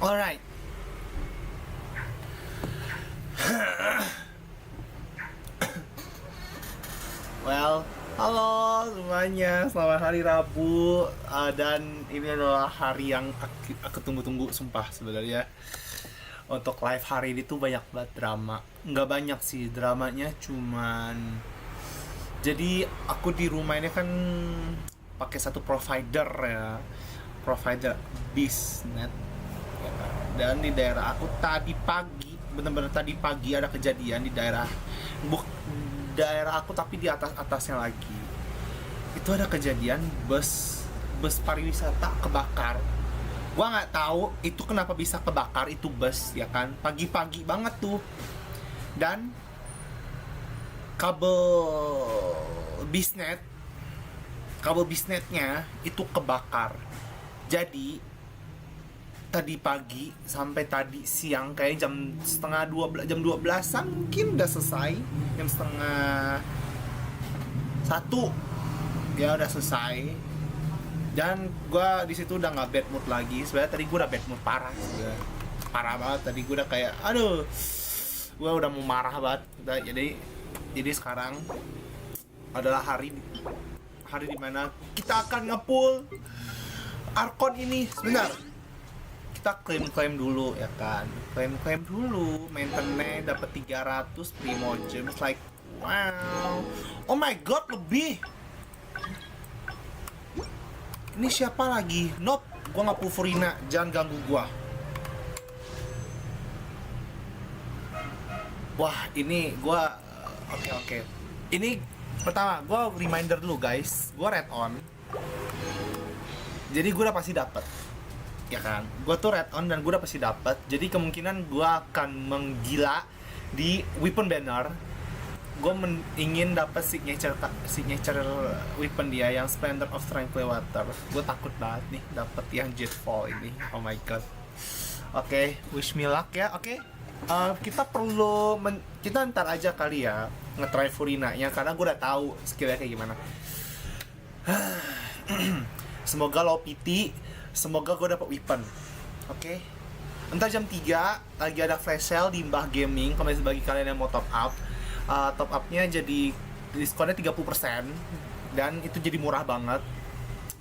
Alright. Well, halo semuanya, selamat hari Rabu. Dan ini adalah hari yang aku tunggu-tunggu, sumpah sebenarnya. Untuk live hari ini tuh banyak banget drama. Nggak banyak sih dramanya, cuman jadi aku di rumah ini kan pakai satu provider ya, provider bisnet ya kan? Dan di daerah aku tadi pagi, bener-bener tadi pagi ada kejadian di daerah daerah aku, tapi di atasnya lagi itu ada kejadian bus pariwisata kebakar. Gua nggak tahu itu kenapa bisa kebakar itu bus ya kan, pagi-pagi banget tuh. Dan kabel bisnetnya itu kebakar. Jadi tadi pagi sampai tadi siang kayak jam 12-an mungkin udah selesai, jam 12:30 ya udah selesai. Dan gue di situ udah nggak bad mood lagi. Sebenarnya tadi gue udah bad mood parah banget. Tadi gue udah kayak aduh, gue udah mau marah banget. Jadi sekarang adalah hari dimana kita akan nge-pull Arkon ini. Sebentar, kita klaim dulu ya kan, klaim dulu, maintenance dapat 300 primo gems, like wow, oh my god, lebih. Ini siapa lagi? Nope, gua nggak pull Furina, jangan ganggu gua. Wah, ini gua oke. Ini pertama gua reminder dulu guys, gua red on, jadi gua udah pasti dapet ya kan. Gue tuh red on dan gue udah pasti dapat. Jadi kemungkinan gue akan menggila di weapon banner. Gue ingin dapat signature weapon dia yang Splendor of Strength Water. Gue takut banget nih dapat yang Jetfall ini. Oh my god. Oke, wish me luck ya. Oke. Kita perlu kita ntar aja kali ya nge-try Furina nya, karena gue udah tahu skillnya kayak gimana. Semoga low PT, semoga gue dapet weapon. Oke. Entar jam 3 lagi ada flash sale di Mbah Gaming. Kalau bagi kalian yang mau top up, top upnya jadi diskonnya 30%. Dan itu jadi murah banget.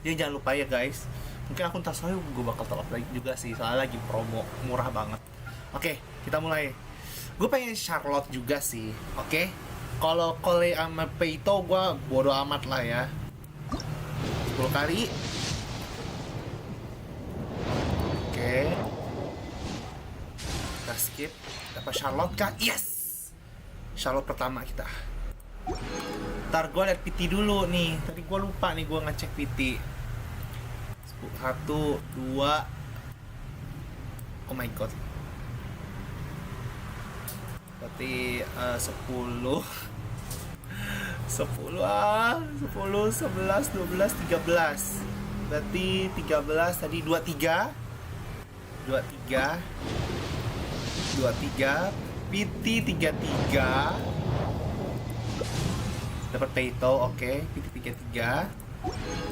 Jadi jangan lupa ya guys. Mungkin aku ntar soalnya gue bakal top up lagi juga sih, soalnya lagi promo murah banget. Oke, kita mulai. Gue pengen Charlotte juga sih. Oke. Kalau Kole sama Peito gue bodo amat lah ya. 10 kali. Oke. Kita skip. Dapat Charlotte kan? Yes! Charlotte pertama kita. Ntar gue liat PT dulu nih. Tadi gue lupa nih gue ngecek PT. 1, 2. Oh my god. Berarti 10 10, 11, 12, 13. Berarti 13 tadi 23, PT 33. Dapat Peito, oke. PT 33.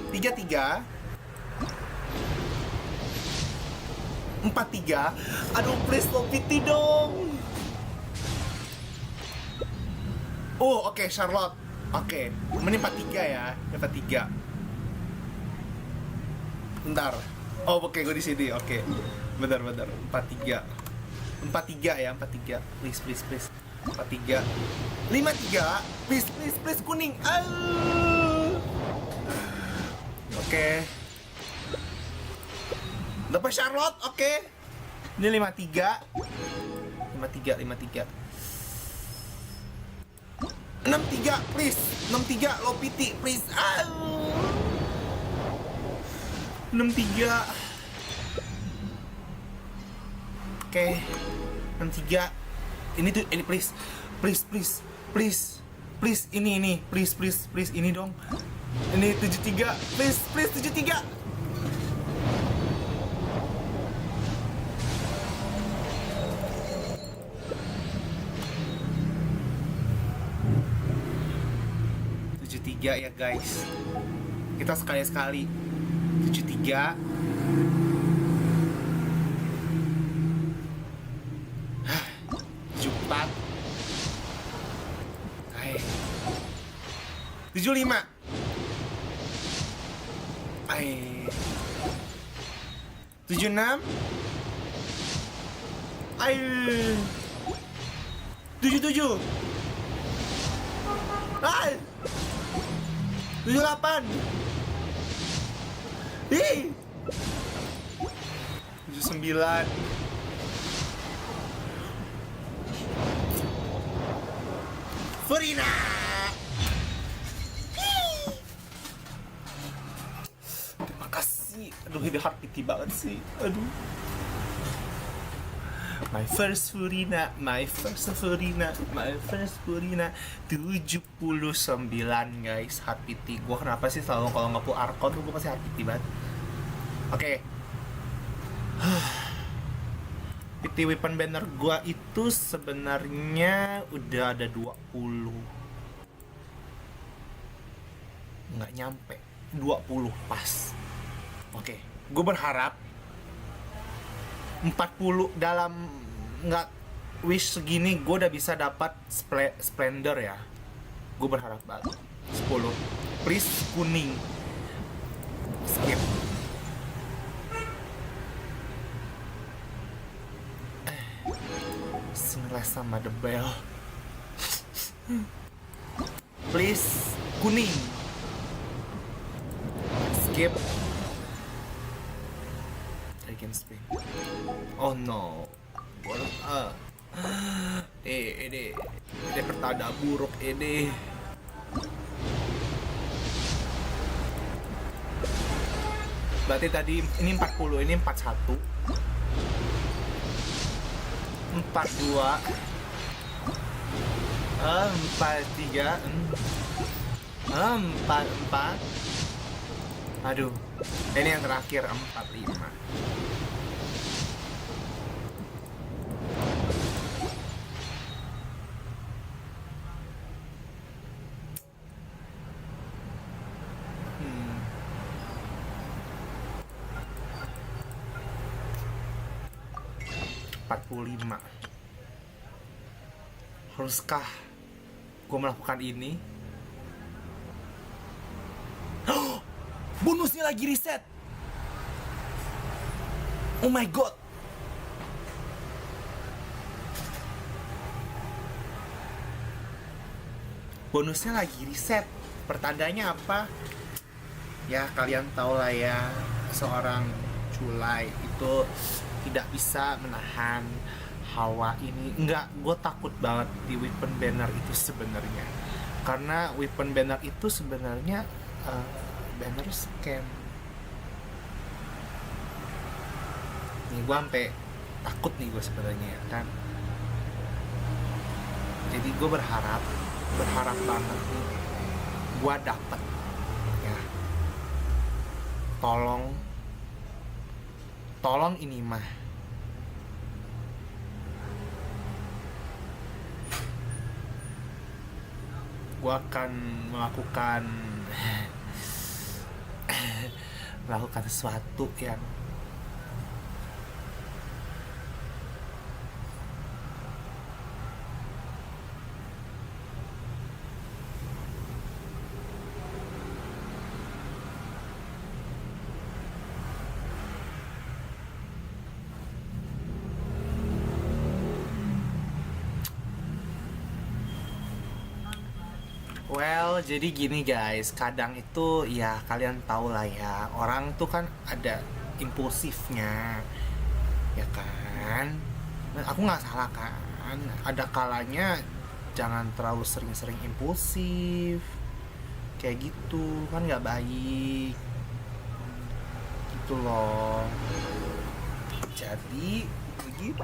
43. 43. Aduh, please lo PT dong. Oh, oke, Charlotte. Oke, ini 43 ya. Dapat 3. Bentar. Oh, oke, gue di sini. Oke. Bentar. 43 ya, 43. Please. 43. 53. Please kuning. Oke. Dapat Charlotte, oke. Ini 53. 63, please. 63 lo PT, please. 63. Oke. 63. Ini please. Ini please ini dong. Ini 73, please 73. Ya guys, kita sekali 73. 75. Ai. 76. Ai. 77. Ai. 78. Ih. 79. Furina. Terima kasih. Aduh, ini heartbeat banget sih. Aduh. My first Furina, my first Furina, my first Furina. 79 guys, heartbeat. Gue kenapa sih selalu kalau nge-pull Arkon gue pasti heartbeat banget. Oke. PT weapon banner gua itu sebenarnya udah ada 20. Nggak nyampe 20 pas. Oke, gue berharap 40 dalam nggak wish segini gue udah bisa dapat splendor ya. Gue berharap banget 10. Please kuning. Skip. Senilai sama the bell. Please kuning. Skip. Again spin. Oh no. Ini pertanda buruk ini. Berarti tadi ini 40, ini 41. 42. 43. 44. Aduh, ini yang terakhir 45. Haruskah gue melakukan ini? Bonusnya lagi reset. Oh my god. Bonusnya lagi reset. Pertandanya apa? Ya kalian tahu lah ya, seorang culai itu tidak bisa menahan hawa ini. Enggak, gue takut banget di weapon banner itu sebenarnya. Karena weapon banner itu sebenarnya banner scam. Nih gue sampai takut nih gue sebenarnya kan. Jadi gue berharap banget nih gue dapet ya. Tolong ini mah. Gue akan melakukan sesuatu yang jadi gini guys, kadang itu ya kalian tahu lah ya, orang tuh kan ada impulsifnya ya kan. Dan aku nggak salah kan, ada kalanya jangan terlalu sering-sering impulsif kayak gitu kan, nggak baik gitu loh. Jadi begitu.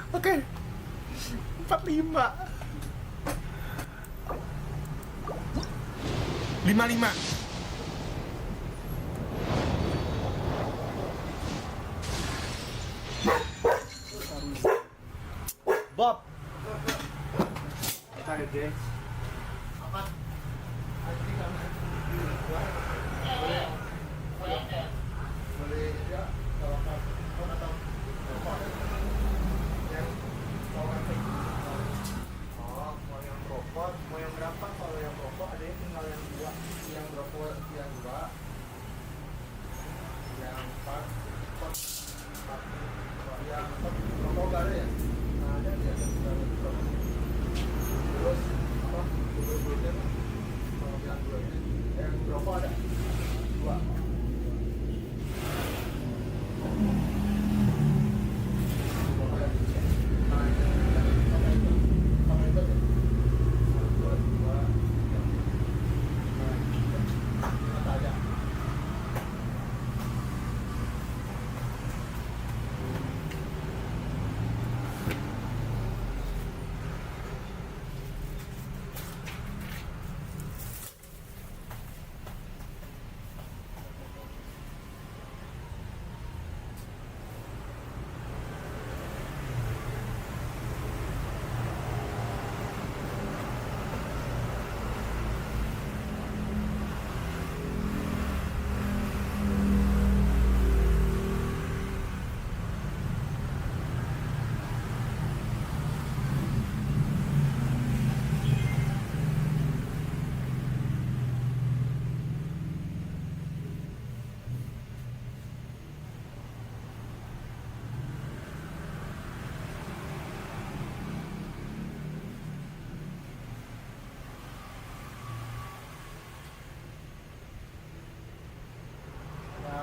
Oke. 45. 55. Bob. Cari deh. Apa? Boleh ya, kalau atau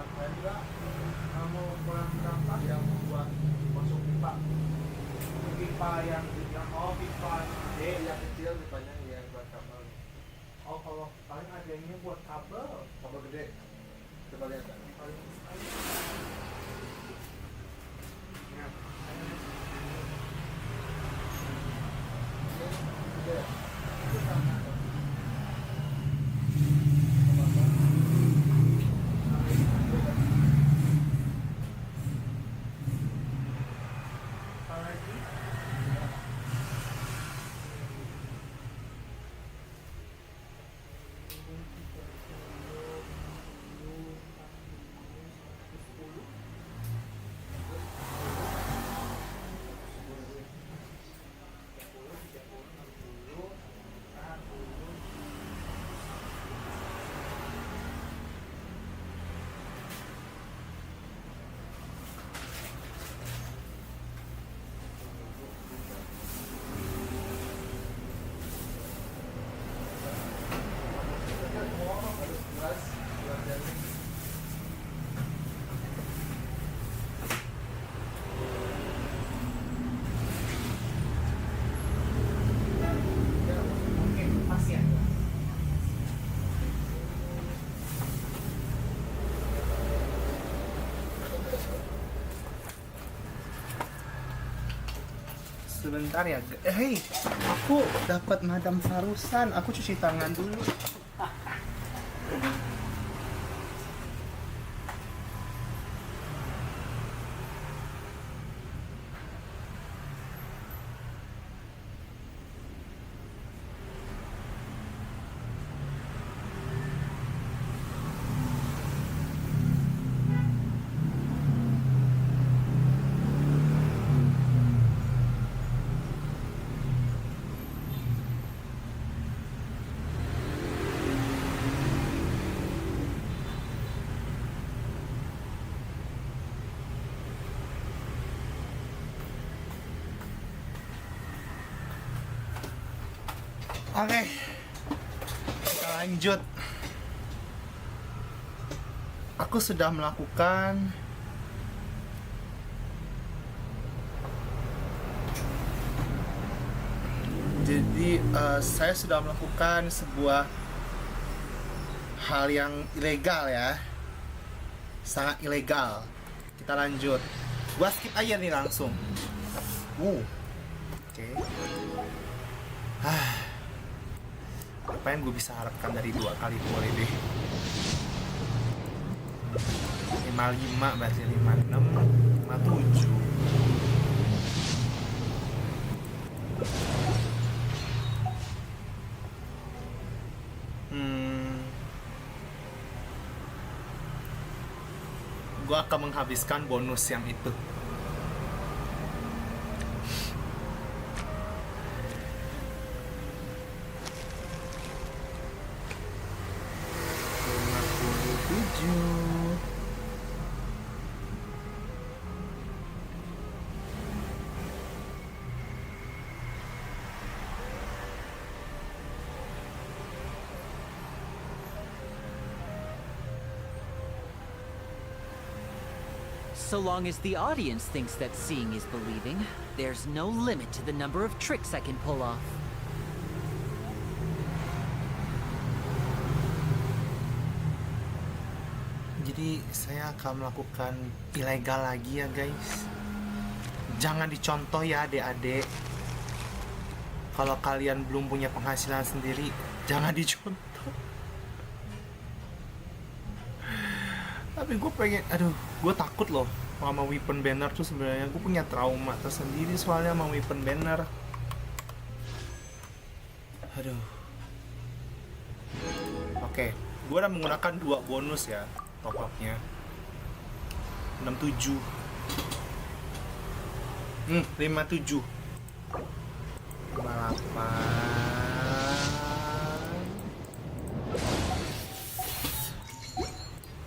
saya juga mau kurang berapa yang membuat masuk pipa yang pipa gede yang kecil pipanya yang buat kabel. Oh, kalau paling adanya buat kabel gede. Coba lihat kan. Sebentar ya, hei, aku dapat Madam Farusan. Aku cuci tangan dulu. Oke, kita lanjut. Aku sudah melakukan saya sudah melakukan sebuah hal yang ilegal ya, sangat ilegal. Kita lanjut. Gua skip aja nih langsung. Oke. Apa yang gue bisa harapkan dari 2 kali boleh deh. 55 berarti 56 57. Gue akan menghabiskan bonus yang itu. So long as the audience thinks that seeing is believing, there's no limit to the number of tricks I can pull off. Jadi saya akan melakukan ilegal lagi ya guys. Jangan dicontoh ya adik-adik. Kalau kalian belum punya penghasilan sendiri, jangan dicontoh. Tapi gue pengen, gue takut loh sama weapon banner tuh sebenarnya. Gue punya trauma tersendiri soalnya sama weapon banner. Oke, gue udah menggunakan 2 bonus ya top up-nya. 67 57 58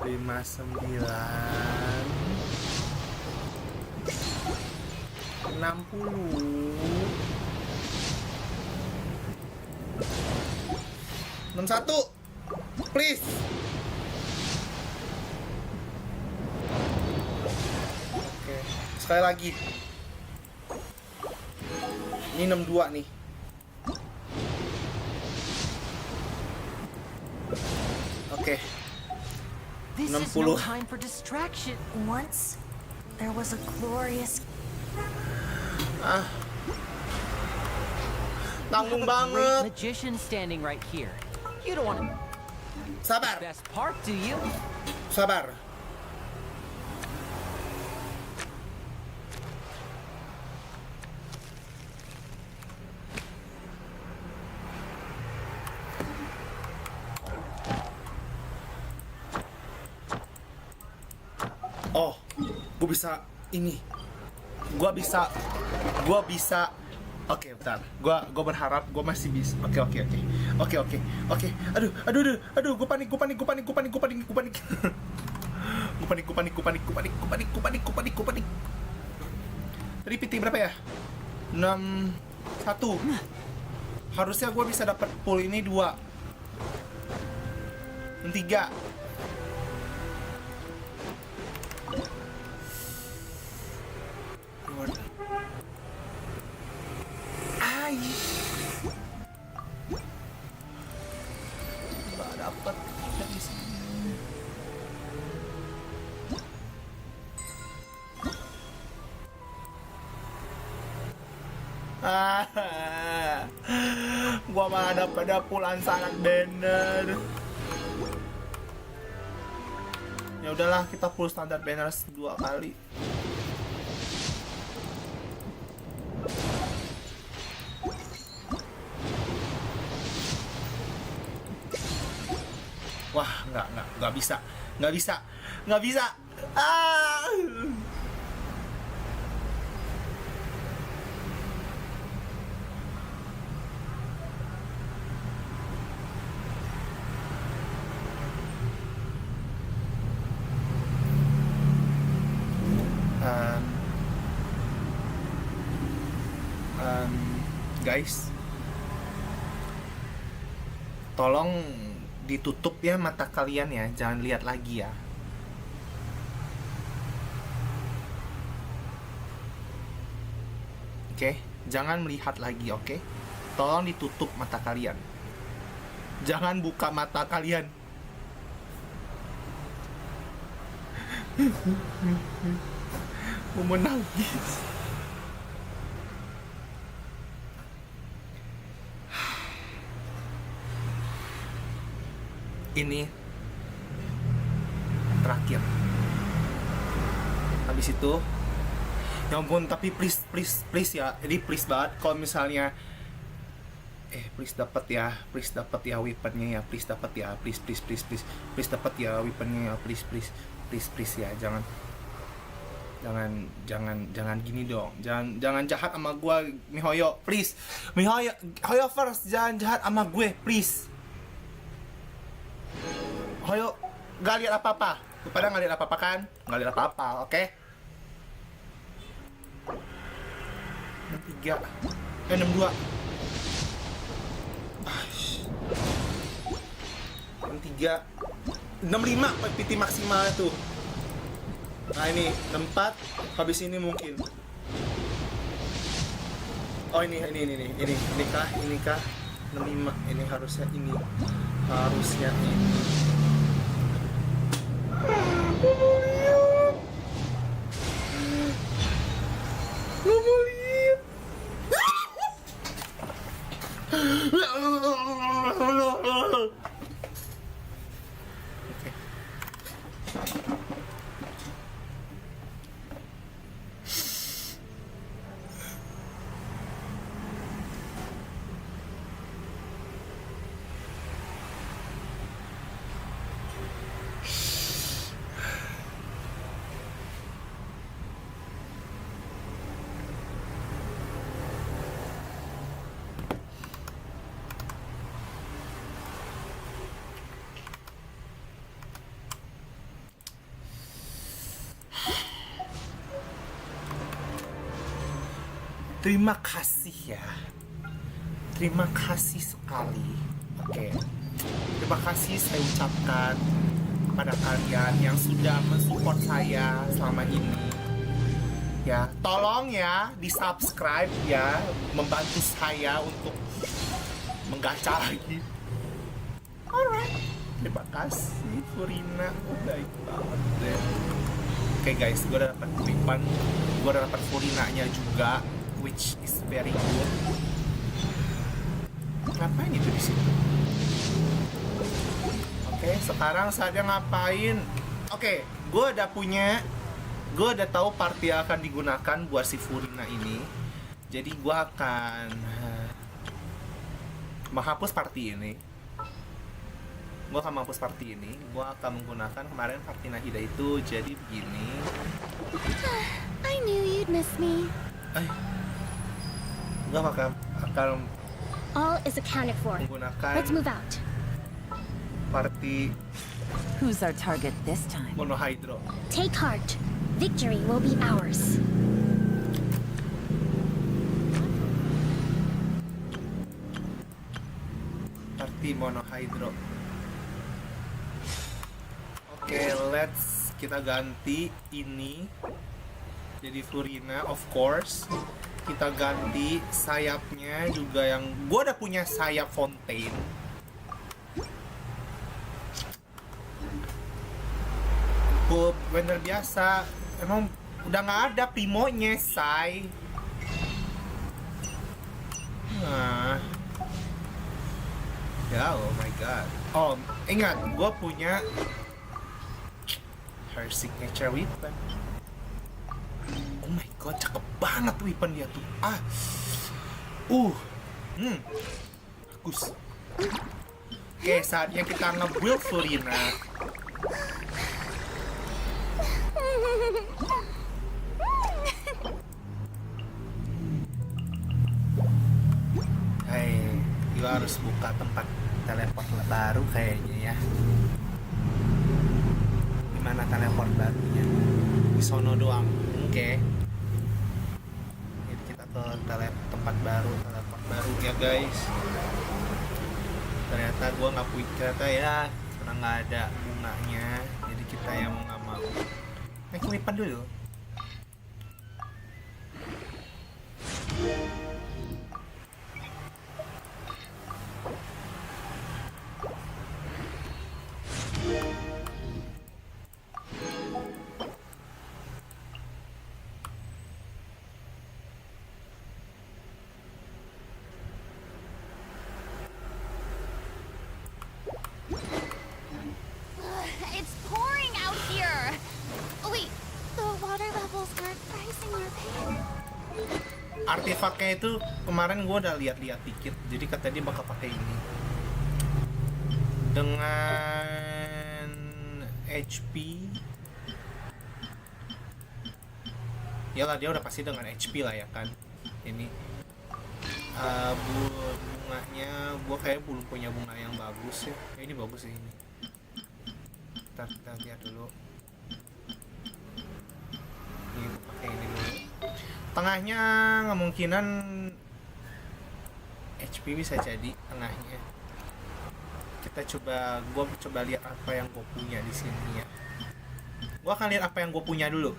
59 60 61 please. Sekali lagi. Ini 62 nih. Oke. This is 60. no time for distraction. Once there was a glorious Tanggung Great banget. magician standing right here. You don't want to Sabar. best part, do you? Sabar. Oh, gue bisa ini. Gue bisa. Oke, bentar. Gue berharap gue masih bisa. Oke. Aduh. Gue panik. Tadi PT berapa ya? 61. Harusnya gue bisa dapat pool ini 2. 3. Ai. Nggak dapat dari sini. Gua malah dapat pulang sangat banner. Ya udahlah, kita full standar banner 2 kali. Wah, nggak bisa. Ah! Guys, tolong ditutup ya mata kalian ya, jangan lihat lagi ya. Oke, jangan melihat lagi, oke? Tolong ditutup mata kalian. Jangan buka mata kalian. Mau menangis. Ini terakhir. Habis itu, ya ampun, tapi please ya, ini please banget kalau misalnya please dapat ya weaponnya ya, please dapat ya, please dapat ya weaponnya ya, please ya, jangan gini dong, jangan jahat sama gua, Mihoyo, please, Mihoyo first, jangan jahat sama gue, please. Hoyo, gak lihat apa-apa. Lu pada gak lihat apa-apa kan? Gak lihat apa-apa, oke? 63. 62. 63. 65 PT maksimal tuh. Nah ini 64. Habis ini mungkin. Oh ini kah? 65. Ini harusnya ini. Terima kasih ya. Terima kasih sekali. Oke. Terima kasih saya ucapkan kepada kalian yang sudah mensupport saya selama ini. Ya, tolong ya di subscribe ya, membantu saya untuk menggacha lagi. Alright, terima kasih Furina, baik banget deh. Oke guys, gue udah dapat weapon, gue udah dapat Furinanya juga, which is very good. Ngapain itu di situ? Oke, sekarang saatnya ngapain? Oke, gue udah tahu party yang akan digunakan buat si Furina ini. Jadi gue akan menghapus party ini. Gue akan menghapus party ini. Gue akan menggunakan kemarin party Nahida itu. Jadi begini. I knew you'd miss me. Gue akan All is accounted for. menggunakan Let's move out. party Who's our target this time? monohydro. Take heart. Victory will be ours. Party monohydro. Oke, kita ganti ini jadi Furina, of course. Kita ganti sayapnya juga, yang gua udah punya sayap fountain. Bener biasa, emang udah nggak ada primonya, say. Nah, ya, oh my god. Oh, ingat, gue punya her signature weapon. Oh my god, cakep banget weapon dia tuh. Bagus. Oke, saatnya kita nge-build Furina. Gue harus buka tempat teleport baru kayaknya ya. Gimana teleport barunya? Di sono doang. Oke. Jadi kita ke tempat baru, teleport baru ya guys. Ternyata gue nggak punya, ternyata ya karena nggak ada bunganya, jadi kita yang mau nggak mau. Naik weapon dulu. It's pouring out here. Oh wait, the water levels are rising our pain. Artefaknya itu kemarin gue udah lihat-lihat dikit, jadi kata dia bakal pakai ini dengan HP. Yalah, dia udah pasti dengan HP lah ya kan. Ini bunganya gue kayak belum punya bunga yang bagus ya. Ini bagus sih ini. Kita lihat dulu. Ini pakai ini dulu. Tengahnya kemungkinan HP bisa jadi tengahnya. Gue coba lihat apa yang gue punya di sini ya. Gue akan lihat apa yang gue punya dulu.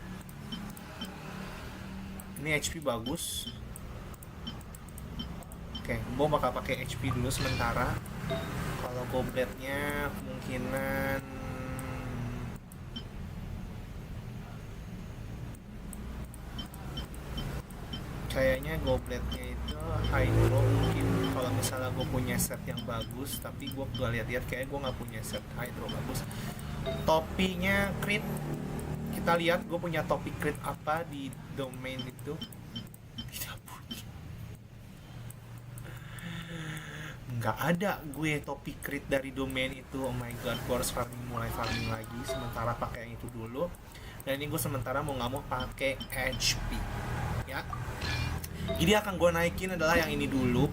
Ini HP bagus. Oke, gue bakal pakai HP dulu sementara. Kalau gobletnya kemungkinan kayaknya gobletnya itu hydro mungkin. Kalau misalnya gue punya set yang bagus, tapi gue udah lihat-lihat kayak gue nggak punya set hydro bagus. Topinya crit, kita lihat gue punya topi crit apa di domain itu. Tidak punya, nggak ada gue topi crit dari domain itu. Oh my god, gue harus mulai farming lagi. Sementara pakai yang itu dulu, dan ini gue sementara mau nggak mau pakai HP ya. Jadi akan gue naikin adalah yang ini dulu.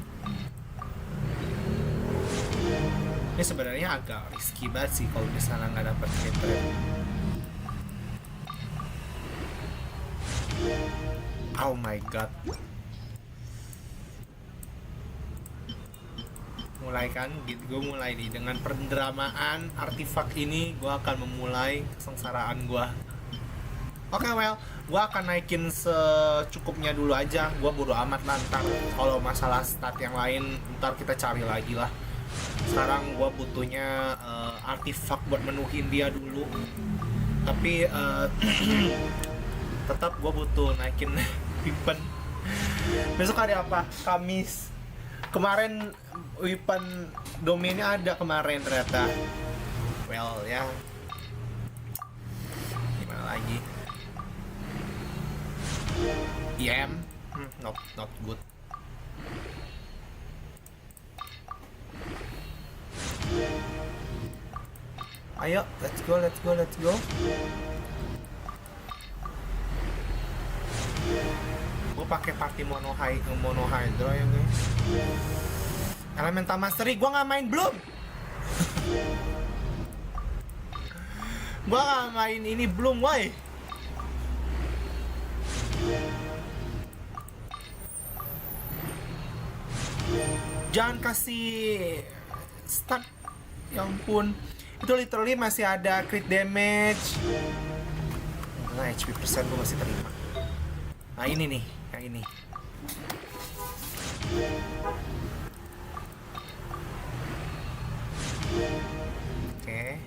Ini sebenarnya agak risky banget sih kalau misalnya nggak dapet hit rate. Oh my god. Mulai kan, gitu gue mulai nih dengan pendramaan artefak ini. Gue akan memulai kesengsaraan gue. Oke, well, gua akan naikin secukupnya dulu aja. Gua bodo amat lah ntar kalau masalah stat yang lain ntar kita cari lagi lah. Sekarang gua butuhnya artifak buat menuhin dia dulu. Tapi tetap gua butuh naikin weapon. Besok hari apa? Kamis. Kemarin weapon domainnya ada kemarin ternyata. Well ya, gimana lagi? Not good. Ayo, let's go. Gue pakai party mono hydro ya guys. Elemental mastery, gue nggak main belum. Gue nggak main ini belum, woi. Jangan kasih start. Ya ampun. Itu literally masih ada crit damage. Enggak, HP persen gue masih terima. Nah ini nih, yang ini. Oke.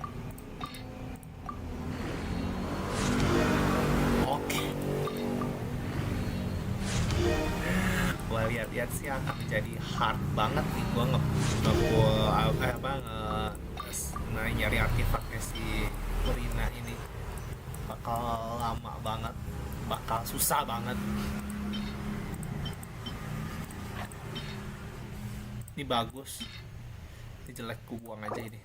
Gua lihat sih akan menjadi hard banget nih gua nyari artefaknya si Furina ini. Bakal lama banget, bakal susah banget. Ini bagus, ini jelek, ku buang aja ini.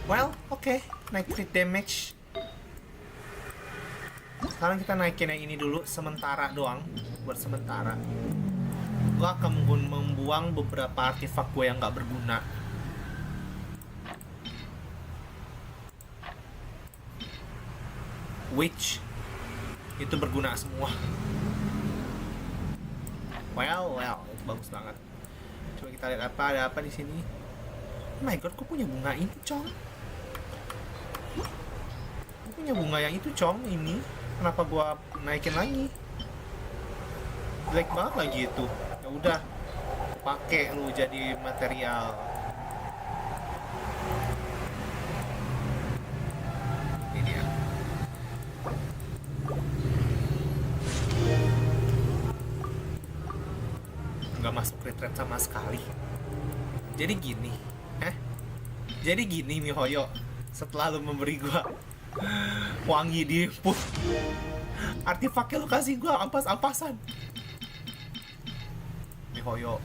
Well, oke, naik crit damage. Sekarang kita naikin yang ini dulu, sementara doang, buat sementara. Gue akan membuang beberapa artefak gue yang gak berguna. Which itu berguna semua. Well, itu bagus banget. Coba kita lihat ada apa di sini. Oh my god, kok punya bunga ini, Cong? Kok punya bunga yang itu, Cong, ini? Kenapa gua naikin lagi? Jelek banget lagi itu. Ya udah, pakai lu jadi material. Ini dia. Nggak masuk retret sama sekali. Jadi gini, Jadi gini Mihoyo, setelah lu memberi gua wangi di artefaknya lu kasih gua ampas-ampasan. Mihoyo,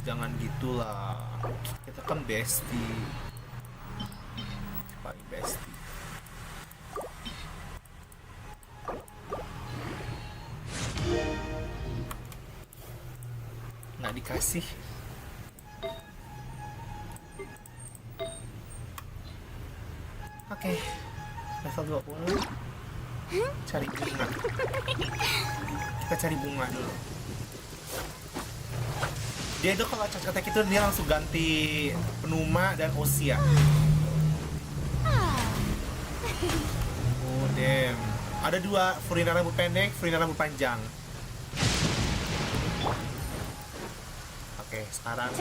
jangan gitulah. Kita kan bestie. Paling bestie. Nggak dikasih. Oke, level 20. Cari bunga. Kita cari bunga dulu. Dia itu kalau charge attack itu dia langsung ganti Penuma dan Osia. Oh damn. Ada dua, Furina rambut pendek, Furina rambut panjang. Oke, sekarang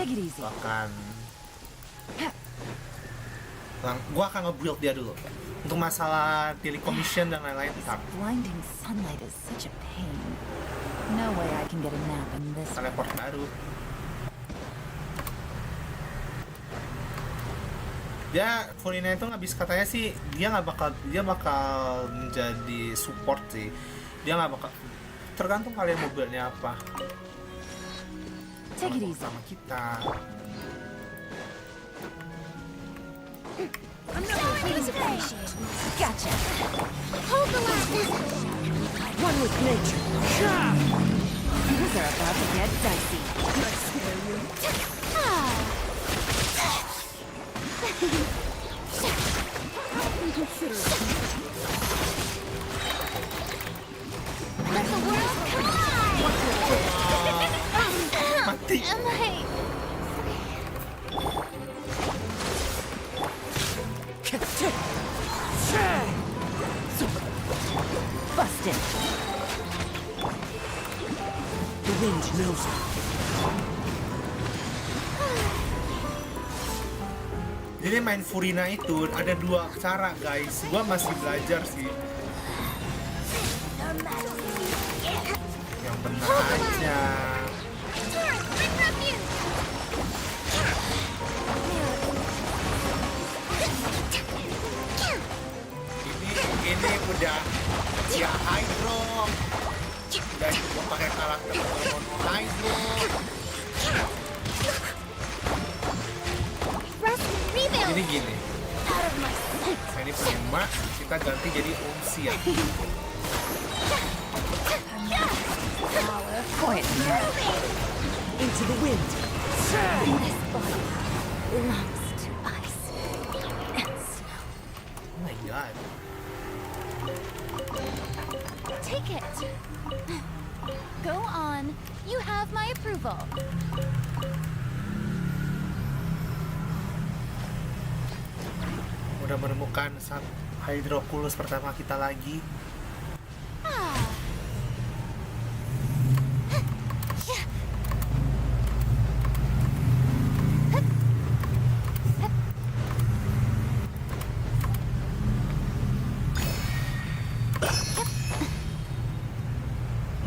gua akan nge-build dia dulu. Untuk masalah daily commission dan lain-lain ntar. Blinding sunlight is such a pain. No way I can get a nap in this. Teleport baru. Dia Furina itu habis katanya sih dia bakal menjadi support sih. Dia nggak bakal, tergantung kalian mau buildnya apa. Take it easy. Sama kita. Please appreciate me. Gotcha. Hold the line. One with nature. Things are about to get dicey. Let the world collide. Mati. Am I? busted. The wind knows it. Jadi main Furina itu ada 2 cara guys. Gua masih belajar sih. Yang benar aja. Ini udah ya hydro. Dan gua pakai karakter mono hydro. Jadi gini. Ini punya kita ganti jadi Unsia. Quiet now. Into the wind. This body belongs to ice and snow. Oh my god. Take it. Go on. You have my approval. Udah menemukan hydroculus pertama kita lagi.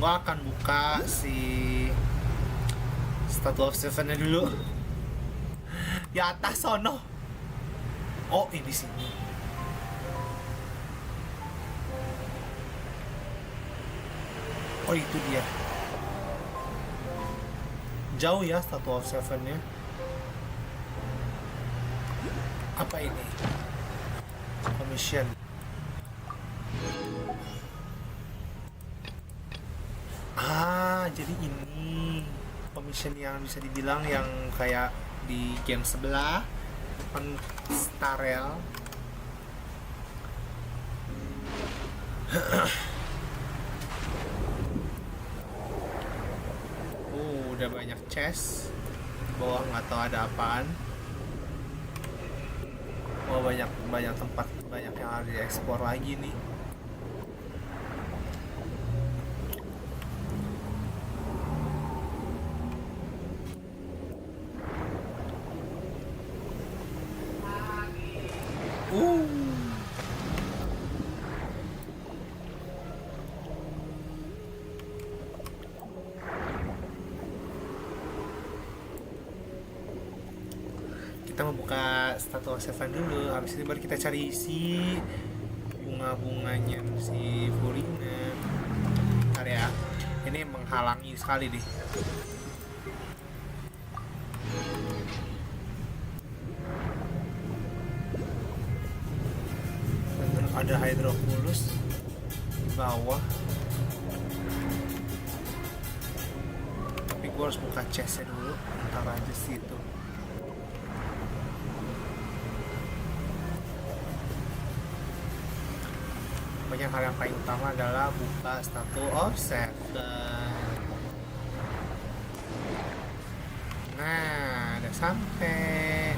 Gua akan buka si Statue of Seven-nya dulu. Di atas sono. Oh, ini sini. Oh, itu dia. Jauh ya Statue of Seven-nya. Apa ini? Commission. Jadi ini commission yang bisa dibilang yang kayak di game sebelah kan Starel. Udah banyak chest di bawah, nggak tahu ada apaan. Banyak tempat, banyak yang harus diekspor lagi nih. Kita membuka Statue of Seven dulu, habis itu baru kita cari si bunga-bunganya si Furina. Bentar ya, ini menghalangi sekali deh. Ada hydroculus di bawah, tapi gue harus buka chestnya dulu. Ntar aja situ. Pokoknya hal yang paling utama adalah buka Statue of Seven. Nah, udah sampai.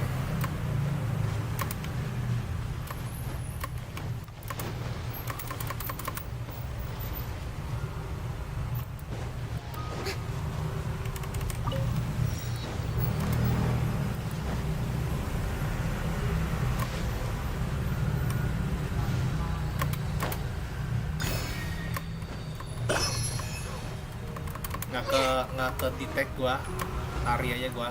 Nggak ke detect gua, lari aja gua.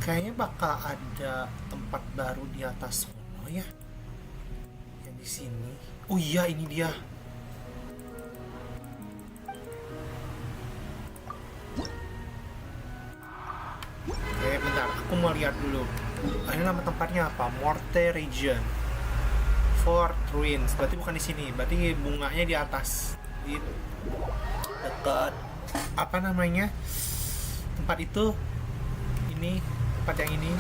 Kayaknya bakal ada tempat baru di atas sono ya, yang di sini. Oh iya, ini dia. Bentar, aku mau lihat dulu. Ini nama tempatnya apa? Morte Region, Fort Ruins. Berarti bukan di sini. Berarti bunganya di atas, di dekat apa namanya tempat itu. Ini tempat yang ini.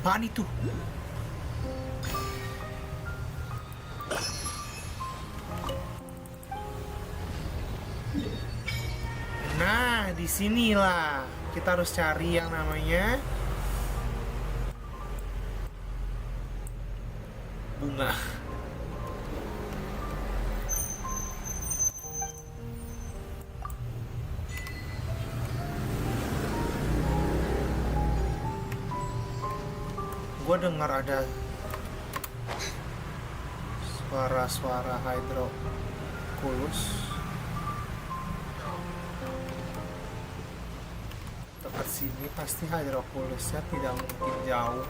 Apaan itu? Nah, disinilah kita harus cari yang namanya bunga. Gue dengar ada suara-suara hidrokulus. Dekat sini pasti hidrokulusnya tidak mungkin jauh.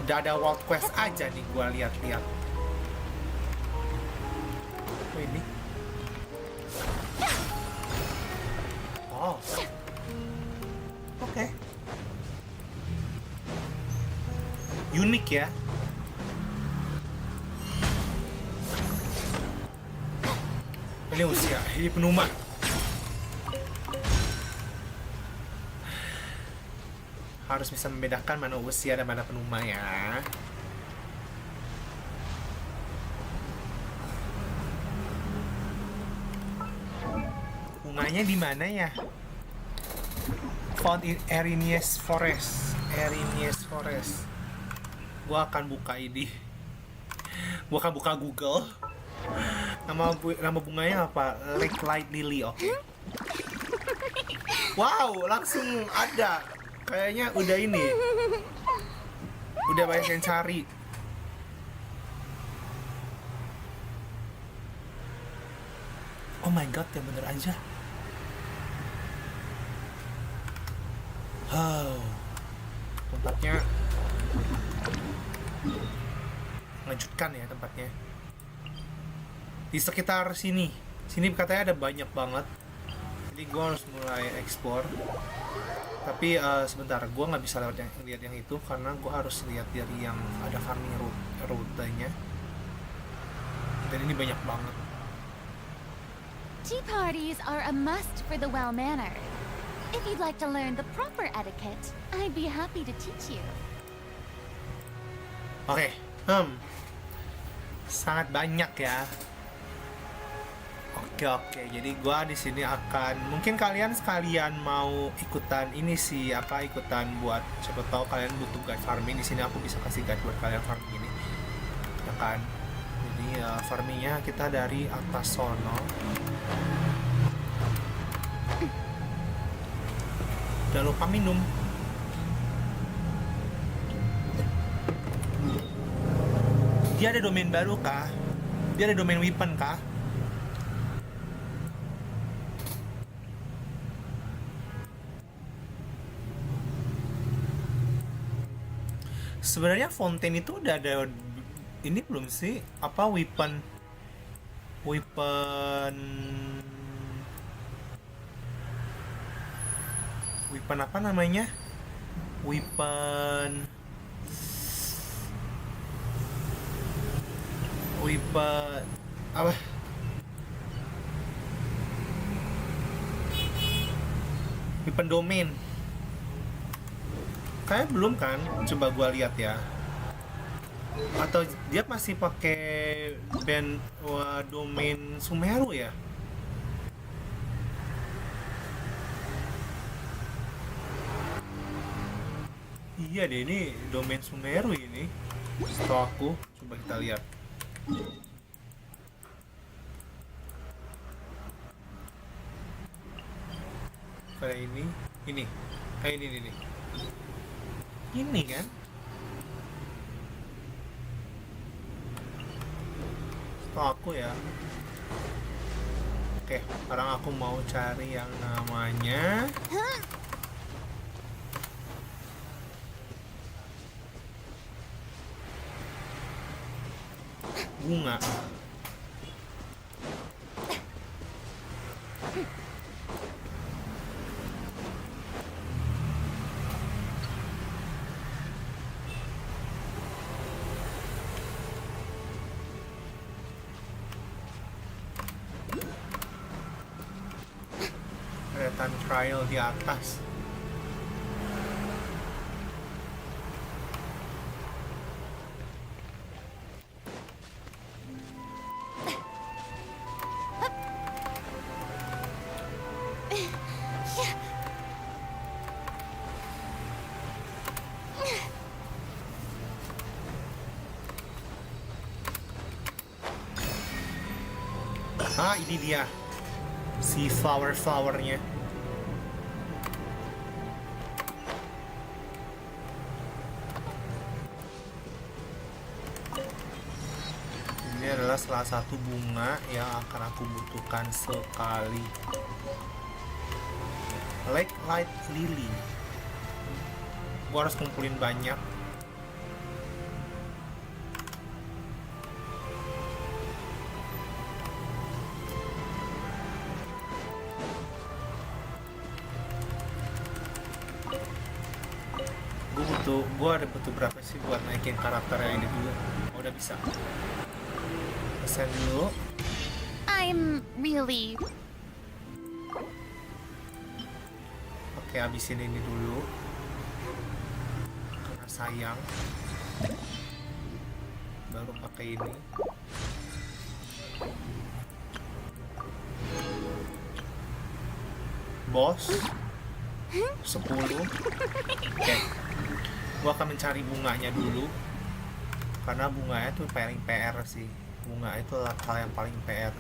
Udah ada World Quest aja nih gue lihat-lihat. Oh, ini. Oh. Oke. Unik ya. Ini usia, ini penuma. Harus bisa membedakan mana usia dan mana penuma ya. Bunganya di mana ya? Found in Erinies Forest. Erinies Forest. Gua akan buka ini. Gua akan buka Google. Nama bunganya apa? Lake Light Lily, oke. Wow, langsung ada. Kayaknya udah ini. Udah banyak yang cari. Oh my god, yang bener aja. Oh. Tempatnya mengejutkan ya tempatnya. Di sekitar sini katanya ada banyak banget. Jadi gue harus mulai explore. Tapi sebentar, gue nggak bisa lihat yang itu karena gue harus lihat dari yang ada farming rutenya. Dan ini banyak banget. Tea parties are a must for the well-mannered. If you'd like to learn the proper etiquette, I'd be happy to teach you. Oke, sangat banyak ya. Oke, jadi gua di sini akan, mungkin kalian sekalian mau ikutan ini sih, ikutan buat, coba tahu kalian butuh guide farming. Di sini aku bisa kasih guide buat kalian farming ini, ya kan? Jadi farmingnya kita dari atas sono. Jangan lupa minum. Dia ada domain baru kah? Dia ada domain weapon kah? Sebenarnya fountain itu udah ada ini belum sih? Apa weapon apa namanya? Weapon apa? Weapon domain. Kayak belum kan? Coba gua lihat ya. Atau dia masih pakai band domain Sumeru ya? Iya deh, ini domain Sumeru ini. Setahu aku, coba kita lihat. Kayak ini. Kayak ini. Ini kan? Setahu aku ya. Oke, sekarang aku mau cari yang namanya bunga. Kelihatan trial di atas. Ah, ini dia si flowernya. Ini adalah salah satu bunga yang akan aku butuhkan sekali. Lake Light Lily. Gua harus kumpulin banyak. Gua ada butuh berapa sih buat naikin karakternya ini dulu? Oh, udah bisa. Pesen dulu. I'm really... Oke, habisin ini dulu. Karena sayang. Baru pakai ini. Bos. 10. Oke. Gua akan mencari bunganya dulu. Karena bunganya tuh paling PR sih. Bunga itu hal yang paling PR.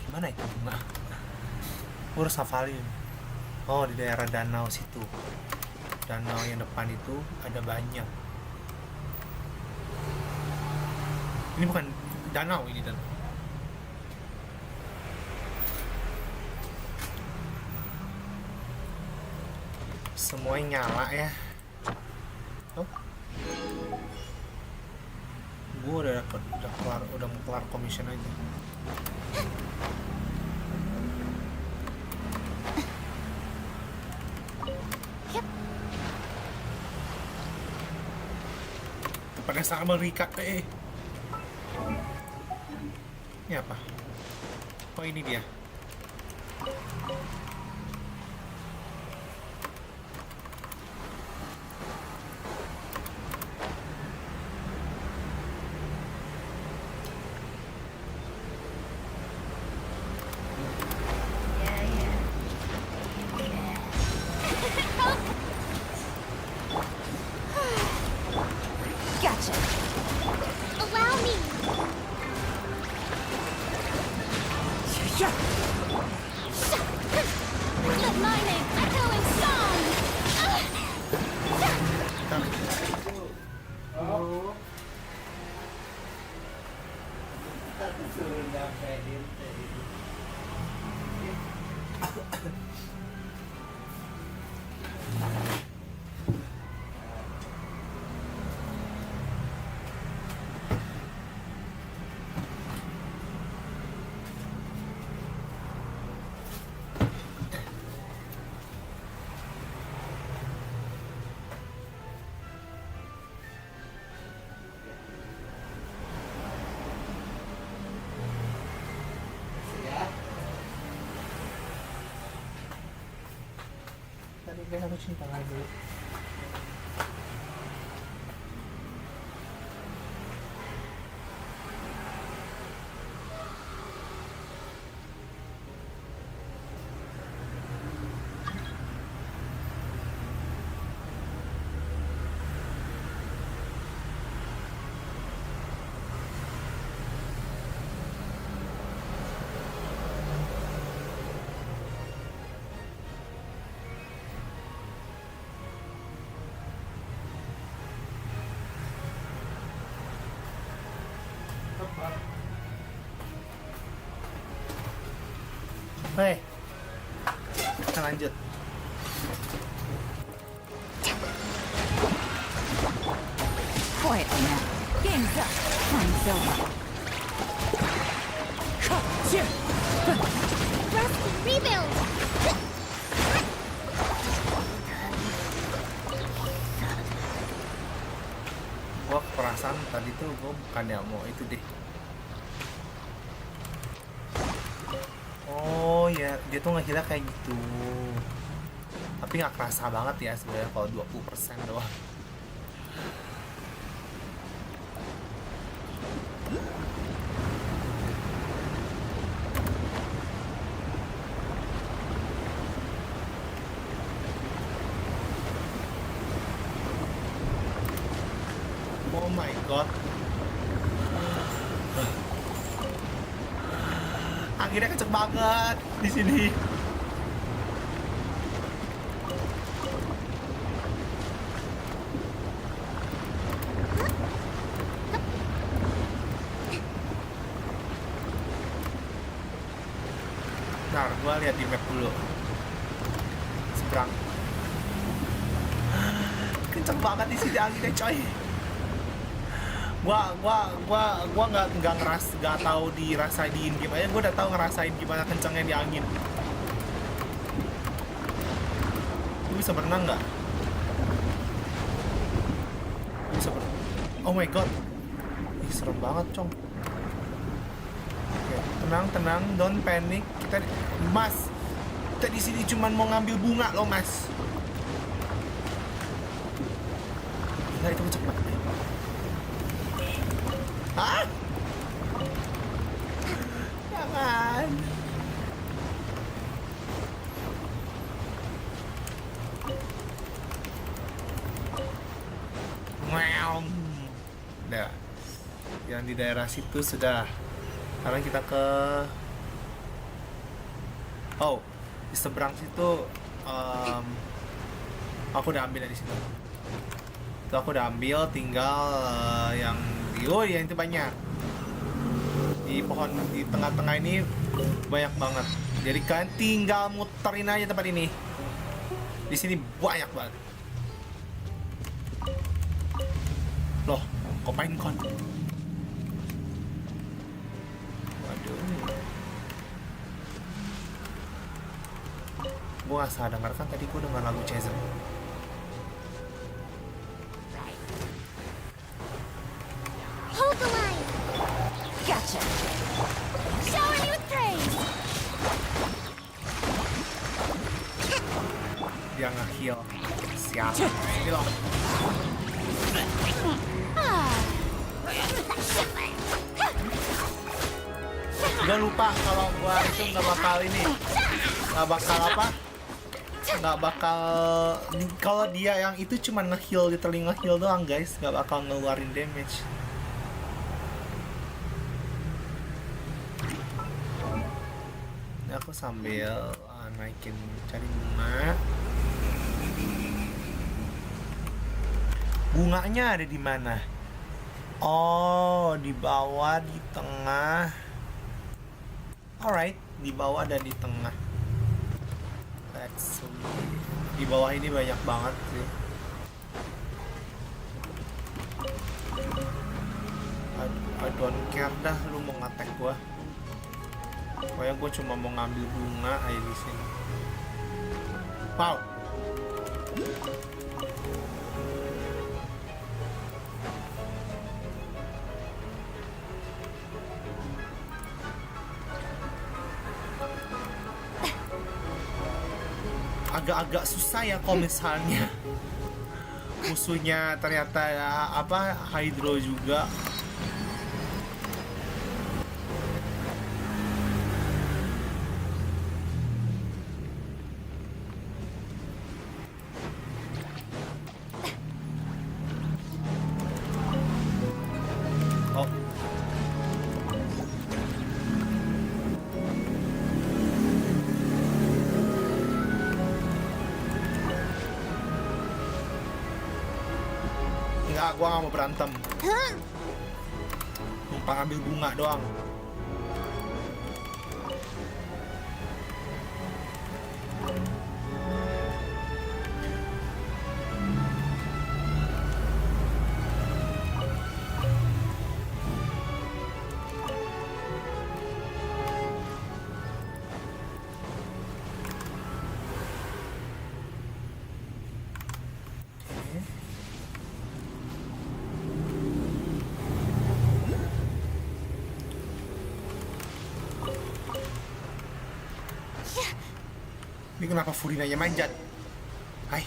Gimana itu bunga? Gua harus hafalin. Oh, di daerah danau situ. Danau yang depan itu ada banyak. Ini bukan danau, ini danau. Semuanya nyala ya. Oh. Gue udah mau kelar commission aja. Pada sangat merikat Ini apa? Oh, ini dia. Gotcha. Allow me! Yeah. Let my name echo in song! Tadi aku cinta lagi. Hei, kita lanjut. Quietly now. Game's up. Time's over. Rest and rebuild! Gua perasaan tadi tuh gua bukannya mau itu deh. Oh ya, dia tuh ngeheal kayak gitu. Tapi nggak kerasa banget ya sebenarnya kalau 20% doang. Oh my god. Anginnya kenceng banget di sini. Ntar gua lihat di map dulu. Seberang. Kenceng banget di sini anginnya, coy. Gua nggak tahu dirasain di in-game aja, gua udah tahu ngerasain gimana kencengnya di angin. Lu bisa berenang nggak? Bisa berenang. Oh my god. Ih, serem banget, Cong. Oke, tenang, don't panic. Mas, kita di sini cuman mau ngambil bunga loh, Mas. Gila, itu cepat. Hah? Jangan. Wow. Udah. Yang di daerah situ sudah. Sekarang kita ke di seberang situ aku udah ambil dari situ. Itu aku udah ambil, tinggal yang itu banyak. Di pohon di tengah-tengah ini banyak banget. Jadi kan tinggal muterin aja tempat ini. Di sini banyak banget. Loh, kok main kon? Waduh. Gua nggak salah dengar kan tadi gua dengar lagu Chaser. Hold the line. Gacha. Shower you with praise. Dia nge-heal. Siap. Ini loh. Gua lupa kalau gua itu nggak bakal kalau dia yang itu cuma nge-heal, literally nge-heal doang guys, nggak bakal ngeluarin damage. Ini aku sambil naikin, cari bunga. Bunganya ada di mana? Oh, di bawah, di tengah. Alright, di bawah dan di tengah. Let's see. Di bawah ini banyak banget sih. I don't care dah lu mau ngatek gua. Pokoknya gua cuma mau ngambil bunga aja di sini. Wow. Agak-agak susah ya kalau misalnya musuhnya ternyata hydro juga. Oh. Enggak, gua nggak mau berantem. Numpang ambil bunga doang. Ini kenapa Furinanya manjat? Hai.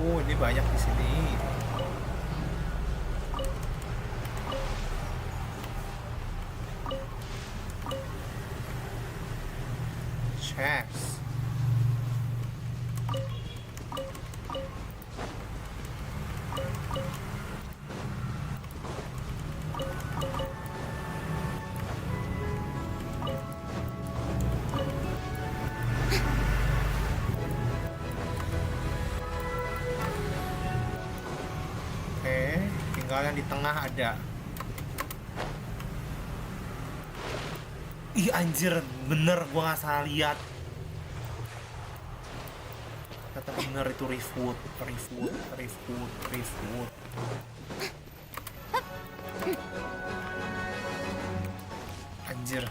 Oh, ini banyak di sini. chest. Oke, tinggal yang di tengah ada. Ih anjir, bener gua nggak salah lihat. Kata bener itu Riftwood. Anjir.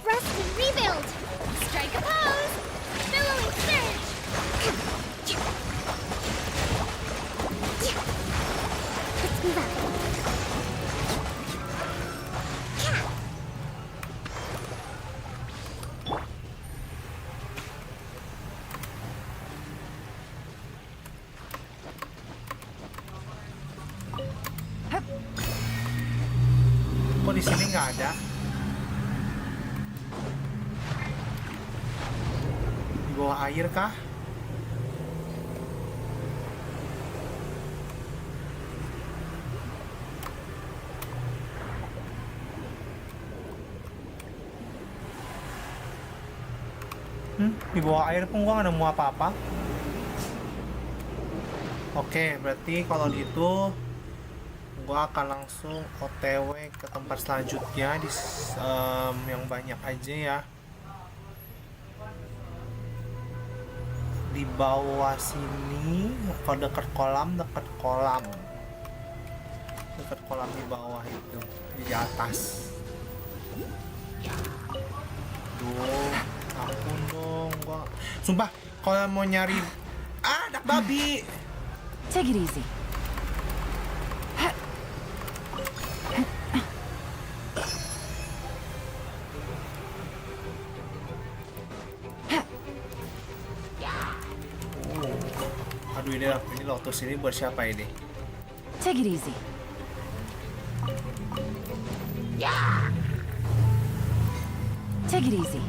Rest and rebuild! Strike a pose! Billowing surge! Let's move out. Kok di sini nggak ada? Di bawah air kah? Di bawah air pun gua nggak nemu apa-apa. Oke, berarti kalau gitu gua akan langsung OTW ke tempat selanjutnya di yang banyak aja ya. Di bawah sini, kalau dekat kolam di bawah itu, di atas. Duh, ampun dong, gua sumpah kalau mau nyari anak babi. Take it easy. Aduh ini lotus ini buat siapa ini? Take it easy. Take it easy.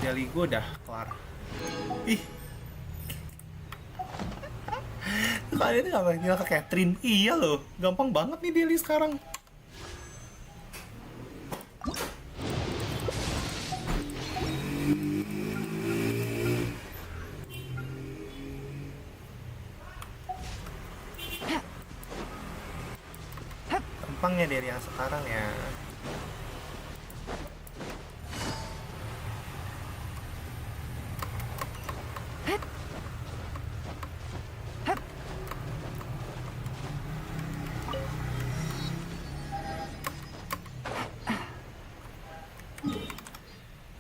Daily gue udah kelar. Ih, kali ini gak panggil ke Catherine. Iya loh, gampang banget nih daily sekarang. Gampangnya dari yang sekarang ya.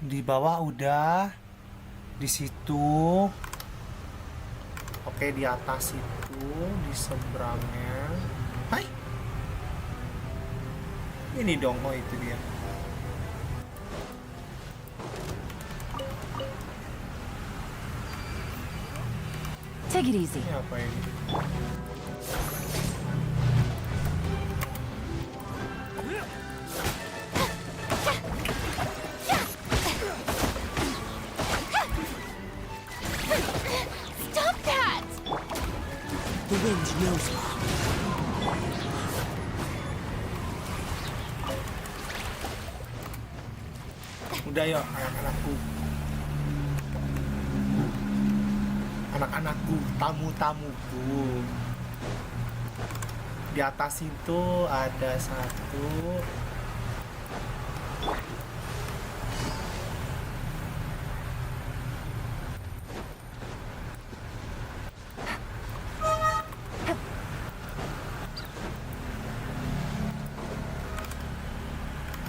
Di bawah udah, di situ. Oke, di atas itu, di seberangnya. Hai, ini dong, oh itu dia. Take it easy. Ini apa ini? Stop that! The wind knows me. Udah yuk, anak-anakku. Anak-anakku, tamu-tamuku. Di atas itu ada satu.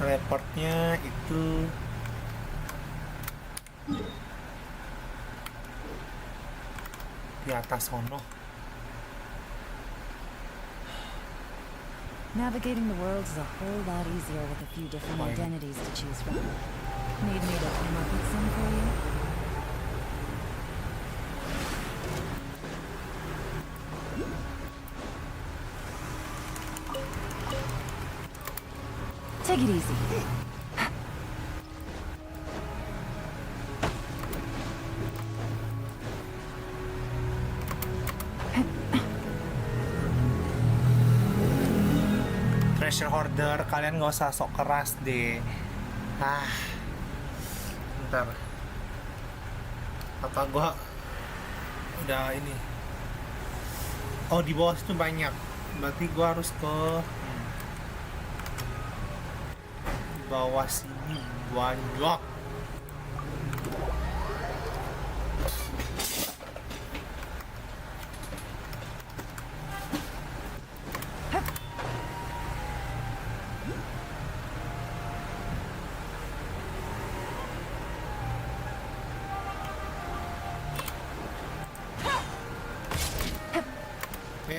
Teleportnya itu di atas sono. Navigating the world is a whole lot easier with a few different Fine. identities to choose from. Need me to come up with some for you? Take it easy. Treasure hoarder, kalian nggak usah sok keras deh. Bentar. Apa gua udah ini? Oh, di bawah itu banyak. Berarti gua harus ke di bawah sini banyak.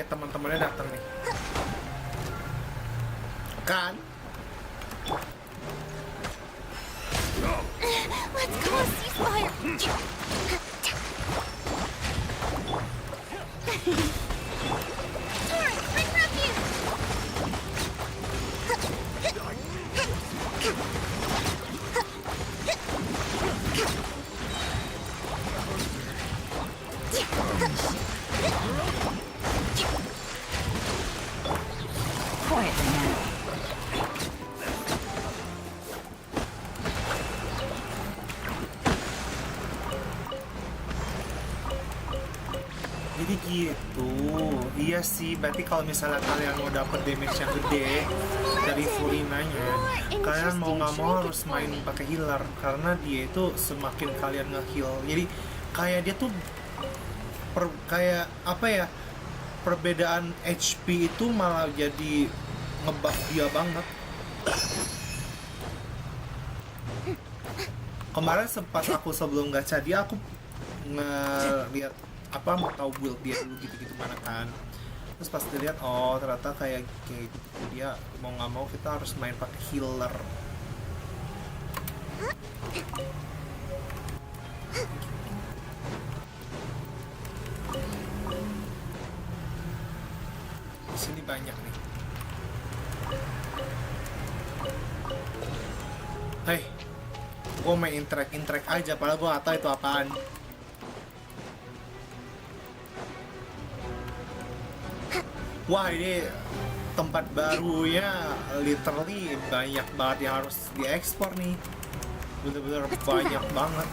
Teman-temannya datang nih kan. Let's call a ceasefire. Torrent, bring refuge. Quietly now. Jadi gitu. Iya sih, berarti kalau misalnya kalian mau dapet damage yang gede dari Furinanya, kalian mau nggak mau harus main pakai healer, karena dia itu semakin kalian nge-heal. Jadi kayak dia tuh kayak apa ya? Perbedaan HP itu malah jadi ngebuff dia banget. Kemarin sempat aku sebelum gacha dia, aku ngeliat apa, mau tahu build dia dulu gitu-gitu mana kan. Terus pas dilihat, oh ternyata kayak gitu, dia mau nggak mau kita harus main pakai healer. Di sini banyak nih. Hei, gue main interact aja, padahal gue gak tahu itu apaan. Wah, ini tempat barunya literally banyak banget yang harus diekspor nih. Bener-bener banyak banget.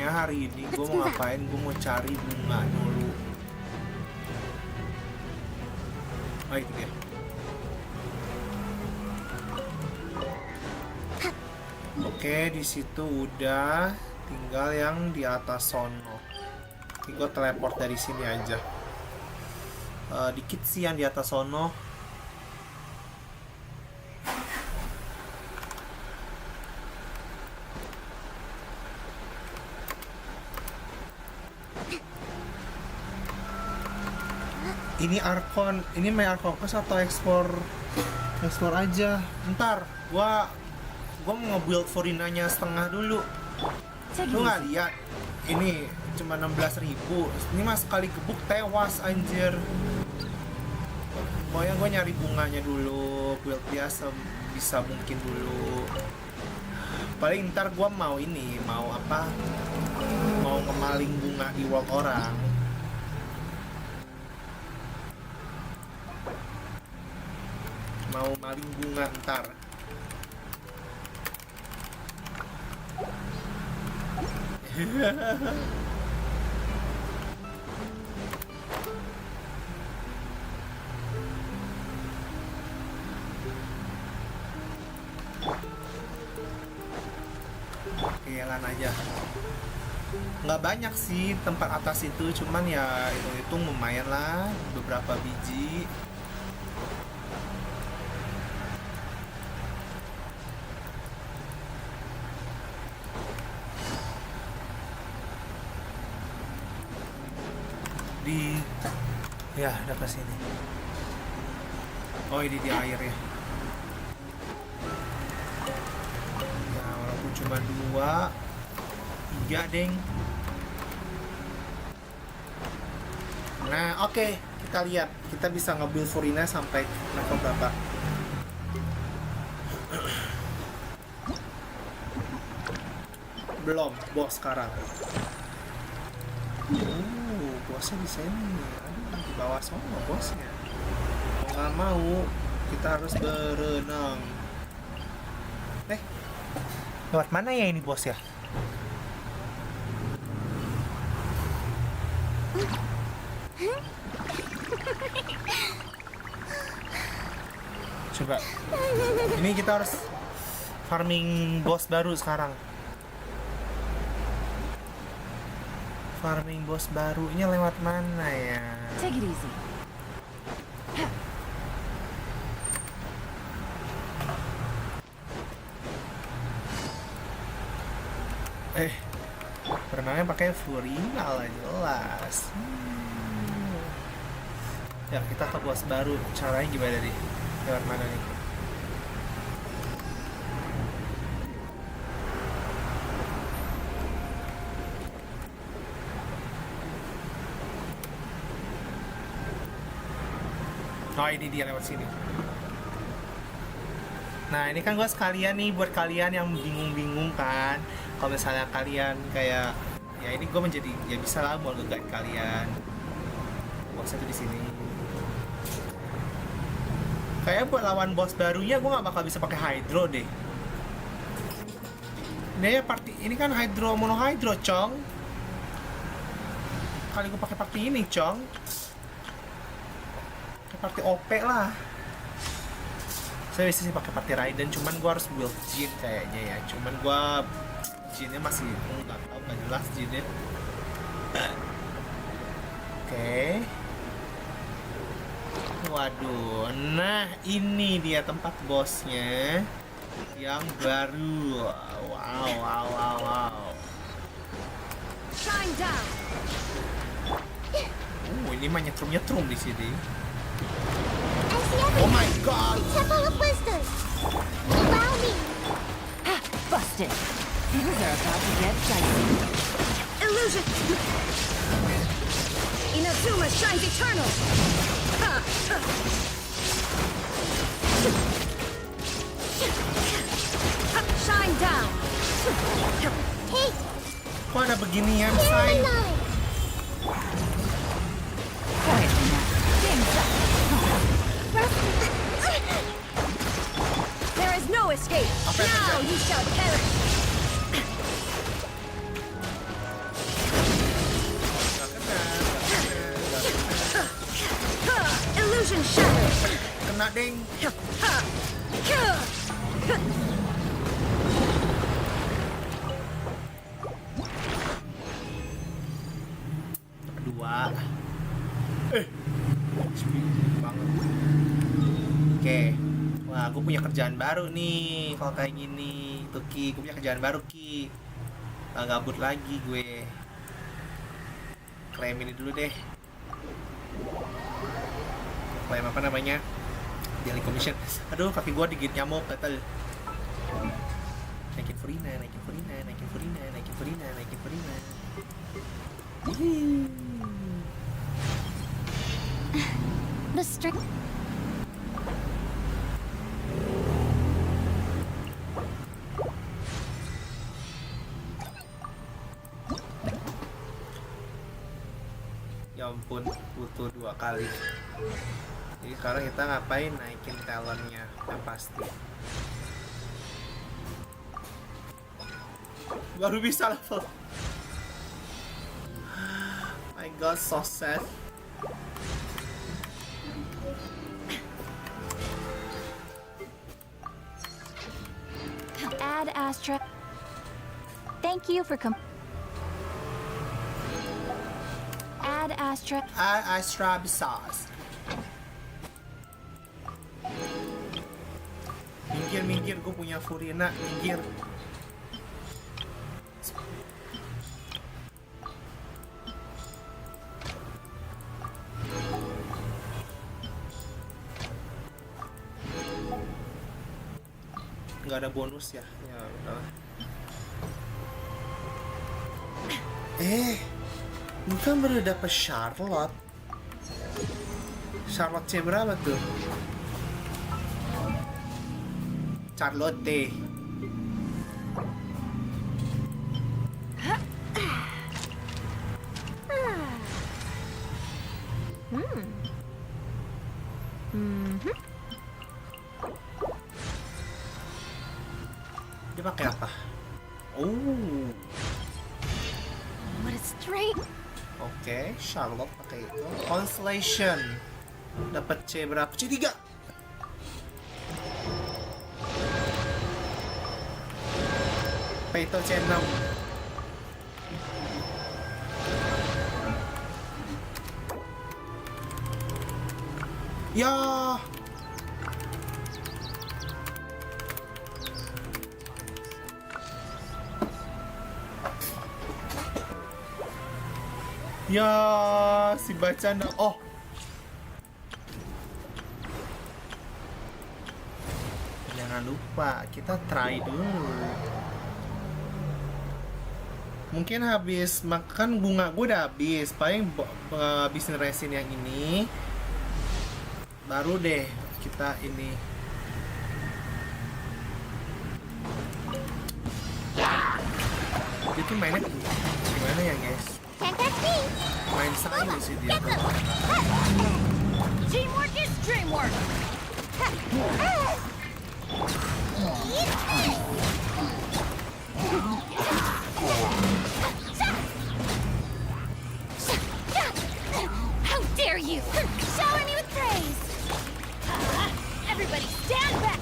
Hari ini gue mau ngapain? Gue mau cari bunga dulu. Oh, itu dia. Oke, di situ udah. Tinggal yang di atas sono. Ini gue teleport dari sini aja. Dikit sih yang di atas sono. Ini Arkon, ini main Arkon atau ekspor aja. Ntar gua mau nge-build Furinanya setengah dulu. Lu nggak lihat? Ini cuma 16.000. Ini mas sekali gebuk tewas anjir. Pokoknya gue nyari bunganya dulu, build dia sebisa mungkin dulu. Paling ntar gua mau ini, mau apa? Mau ngemaling bunga di world orang. Mau maling bunga ntar. Keyalan aja. Nggak banyak sih tempat atas itu, cuman ya hitung-hitung lumayan lah, beberapa biji. Ya udah ke sini. Oh ini di air ya. Ya walaupun cuma 2 3 deng. Nah oke, kita lihat kita bisa nge-build Furina sampai level berapa. Belum, bos sekarang. Bosnya di sini. Aduh, di bawah semua bosnya. Mau nggak mau, kita harus berenang. Lewat mana ya ini bos ya? Coba. Ini kita harus farming bos baru sekarang. Farming bos barunya lewat mana ya? Take it easy. Berenangnya pakai Furina lah jelas. Ya kita ke bos baru. Caranya gimana nih? Lewat mana nih? Oh ini dia lewat sini. Nah ini kan gue sekalian nih buat kalian yang bingung-bingung kan. Kalau misalnya kalian kayak ya ini gue menjadi ya bisa lah mau nge-guide kalian. Bosnya tuh di sini. Kayak buat lawan bos barunya gue nggak bakal bisa pakai hydro deh. Ini ya ini kan hydro mono hydro cong. Kali gue pakai party ini cong. Party OP lah. Saya bisa sih pakai party Raiden, cuman gua harus build Jin kayaknya ya. Cuman gua Jinnya masih nggak tahu, nggak jelas Jinnya. Oke. Waduh, nah ini dia tempat bosnya yang baru. Wow. Shine down. Ini mah nyetrum di sini. I see everything. Oh my god! Temple of Wisdom. Allow me. Ha! Busted. Things are about to get dicey. Illusion! Inazuma shines eternal! Ha! Shine down! Hey, Kok ada beginian, hear say? the line. Quiet now. Things up. There is no escape. Now you shall perish. Illusion shattered. Kena ding. Kedua. Speed banget. Oke. Wah, gue punya kerjaan baru nih kalau kayak gini. Tuh Ki, gue punya kerjaan baru Ki. Nggak gabut lagi gue. Klaim ini dulu deh. Klaim apa namanya? Daily commission. Aduh, kaki gue digigit nyamuk, gatel. Naikin Furina. The string. Ya ampun, butuh 2 kali. Jadi sekarang kita ngapain? Naikin talentnya yang pasti. Baru bisa level. My god, so sad. Add Astra. Thank you for Ad Astra. Astra sauce. Minggir, gue punya Furina, minggir. Nggak ada bonus ya, ya udah. Bukan baru dapet Charlotte. Charlotte C berapa tuh? Charlotte D. Dia pakai apa? Oh. What a straight. Oke, Charlotte pakai itu. Constellation. Dapat C berapa? C3. Peito C6. Ya. Ya, si bacana. Oh. Jangan lupa, kita try dulu. Mungkin habis makan bunga gue udah habis. Paling habisin resin yang ini. Baru deh kita ini. Itu mainnya gimana ya, guys? Main sayur sih dia tuh. Teamwork is dreamwork. How dare you! Shower me with praise. Everybody stand back.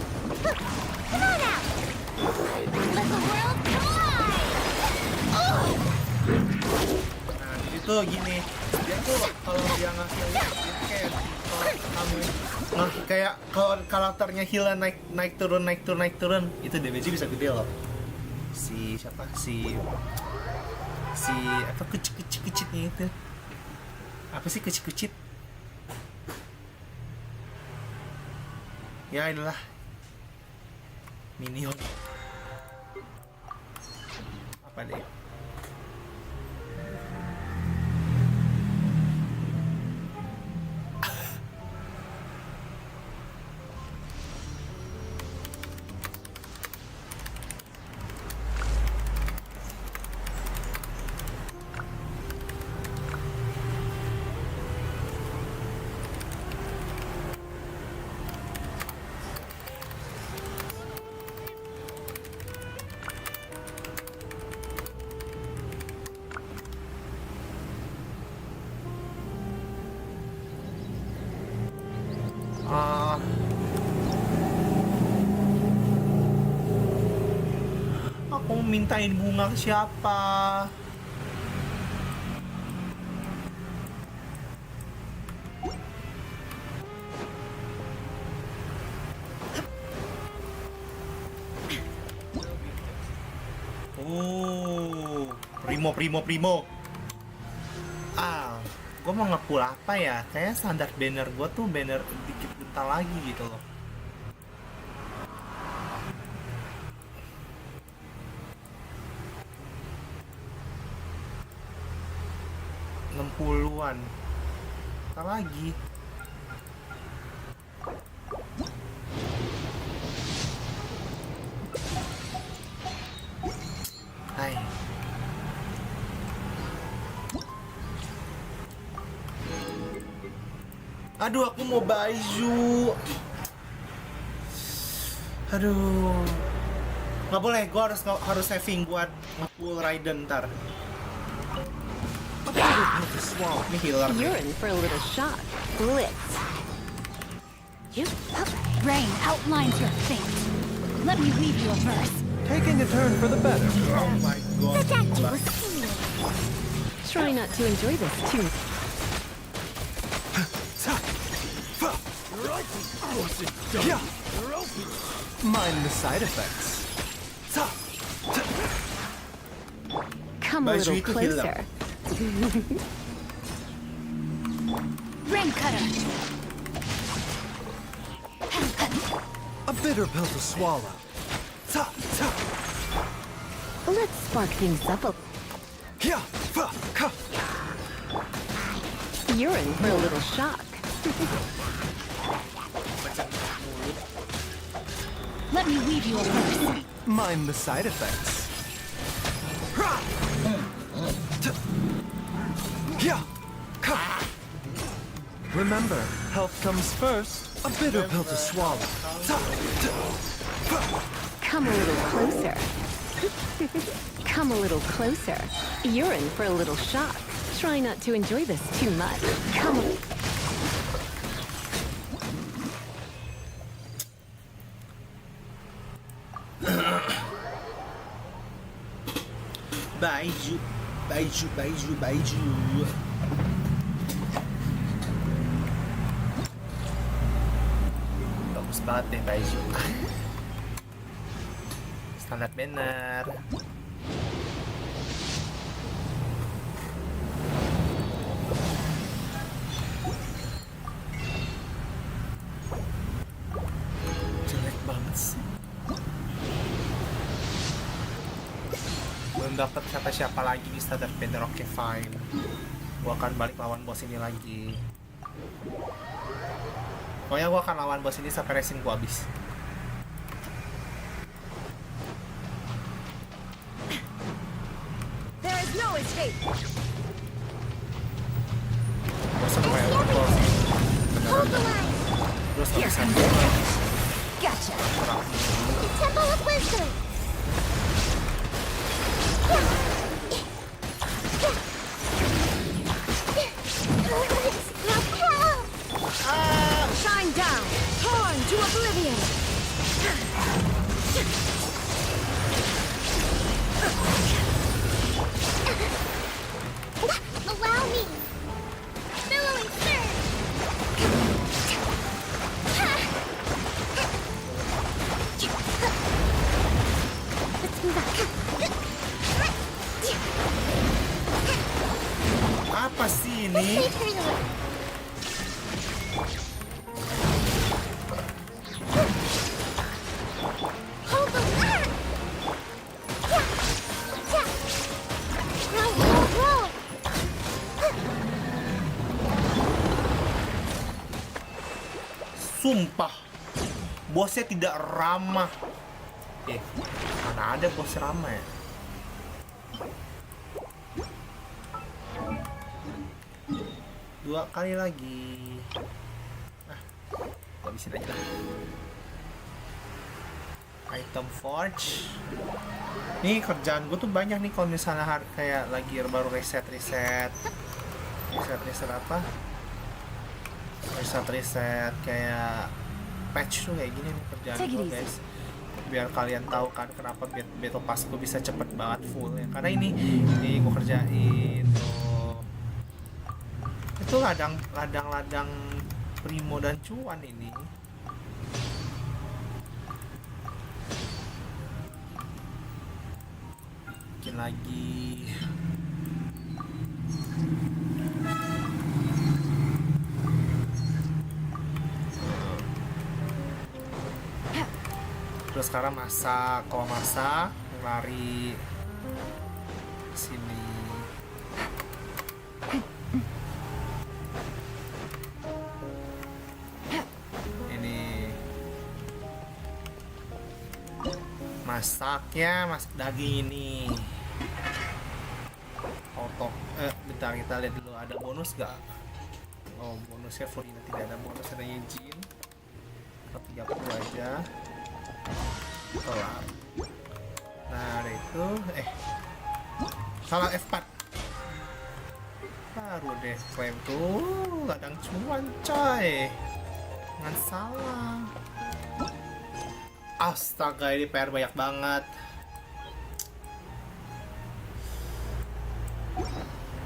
Come on out. Let the world collide. Nah, itu gini. Dia tuh kalau dia ngasih lihat dia kayak kalau kamu kayak kalau karakternya Hila naik turun itu damage bisa gede loh. Si siapa? Si apa kucit-kucitnya itu. Apa sih kucit-kucit? Ya inilah minion. Apa deh? Aku mintain bunga ke siapa? Oh, primo. Gue mau nge-pull apa ya? Kayaknya standar banner gue tuh banner dikit bentar lagi gitu loh. An bentar lagi. Hai. Aduh, aku mau baju. Aduh. Nggak boleh, gue harus saving buat nge-pull Raiden ntar. Ini healer. You're in for a little shock. Blitz. You? Rain outlines your fate. Let me weave you a verse. Taking a turn for the better. Oh my god. Protect you with steel. Try not to enjoy this too. Yeah. Mind the side effects. Come a Baju little itu hilang. closer. Ring cutter. A bitter pill to swallow. Let's spark things up a... Yeah. You're in for a little shock. Let me weave you a purse. Mind the side effects. Yeah. Remember, health comes first. A bitter pill to swallow. Come a little closer. Come a little closer. You're in for a little shock. Try not to enjoy this too much. Come on. Baju. Bagus banget deh baju. Standar bener. Jelek banget sih. Belum dapat siapa-siapa lagi di standar bener. Oke, fine. Gua akan balik lawan bos ini lagi. Pokoknya gua akan lawan bos ini sampai resin gua habis. There is no escape. Bosan gue ya, bos. Hold the line. Terus nggak bisa Gacha. perang. Temple of Wisdom. Now help! Shine down. Torn to oblivion. Allow me. Billowing surge. Let's move back. Apa sih ini? Hold the line. Now roll. Sumpah, bosnya tidak ramah. Mana ada bos ramah ya? Dua kali lagi. Habisin aja lah. Item forge. Nih kerjaan gue tuh banyak nih kalau misalnya kayak lagi baru reset apa? Reset kayak patch tuh kayak gini nih kerjaan gue, guys. Biar kalian tahu kan kenapa battle pass gue bisa cepet banget full ya. Karena ini gue kerjain tuh. Itu ladang primo dan cuan ini. Bikin lagi. Terus sekarang masak, kalau masak lari sini. Ini masaknya, masak daging ini. Auto, bentar kita lihat dulu ada bonus gak? Oh, bonusnya Furina tidak ada bonus, ada Jin. 30 aja. Kelar. Nah, ada itu. Salah F4. Baru deh klaim tuh ladang cuan, coy. Jangan salah. Astaga, ini PR banyak banget.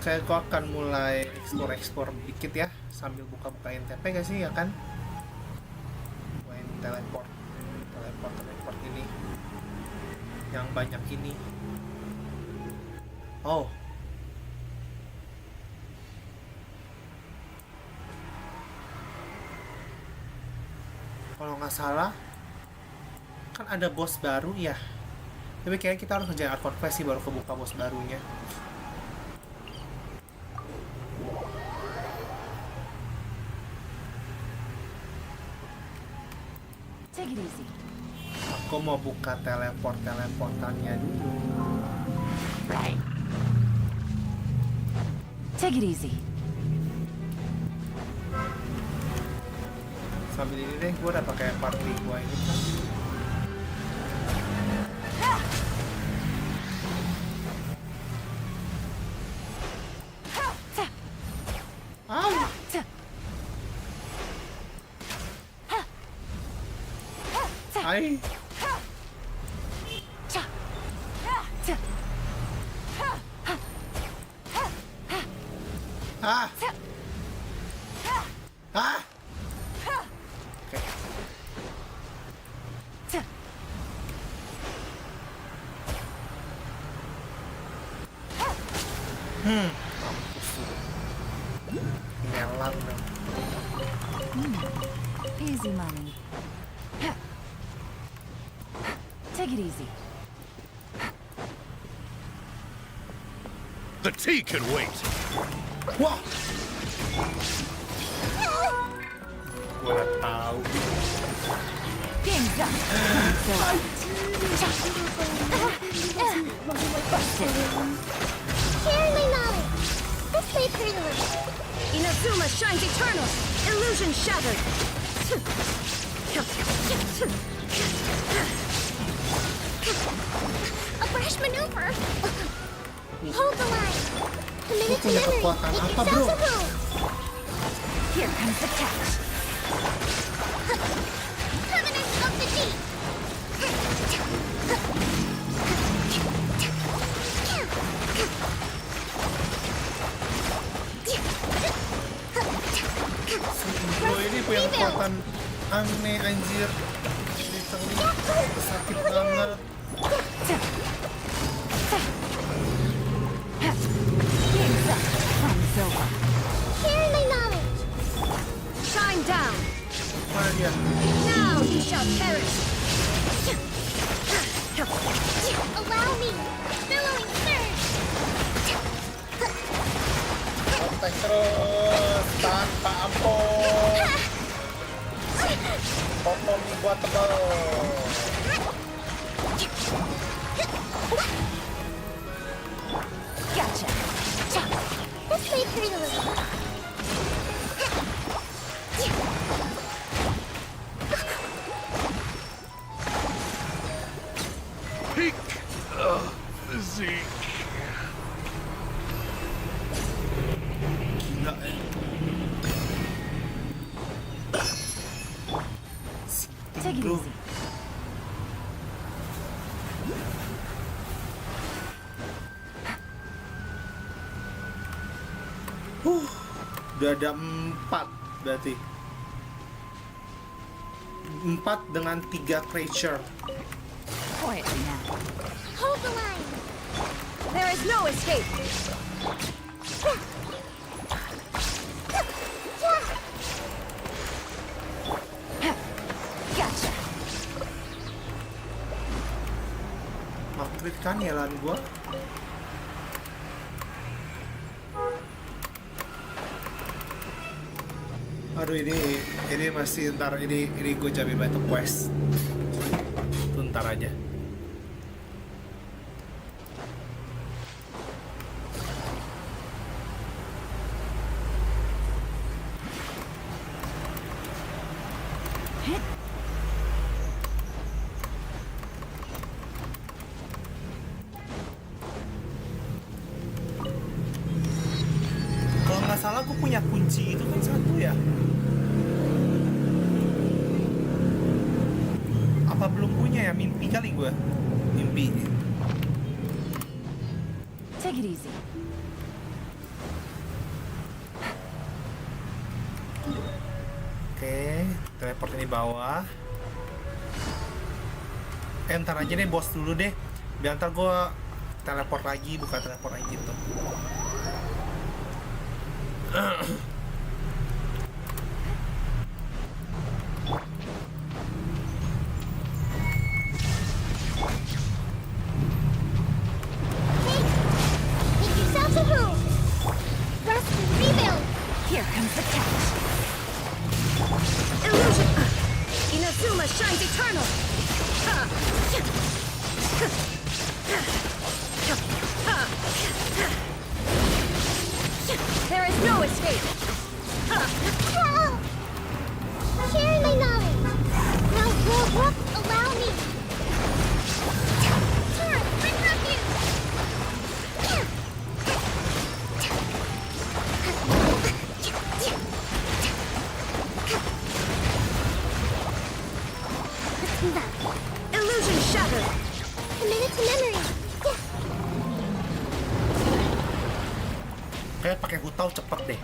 Kayak aku akan mulai explore dikit ya, sambil buka-buka NTP gak sih, ya kan? teleport ini yang banyak ini. Oh, kalau nggak salah kan ada bos baru ya, tapi kayaknya kita harus ngerjain art quest sih baru kebuka bos barunya. Take it easy. Aku mau buka teleportannya dulu. Right. Take it easy. Sambil ini deh, gue udah pakai party gue ini kan. Hai. Ah. Ah. Oke. Mampus lu. Ngelang dong. Easy money. Take it easy. The tea can wait. Wah. Gua udah tahu. Game's up. Share my knowledge. This way through. Inazuma shines eternal. Illusion shattered. A fresh maneuver. Hold the line. Committed to Punya memory. kekuatan Make apa, yourselves bro? a rule. Here comes the catch. Covenant of the deep. Bro ini punya kekuatan aneh anjir. Literally sakit banget. Game's up. Fun's over. Share my knowledge. Shine down. Mana dia? Now you shall perish. Allow me. Billowing surge. Kontak terus tanpa ampun. Potong gua tebal. Gotcha. This way through. Peak physique. Gila Take it bro. easy. Udah ada 4 berarti. 4 dengan 3 creature. Quietly now. Hold the line. There is no escape. Gotcha. Makrit kan ya lan gua. Aduh ini masih ntar ini gue cabai bantu quest. Itu ntar aja. Kalau nggak salah gue punya kunci itu kan satu ya. Apa belum punya ya? Mimpi kali gue. Mimpi. Take it easy. Oke, teleport ini bawah. Ntar aja deh bos dulu deh. Biar ntar gue teleport lagi, buka teleport lagi gitu. Make yourselves a room. Rest and rebuild. Here comes the catch. Illusion. Inazuma shines eternal. There is no escape. Sharing my knowledge. Now, allow me. Turret, bring refuge. Illusion shattered. Committed to memory. Kayak pakai hutau cepet deh.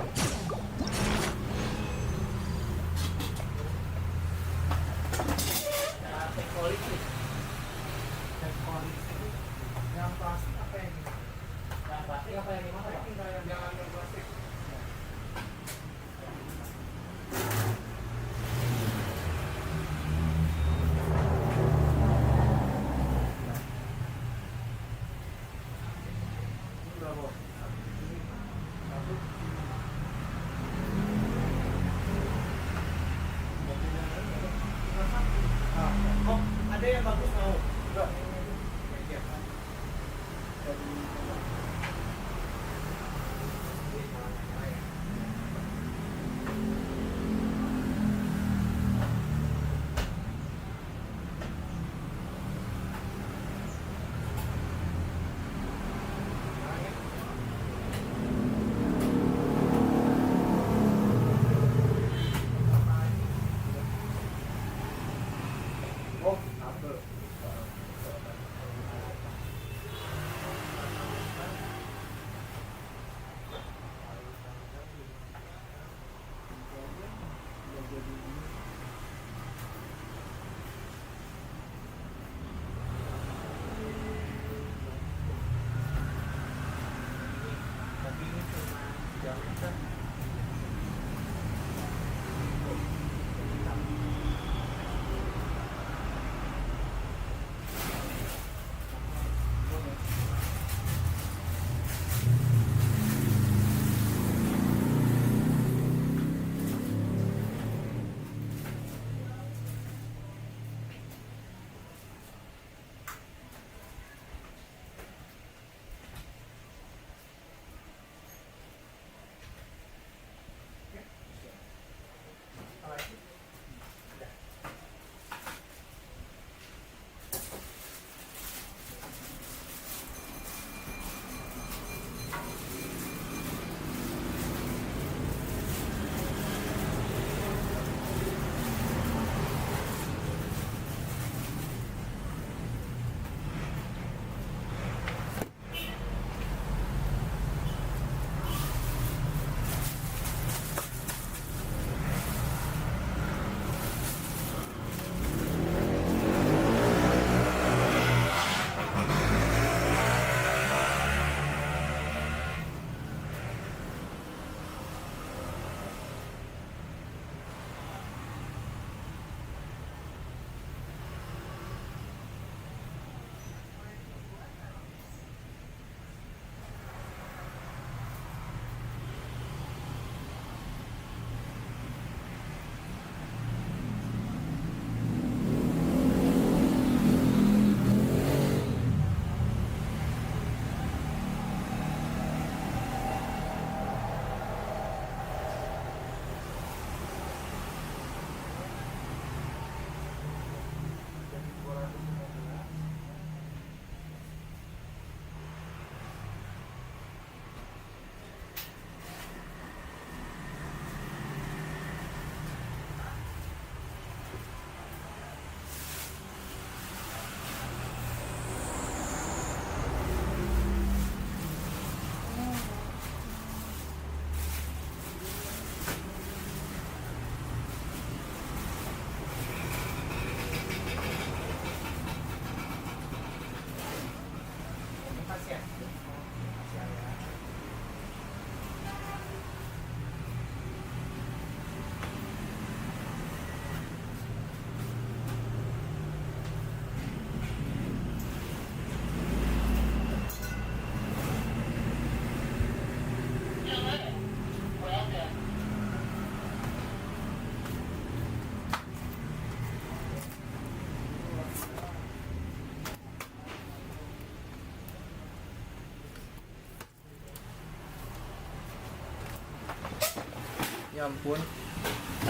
Ya ampun.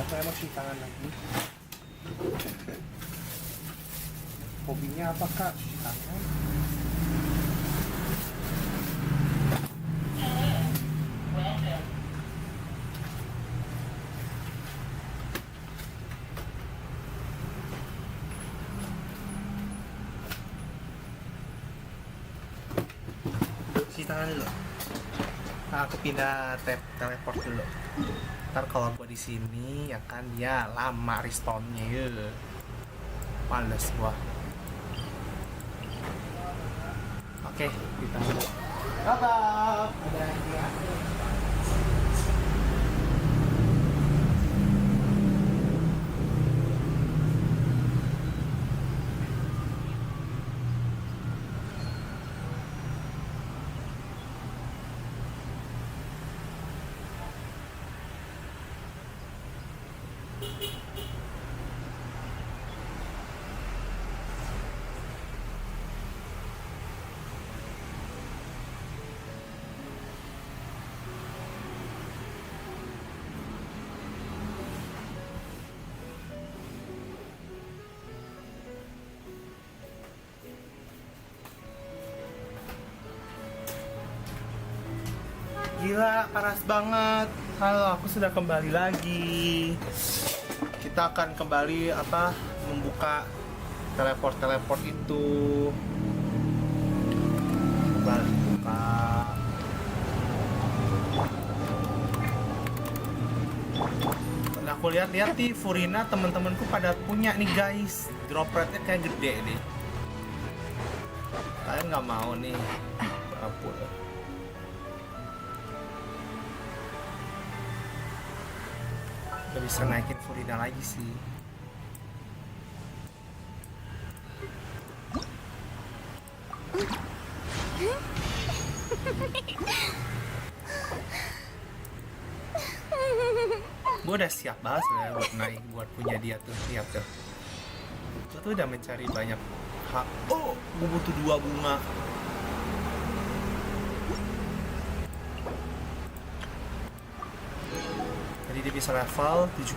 Aku emang cuci tangan lagi. Hobinya apa kak? Cuci tangan. Cuci tangan dulu. Nah, aku pindah tab teleport dulu. Ntar kalau gua di sini ya kan dia lama respawnnya ya. Males gua. Oke, kita dulu. Dadah. Ada dia. Gila, panas banget. Halo, aku sudah kembali lagi. Kita akan kembali membuka teleport itu. Kembali buka. Nah, aku lihat-lihat di Furina teman-temanku pada punya nih guys. Drop rate-nya kayak gede nih. Kalian nggak mau nih? Ampun. Gak bisa naikin Furina lagi sih. Gue udah siap banget sebenarnya buat naik, buat punya dia tuh. Lihat tuh. Gue tuh udah mencari banyak hak. Oh, gue butuh 2 bunga. Jadi dia bisa level 70.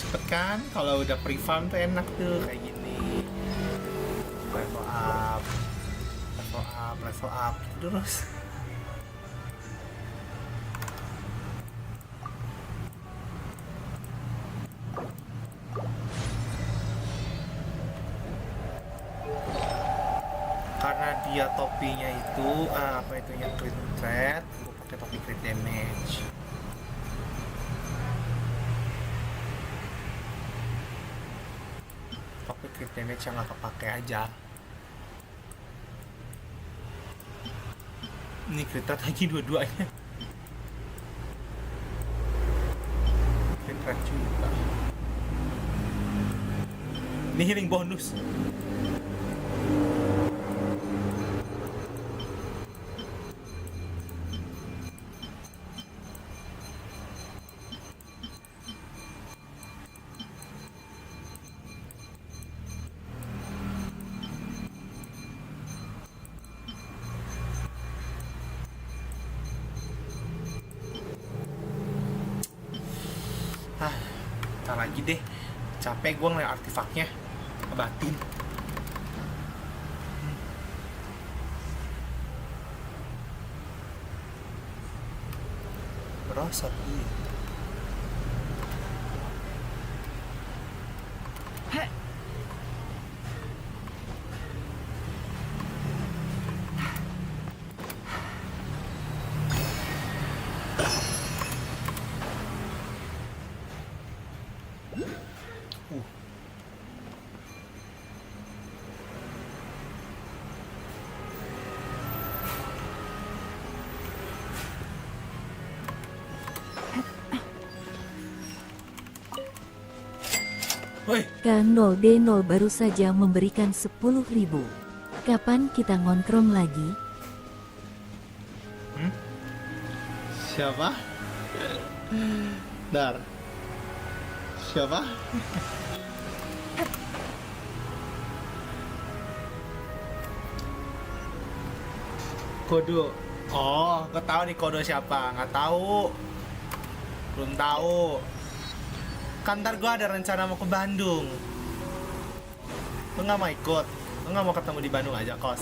Cepet kan? Kalau udah pre-farm tuh enak tuh kayak gini. Level up, level up terus. Karena dia topinya itu yang crit threat, gue pakai topi crit damage. Topi crit damage yang gak kepake aja. Ini crit threat lagi dua-duanya. Crit threat juga. Ini healing bonus. Ntar lagi deh, capek gue ngeliat artefaknya, kebatin. Berasa ini. Woi, Kang 0D0 baru saja memberikan 10.000. Kapan kita ngongkrong lagi? siapa? Dar. Siapa? Kode. Oh, nggak tahu nih kode siapa. Nggak tahu. Belum tahu. Kan ntar gue ada rencana mau ke Bandung. Lo nggak mau ikut? Lo nggak mau ketemu di Bandung aja, kos?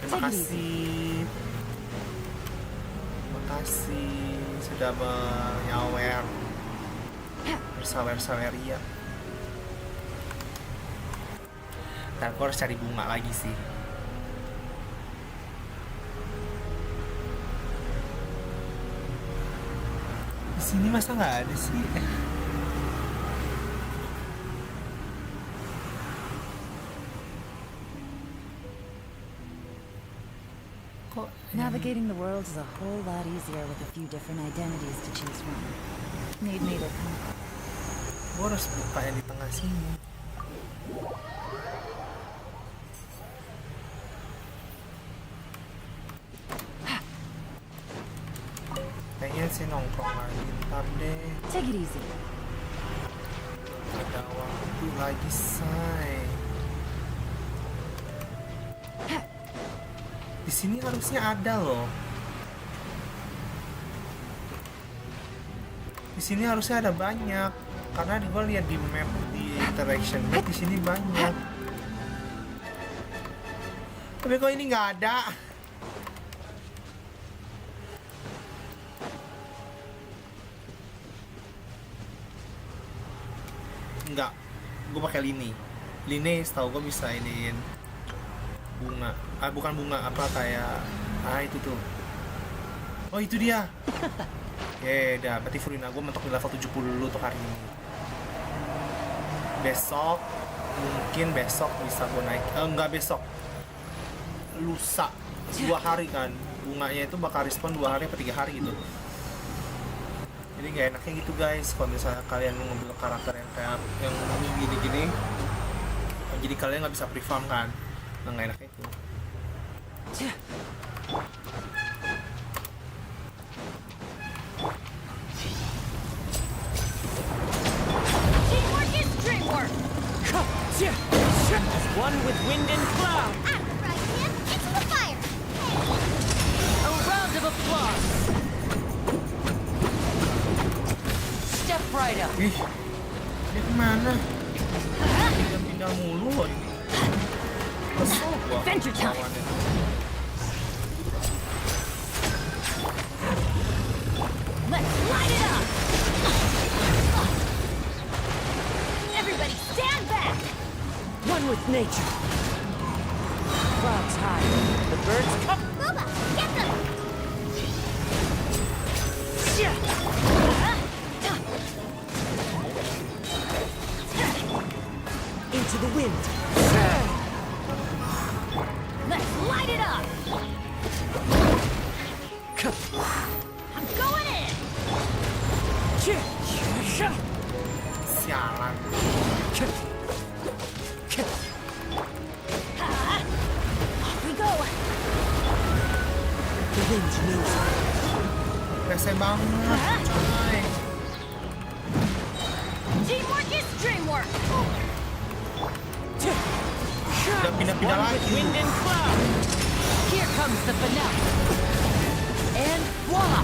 Terima kasih. Terima kasih sudah menyawer bersawer-saweria. Ntar gue harus cari bunga lagi sih. Di sini masa nggak ada sih? Kok Navigating the world is a whole lot easier with a few different identities to choose from. Need me to come. gue harus buka yang di tengah sini. Pengen sih nongkrong lagi ntar deh. Take it easy. Ada waktu lagi, say. Di sini harusnya ada loh. Di sini harusnya ada banyak. Karena gue lihat di map, di interaction map di sini banyak. Tapi kok ini nggak ada? Enggak, gue pakai lini. Lini setahu gue bisa iniin bunga. Bukan bunga, apa kayak itu tuh. Oh itu dia. Oke, udah berarti Furina gue mentok di level 70 untuk hari ini. Besok mungkin besok bisa gue naik. Enggak besok. Lusa 2 hari kan. Bunganya itu bakal respon 2 hari atau 3 hari gitu. Jadi nggak enaknya gitu guys, kalau misalnya kalian ngambil karakter yang kayak yang gini-gini, jadi kalian nggak bisa pre-farm kan, nah nggak enaknya itu. Teamwork is dreamwork. One with wind and cloud. Right hand into the fire. A round of applause. Step right up. Ih, dia kemana? Pindah-pindah mulu loh ini. Kesel gua lawannya. Let's light it up. Everybody stand back. One with nature. Clouds high. The birds come. Booba, get them. Into the wind. Let's light it up. I'm going in. Sialan. Off we go. The wind knows. Rese banget, coy. Teamwork is dreamwork. Udah pindah-pindah lagi. Wind and cloud. Here comes the finale. And voila!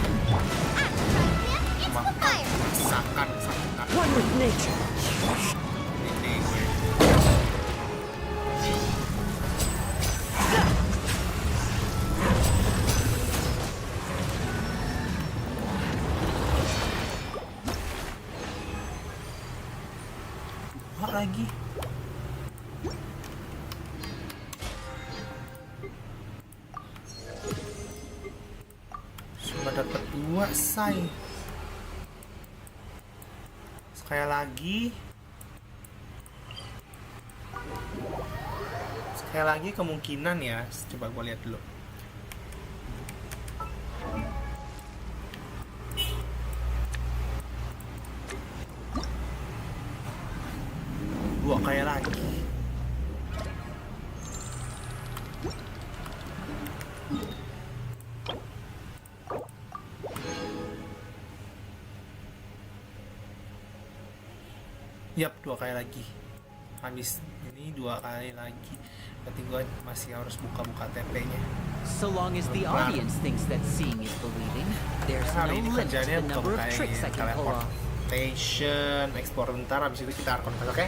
Right hand into the fire. Sakan. One with nature. Ini gue. Dua lagi. Cuma dapat 2, say. Sekali lagi kemungkinan ya, coba gue lihat dulu. Dua kayak lagi. Yap, 2 kali lagi. Habis ini 2 kali lagi. Berarti gue masih harus buka-buka TP-nya. So long as the audience thinks that seeing is believing, there's no Hari ini limit to kerjanya the number of buka tricks I can pull off. teleportation, ekspor bentar, habis itu kita arkon, oke?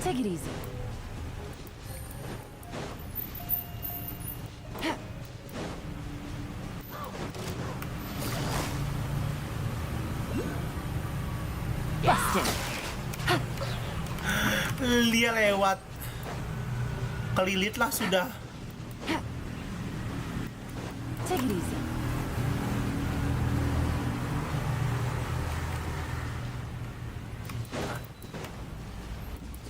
Take it easy. Busted. Dia lewat. Kelilit lah sudah. Take it easy.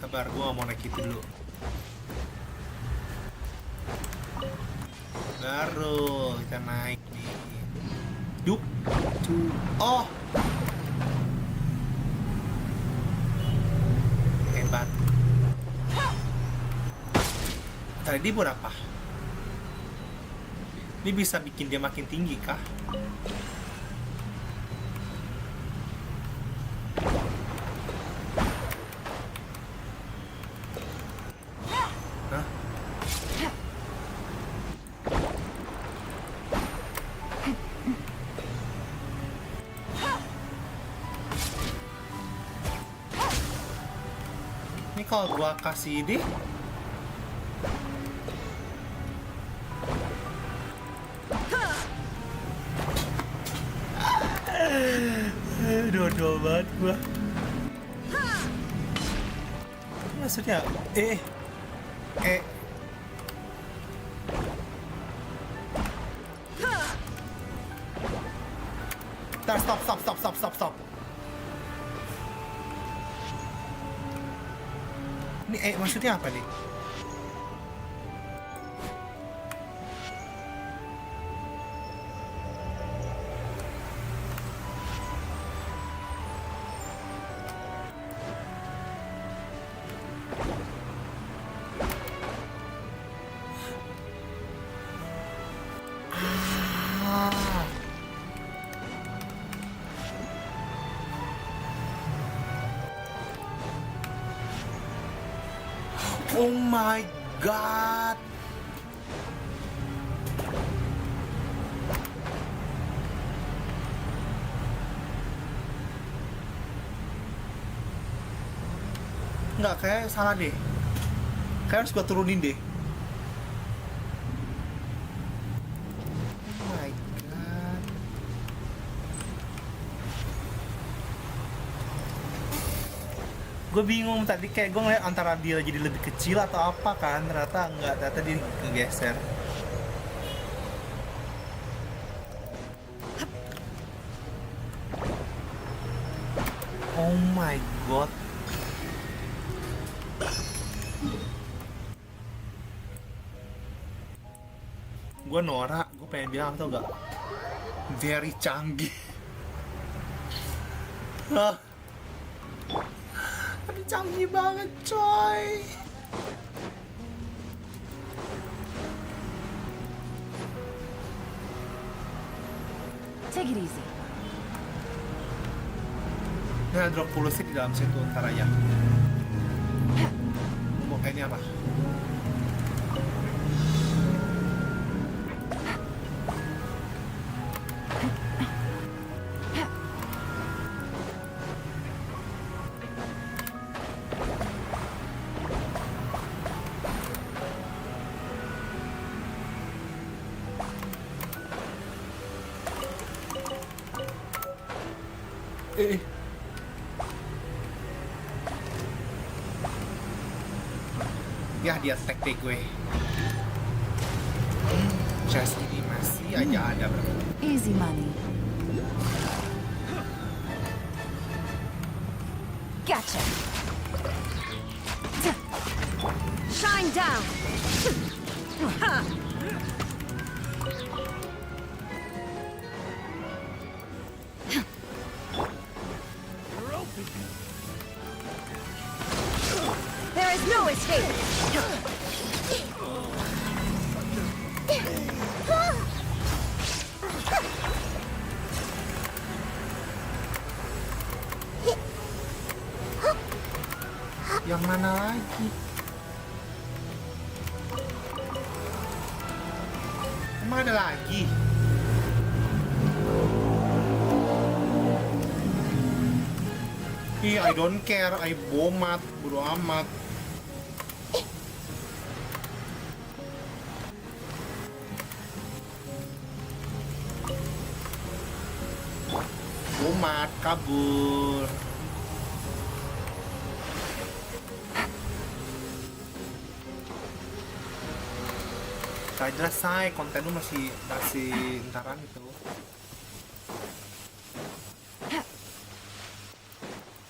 Sabar, gue gak mau naik itu dulu. Baru kita naik nih. Dup. Oh. Hebat. Tadi berapa? Ini bisa bikin dia makin tinggi kah? Hah? Ini kalau gua kasih ini dodol banget gua. Maksudnya Ntar stop. Ini maksudnya apa nih? Oh my god. Nggak, kayak salah deh. Kayak harus gua turunin deh. Oh my god. Gue bingung tadi, kayak gue ngeliat antara dia jadi lebih kecil atau apa kan. Ternyata enggak, ternyata dia ngegeser. Oh my god. Gue norak, gue pengen bilang tau gak, very canggih. Tapi canggih banget coy. Take it easy. Nah, drop pulse di dalam situ ntar aja. Oh, ini apa? Ya, dia attack deh gue. Chest ini masih aja ada berarti. Easy money. Gotcha. Shine down. There is There's no escape. Yang mana lagi? Emang ada lagi? Ih, I don't care, I bomat, bodo amat. Bomat, kabur. Gak jelas, say, konten lu masih ntaran gitu.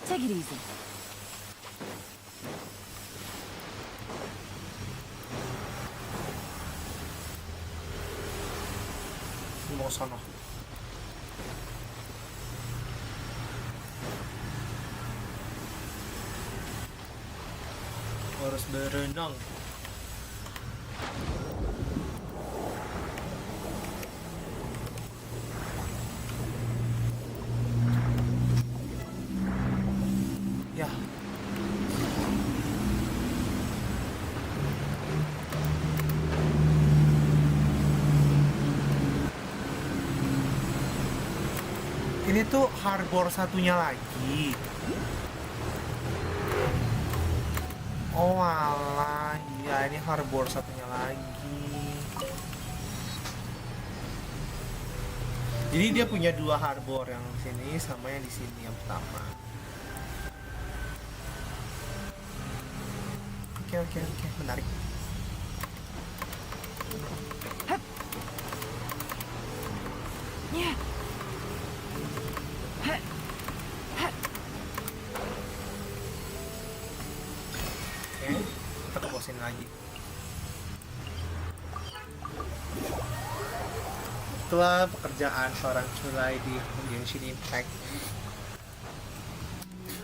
Take it easy. Mau sono. Harus berenang. Ya. Ini tuh harbor satunya lagi. Oh alah, iya ini harbor satunya lagi. Jadi dia punya dua harbor, yang sini sama yang di sini yang pertama. Oke, menarik. Yeah. Oke, kita keposin lagi. Itulah pekerjaan seorang culai di Genshin Impact.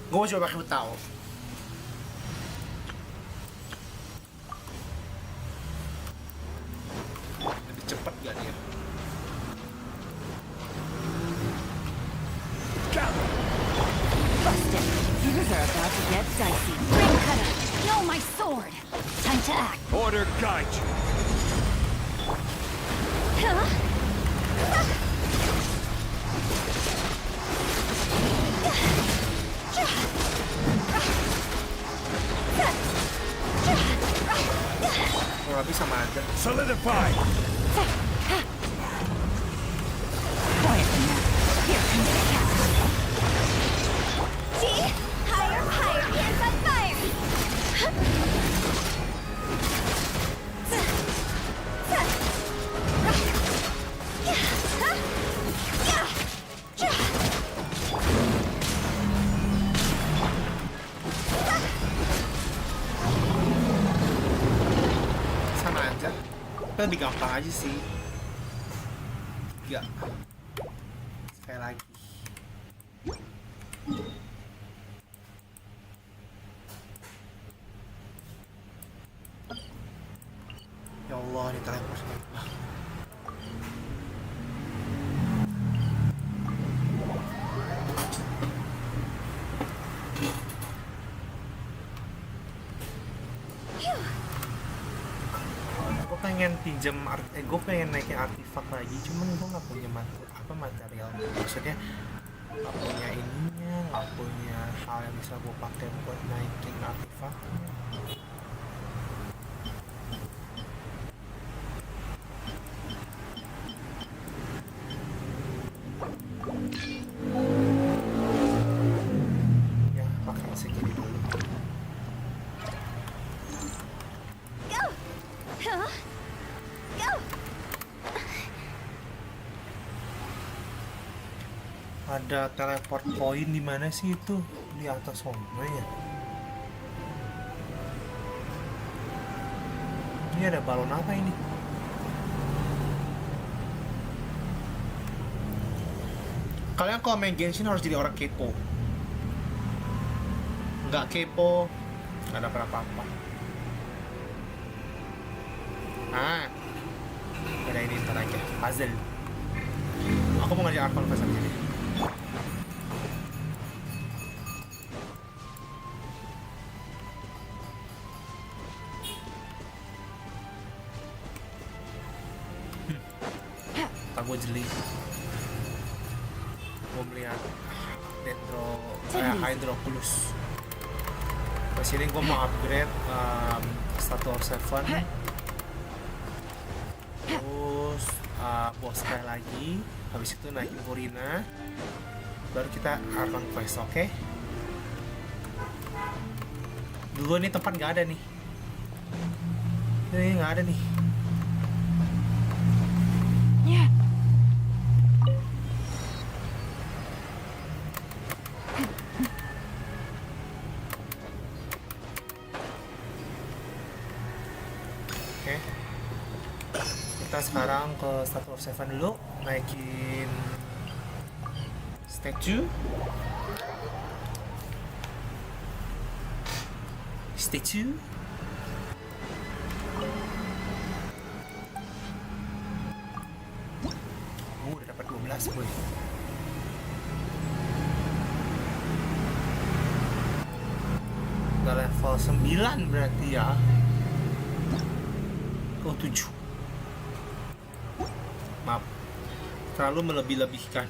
Gue mau coba pakai tahu. Lebih cepat gak dia? Busted. Things are about to get dicey. Ring cutter, no my sword. Time to act. Order guide you. Huh? Kurang lebih sama aja. Solidify. Quietly now. Here comes the cat. See? Higher, higher, hands on fire! Sama aja. Tapi lebih gampang aja sih. Ya. Sekali lagi. Ya Allah, ini teleport semua. Gue pengen naikin artefak lagi, cuman gue nggak punya material. Maksudnya nggak punya ininya, nggak punya hal yang bisa gue pakai buat naikin artefaknya. Ya, pakai segini dulu. Go! Huh? Go! Ada teleport point di mana sih itu? Di atas sana ya. Ini ada balon apa ini? Kalian kalau main Genshin harus jadi orang kepo. Nggak kepo, Gak ada apa-apa. Ada ini ntar aja, puzzle. Aku mau ngajak Arkon Fest aja deh. Tak gue jeli. Gue melihat Hydroculus. Pas ini gue mau upgrade Atau 7. Terus boss kayak lagi. Habis itu naikin Furina. Baru kita Arkon Quest, oke? Dulu nih tempat nggak ada nih. Ini nggak ada nih. Kita sekarang ke Atau 7 dulu, naikin statue. Udah dapat 12 boy. Udah level 9 berarti ya. Oh 7. Maaf, terlalu melebih-lebihkan.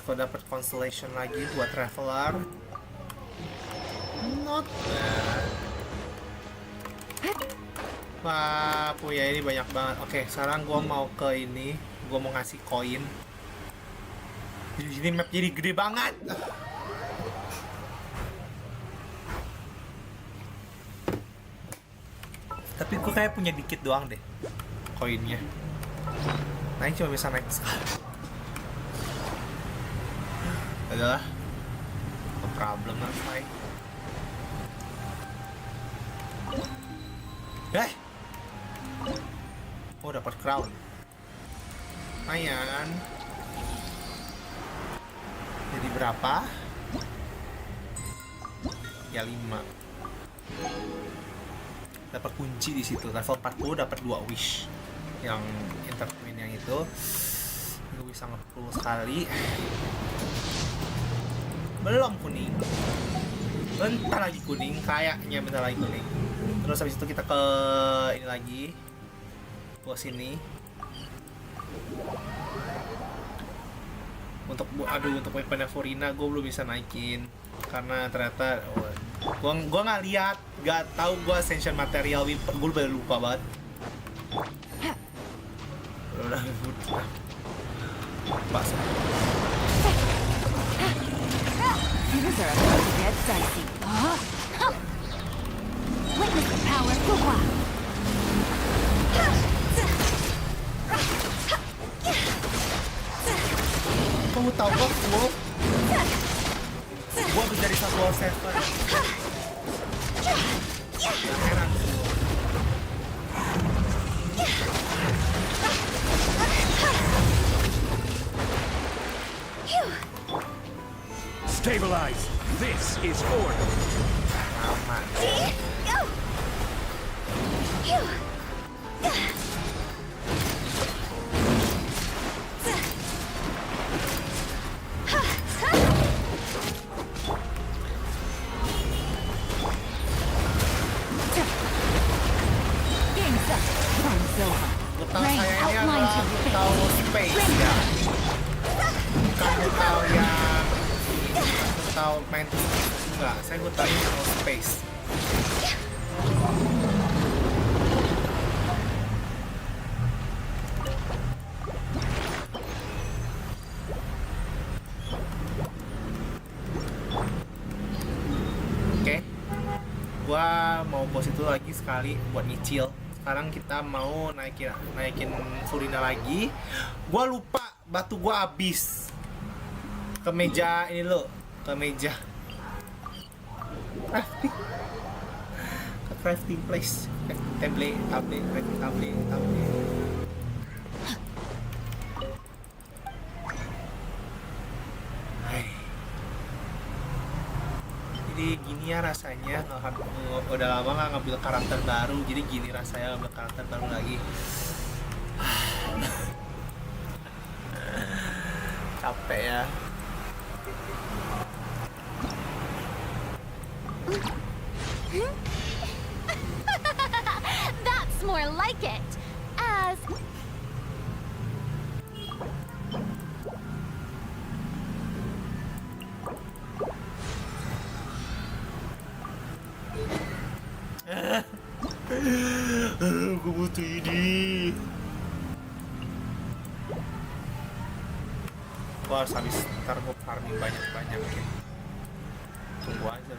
Kau dapat constellation lagi buat traveler. Not bad. Wah, punya ini banyak banget. Oke, sekarang gua mau ke ini. Gua mau ngasih koin. Di sini map jadi gede banget. Tapi gue kayak punya dikit doang deh koinnya. Nah ini cuma bisa naik sekali. Adalah no problem lah say. Oh dapat crown. Lumayan. Jadi berapa? Ya 5. Dapat kunci di situ. Level 40 dapat 2 wish. Yang entertainment yang itu gue bisa nge-pull sekali. Belum kuning. Bentar lagi kuning, kayaknya bentar lagi kuning. Terus habis itu kita ke ini lagi. Bos ini. Untuk weapon Furina gue belum bisa naikin karena ternyata gua nggak lihat, nggak tahu gua ascension material weapon, gue udah lupa banget. Udah pas. These are about to get dicey. Witness the power of Gua. Kamu tahu kok gua bisa dari Atau 7. Heran. Stabilize. This is order. Aman. Tahu saya ini adalah tahu space ya, bukan tahu yang tahu main enggak, saya tahu tahu space. Oke, gua mau bos itu lagi sekali buat nyicil. Sekarang kita mau naikin Furina lagi. Gua lupa batu gua habis. Ke meja ini lo, ke meja crafting. Ke crafting place. Tablet. Hai. Jadi gini ya rasanya, udah lama nggak ngambil karakter baru, jadi gini rasanya ngambil karakter baru lagi. Capek ya. That's more like it. As Gue butuh ini. Gue harus habis ntar gue farming banyak-banyak ya. Tunggu aja.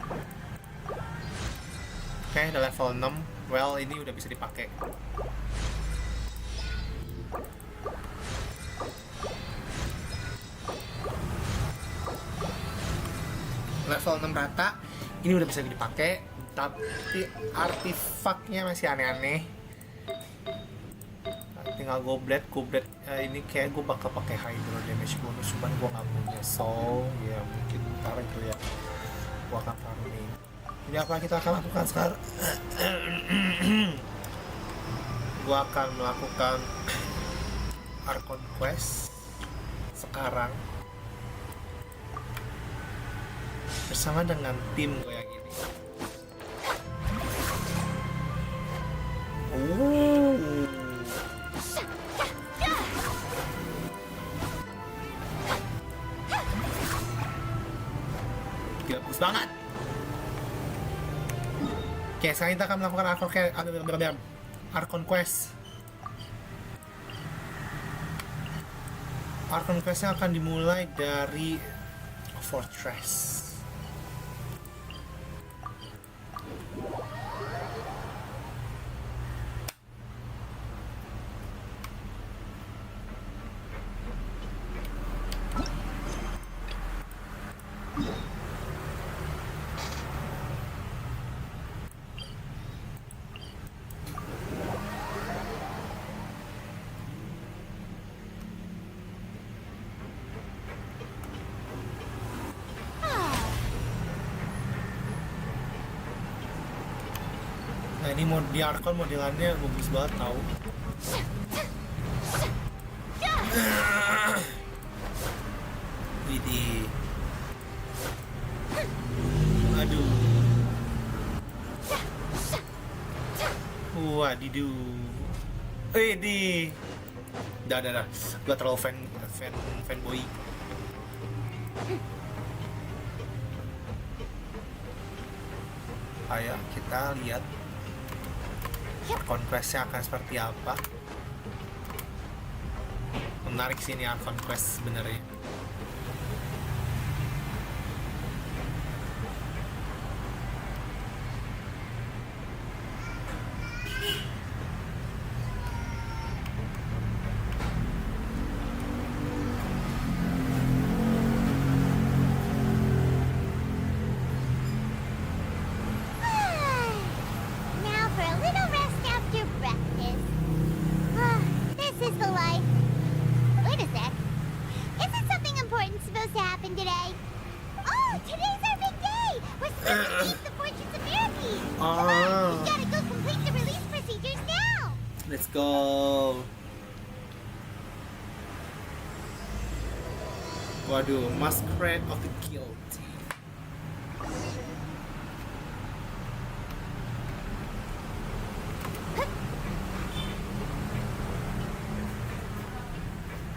Oke, udah level 6. Well, ini udah bisa dipakai. Level 6 rata. Ini udah bisa dipakai, tapi artifaknya masih aneh-aneh. Tinggal goblet ini kayak gue bakal pakai hydro damage bonus, cuman gue nggak punya soul ya, mungkin ntar itu ya gue akan farming. Jadi apa kita akan lakukan sekarang? Gue akan melakukan Archon Quest sekarang bersama dengan tim gue yang ini. Bagus banget. Oke, sekarang kita akan melakukan Archon Quest. Archon Questnya akan dimulai dari Fortress. Nah ini di Archon modelannya bagus banget tau. Widih. Aduh. Wadidu. Widih. Dah. Gua terlalu fanboy. Ayo kita lihat Archon Quest-nya akan seperti apa. Menarik sih ini Archon Quest sebenarnya. Now for a little rest after breakfast. This is the life. Wait a sec. Isn't something important supposed to happen today? Oh, today's our big day! We're supposed to release the Fortunes of Miracles! Come on, we gotta go complete the release procedures now! Let's go. Waduh, Masquerade of the Guilty.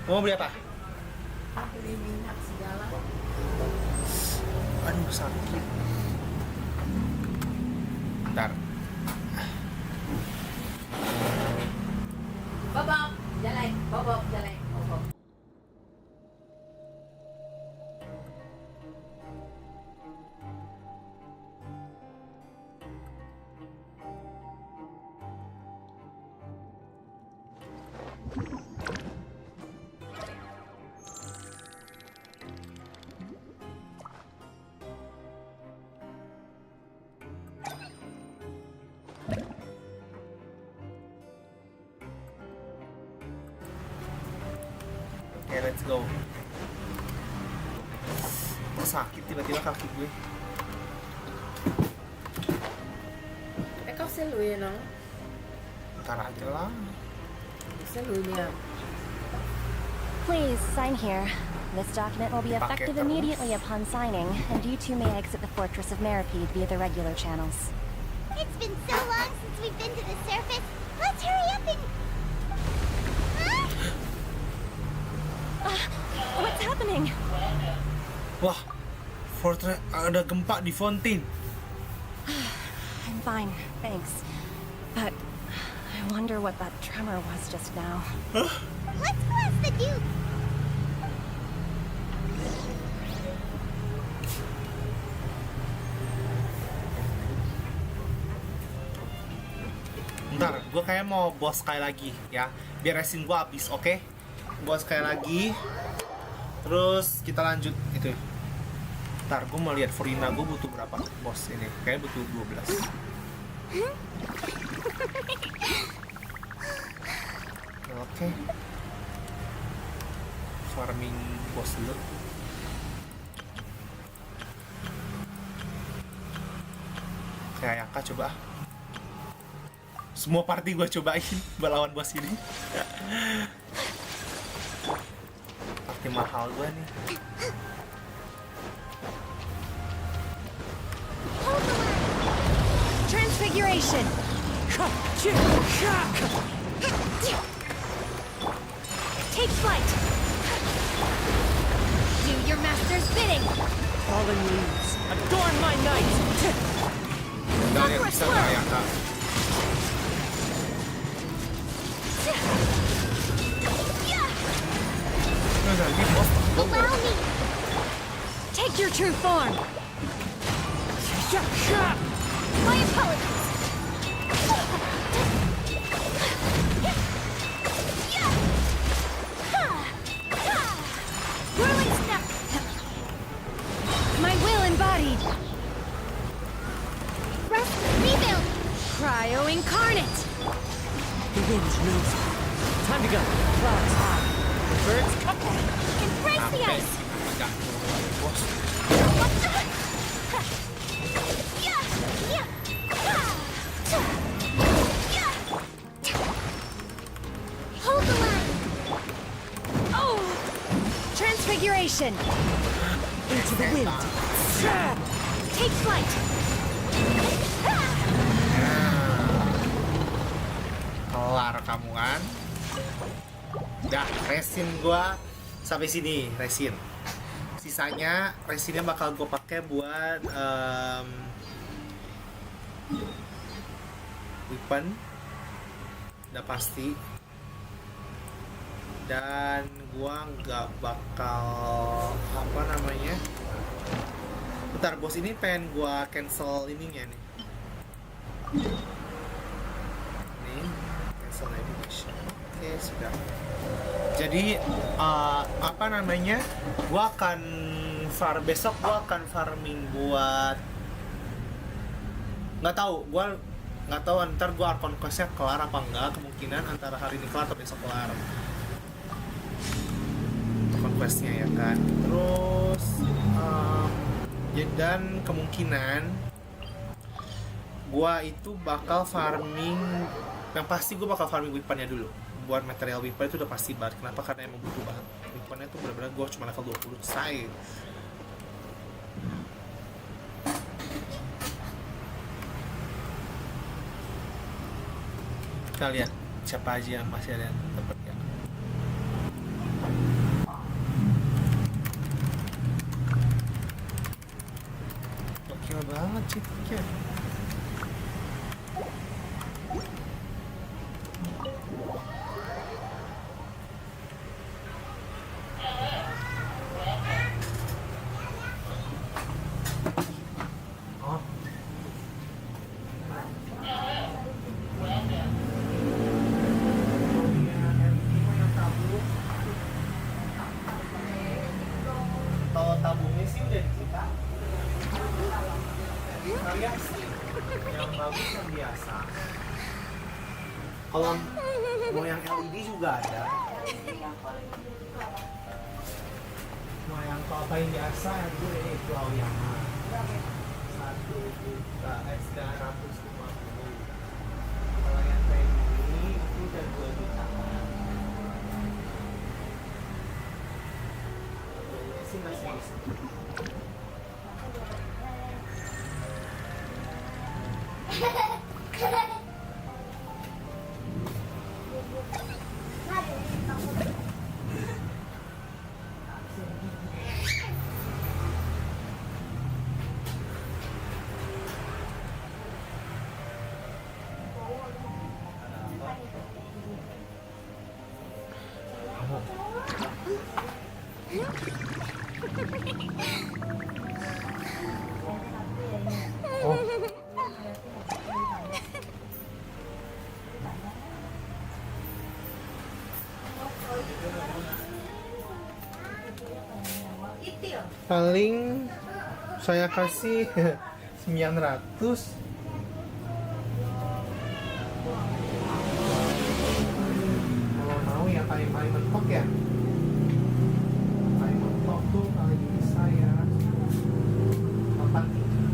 Mau beli apa? Beli minyak segala. Aduh, sakit. Bentar. Bobok, jalan, bobok. Oke, let's go. Kok sakit tiba-tiba kaki gue. Kau selalu ya nong? Ntar aja lah. Selalunya. Please, sign here. This document will be Pakai effective terus. immediately upon signing, and you two may exit the Fortress of Meripede via the regular channels. It's been so long since we've been to the surface. Let's hurry up and... What's happening? Wah, Fortress ada gempa di Fontaine. I'm fine, thanks. But I wonder what that tremor was just now. Let's go ask the Duke. Bentar, gue kayak mau boss sekali lagi ya. Biar resin gue habis, oke? Boss sekali lagi. Terus kita lanjut itu. Bentar, gue mau lihat Furina gue butuh berapa boss ini. Kayaknya butuh 12. Oke. Farming boss dulu. Kayak Ayaka coba. Semua party gue cobain lawan bos ini. Party mahal gue nih. Transfiguration! Take flight! Do your master's bidding! Fallen leaves, adorn my night! Dan yang bisa nggak Ayaka? Lagi bos. Allow me. Take your true form! My apologies! Whirling snap! My will embodied! Rest, rebuild. Cryo incarnate! The wind knows me. Time to go. Clouds high. The birds come. Embrace the ice. Nggak, bos. Hold the line. Oh! Transfiguration! Into the wind. Take flight! Kelar kamu kan? Udah, resin gua sampai sini, resin. Sisanya resinnya bakal gue pakai buat weapon, udah pasti. Dan gua nggak bakal apa namanya. Bentar, bos ini pengen gua cancel ininya nih. Nih, cancel navigation. Oke, sudah. Jadi apa namanya? Gua akan besok gua akan farming buat nggak tahu ntar gua Archon Quest-nya kelar apa enggak, kemungkinan antara hari ini kelar atau besok kelar Archon Quest-nya ya kan. Terus ya, dan kemungkinan gua itu bakal farming, yang pasti gua bakal farming weapon-nya dulu. Buat material weapon itu udah pasti banget. Kenapa? Karena emang butuh banget. Weaponnya tuh benar-benar gue cuma level 20 say. Kita lihat siapa aja yang masih ada yang dapat ya. Oke banget sih ya. Tabungnya sih udah disita. Kalian sih yang bagus yang biasa. Kalau mau yang LED juga ada. Mau yang kalau paling biasa itu ini Pulau Yama. 1 Buka X350. Kalau yang kayak gini itu udah 2 jutaan. Ini sih masih bisa. Paling saya kasih 900. Kalau mau yang paling mentok ya. Paling mentok tuh paling bisa ya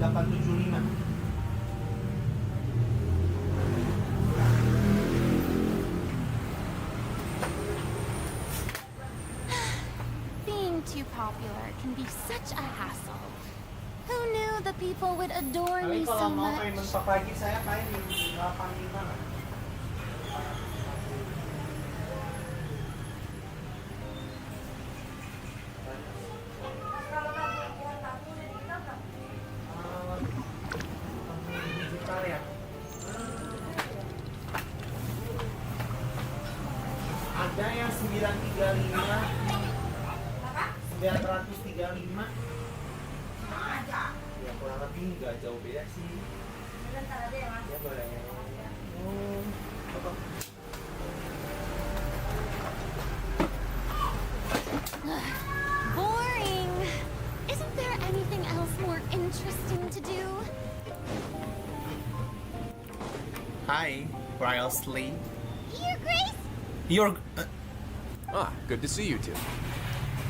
875. Too popular can be such a hassle. Who knew the people would adore Tapi me so kalau mau much? paling mentok lagi saya paling 85 lah. Digital ya. Ada yang 935. 935. Ya kurang lebih nggak jauh beda sih. Ya boleh. Boring. Isn't there anything else more interesting to do? Hi, Royal Slave. Your Grace? You're Good to see you two.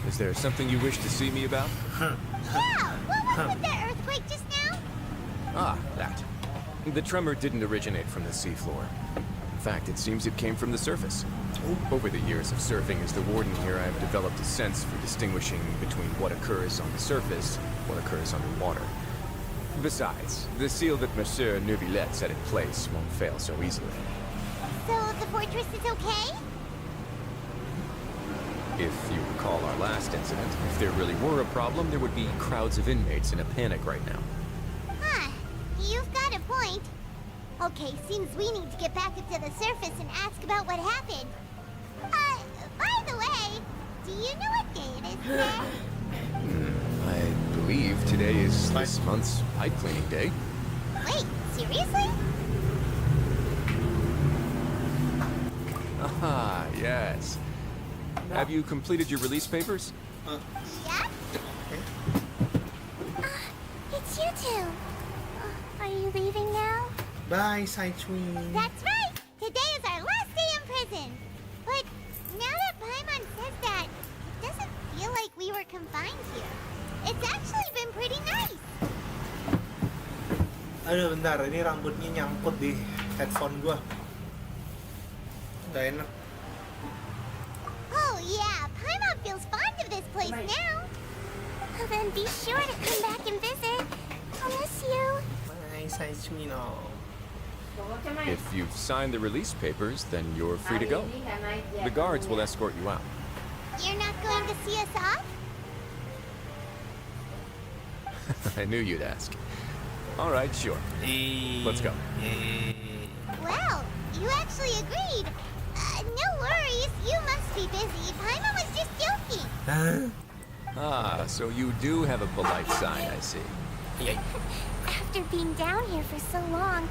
Is there something you wish to see me about? Yeah, what was with the earthquake just now? That. The tremor didn't originate from the seafloor. In fact, it seems it came from the surface. Over the years of serving as the warden here, I have developed a sense for distinguishing between what occurs on the surface and what occurs underwater. Besides, the seal that Monsieur Neuvillette set in place won't fail so easily. So the fortress is okay? If you recall our last incident, if there really were a problem, there would be crowds of inmates in a panic right now. Huh. You've got a point. Okay, seems we need to get back up to the surface and ask about what happened. By the way, do you know what day it is today? I believe today is this month's pipe cleaning day. Wait, seriously? Aha, yes. Have you completed your release papers? Yeah? It's you two. Are you leaving now? Bye, Side Twin. That's right! Today is our last day in prison. But now that Paimon says that, it doesn't feel like we were confined here. It's actually been pretty nice. Aduh bentar, ini rambutnya nyangkut di headphone gua. Gak enak. Oh yeah, Paimon feels fond of this place now. Well, then be sure to come back and visit. I'll miss you. Bye, Side Twin. If you've signed the release papers, then you're free to go. The guards will escort you out. You're not going to see us off? I knew you'd ask. All right, sure. Let's go. Well, you actually agreed. No worries, you must be busy. Paimon was just joking. So you do have a polite side, I see. After being down here for so long,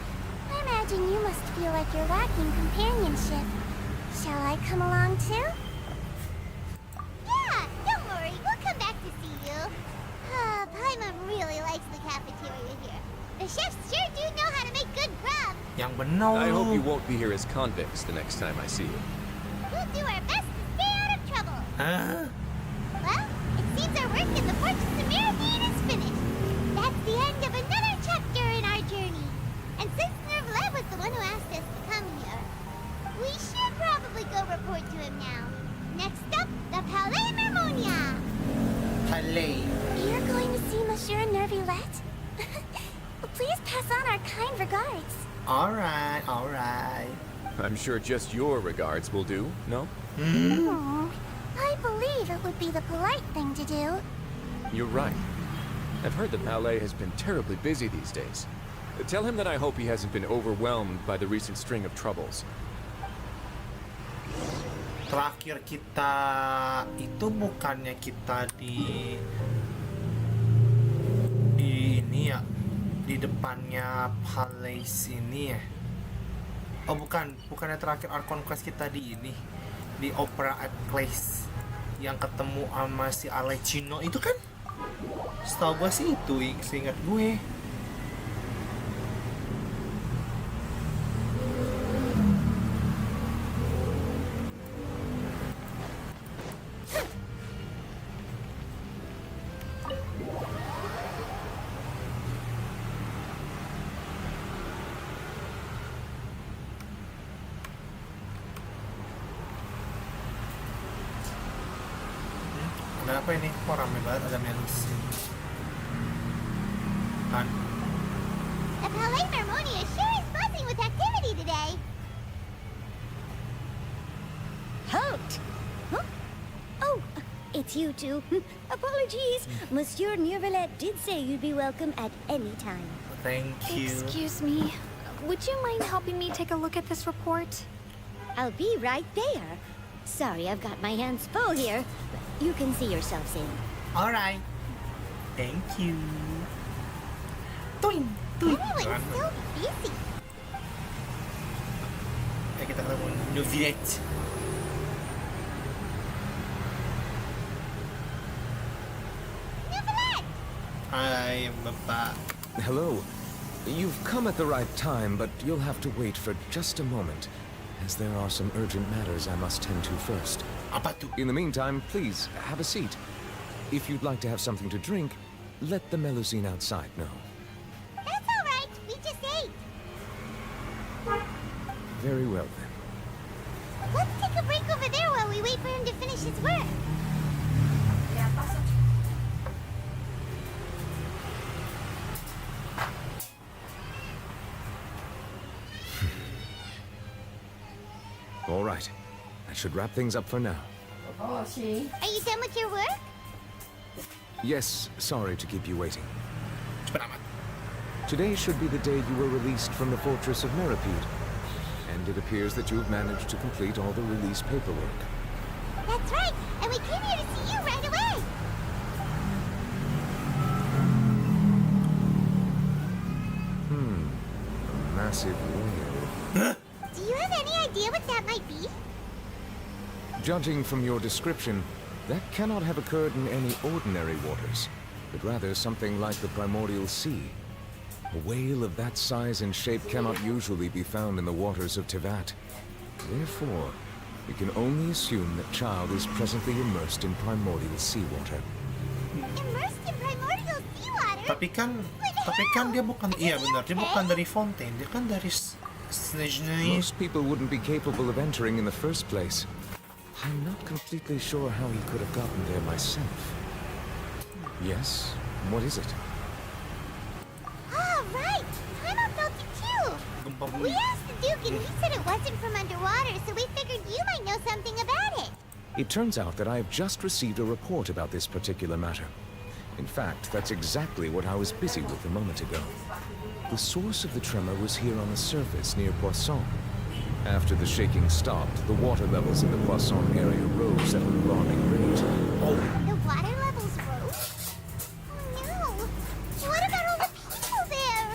I imagine you must feel like you're lacking companionship. Shall I come along too? Yeah, don't worry, we'll come back to see you. Paimon really likes the cafeteria here. The chefs sure do know how to make good grub. Yang benar. I hope you won't be here as convicts the next time I see you. We'll do our best to stay out of trouble. Hah? Well, it seems our work in the Fortress of Miraphine is finished. That's the end of another chapter in pass on our kind regards. Alright, alright. I'm sure just your regards will do, no? Aw, I believe it would be the polite thing to do. You're right. I've heard the ballet has been terribly busy these days. Tell him that I hope he hasn't been overwhelmed by the recent string of troubles. Terakhir kita itu bukannya kita di ini ya, di depannya palace ini ya. Oh bukannya terakhir Art Conquest kita di ini, di Opera at Place yang ketemu sama si Alecino itu kan? Setahu gue sih itu, seingat gue. Ada apa ini? Kok rame banget, ada melusin kan? The Palais Harmonia sure is buzzing with activity today. Halt! Huh? Oh, it's you two. Apologies. Monsieur Neuvillette did say you'd be welcome at any time. Thank you. Excuse me. Would you mind helping me take a look at this report? I'll be right there. Sorry, I've got my hands full here. You can see yourselves in. Alright. Thank you. Tuing, tuing. Everyone's so busy. Kita ketemu New Village. Neuvillette! Hai, Bapak. Hello. You've come at the right time, but you'll have to wait for just a moment, as there are some urgent matters I must tend to first. Apa tuh? In the meantime, please, have a seat. If you'd like to have something to drink, let the Melusine outside know. That's all right. We just ate. Very well, then. Let's take a break over there while we wait for him to finish his work. All right. That should wrap things up for now. Are you done with your work? Yes, sorry to keep you waiting. Cepet amat. Today should be the day you were released from the Fortress of Meripede. And it appears that you have managed to complete all the release paperwork. That's right. And we came here to see you right away. A massive whale. Do you have any idea what that might be? Judging from your description, that cannot have occurred in any ordinary waters, but rather something like the primordial sea. A whale of that size and shape cannot usually be found in the waters of Teyvat. Therefore, we can only assume that Child is presently immersed in primordial seawater. Immersed in primordial seawater? Tapi kan dia bukan, iya benar, dia bukan dari Fontaine, dia kan dari Snezhnyi. Most people wouldn't be capable of entering in the first place. I'm not completely sure how he could have gotten there myself. Yes? What is it? Ah, right. Paimon felt it too. We asked the Duke and he said it wasn't from underwater, so we figured you might know something about it. It turns out that I have just received a report about this particular matter. In fact, that's exactly what I was busy with a moment ago. The source of the tremor was here on the surface near Poisson. After the shaking stopped, the water levels in the Poisson area rose at an alarming rate. The water levels rose? Oh no. What about all the people there?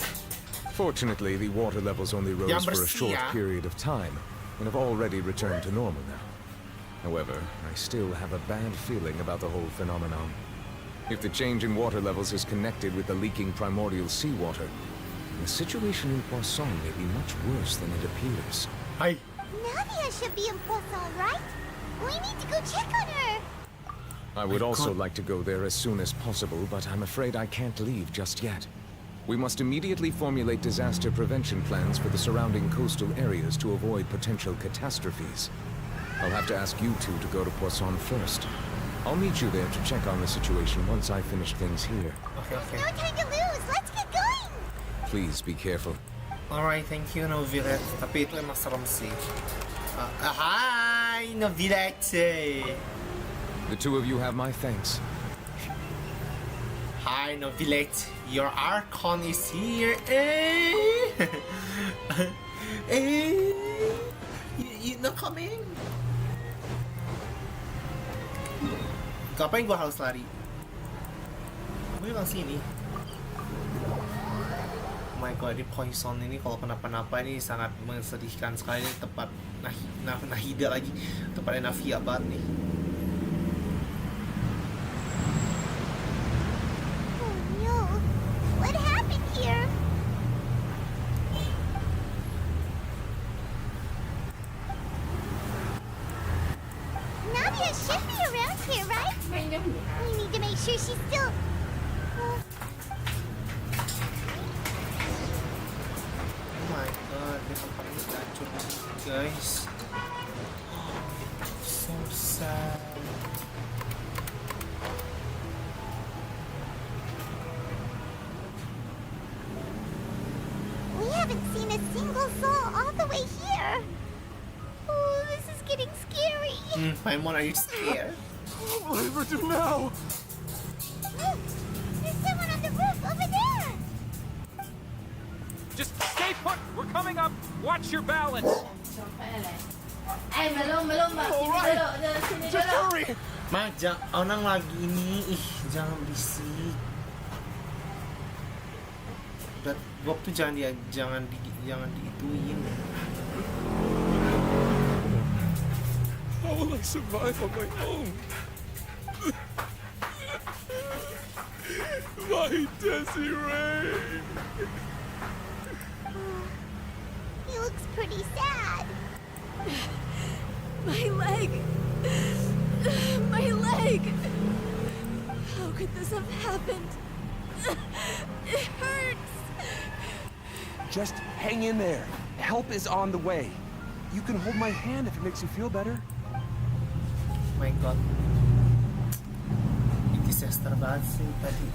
Fortunately, the water levels only rose for a short period of time, and have already returned to normal now. However, I still have a bad feeling about the whole phenomenon. If the change in water levels is connected with the leaking primordial seawater, the situation in Poisson may be much worse than it appears. Hi. Nadia should be in Poisson, right? We need to go check on her. I would also like to go there as soon as possible, but I'm afraid I can't leave just yet. We must immediately formulate disaster prevention plans for the surrounding coastal areas to avoid potential catastrophes. I'll have to ask you two to go to Poisson first. I'll meet you there to check on the situation once I finish things here. Okay. No time to lose. Let's get going. Please be careful. Alright, thank you, no village. Tapi itu emang serem sih. Hi, no village. The two of you have my thanks. Hi, no village. Your Archon is here. You not coming? Ngapain gua harus lari? Gue bilang sini. Oh my god, di poison ini kalau kenapa-napa ini sangat menyedihkan sekali. Ini tempat Nahida lagi, tempatnya Navia banget nih. Oh no, what happened here? Nadia should be around here, right? We need to make sure she's still... Oh my god, this is hancur guys. So sad. We haven't seen a single soul all the way here. Oh, this is getting scary. Paimon, are you scared? What will I ever do now? Look, there's someone on the roof over there. Just stay put! We're coming up! Watch your balance! Belum sini dulu. Ma, orang lagi ini, jangan berisik. Dan Bob tuh jangan diituin. How will I survive on my own? My Desiree! He looks pretty sad. My leg! My leg! How could this have happened? It hurts! Just hang in there. Help is on the way. You can hold my hand if it makes you feel better. Oh my god. Ini disaster banget sih tadi.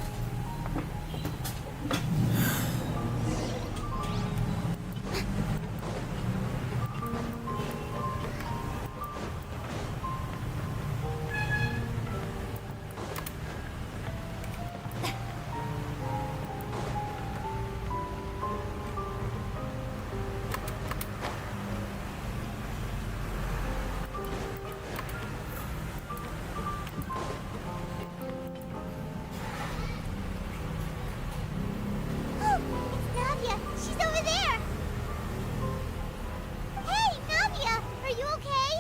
Oh, it's Nadia. She's over there. Hey, Nadia, are you okay?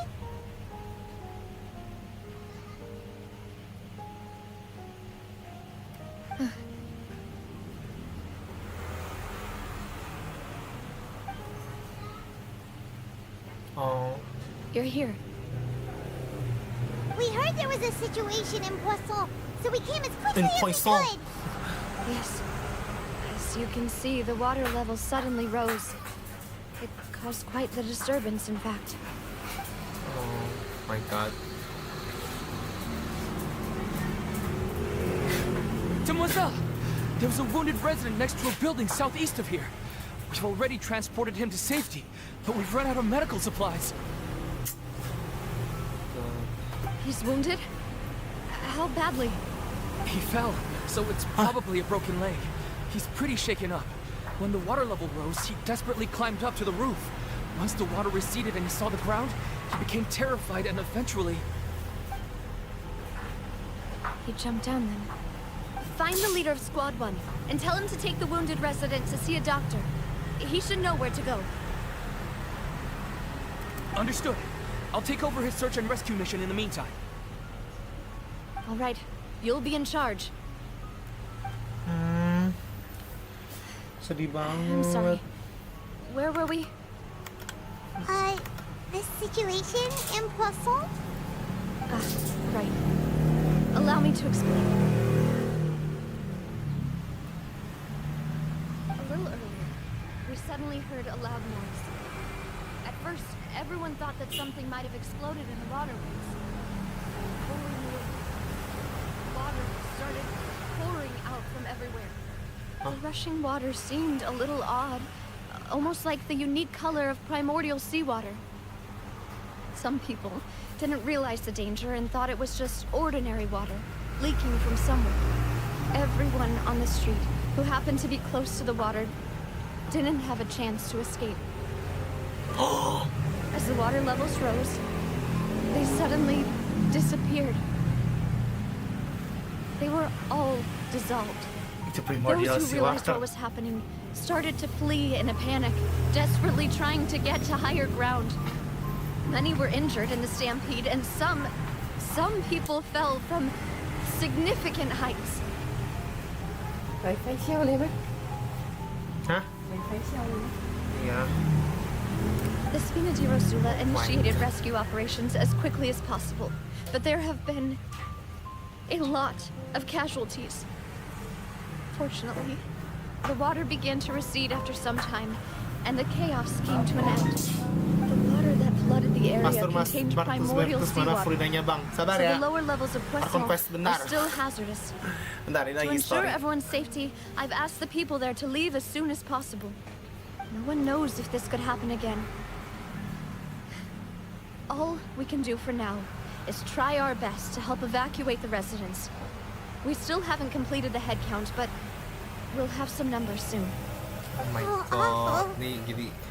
Oh. You're here. We heard there was a situation in Poisson, so we came as quickly In as we Poisson. could. Yes. As you can see, the water level suddenly rose. It caused quite the disturbance, in fact. Oh my god. Demoiselle! There was a wounded resident next to a building southeast of here. We've already transported him to safety, but we've run out of medical supplies. He's wounded? How badly? He fell, so it's probably a broken leg. He's pretty shaken up. When the water level rose, he desperately climbed up to the roof. Once the water receded and he saw the ground, he became terrified and eventually... He jumped down then. Find the leader of Squad 1 and tell him to take the wounded resident to see a doctor. He should know where to go. Understood. I'll take over his search and rescue mission in the meantime. All right. You'll be in charge. Sedih banget. I'm sorry. Where were we? The situation in Poisson? Ah, right. Allow me to explain. A little earlier, we suddenly heard a loud noise. At first, everyone thought that something might have exploded in the waterways. Holy water started pouring out from everywhere. The rushing water seemed a little odd, almost like the unique color of primordial seawater. Some people didn't realize the danger and thought it was just ordinary water, leaking from somewhere. Everyone on the street who happened to be close to the water didn't have a chance to escape. As the water levels rose, they suddenly disappeared. They were all dissolved. Itu primordial Those who realized seawater. what was happening started to flee in a panic, desperately trying to get to higher ground. Many were injured in the stampede, and some people fell from significant heights. Hah? Iya. The Spinadero Sula initiated rescue operations as quickly as possible, but there have been a lot of casualties. Fortunately, the water began to recede after some time, and the chaos came to an end. The water that flooded the area contained primordial seawater, Furinanya bang. Sabar so ya. the lower levels of Poisson Quest benar. are still hazardous. Bentar, ini To lagi ensure story. everyone's safety, I've asked the people there to leave as soon as possible. No one knows if this could happen again. All we can do for now is try our best to help evacuate the residents. We still haven't completed the head count, but we'll have some numbers soon. Oh my god, nih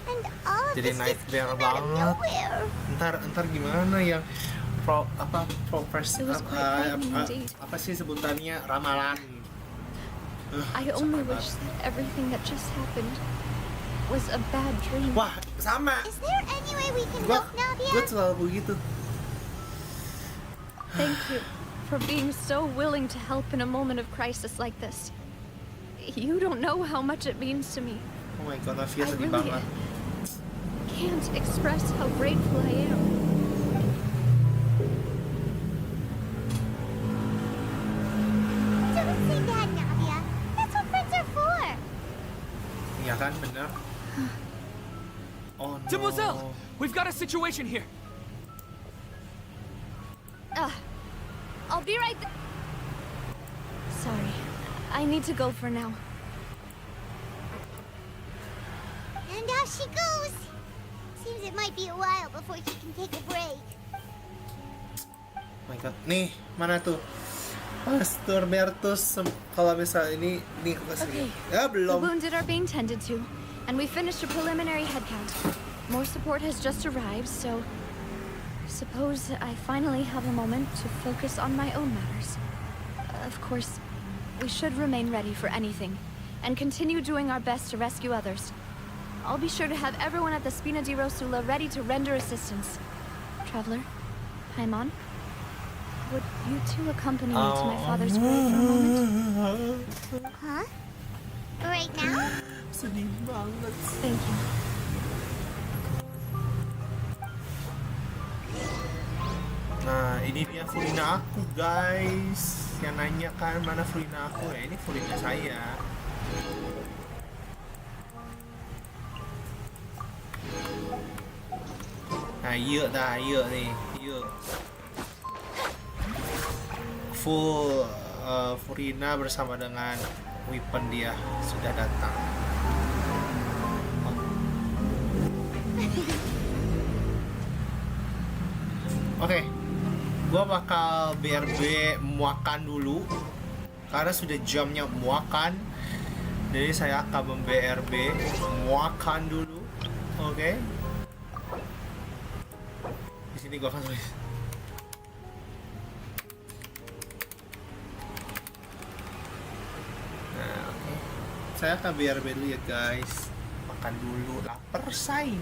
And all of jadi this just nightmare came out of banget. nowhere. Ntar gimana yang It was quite frightening indeed. apa sih sebutannya ramalan? I only wish that everything that just happened was a bad dream. Wah, sama. Is there any way we can Gua help Navia? selalu begitu. Thank you for being so willing to help in a moment of crisis like this. You don't know how much it means to me. Oh my god, Navia I sedih really banget. can't express how grateful I am. Don't say that, Navia. That's what friends are for. Iya kan, bener. Oh no. Demoiselle, we've got a situation here. I'll be right there. Sorry, I need to go for now. And off she goes. Seems it might be a while before she can take a break. Oh my god, nih mana tuh? Pastor Bertus, kalau misal ini aku kasih. Okay. Ya The belum. wounded are being tended to, and we finished a preliminary head count. More support has just arrived, so suppose I finally have a moment to focus on my own matters. Of course, we should remain ready for anything, and continue doing our best to rescue others. I'll be sure to have everyone at the Spina di Rosula ready to render assistance. Traveler, Paimon, would you two accompany me to my father's grave for a moment? Huh? Right now? Sedih banget. Thank you. Nah, ini dia Furina aku, guys. Yang nanya kan mana Furina aku ya? Ini Furina saya. Nah, iya nih, iya. Full Furina bersama dengan weapon dia sudah datang. Oke, gua bakal BRB muakan dulu karena sudah jamnya muakan. Jadi saya akan mem-BRB muakan dulu. Oke. Di sini gua akan tulis. Nah, oke. Saya akan BRB dulu ya, guys. Makan dulu, lapar say.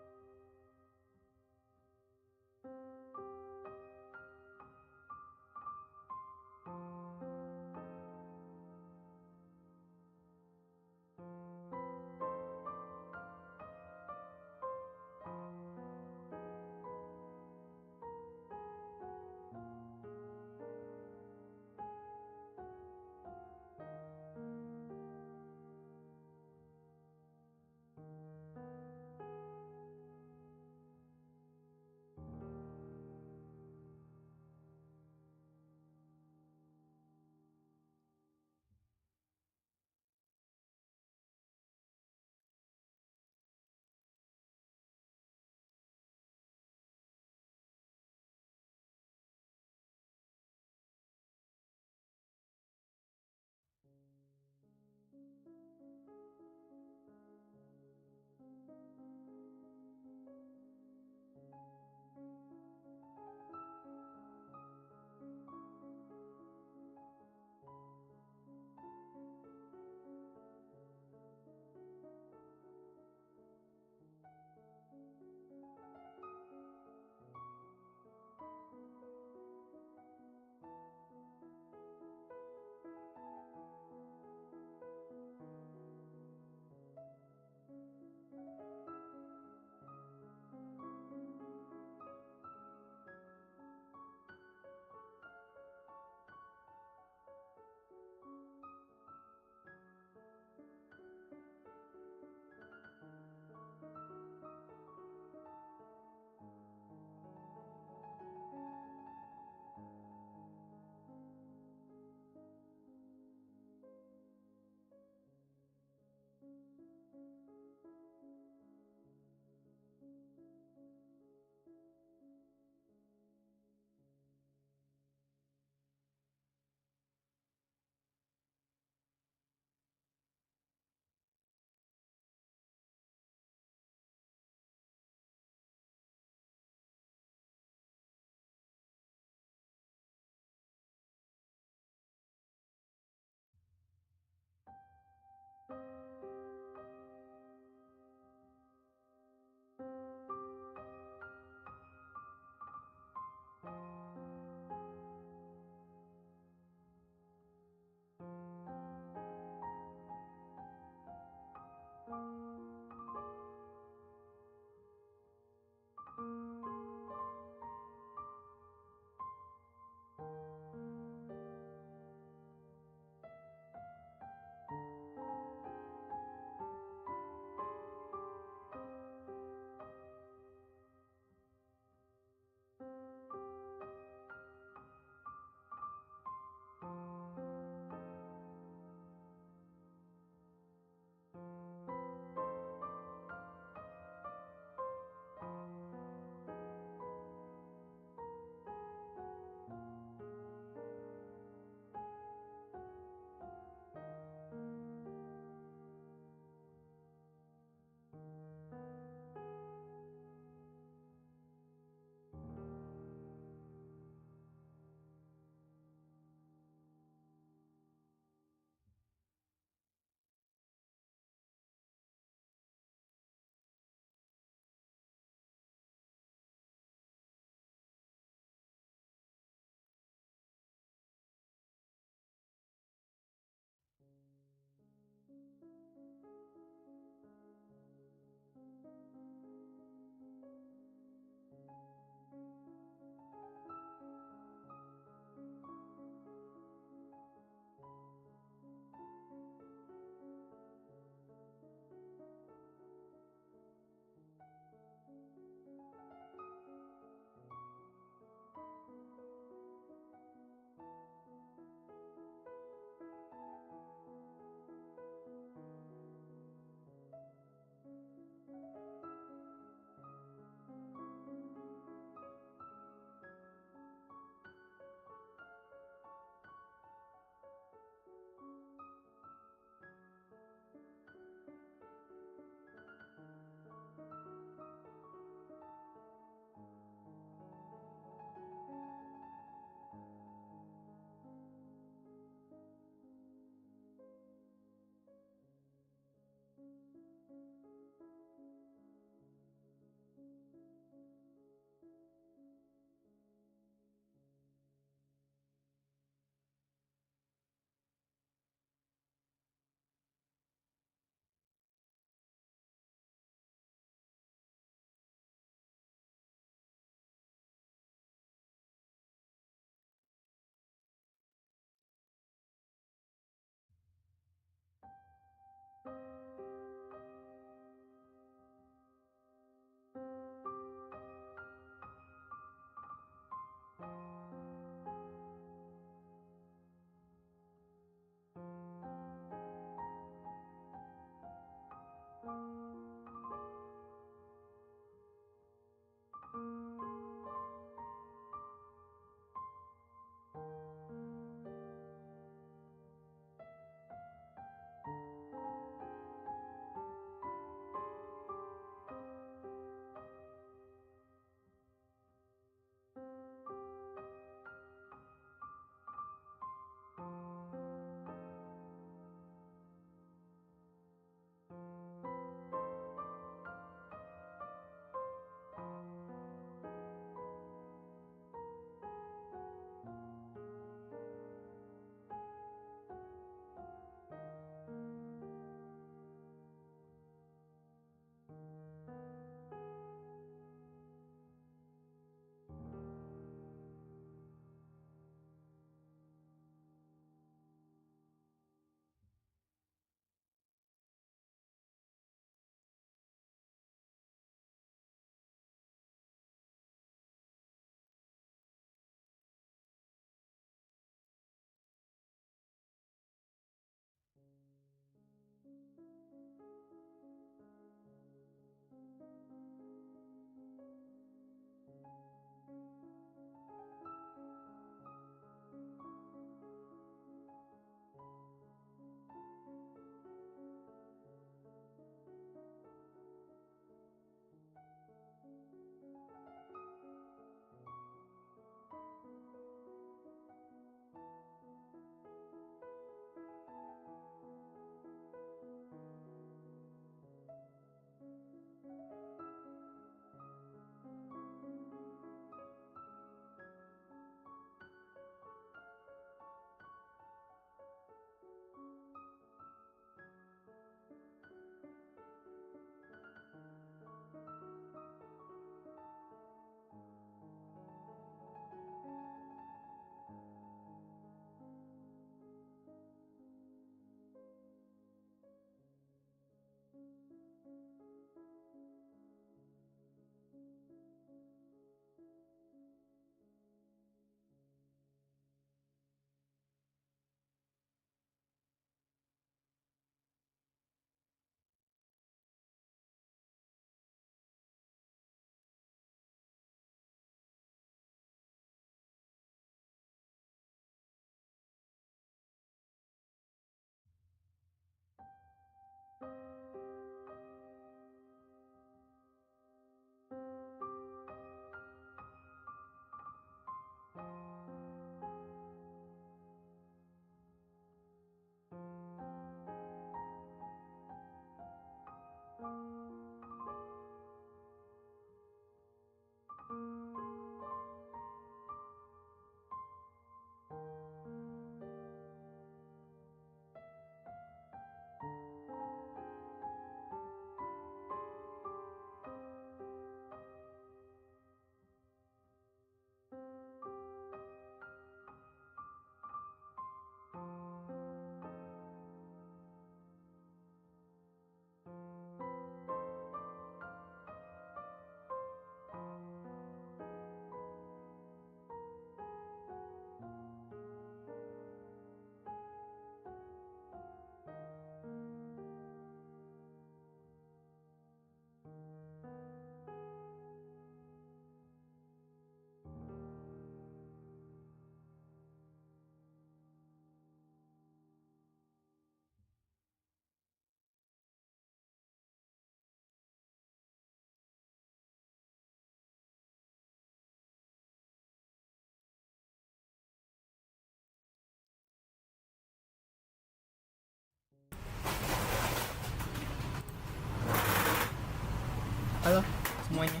Halo semuanya.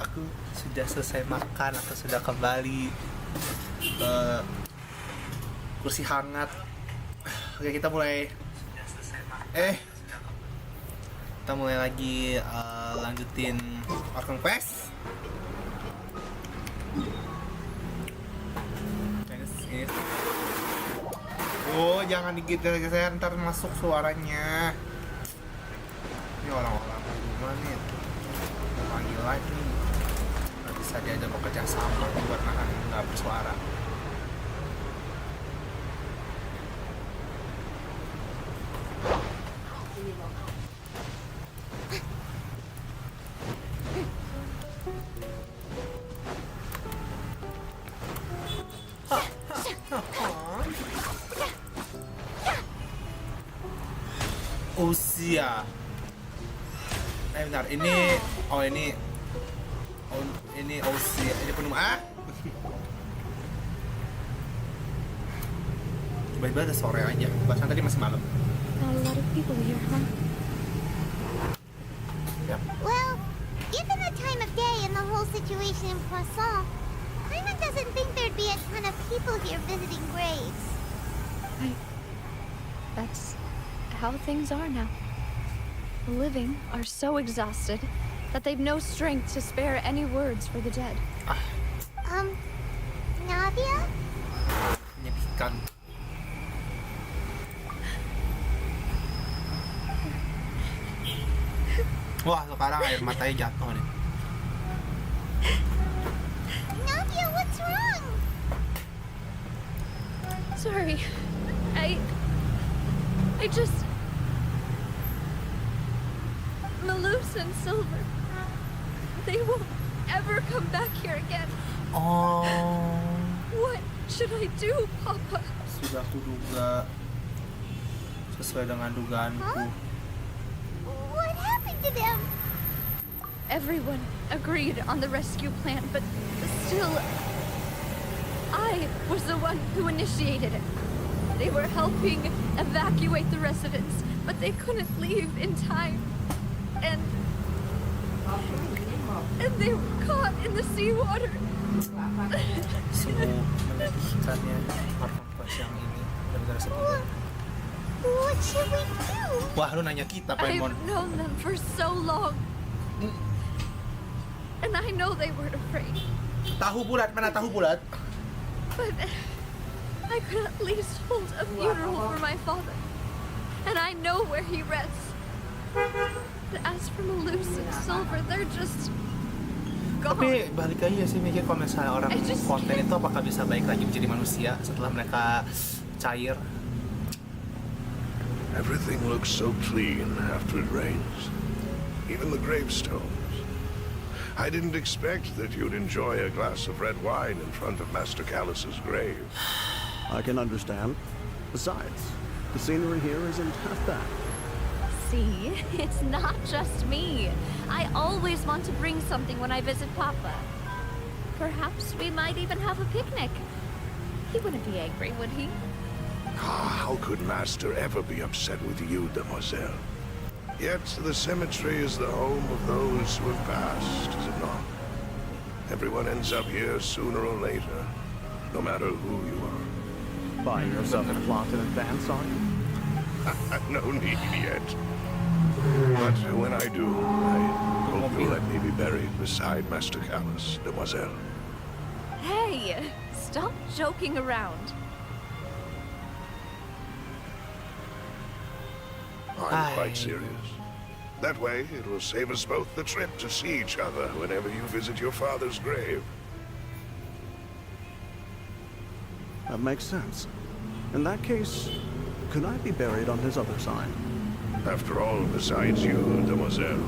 Aku sudah selesai makan, aku sudah kembali ke kursi hangat. Oke, kita mulai. Kita mulai lagi lanjutin Orphan Quest. Oh, jangan digeser-geser, ntar masuk suaranya. Ini orang-orang rumah nih lagi live nih, nggak bisa diajak bekerja sama buat nahan nggak bersuara. Usia. Bentar, ini usia, ini penuh tiba-tiba ada sore aja, bahkan tadi masih malam. Not a lot of people here, huh? Yep. Well, given the time of day and the whole situation in Poisson, Paimon doesn't think there'd be a ton of people here visiting graves. That's how things are now. The living are so exhausted that they've no strength to spare any words for the dead. Navia? Menyedihkan. Wah, sekarang air matanya jatuh nih. Navia, what's wrong? Sorry. I just... Malus and Silver. They won't ever come back here again. Oh. What should I do, Papa? Sudah kuduga. Sesuai dengan dugaanku. What happened to them? Everyone agreed on the rescue plan, but still, I was the one who initiated it. They were helping evacuate the residents, but they couldn't leave in time. And they were caught in the seawater. Sungguh menyedihkannya Orphan Quest yang ini gara-gara seperti. What should we do? Wah, lu nanya kita, Paimon. I've known them for so long. And I know they weren't afraid. Tahu bulat, mana tahu bulat? But I could at least hold a funeral for my father. And I know where he rests. But as for Malus and Silver, they're just gone. Tapi balik lagi ya sih mikir kalau misalnya orang konten itu apakah bisa baik lagi menjadi manusia setelah mereka cair? Everything looks so clean after it rains. Even the gravestones. I didn't expect that you'd enjoy a glass of red wine in front of Master Callus's grave. I can understand. Besides, the scenery here isn't half bad. See, it's not just me. I always want to bring something when I visit Papa. Perhaps we might even have a picnic. He wouldn't be angry, would he? How could Master ever be upset with you, Demoiselle? Yet the cemetery is the home of those who have passed, is it not? Everyone ends up here sooner or later, no matter who you are. Buying yourself a plot in advance, are you? No need yet. But when I do, I hope you'll let me be buried beside Master Callus, Demoiselle. Hey, stop joking around. I'm quite serious. That way, it will save us both the trip to see each other whenever you visit your father's grave. That makes sense. In that case, could I be buried on his other side? After all, besides you, Demoiselle,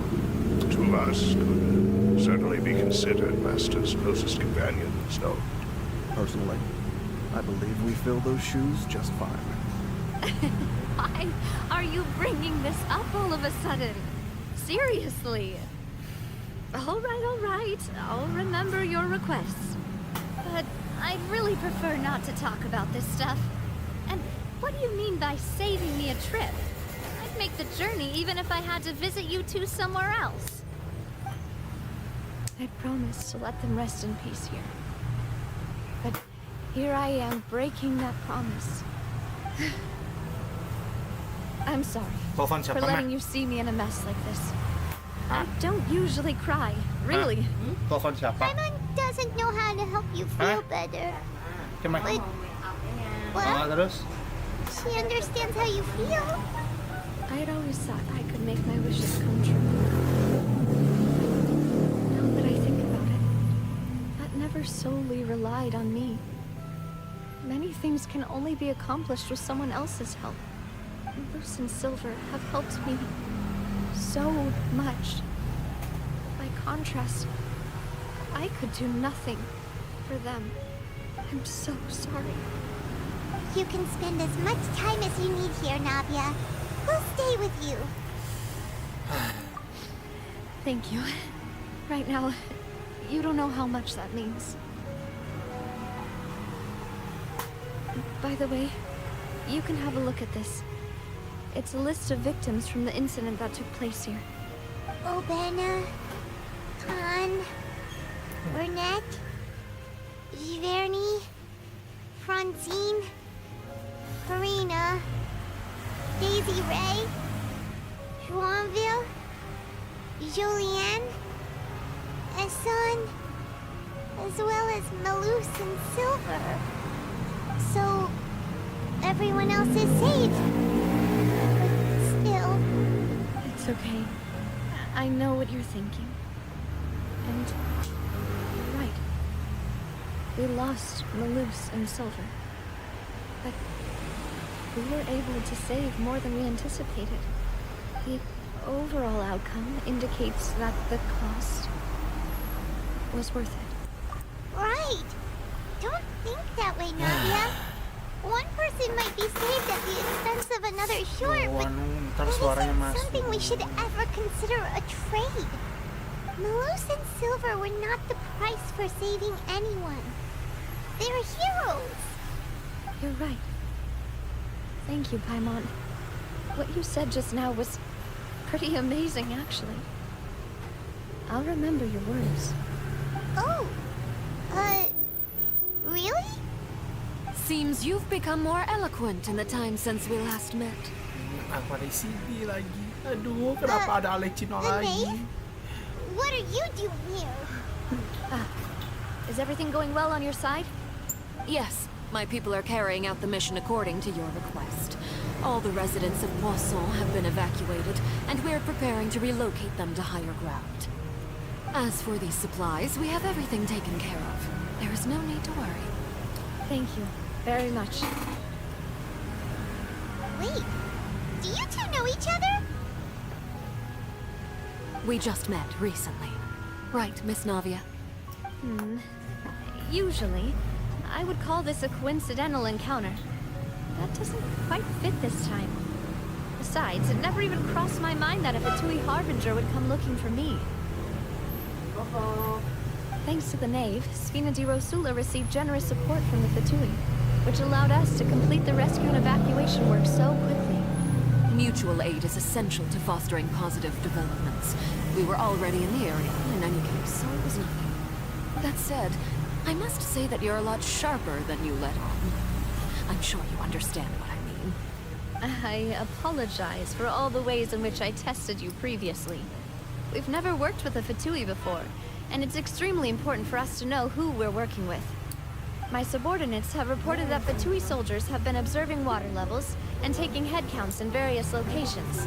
two of us could certainly be considered Master's closest companions, no? Personally, I believe we fill those shoes just fine. Why are you bringing this up all of a sudden? Seriously. All right. I'll remember your requests. But I'd really prefer not to talk about this stuff. And what do you mean by saving me a trip? I'd make the journey even if I had to visit you two somewhere else. I'd promised to let them rest in peace here. But here I am breaking that promise. I'm sorry Telepon for siapa, letting Mak? you see me in a mess like this. Hah? I don't usually cry, really. Telepon siapa? Paimon doesn't know how to help you feel better. Cuman. But, Ah, well, terus? she understands how you feel. I had always thought I could make my wishes come true. Now that I think about it, that never solely relied on me. Many things can only be accomplished with someone else's help. Luce and Silver have helped me so much. By contrast, I could do nothing for them. I'm so sorry. You can spend as much time as you need here, Navia. We'll stay with you. Thank you. Right now, you don't know how much that means. By the way, you can have a look at this. It's a list of victims from the incident that took place here. Obena, Khan, Burnett, Giverny, Francine, Furina, Daisy Ray, Joinville, Julianne, Esson, as well as Malus and Silver. So, everyone else is safe. But still... It's okay. I know what you're thinking. And you're right. We lost Malus and Silver. But we were able to save more than we anticipated. The overall outcome indicates that the cost was worth it. Right! Don't think that way, Navia. One person might be saved at the expense of another, sure, but ntar suaranya isn't masuk. something we should ever consider a trade. Malus and Silver were not the price for saving anyone. They're heroes. You're right. Thank you, Paimon. What you said just now was pretty amazing, actually. I'll remember your words. Oh, really? Seems you've become more eloquent in the time since we last met. Aku ada CD lagi. Aduh, kenapa ada Alecino lagi? What are you doing here? Is everything going well on your side? Yes, my people are carrying out the mission according to your request. All the residents of Poisson have been evacuated, and we're preparing to relocate them to higher ground. As for these supplies, we have everything taken care of. There is no need to worry. Thank you very much. Wait, do you two know each other? We just met recently. Right, Miss Navia? Usually, I would call this a coincidental encounter. That doesn't quite fit this time. Besides, it never even crossed my mind that a Fatui Harbinger would come looking for me. Thanks to the Knave, Sfina di Rosula received generous support from the Fatui, which allowed us to complete the rescue and evacuation work so quickly. Mutual aid is essential to fostering positive developments. We were already in the area, in any case, so it was nothing. That said, I must say that you're a lot sharper than you let on. I'm sure you understand what I mean. I apologize for all the ways in which I tested you previously. We've never worked with a Fatui before, and it's extremely important for us to know who we're working with. My subordinates have reported that Fatui soldiers have been observing water levels and taking head counts in various locations.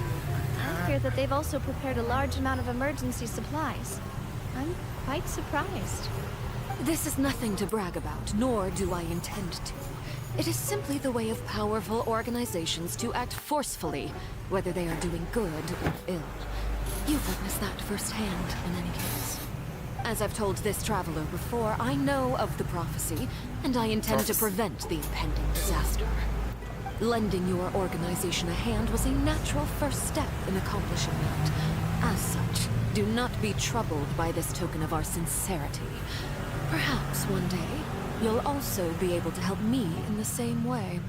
I hear that they've also prepared a large amount of emergency supplies. I'm quite surprised. This is nothing to brag about, nor do I intend to. It is simply the way of powerful organizations to act forcefully, whether they are doing good or ill. You've witnessed that firsthand, in any case. As I've told this traveler before, I know of the prophecy, and I intend to prevent the impending disaster. Lending your organization a hand was a natural first step in accomplishing that. As such, do not be troubled by this token of our sincerity. Perhaps one day, you'll also be able to help me in the same way.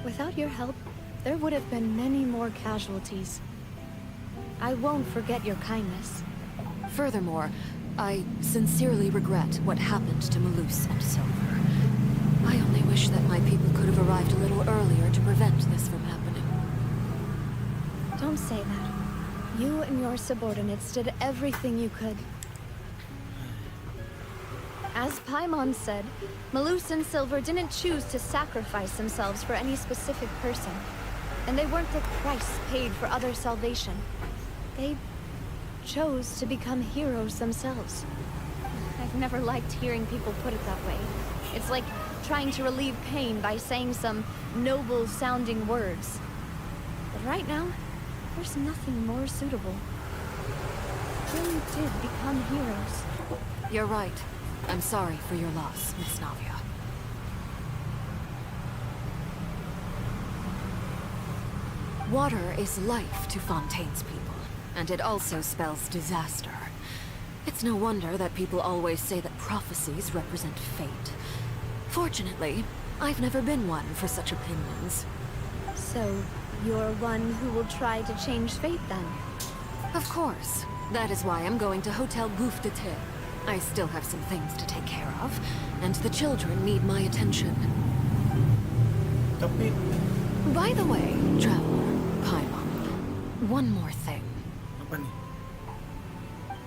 Without your help, there would have been many more casualties. I won't forget your kindness. Furthermore, I sincerely regret what happened to Malus and Silver. I only wish that my people could have arrived a little earlier to prevent this from happening. Don't say that. You and your subordinates did everything you could. As Paimon said, Malus and Silver didn't choose to sacrifice themselves for any specific person. And they weren't the price paid for other salvation. They chose to become heroes themselves. I've never liked hearing people put it that way. It's like trying to relieve pain by saying some noble-sounding words. But right now, there's nothing more suitable. They really did become heroes. You're right. I'm sorry for your loss, Miss Navia. Water is life to Fontaine's people, and it also spells disaster. It's no wonder that people always say that prophecies represent fate. Fortunately, I've never been one for such opinions. So, you're one who will try to change fate then? Of course. That is why I'm going to Hotel Gouffre de Thé. I still have some things to take care of, and the children need my attention. By the way, Traveler, Paimon, one more thing.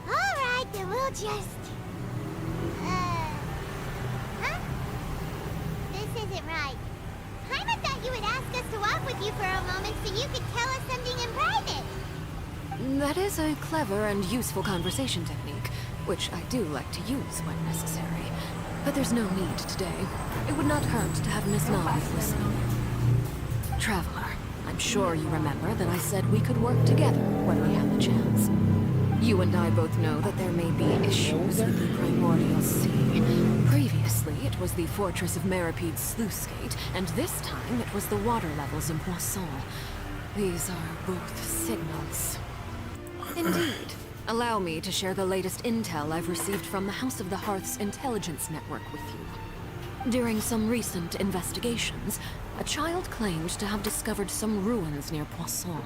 Alright, then we'll just... Huh? This isn't right. Paimon thought you would ask us to walk with you for a moment so you could tell us something in private. That is a clever and useful conversation technique, which I do like to use when necessary. But there's no need today. It would not hurt to have Miss Navia listening. Traveler, I'm sure you remember that I said we could work together when we have the chance. You and I both know that there may be issues with the Primordial Sea. Previously, it was the Fortress of Maripede's sluice gate, and this time it was the water levels in Poisson. These are both signals. Indeed. Allow me to share the latest intel I've received from the House of the Hearth's intelligence network with you. During some recent investigations, a child claimed to have discovered some ruins near Poisson.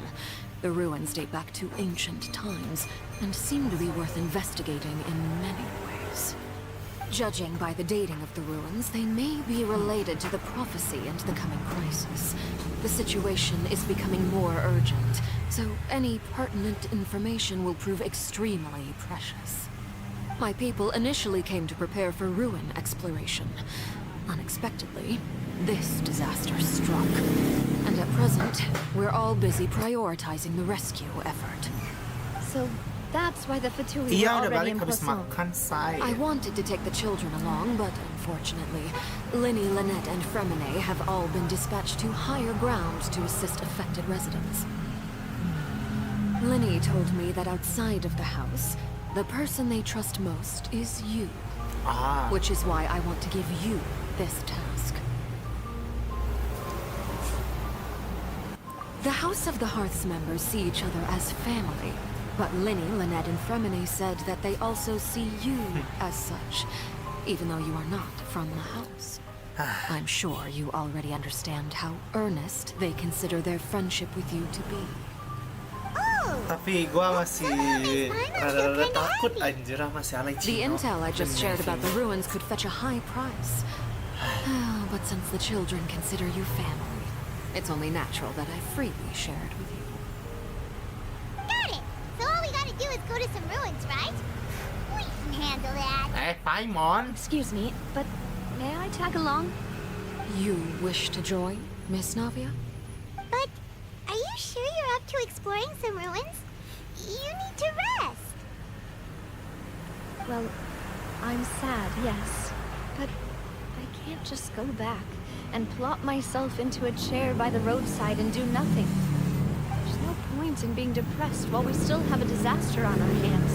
The ruins date back to ancient times, and seem to be worth investigating in many ways. Judging by the dating of the ruins, they may be related to the prophecy and the coming crisis. The situation is becoming more urgent, so any pertinent information will prove extremely precious. My people initially came to prepare for ruin exploration. Unexpectedly, this disaster struck. And at present, we're all busy prioritizing the rescue effort. So that's why the Fatui Iya, were udah already balik in habis Poisson. makan, say. I wanted to take the children along, but unfortunately, Linny, Lynette, and Fremine have all been dispatched to higher ground to assist affected residents. Linny told me that outside of the house, the person they trust most is you. Which is why I want to give you this task. The House of the Hearth's members see each other as family, but Linny, Lynette, and Fremine said that they also see you as such, even though you are not from the house. I'm sure you already understand how earnest they consider their friendship with you to be. Tapi gua masih rada-rada takut anjir sama si Alay The Cino. intel I just shared about the ruins could fetch a high price. But since the children consider you family, it's only natural that I freely share it with you. Got it! So all we gotta do is go to some ruins, right? We can handle that. Hey, Paimon. Excuse me, but may I tag along? You wish to join, Miss Navia? But are you sure you're up to exploring some ruins? You need to rest. Well, I'm sad, yes. But I can't just go back and plop myself into a chair by the roadside and do nothing. There's no point in being depressed while we still have a disaster on our hands.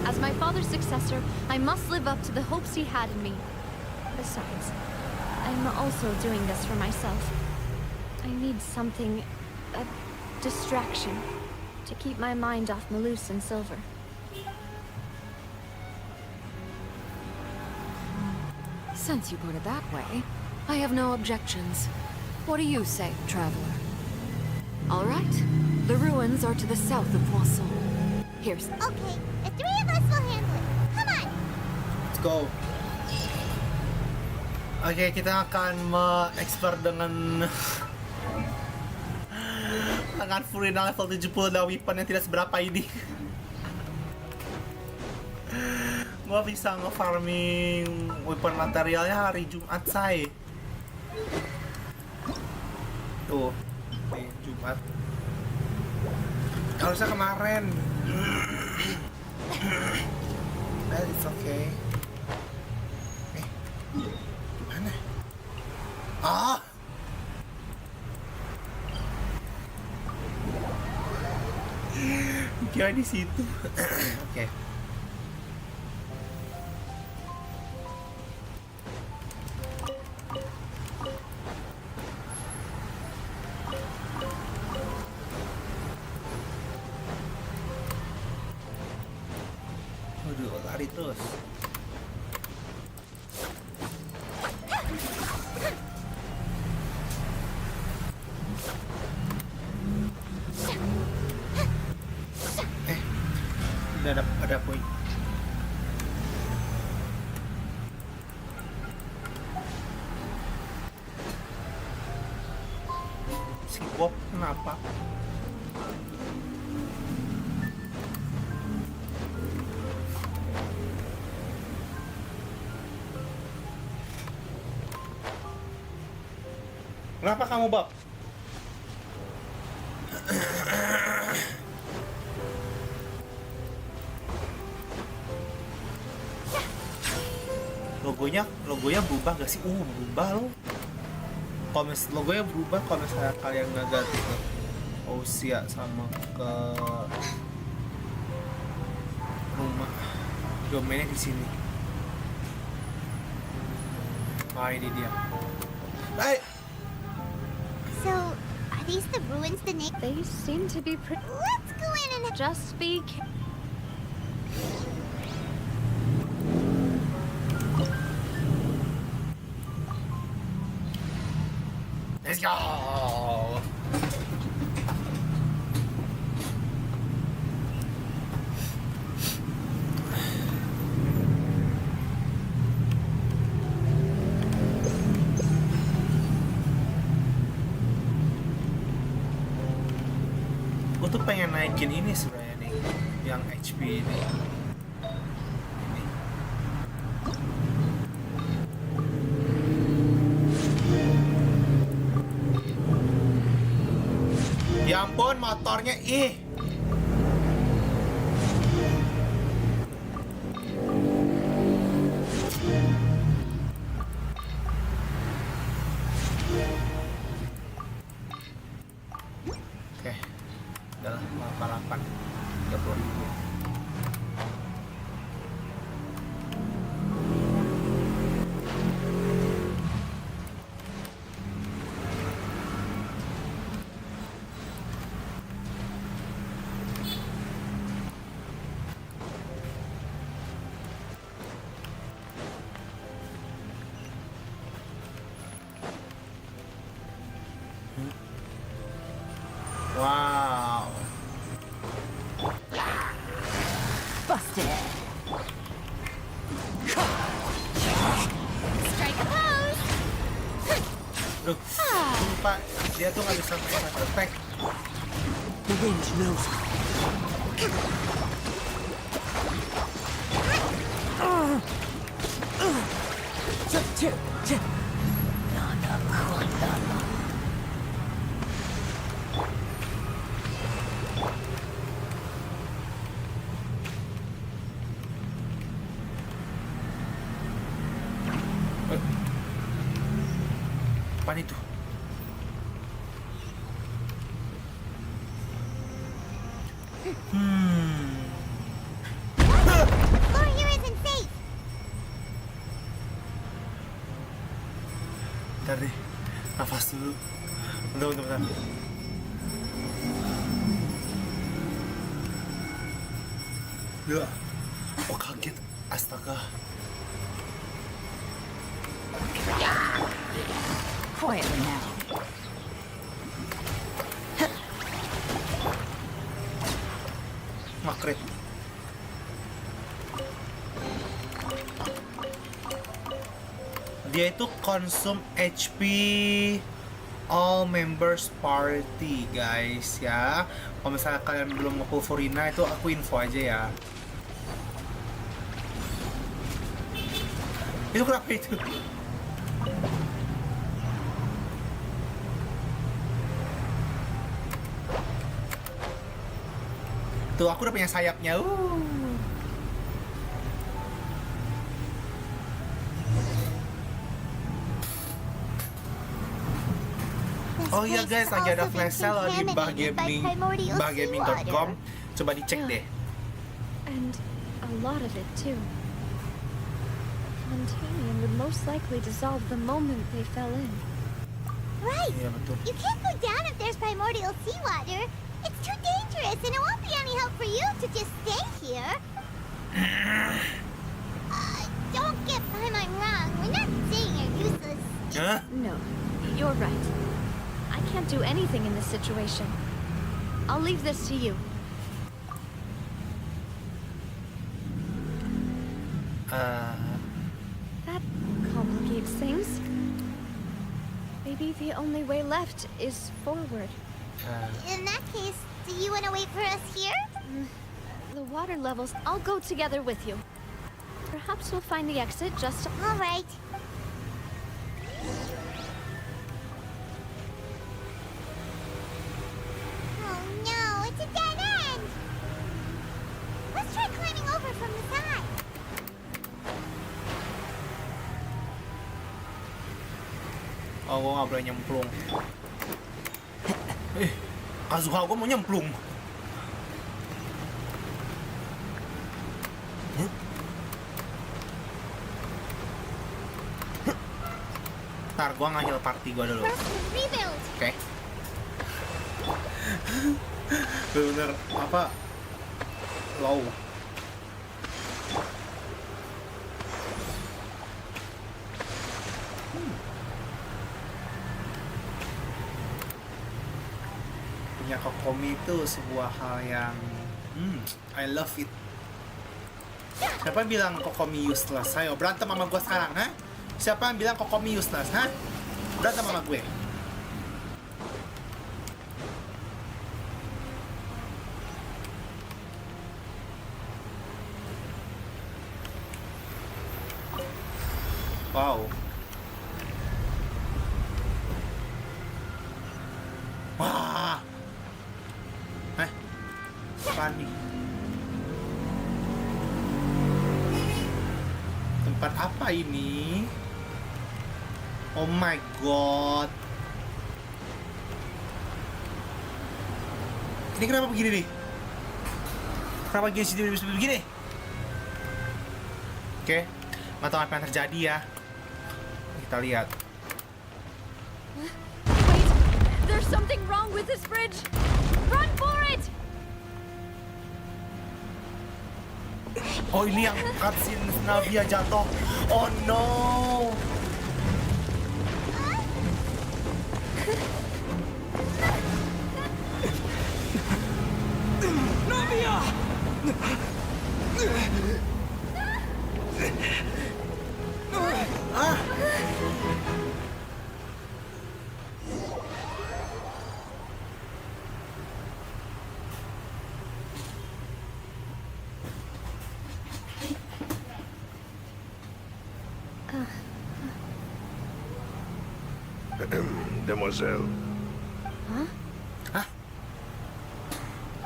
As my father's successor, I must live up to the hopes he had in me. Besides, I'm also doing this for myself. I need something, a distraction, to keep my mind off Malus and Silver. Since you put it that way, I have no objections. What do you say, traveler? All right. The ruins are to the south of Poisson. Here's... Okay, the three of us will handle it. Come Let's go. Oke, kita akan mengeksplor dengan Furina level 70 dan weapon yang tidak seberapa ini. Gua bisa nge-farming weapon materialnya hari Jumat, say. Tuh, nih Jumat. Harusnya kemarin. Well, it's okay. Gimana? Ah! Kira di situ. Oke. Waduh, lari terus. Ada poin. Si Bob kenapa? Kenapa kamu, Bob? Logonya berubah gak sih? Berubah loh. Logonya berubah kalau misalnya kalian nggak ganti ke usia sama ke rumah. Domainnya di sini. Ini dia. Hey! So, are these the ruins the Nick? They seem to be pretty. Let's go in and just be. Let's go. Gue tuh pengen naikin ini sebenarnya nih, yang HP ini. Ya ampun, motornya ih. Oke. Udah 88 30.000. Wow. Busted. strike a pose. Duh, lupa dia tuh nggak bisa attack. The wind knows. Apaan itu? Floor here isn't safe. Bentar deh, nafas dulu. Bentar. Ya, oh kaget, astaga. Quietly now. Makret. Dia itu konsum HP all members party guys ya. Kalau misalnya kalian belum nge-pull Furina itu aku info aja ya. Itu kenapa itu? Tuh aku udah punya sayapnya. Oh iya guys, lagi ada flash sale di bahgaming.com. Coba dicek deh. And a lot of it too. Montanium would most likely dissolve the moment they fell in. Right. Iya betul. You can't go down if there's primordial seawater. It's too dangerous, and it won't be any help for you to just stay here. Don't get my mind wrong. We're not saying you're useless. Huh? No, you're right. I can't do anything in this situation. I'll leave this to you. That complicates things. Maybe the only way left is forward. In that case, do you want to wait for us here? The water levels, I'll go together with you. Perhaps we'll find the exit just... All right. Oh no, it's a dead end! Let's try climbing over from the side. Oh, gue gak boleh nyemplung. Kazuha gue mau nyemplung. Ntar gue nge-heal party gue dulu. Oke. Bener-bener apa? Low. Punya Kokomi itu sebuah hal yang I love it. Siapa yang bilang Kokomi useless? Ayo berantem sama gue sekarang, ha? Siapa yang bilang Kokomi useless, ha? Berantem sama gue. Wow. Wah. Apaan nih? Tempat apa ini? Oh my god. Ini kenapa begini nih? Kenapa Genshin bisa begini? Oke, nggak tahu apa yang terjadi ya. Kita lihat. Wait, there's something wrong with this bridge. Run for it! Oh ini yang cutscene Navia jatuh. Oh no. Navia! Demoiselle. Huh?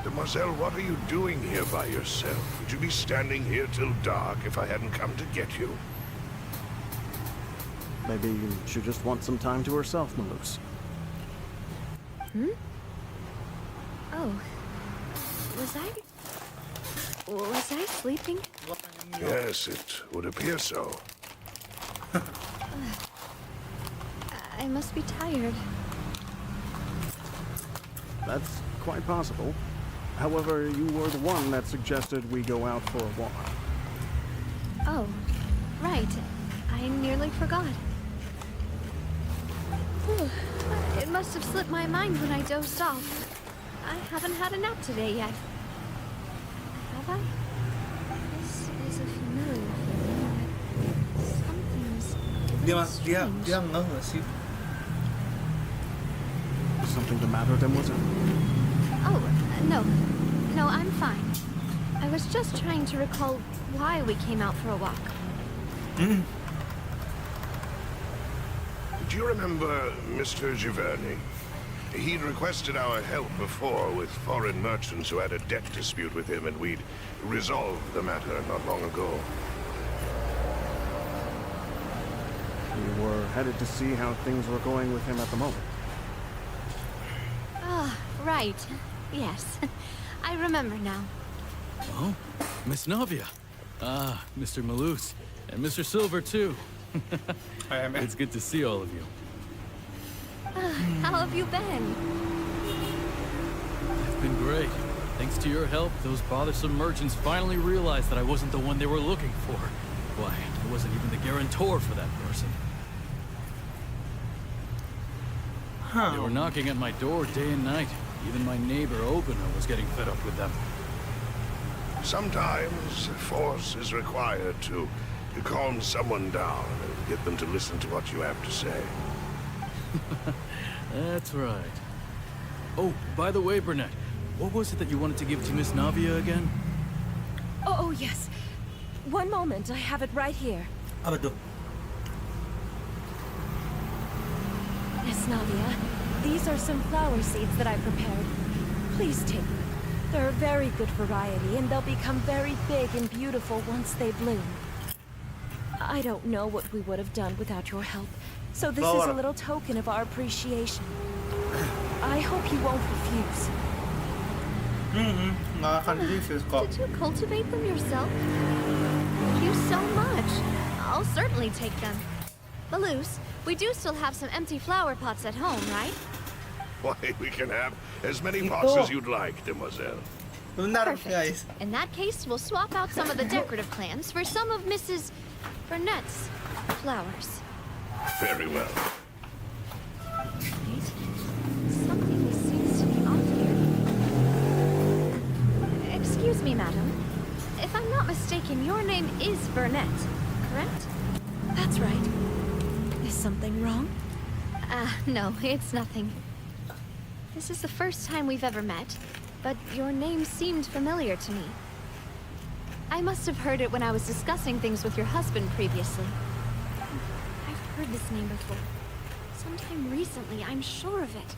Demoiselle, what are you doing here by yourself? Would you be standing here till dark if I hadn't come to get you? Maybe she just wants some time to herself, Malus. Oh. Was I sleeping? Yes, it would appear so. I must be tired. That's quite possible. However, you were the one that suggested we go out for a walk. Oh, right. I nearly forgot. Whew. It must have slipped my mind when I dozed off. I haven't had a nap today yet. Have I? This is a familiar feeling. Something's Dia ngeh nggak sih? Is something the matter, mademoiselle? Oh, no, I'm fine. I was just trying to recall why we came out for a walk. Do you remember Mr. Giverny? He'd requested our help before with foreign merchants who had a debt dispute with him, and we'd resolved the matter not long ago. We were headed to see how things were going with him at the moment. Ah, right. Yes. I remember now. Oh, Miss Navia. Ah, Mr. Malus. And Mr. Silver, too. It's good to see all of you. How have you been? I've been great. Thanks to your help, those bothersome merchants finally realized that I wasn't the one they were looking for. Why, I wasn't even the guarantor for that person. They were knocking at my door day and night. Even my neighbor, Obina, was getting fed up with them. Sometimes force is required to calm someone down and get them to listen to what you have to say. That's right. Oh, by the way, Burnett, what was it that you wanted to give to Miss Navia again? Oh, yes. One moment, I have it right here. Apa tuh? Miss Navia, these are some flower seeds that I prepared. Please take them. They're a very good variety, and they'll become very big and beautiful once they bloom. I don't know what we would have done without your help, so this is a little token of our appreciation. I hope you won't refuse. Nggak akan refuse kok. Did you cultivate them yourself? Thank you so much. I'll certainly take them. Malus, we do still have some empty flower pots at home, right? Why, we can have as many pots as you'd like, demoiselle. Perfect. In that case, we'll swap out some of the decorative plants for some of Mrs. Burnett's flowers. Very well. Wait. Something seems to be off here. Excuse me, madam. If I'm not mistaken, your name is Burnett, correct? That's right. Is something wrong? No, it's nothing. This is the first time we've ever met, but your name seemed familiar to me. I must have heard it when I was discussing things with your husband previously. I've heard this name before. Sometime recently, I'm sure of it.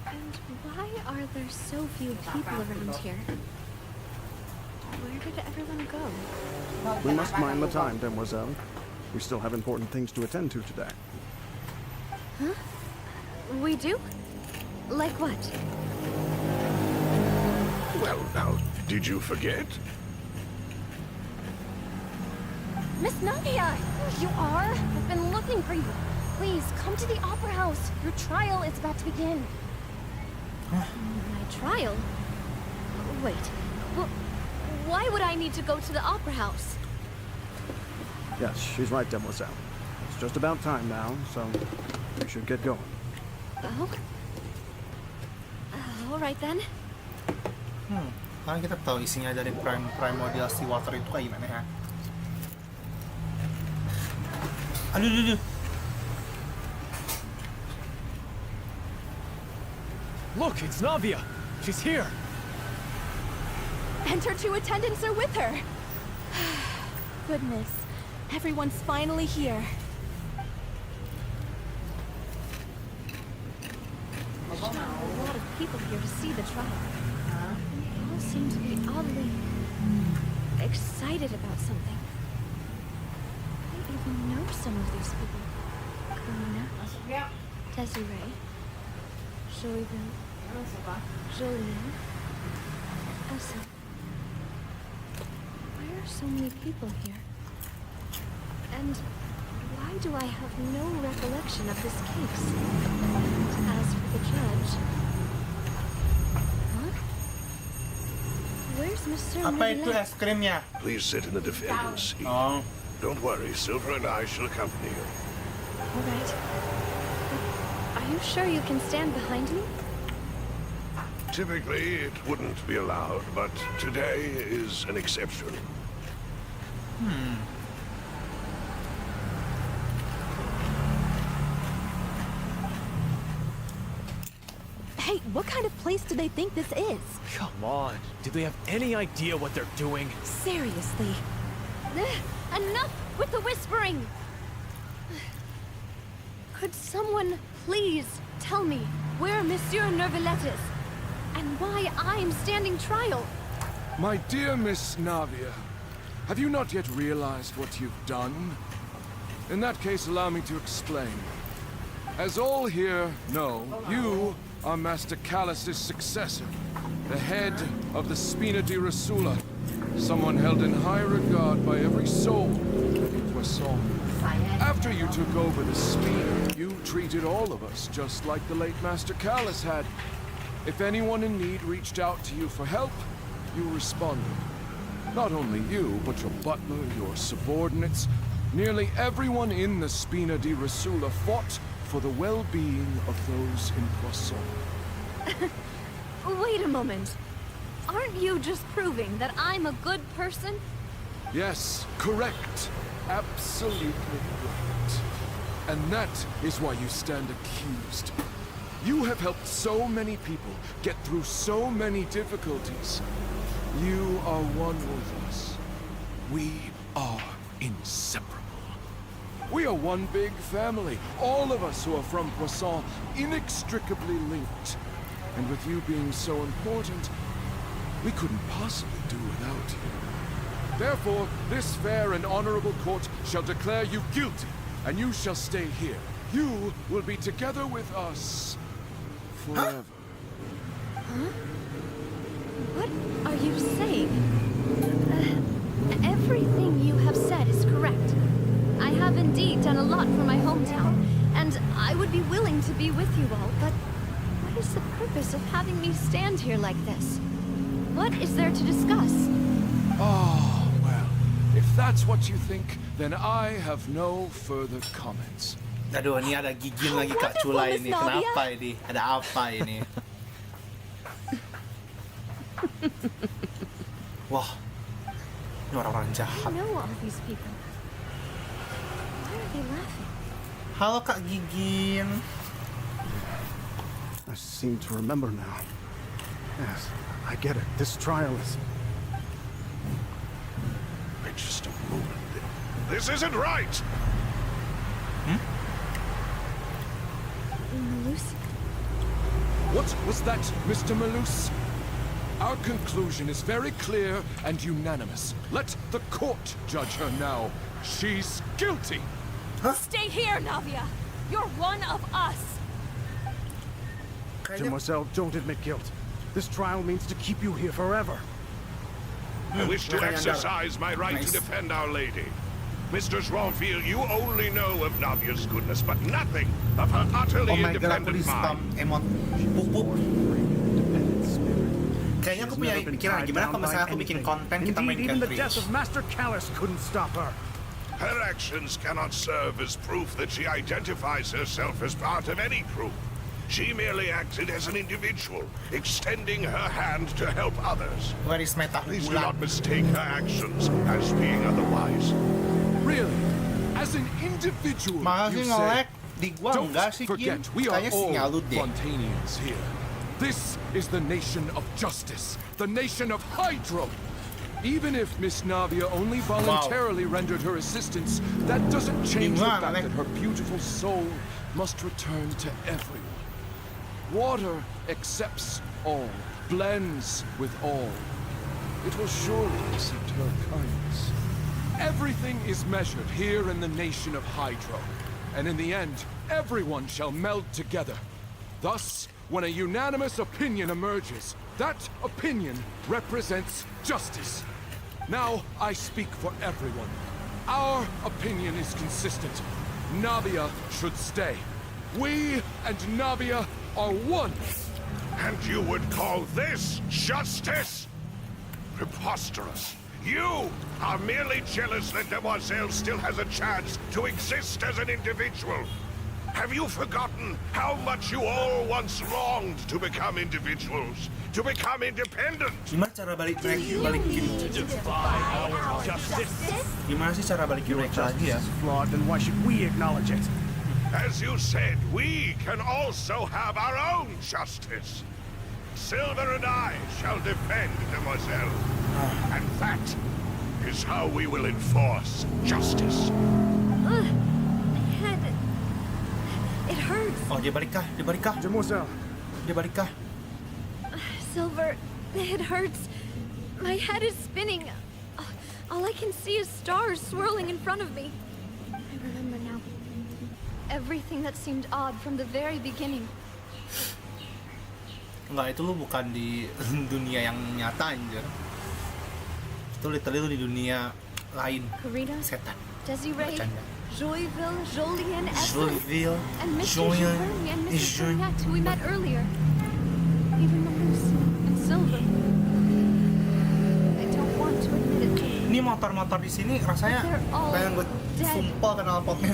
And why are there so few people around here? Where did everyone go? We must mind the time, mademoiselle. We still have important things to attend to today. Huh? We do? Like what? Well, now, did you forget? Miss Navia! You are? I've been looking for you. Please, come to the Opera House. Your trial is about to begin. My trial? Wait. Why would I need to go to the Opera House? Yes, she's right, mademoiselle. It's just about time now, so we should get going. Oh? All right then. Karena kita tahu isinya dari primordial sea water itu kayak gimana ya. Aduh. Look, it's Navia. She's here. And her two attendants are with her. Goodness, everyone's finally here. A lot of people here to see the trial. They all seem to be oddly excited about something. I even know some of these people. Furina, Desiree, Joyville, Jolene, Elsa. Why are so many people here? And why do I have no recollection of this case? And as for the judge... Huh? Where's Mr. Apa itu es krimnya? Please sit in the defendant's seat. Don't worry, Silver and I shall accompany you. All right. Are you sure you can stand behind me? Typically, it wouldn't be allowed, but today is an exception. What kind of place do they think this is? Come on. Do they have any idea what they're doing? Seriously. Enough with the whispering! Could someone please tell me where Monsieur Neuvillette is? And why I'm standing trial? My dear Miss Navia, have you not yet realized what you've done? In that case, allow me to explain. As all here know, you are Master Callus's successor, the head of the Spina di Rasula, someone held in high regard by every soul in Poisson. After you took over the Spina, you treated all of us just like the late Master Callus had. If anyone in need reached out to you for help, you responded. Not only you, but your butler, your subordinates, nearly everyone in the Spina di Rasula fought for the well-being of those in Poisson. Wait a moment. Aren't you just proving that I'm a good person? Yes, correct. Absolutely right. And that is why you stand accused. You have helped so many people get through so many difficulties. You are one with us. We are inseparable. We are one big family, all of us who are from Poisson, inextricably linked. And with you being so important, we couldn't possibly do without you. Therefore, this fair and honorable court shall declare you guilty, and you shall stay here. You will be together with us forever. Huh? What are you saying? Everything you have said is correct. I have indeed done a lot for my hometown, and I would be willing to be with you all, but what is the purpose of having me stand here like this? What is there to discuss? Oh, well, if that's what you think, then I have no further comments. Aduh, ini ada gigim lagi Kak Culay ini. Kenapa ini? Ada apa ini? Wah, ini orang-orang jahat. I know all these people. Why are they laughing? Halo Kak Gigin. I seem to remember now. Yes, I get it. This trial is... Wait just a moment. This isn't right! Malus? What was that, Mr. Malus? Our conclusion is very clear and unanimous. Let the court judge her now. She's guilty! Stay here, Navia! You're one of us! Demoiselle, don't admit guilt. This trial means to keep you here forever. I wish to exercise my right to defend Our Lady. Mr. Swanfield, you only know of Navia's goodness, but nothing of her utterly independent mind. Kayaknya aku punya pikiran gimana kalau misalnya aku bikin konten kita main Even the death of Master Callus couldn't stop her. Her actions cannot serve as proof that she identifies herself as part of any group. She merely acted as an individual, extending her hand to help others. Where is Meta? Please do not mistake her actions as being otherwise. Really? As an individual, you say? Don't forget, we are all Fontanians here. This is the nation of justice, the nation of Hydro. Even if Miss Navia only voluntarily rendered her assistance, that doesn't change the fact that her beautiful soul must return to everyone. Water accepts all, blends with all. It will surely accept her kindness. Everything is measured here in the nation of Hydro, and in the end, everyone shall meld together. Thus, when a unanimous opinion emerges, that opinion represents justice. Now, I speak for everyone. Our opinion is consistent. Navia should stay. We and Navia are one. And you would call this justice? Preposterous. You are merely jealous that Demoiselle still has a chance to exist as an individual. Have you forgotten how much you all once longed to become individuals? To become independent? Gimana cara balikin? Gimana sih cara balikin mereka lagi ya? Flawed, then why should we acknowledge it? As you said, we can also have our own justice. Silver and I shall defend Demoiselle. And that is how we will enforce justice. My head. It hurts. Oh, dia balik kah? Demoiselle. Dia balik kah? Silver, it hurts. My head is spinning. All I can see is stars swirling in front of me. I remember now. Everything that seemed odd from the very beginning. Enggak, itu lu bukan di dunia yang nyata anjir. Itu literally lu di dunia lain. Furina, setan. Desiree, Bercanda. Joyville, Jolien, Joyville, and Mr. Jolien, Giverny and Mrs. Jean- Burnett, who we met earlier. Even Malus and Silver. I don't want to admit it. Ini motor-motor di sini rasanya pengen gue sumpel knalpotnya.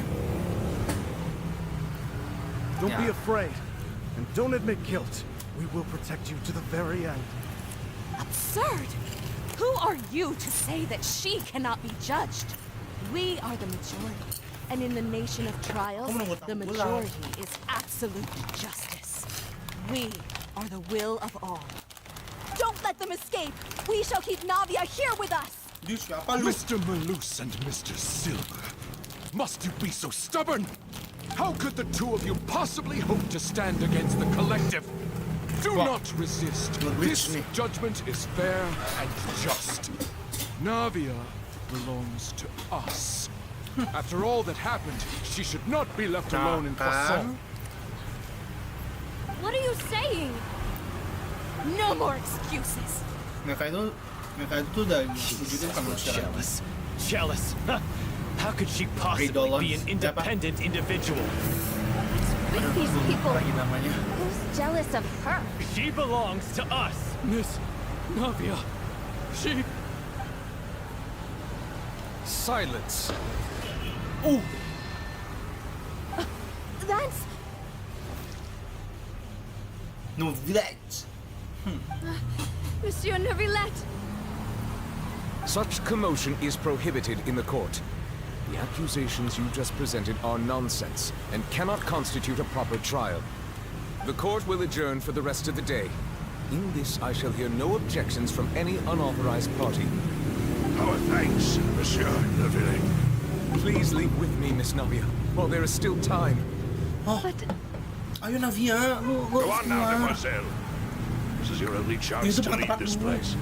Don't be afraid, and don't admit guilt. We will protect you to the very end. Absurd! Who are you to say that she cannot be judged? We are the majority, and in the nation of trials, the majority is absolute justice. We are the will of all. Don't let them escape! We shall keep Navia here with us! Mr. Malus and Mr. Silver, must you be so stubborn? How could the two of you possibly hope to stand against the collective? Do not resist. This judgment is fair and just. Navia belongs to us. After all that happened, she should not be left alone in Poisson. What are you saying? No more excuses. Mereka itu udah wujudnya bukan manusia. Jealous. How could she possibly be an independent individual? With these people, who's jealous of her? She belongs to us. Miss Navia, she... Silence. Oh! That's... Neuvillette. Monsieur Neuvillette. Such commotion is prohibited in the court. The accusations you just presented are nonsense and cannot constitute a proper trial. The court will adjourn for the rest of the day. In this, I shall hear no objections from any unauthorized party. Our thanks, Monsieur Neuvillette. Please leave with me, Miss Navia, while there is still time. Oh. But... Ayo Navia, Go on now, Demoiselle. This is your only chance to leave this place.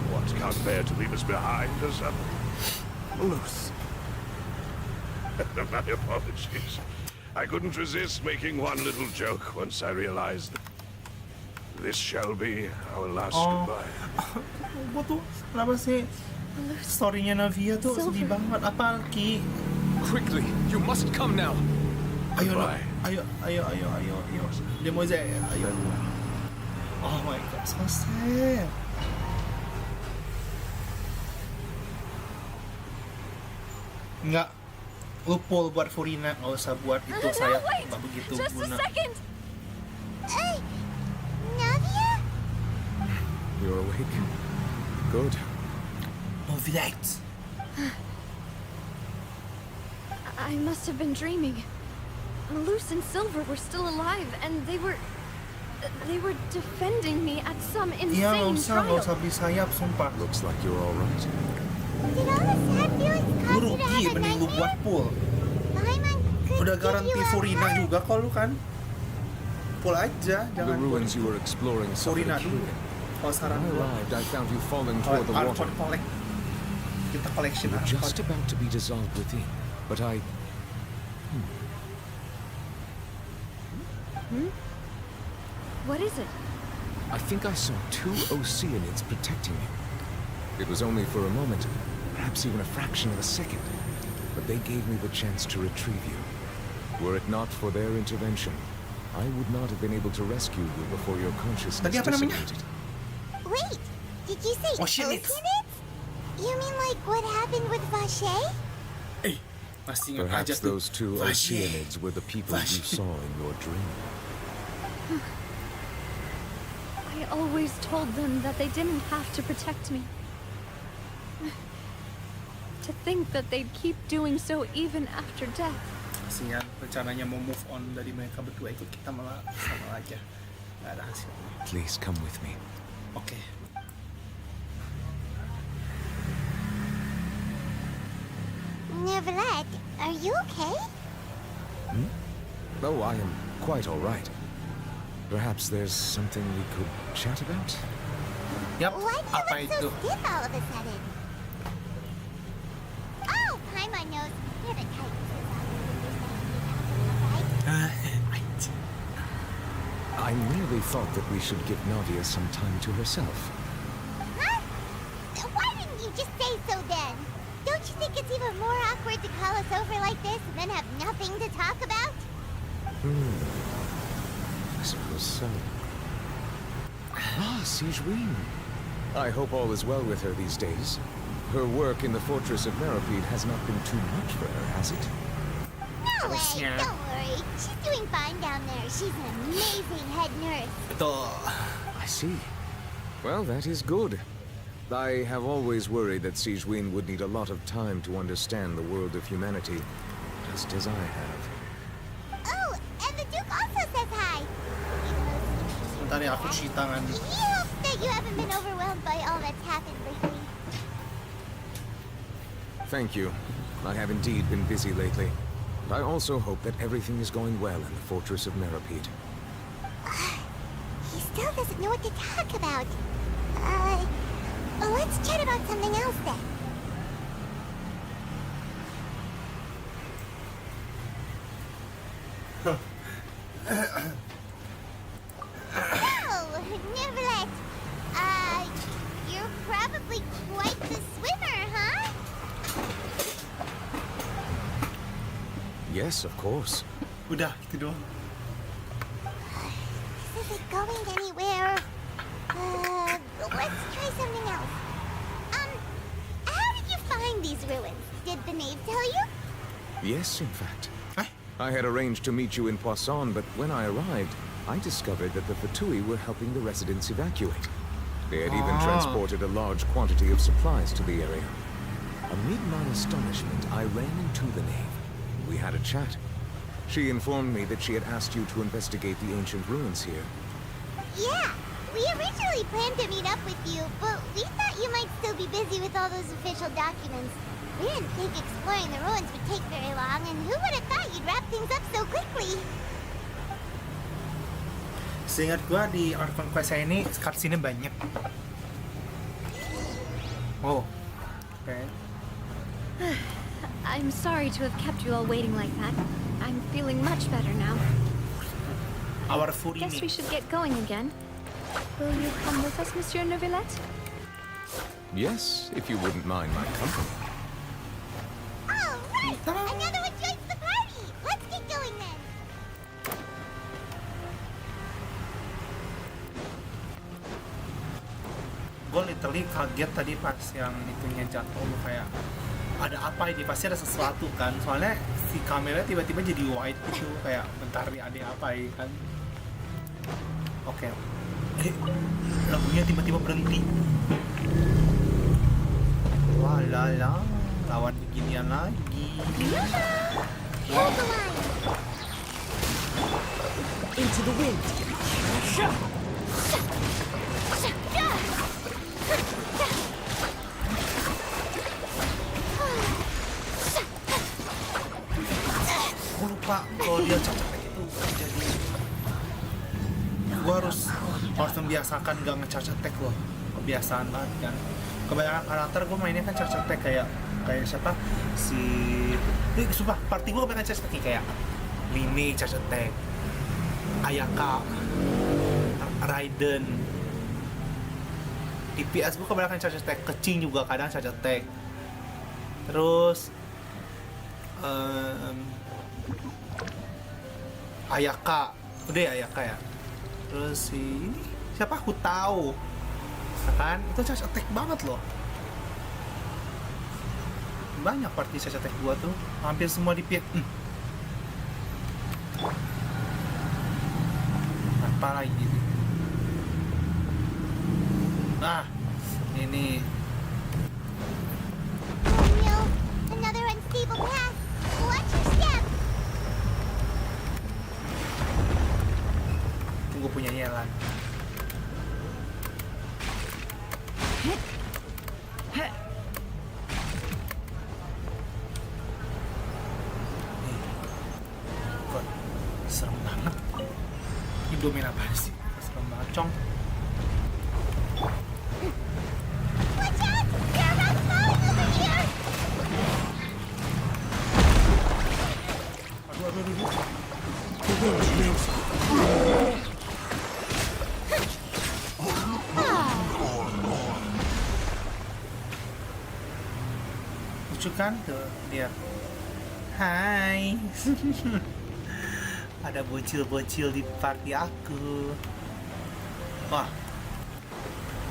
What, can't bear to leave us behind or something? Loose. My apologies. I couldn't resist making one little joke once I realized that this shall be our last goodbye. Apa tuh? Kenapa sih story-nya Navia tuh sedih banget? Apa, Ki? Quickly, you must come now. Ayo, ayo. Demoiselle, ayo. Oh my god, so sad. Enggak, lu pull buat Furina, nggak usah buat itu saya nggak begitu just guna. A second. Navia? You're awake. Good. Neuvillette. I must have been dreaming. Malus and Silver were still alive, and they were defending me at some insane Iya, nggak trial. usah beli sayap, sumpah. Looks like you're all right. Did all the sad feelings Lu cause you to rugi, have a mending lu buat nightmare? pull. Paimon could Udah give garanti you a Furina hug. juga kok lu kan. Pull aja, The jangan ruins you were exploring suffered Furina a dulu. cure. Kalau saran When I gua, arrived, I found you falling toward the water. Kita collection You were just about to be dissolved within, but I... What is it? I think I saw two Oceanids protecting you. It was only for a moment, perhaps even a fraction of a second, but they gave me the chance to retrieve you. Were it not for their intervention, I would not have been able to rescue you before your consciousness Tadi apa namanya? dissipated. Wait, did you say Oceanids? Oceanids? You mean like what happened with Vache? Pasti ingat aja Perhaps tuh. those two Oceanids were the people you saw in your dream. I always told them that they didn't have to protect me. To think that they'd keep doing so even after death. Kasihan, rencananya mau move on dari mereka berdua, ikut kita malah sama aja. Gak ada hasilnya. Please come with me. Oke. Neverlet, are you okay? Oh, I am quite all right. Perhaps there's something we could chat about? Yep. Why do you look so stiff all of a sudden? Oh, Paimon knows. You're the type who says all the things I merely thought that we should give Nadia some time to herself. Huh? Why didn't you just say so then? Don't you think it's even more awkward to call us over like this and then have nothing to talk about? I suppose so. Sigewin. I hope all is well with her these days. Her work in the fortress of Meropide has not been too much for her, has it? No way, don't worry. She's doing fine down there. She's an amazing head nurse. I see. Well, that is good. I have always worried that Sigewin would need a lot of time to understand the world of humanity, just as I have. Oh, and the Duke also says hi. Sebentar ya, aku cuci tangan. He hopes that you haven't been overwhelmed by all that's happened lately. Thank you. I have indeed been busy lately. I also hope that everything is going well in the fortress of Meropide. He still doesn't know what to talk about. Let's chat about something else then. Oh, Neverlet. You're probably quite the swimmer, huh? Yes, of course. Udah, gitu doang. Is it going anywhere? Let's try something else. How did you find these ruins? Did the knave tell you? Yes, in fact. I had arranged to meet you in Poisson, but when I arrived, I discovered that the Fatui were helping the residents evacuate. They had even transported a large quantity of supplies to the area. Amid my astonishment, I ran into the knave. We had a chat. She informed me that she had asked you to investigate the ancient ruins here. Yeah, we originally planned to meet up with you, but we thought you might still be busy with all those official documents. We didn't think exploring the ruins would take very long, and who would have thought you'd wrap things up so quickly? Seingat gua di Orphan Quest ini cutscene-nya banyak. Oh, okay. I'm sorry to have kept you all waiting like that. I'm feeling much better now. Our Furina. Guess we should get going again. Will you come with us, Monsieur Neuvillette? Yes, if you wouldn't mind my company. All right, another one joins the party. Let's get going then. Gue literally kaget tadi pas yang itunya jatuh, kayak ada apa ini, pasti ada sesuatu kan, soalnya si kamera tiba-tiba jadi white gitu, kayak bentar nih ada apa ya kan. Oke. Lagunya tiba-tiba berhenti. Walala, lawan beginian lagi. Into the wind. Gue lupa kalau dia cocok itu jadi. Gue harus membiasakan gak nge-charge attack loh. Kebiasaan banget kan. Kebanyakan karakter gue mainnya kan charge attack kayak siapa sumpah party gue kebanyakan charge attack kayak Lini charge attack, Ayaka, Raiden. DPS gue kebanyakan charge attack, Kecing juga kadang charge attack. Terus Ayaka, udah ya Ayaka ya. Terus si ini siapa, aku tahu kan itu charge attack banget loh. Banyak party charge attack gua tuh, hampir semua di pit. Apa lagi gitu. Nah ini Another unstable path. Watch your step. tunggu punyanya ya Lan. Kok serem banget. Ini domain apa sih? Serem banget, Cong. Watch out! There are rocks falling over here! Lucu kan tuh, lihat. Hai. Ada bocil-bocil di party aku. Wah.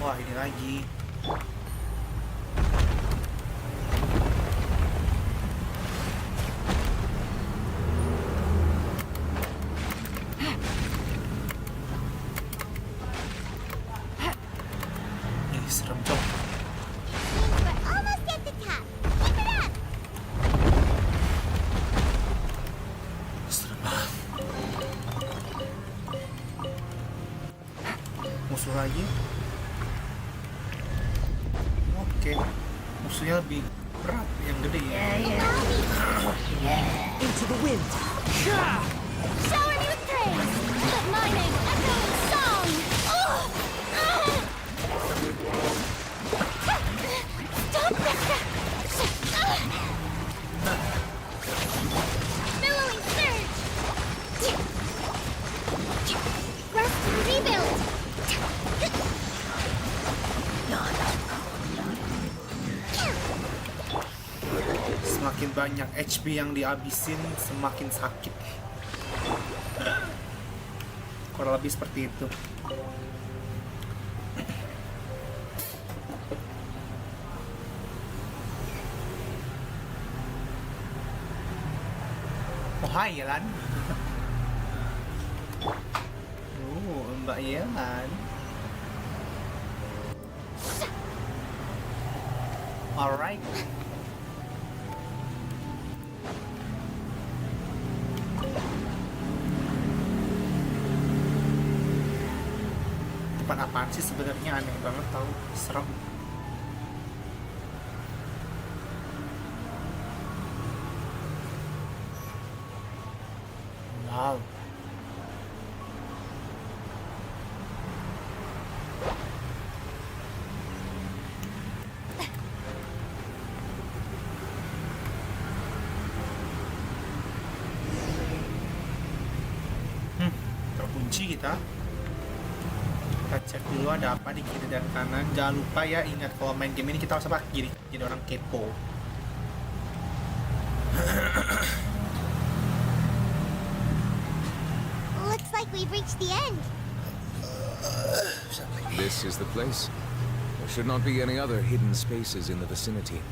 Wah, ini lagi. Ih, serem, Cok. We're almost at the top. Keep it up! Serem banget. Musuh lagi. Oke. Musuhnya lebih berat, yang gede ya. Into the wind. Shower me with praise! Let my name echo in song! Stop that! Billowing surge! Rest and rebuild! Semakin banyak HP yang dihabisin, semakin sakit. Kurang lebih seperti itu. Oh, hai Yelan. Oh, Mbak Yelan. Alright. Tempat apaan sih sebenarnya, aneh banget tau, serem. Wow. Terkunci kita. Kita cek dulu ada apa di kiri dan kanan. Jangan lupa ya, ingat kalau main game ini kita harus apa? Kiri. Jadi orang kepo. Looks like we've reached the end. This is the place. There should not be any other hidden spaces in the vicinity.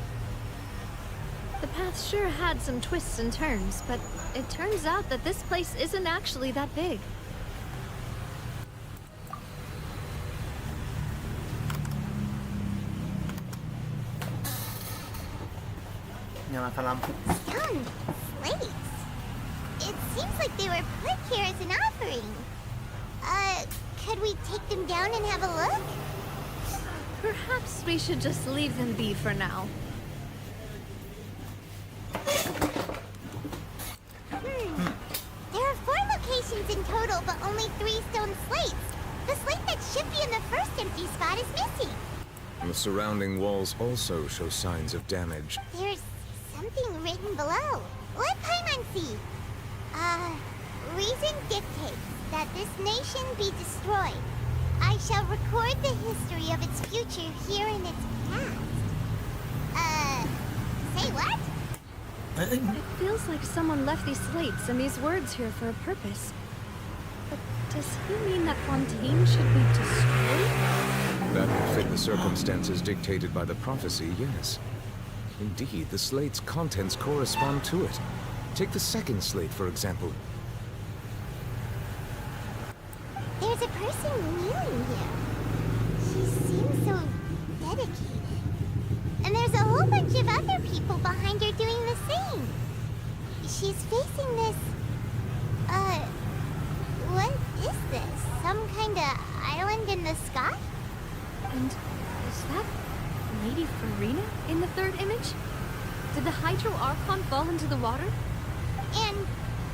The path sure had some twists and turns, but it turns out that this place isn't actually that big. Nyalakan lampu. Stone slates. It seems like they were put here as an offering. Could we take them down and have a look? Perhaps we should just leave them be for now. There are 4 locations in total, but only 3 stone slates. The slate that should be in the first empty spot is missing. The surrounding walls also show signs of damage. There's something written below. Let Paimon see. Reason dictates that this nation be destroyed. I shall record the history of its future here in its past. Say what? It feels like someone left these slates and these words here for a purpose. But does he mean that Fontaine should be destroyed? That would fit the circumstances dictated by the prophecy, yes. Indeed, the slate's contents correspond to it. Take the second slate, for example. There's a person kneeling here. She seems so dedicated. And there's a whole bunch of other people behind her doing the same. She's facing this... what is this? Some kind Lady Furina in the third image? Did the Hydro Archon fall into the water? And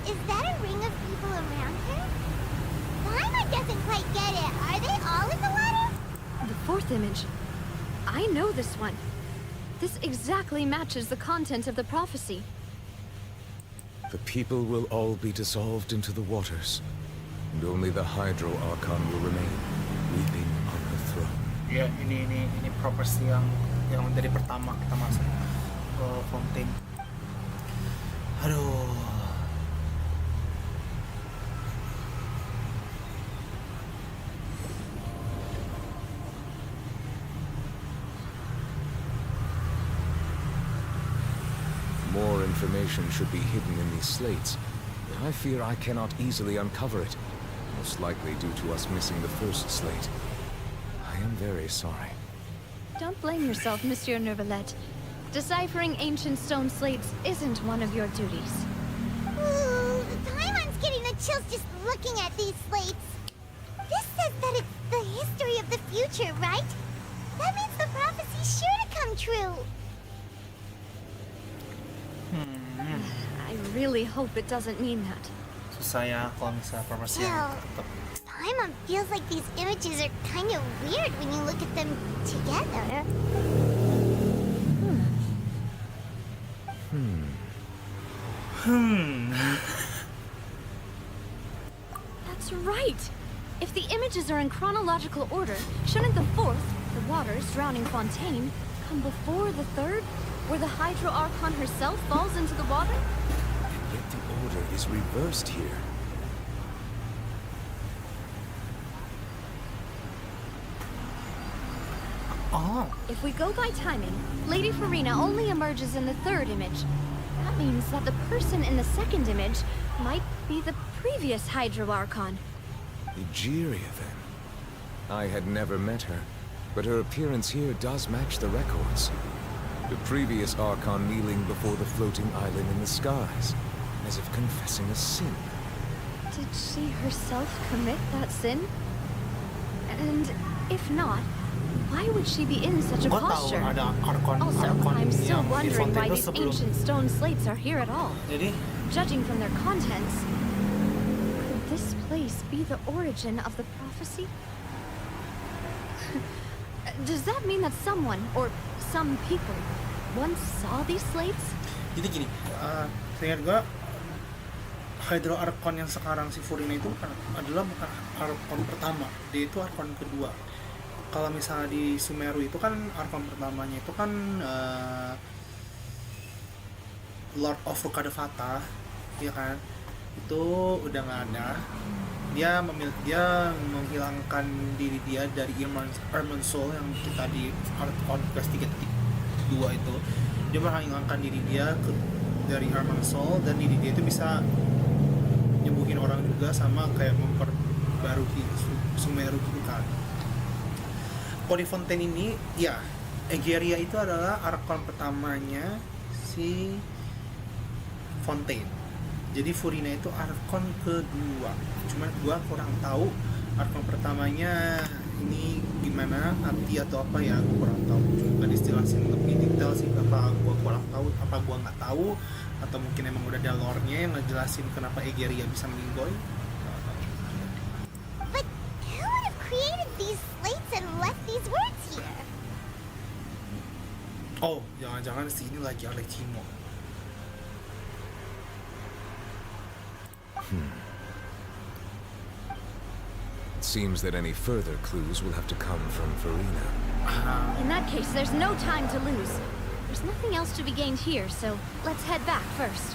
is that a ring of people around her? Paimon doesn't quite get it. Are they all in the water? The fourth image. I know this one. This exactly matches the content of the prophecy. The people will all be dissolved into the waters, and only the Hydro Archon will remain, weeping on the throne. Ya, ini prophecy yang dari pertama kita masuk ke Fontaine. Aduh. More information should be hidden in these slates, but I fear I cannot easily uncover it, most likely due to us missing the first slate. I am very sorry. Don't blame yourself, Monsieur Neuvillette. Deciphering ancient stone slates isn't one of your duties. Ooh, Paimon's getting the chills just looking at these slates. This says that it's the history of the future, right? That means the prophecy's sure to come true. I really hope it doesn't mean that. Susah ya kalau misalnya prophecy yang tetap. Paimon feels like these images are kind of weird when you look at them together. That's right! If the images are in chronological order, shouldn't the fourth, the waters drowning Fontaine, come before the third, where the Hydro Archon herself falls into the water? And yet the order is reversed here. Oh. If we go by timing, Lady Furina only emerges in the third image. That means that the person in the second image might be the previous Hydro Archon. Egeria, then. I had never met her, but her appearance here does match the records. The previous Archon kneeling before the floating island in the skies, as if confessing a sin. Did she herself commit that sin? And if not, why would she be in such a posture? Also, I'm still wondering why these ancient stone slates are here at all. Judging from their contents, could this place be the origin of the prophecy? Does that mean that someone, or some people, once saw these slates? Jadi gini, seingat gue, Hydro Archon yang sekarang si Furina itu adalah bukan Archon pertama, dia itu Archon kedua. Kalau misalnya di Sumeru itu kan Archon pertamanya itu kan Lord of Rukkhadevata, ya kan? Itu udah nggak ada. Dia menghilangkan diri dia dari Erman Soul yang kita di Archon Quest 3.2 itu. Dia menghilangkan diri dia dari Erman Soul, dan diri dia itu bisa nyembuhin orang juga, sama kayak memperbarui Sumeru gitu kan. Kalau di Fontaine ini, ya, Egeria itu adalah Archon pertamanya si Fontaine. Jadi Furina itu Archon kedua. Cuman gua kurang tahu Archon pertamanya ini gimana, nanti atau apa ya, gua kurang tahu. Cuma dijelasin lebih detail sih, apa gua kurang tahu, apa gua nggak tahu, atau mungkin emang udah ada lore-nya yang ngejelasin kenapa Egeria bisa menginggoy. But who would have created these slates and left these words here? Oh, jangan-jangan sini lagi Alecimo. It seems that any further clues will have to come from Furina. In that case, there's no time to lose. There's nothing else to be gained here, so let's head back first.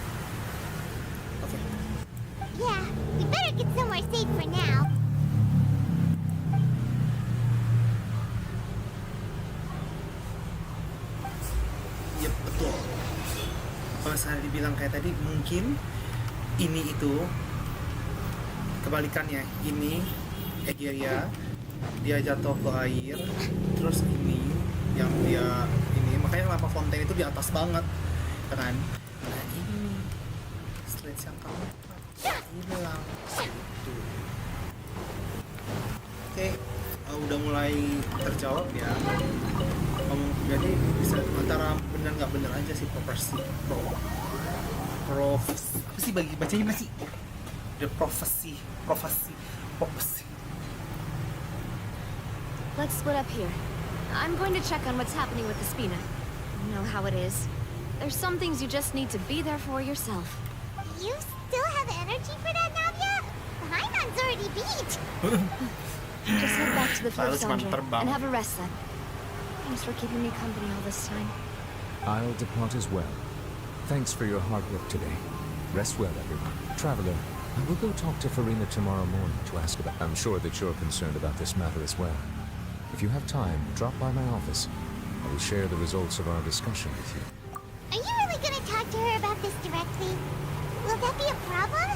Yeah, we better get somewhere safe for now. Yep, betul. Kalau saya dibilang kayak tadi, mungkin ini itu kebalikannya. Ini Egeria, dia jatuh ke air, terus ini yang dia ini, makanya kenapa Fontaine itu di atas banget, kan? Nah ini slates yang kamu hilang. Oke, udah mulai terjawab ya. Kamu udah ini bisa antara benar nggak benar aja sih prophecy. Apa sih bacanya masih? The prophecy. Let's split up here. I'm going to check on what's happening with the Spina. You know how it is. There's some things you just need to be there for yourself. You still have energy for that, Nadia? Paimon's already beat. Just head back to the Flip Sandra and have a rest then. Thanks for keeping me company all this time. I'll depart as well. Thanks for your hard work today. Rest well, everyone. Traveler, I will go talk to Furina tomorrow morning to ask about... I'm sure that you're concerned about this matter as well. If you have time, drop by my office. I will share the results of our discussion with you. Are you really gonna talk to her about this directly? Will that be a problem?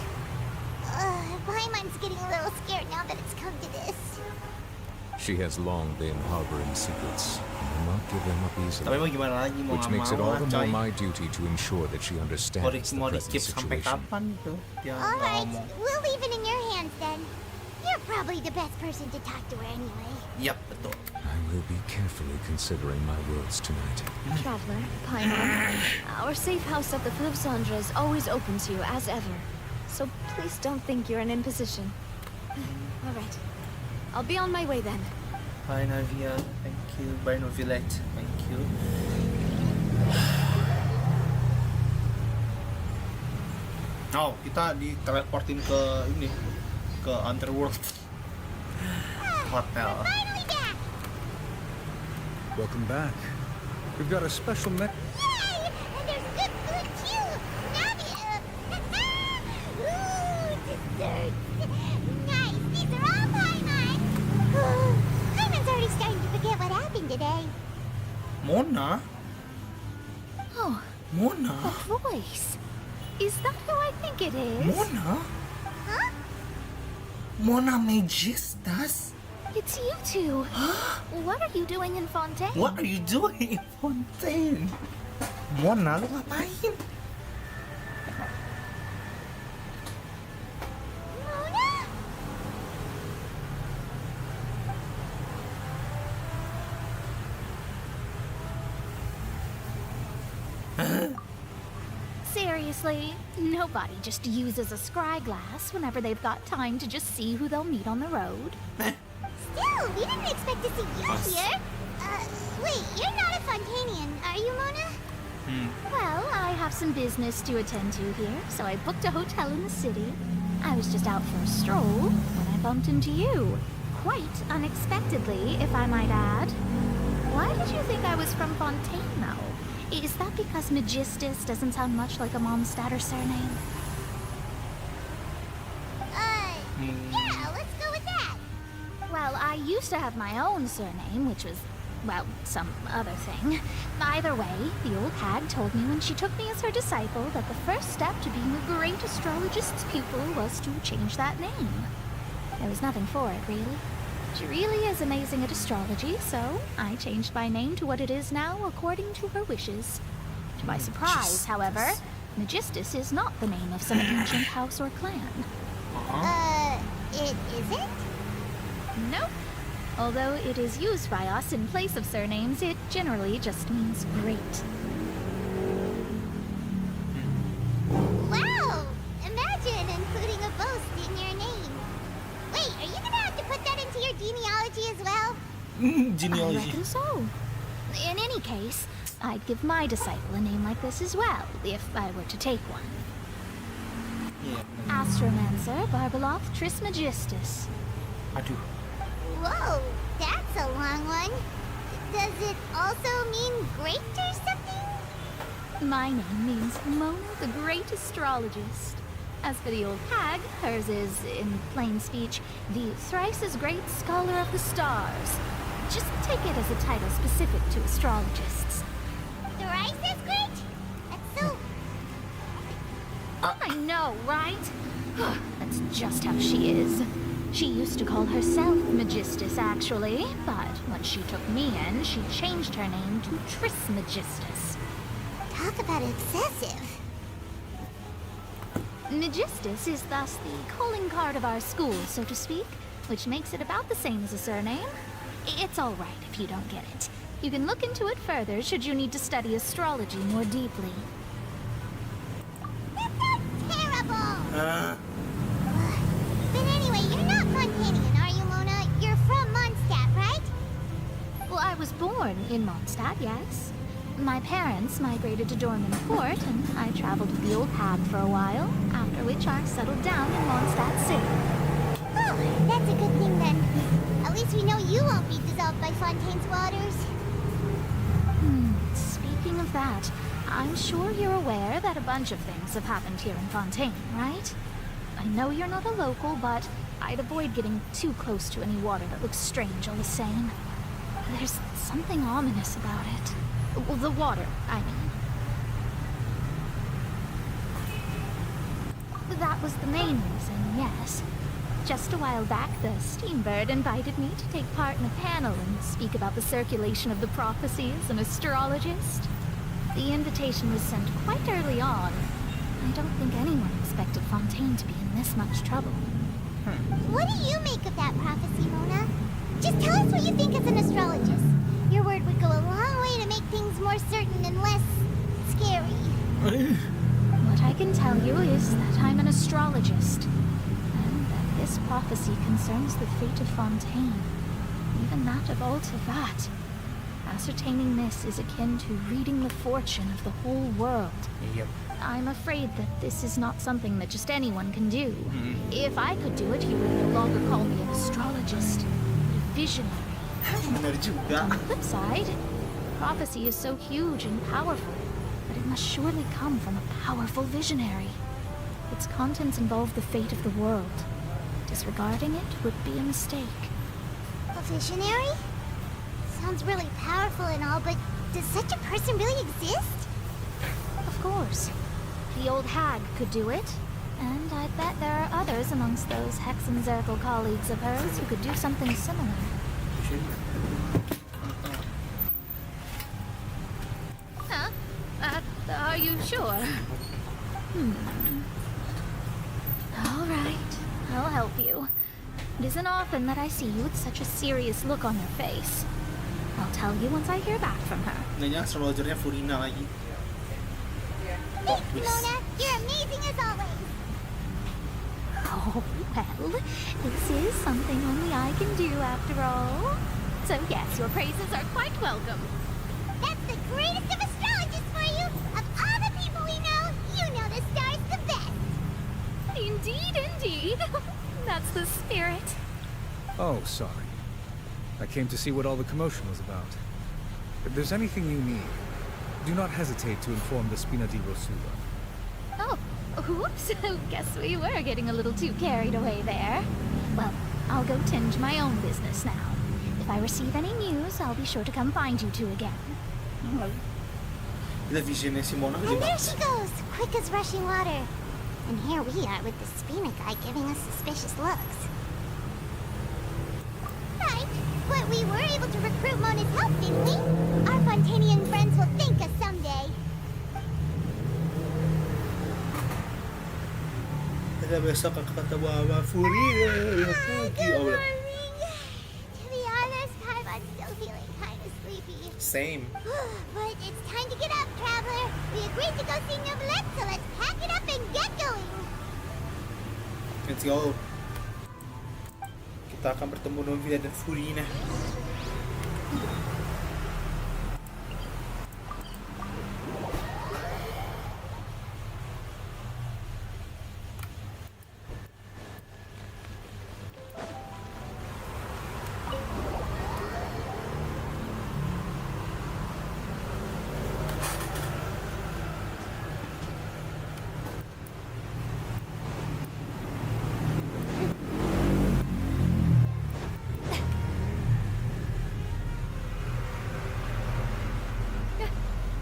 Paimon's getting a little scared now that it's come to this. She has long been harboring secrets and will not give them up easily. Which makes it all the more my duty to ensure that she understands the present situation. Alright, we'll leave it in your hands then. You're probably the best person to talk to her anyway. Yep, betul. I will be carefully considering my words tonight. Traveler, Paimon, our safe house at the Flip Sandra is always open to you as ever. So please don't think you're in imposition. Alright. I'll be on my way then. Bye Navia, thank you. Bye Novilette, thank you. Oh, kita diteleportin ke ini, ke Underworld Hotel. Welcome back. We've got a special Yay! And there's good food too! Nadia! Ooh, desserts! Nice! These are all Paimon! Paimon's already starting to forget what happened today. Mona? Oh. Mona? That voice. Is that who I think it is? Mona? Huh? Mona Magistas? It's you two. What are you doing in Fontaine? What are you doing in Fontaine? Mona, lu ngapain? Seriously, nobody just uses a scry glass whenever they've got time to just see who they'll meet on the road. Still, we didn't expect to see you here. Wait, you're not a Fontainian, are you, Mona? Well, I have some business to attend to here, so I booked a hotel in the city. I was just out for a stroll when I bumped into you. Quite unexpectedly, if I might add. Why did you think I was from Fontaine, though? Is that because Magistus doesn't sound much like a Mondstadt surname? Yeah, let's go with that. Well, I used to have my own surname, which was, well, some other thing. Either way, the old hag told me when she took me as her disciple that the first step to being a great astrologist's pupil was to change that name. There was nothing for it, really. She really is amazing at astrology, so I changed my name to what it is now according to her wishes. To my surprise, however, Magistus is not the name of some ancient house or clan. It isn't? Nope. Although it is used by us in place of surnames, it generally just means great. Wow! Imagine including a boast in your name. Wait, are you gonna have to put that into your genealogy as well? I reckon so. In any case, I'd give my disciple a name like this as well, if I were to take one. Astromancer Barbeloth Trismegistus. Aduh. Whoa, that's a long one. Does it also mean great or something? My name means Mona the Great Astrologist. As for the old hag, hers is, in plain speech, the thrice as great scholar of the stars. Just take it as a title specific to astrologists. Thrice as great? That's so... I know, right? That's just how she is. She used to call herself Magistus, actually, but when she took me in, she changed her name to Trismegistus. Talk about excessive. Magistus is thus the calling card of our school, so to speak, which makes it about the same as a surname. It's all right if you don't get it. You can look into it further should you need to study astrology more deeply. Terrible! But anyway, you're not Montanian, are you, Mona? You're from Mondstadt, right? Well, I was born in Mondstadt, yes. My parents migrated to Dorman Port, and I traveled with the old hag for a while, after which I settled down in Mondstadt City. Oh, that's a good thing then. At least we know you won't be dissolved by Fontaine's waters. Speaking of that, I'm sure you're aware that a bunch of things have happened here in Fontaine, right? I know you're not a local, but I'd avoid getting too close to any water that looks strange all the same. There's something ominous about it. Well, the water, I mean. That was the main reason, yes. Just a while back, the Steambird invited me to take part in a panel and speak about the circulation of the prophecies as an astrologist. The invitation was sent quite early on. I don't think anyone expected Fontaine to be in this much trouble. What do you make of that prophecy, Mona? Just tell us what you think as an astrologist. Your word would go a long way to make things more certain and less scary. What I can tell you is that I'm an astrologist, and that this prophecy concerns the fate of Fontaine, even that of all Teyvat. Ascertaining this is akin to reading the fortune of the whole world. Yep. I'm afraid that this is not something that just anyone can do. If I could do it, you would no longer call me an astrologist, a visionary. Benar juga. On the flip side, prophecy is so huge and powerful, but it must surely come from a powerful visionary. Its contents involve the fate of the world. Disregarding it would be a mistake. A visionary? Sounds really powerful and all, but does such a person really exist? Of course. The old hag could do it, and I bet there are others amongst those Hex and Zirkel colleagues of hers who could do something similar. Huh? Are you sure? All right, I'll help you. It isn't often that I see you with such a serious look on your face. I'll tell you once I hear back from her. Nanya astrologernya Furina lagi. Thanks, Mona. You're amazing as always. Oh, well, this is something only I can do after all. So yes, your praises are quite welcome. That's the greatest of astrologists for you. Of all the people we know, you know the stars the best. Indeed, indeed. That's the spirit. Oh, sorry. I came to see what all the commotion was about. If there's anything you need, do not hesitate to inform the Spina di Rosula. Oh, whoops. Guess we were getting a little too carried away there. Well, I'll go tend to my own business now. If I receive any news, I'll be sure to come find you two again. The vision is Simona. And there she goes, quick as rushing water. And here we are with the Spina guy giving us suspicious looks. Right, but we were able to recruit Mona's help, didn't we? Our Fontanian friends will thank us someday. Kita besok ketemu sama Furina. Good morning. To be honest, I'm still feeling kind of sleepy. Same. But it's time to get up, traveler. We agreed to go see Novelette, so let's pack it up and get going. Let's go. Kita akan bertemu Novia dan Furina.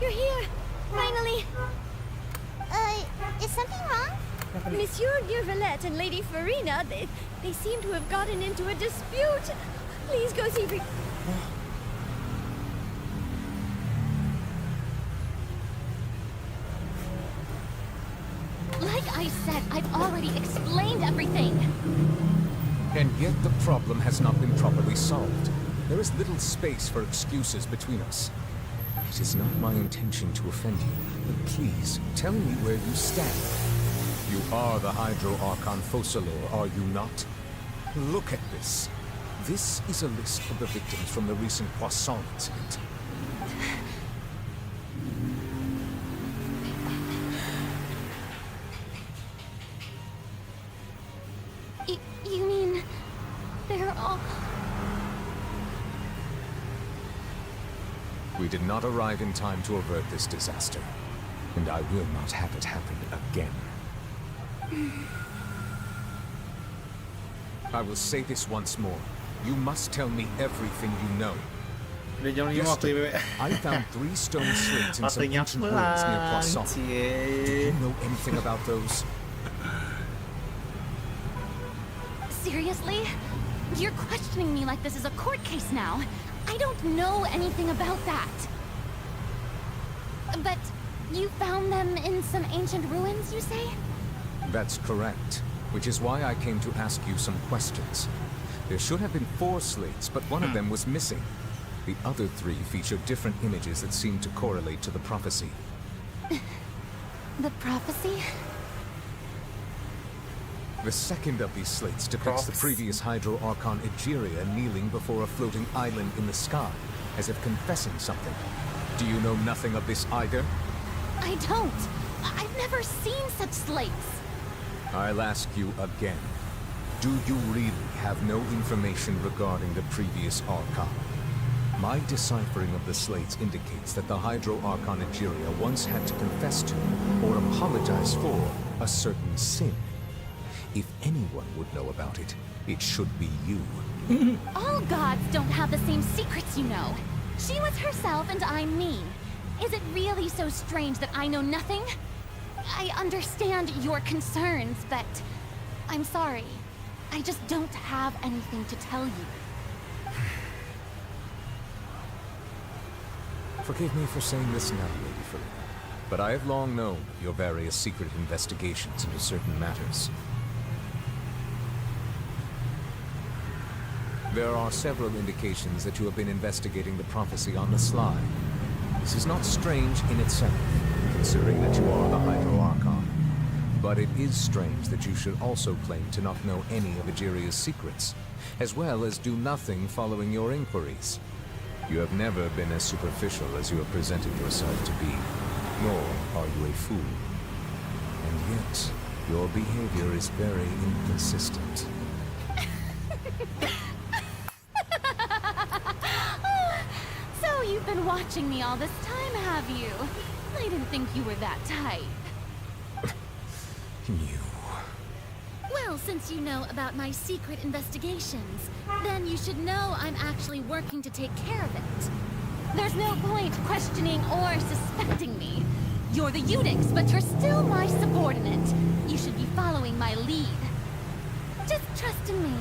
You're here! Finally! Is something wrong? Monsieur Neuvillette and Lady Furina, they seem to have gotten into a dispute. Please go see Like I said, I've already explained everything. And yet the problem has not been properly solved. There is little space for excuses between us. It is not my intention to offend you, but please, tell me where you stand. You are the Hydro Archon Focalor, are you not? Look at this. This is a list of the victims from the recent Poisson incident. You mean... they're all... We did not arrive in time to avert this disaster, and I will not have it happen again. I will say this once more. You must tell me everything you know. Yesterday, I found 3 stone slates in some ancient ruins near Poisson. Do you know anything about those? Seriously? You're questioning me like this is a court case now. I don't know anything about that. But you found them in some ancient ruins, you say? That's correct, which is why I came to ask you some questions. There should have been 4 slates, but one of them was missing. The other 3 feature different images that seem to correlate to the prophecy. The prophecy? The second of these slates depicts the previous Hydro Archon Egeria kneeling before a floating island in the sky, as if confessing something. Do you know nothing of this either? I don't. I've never seen such slates. I'll ask you again. Do you really have no information regarding the previous Archon? My deciphering of the slates indicates that the Hydro Archon Egeria once had to confess to, or apologize for, a certain sin. If anyone would know about it, it should be you. All gods don't have the same secrets, you know. She was herself and I'm me. Is it really so strange that I know nothing? I understand your concerns, but I'm sorry. I just don't have anything to tell you. Forgive me for saying this now, Lady Furina, but I have long known of your various secret investigations into certain matters. There are several indications that you have been investigating the prophecy on the sly. This is not strange in itself, considering that you are the Hydro Archon. But it is strange that you should also claim to not know any of Egeria's secrets, as well as do nothing following your inquiries. You have never been as superficial as you have presented yourself to be, nor are you a fool. And yet, your behavior is very inconsistent. So you've been watching me all this time, have you? I didn't think you were that type. Well, since you know about my secret investigations, then you should know I'm actually working to take care of it. There's no point questioning or suspecting me. You're the Eunuchs, but you're still my subordinate. You should be following my lead. Just trust in me.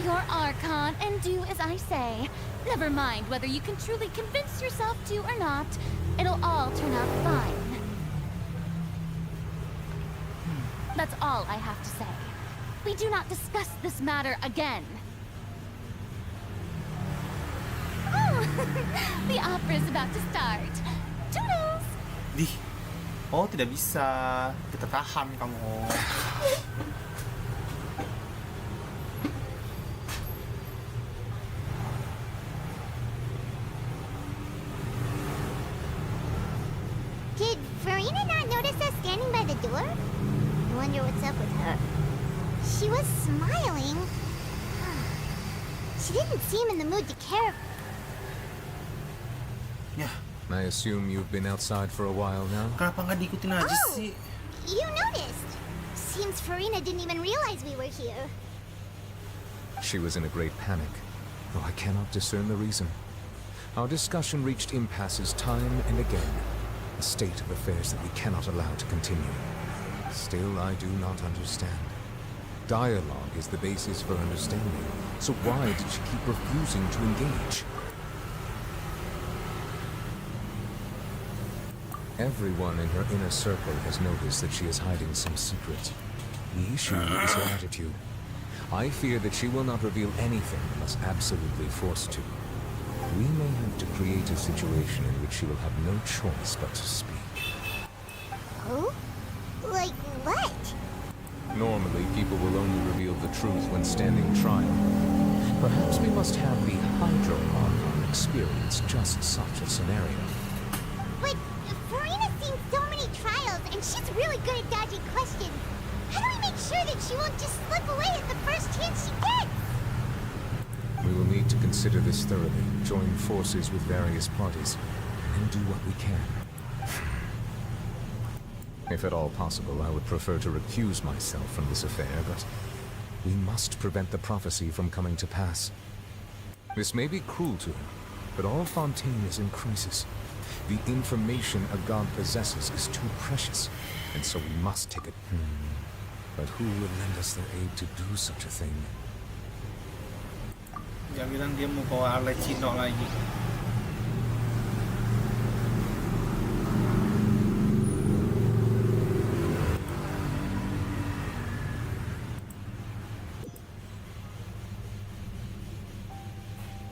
You're Archon, and do as I say. Never mind whether you can truly convince yourself to or not. It'll all turn out fine. That's all I have to say. We do not discuss this matter again. Oh, the opera's about to start. Toodles! Oh, tidak bisa. Kita tahan kamu. Did Furina not notice us standing by the door? I wonder what's up with her. She was smiling. She didn't seem in the mood to care. Yeah. I assume you've been outside for a while now? Kenapa nggak diikutin aja sih? You noticed. Seems Furina didn't even realize we were here. She was in a great panic, though I cannot discern the reason. Our discussion reached impasses time and again, a state of affairs that we cannot allow to continue. Still, I do not understand. Dialogue is the basis for understanding, so why did she keep refusing to engage? Everyone in her inner circle has noticed that she is hiding some secret. The issue is her attitude. I fear that she will not reveal anything unless absolutely forced to. We may have to create a situation in which she will have no choice but to speak. Oh? Like what? Normally, people will only reveal the truth when standing trial. Perhaps we must have the Hydro Archon experience just such a scenario. But Furina's seen so many trials, and she's really good at dodging questions. How do we make sure that she won't just slip away at the first chance she gets? We will need to consider this thoroughly, join forces with various parties, and do what we can. If at all possible, I would prefer to recuse myself from this affair, but we must prevent the prophecy from coming to pass. This may be cruel to him, but all Fontaine is in crisis. The information a god possesses is too precious, and so we must take it. But who will lend us their aid to do such a thing? Jangan bilang dia mau bawa alat Cino lagi.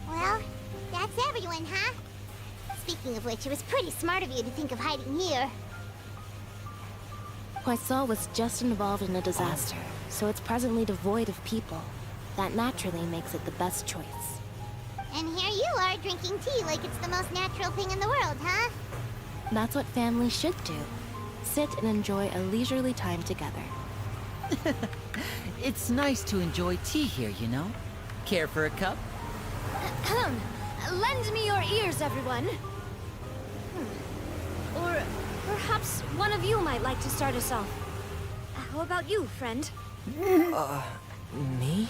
Well, that's everyone, huh? Speaking of which, it was pretty smart of you to think of hiding here. Poisson was just involved in a disaster, so it's presently devoid of people. That naturally makes it the best choice. And here you are drinking tea like it's the most natural thing in the world, huh? That's what families should do. Sit and enjoy a leisurely time together. It's nice to enjoy tea here, you know? Care for a cup? Lend me your ears, everyone. Or perhaps one of you might like to start us off. How about you, friend? Me?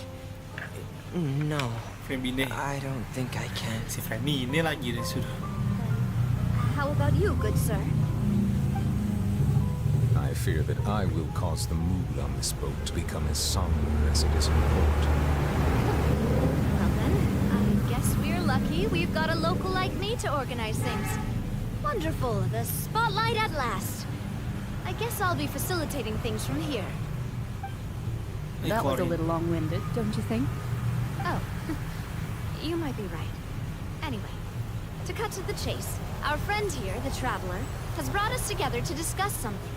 No. Femine. I don't think I can. Si Femine lagi deh sudah. How about you, good sir? I fear that I will cause the mood on this boat to become as somber as it is in port. Well then, I guess we're lucky we've got a local like me to organize things. Wonderful, the spotlight at last. I guess I'll be facilitating things from here. That was a little long-winded, don't you think? Oh, you might be right. Anyway, to cut to the chase, our friend here, the Traveler, has brought us together to discuss something.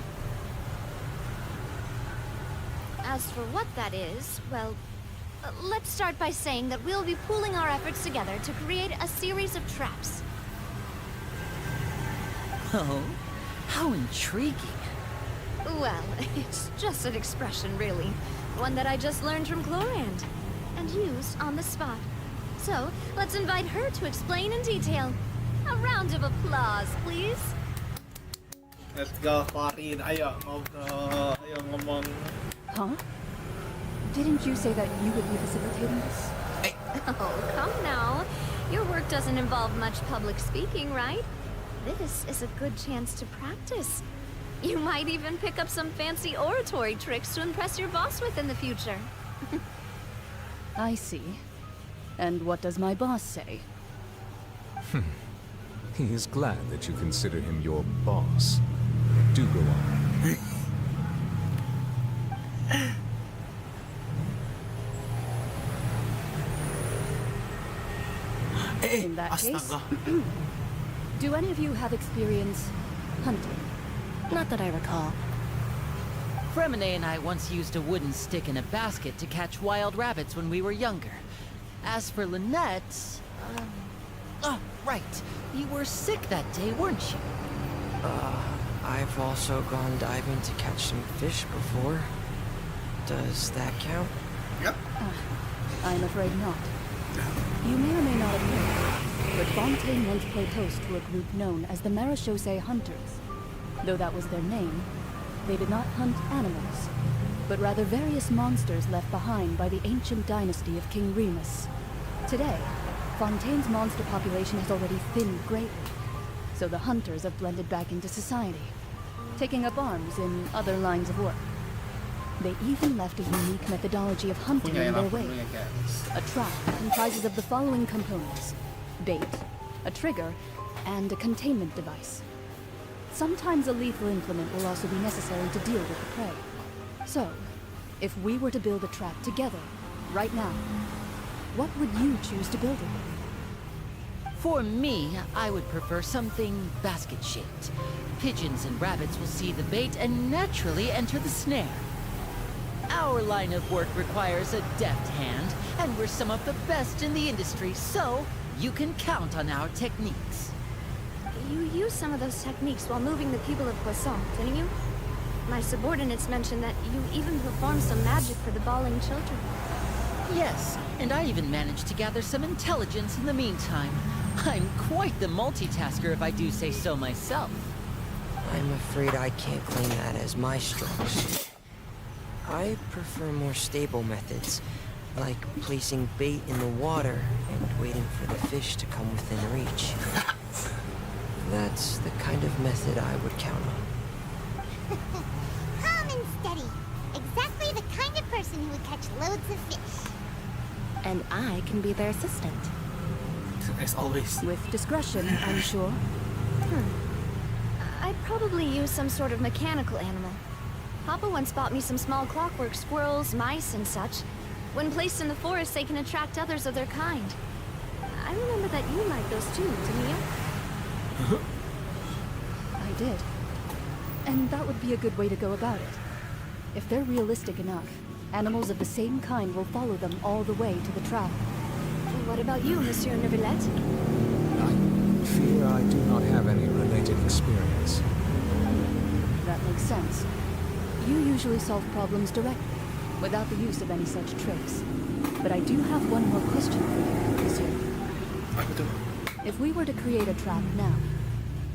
As for what that is, well, let's start by saying that we'll be pooling our efforts together to create a series of traps. Oh, how intriguing. Well, it's just an expression, really. One that I just learned from Chlorand, and used on the spot. So, let's invite her to explain in detail. A round of applause, please. Let's go, Farin. Ayo ngobrol, ayo ngomong. Huh? Didn't you say that you would be facilitating this? Oh, come now. Your work doesn't involve much public speaking, right? This is a good chance to practice. You might even pick up some fancy oratory tricks to impress your boss with in the future. I see. And what does my boss say? He is glad that you consider him your boss. Do go on. In that case, do any of you have experience hunting? Not that I recall. Fremine and I once used a wooden stick in a basket to catch wild rabbits when we were younger. As for Lynette... oh, right. You were sick that day, weren't you? I've also gone diving to catch some fish before. Does that count? Yep. I'm afraid not. You may or may not have heard, but Fontaine once played host to a group known as the Marechaussee Hunters. Though that was their name, they did not hunt animals, but rather various monsters left behind by the ancient dynasty of King Remus. Today, Fontaine's monster population has already thinned greatly, so the hunters have blended back into society, taking up arms in other lines of work. They even left a unique methodology of hunting in their wake. A trap comprises of the following components: bait, a trigger, and a containment device. Sometimes a lethal implement will also be necessary to deal with the prey. So, if we were to build a trap together, right now, what would you choose to build it with? For me, I would prefer something basket-shaped. Pigeons and rabbits will see the bait and naturally enter the snare. Our line of work requires a deft hand, and we're some of the best in the industry, so you can count on our techniques. You used some of those techniques while moving the people of Poisson, didn't you? My subordinates mentioned that you even performed some magic for the bawling children. Yes, and I even managed to gather some intelligence in the meantime. I'm quite the multitasker if I do say so myself. I'm afraid I can't claim that as my strong suit. I prefer more stable methods, like placing bait in the water and waiting for the fish to come within reach. That's the kind of method I would count on. Calm and steady. Exactly the kind of person who would catch loads of fish. And I can be their assistant. As always. With discretion, I'm sure. I'd probably use some sort of mechanical animal. Papa once bought me some small clockwork squirrels, mice, and such. When placed in the forest, they can attract others of their kind. I remember that you liked those too, didn't you? I did. And that would be a good way to go about it. If they're realistic enough, animals of the same kind will follow them all the way to the trap. What about you, Monsieur Neuvillette? I fear I do not have any related experience. That makes sense. You usually solve problems directly, without the use of any such tricks. But I do have one more question for you, Monsieur. If we were to create a trap now,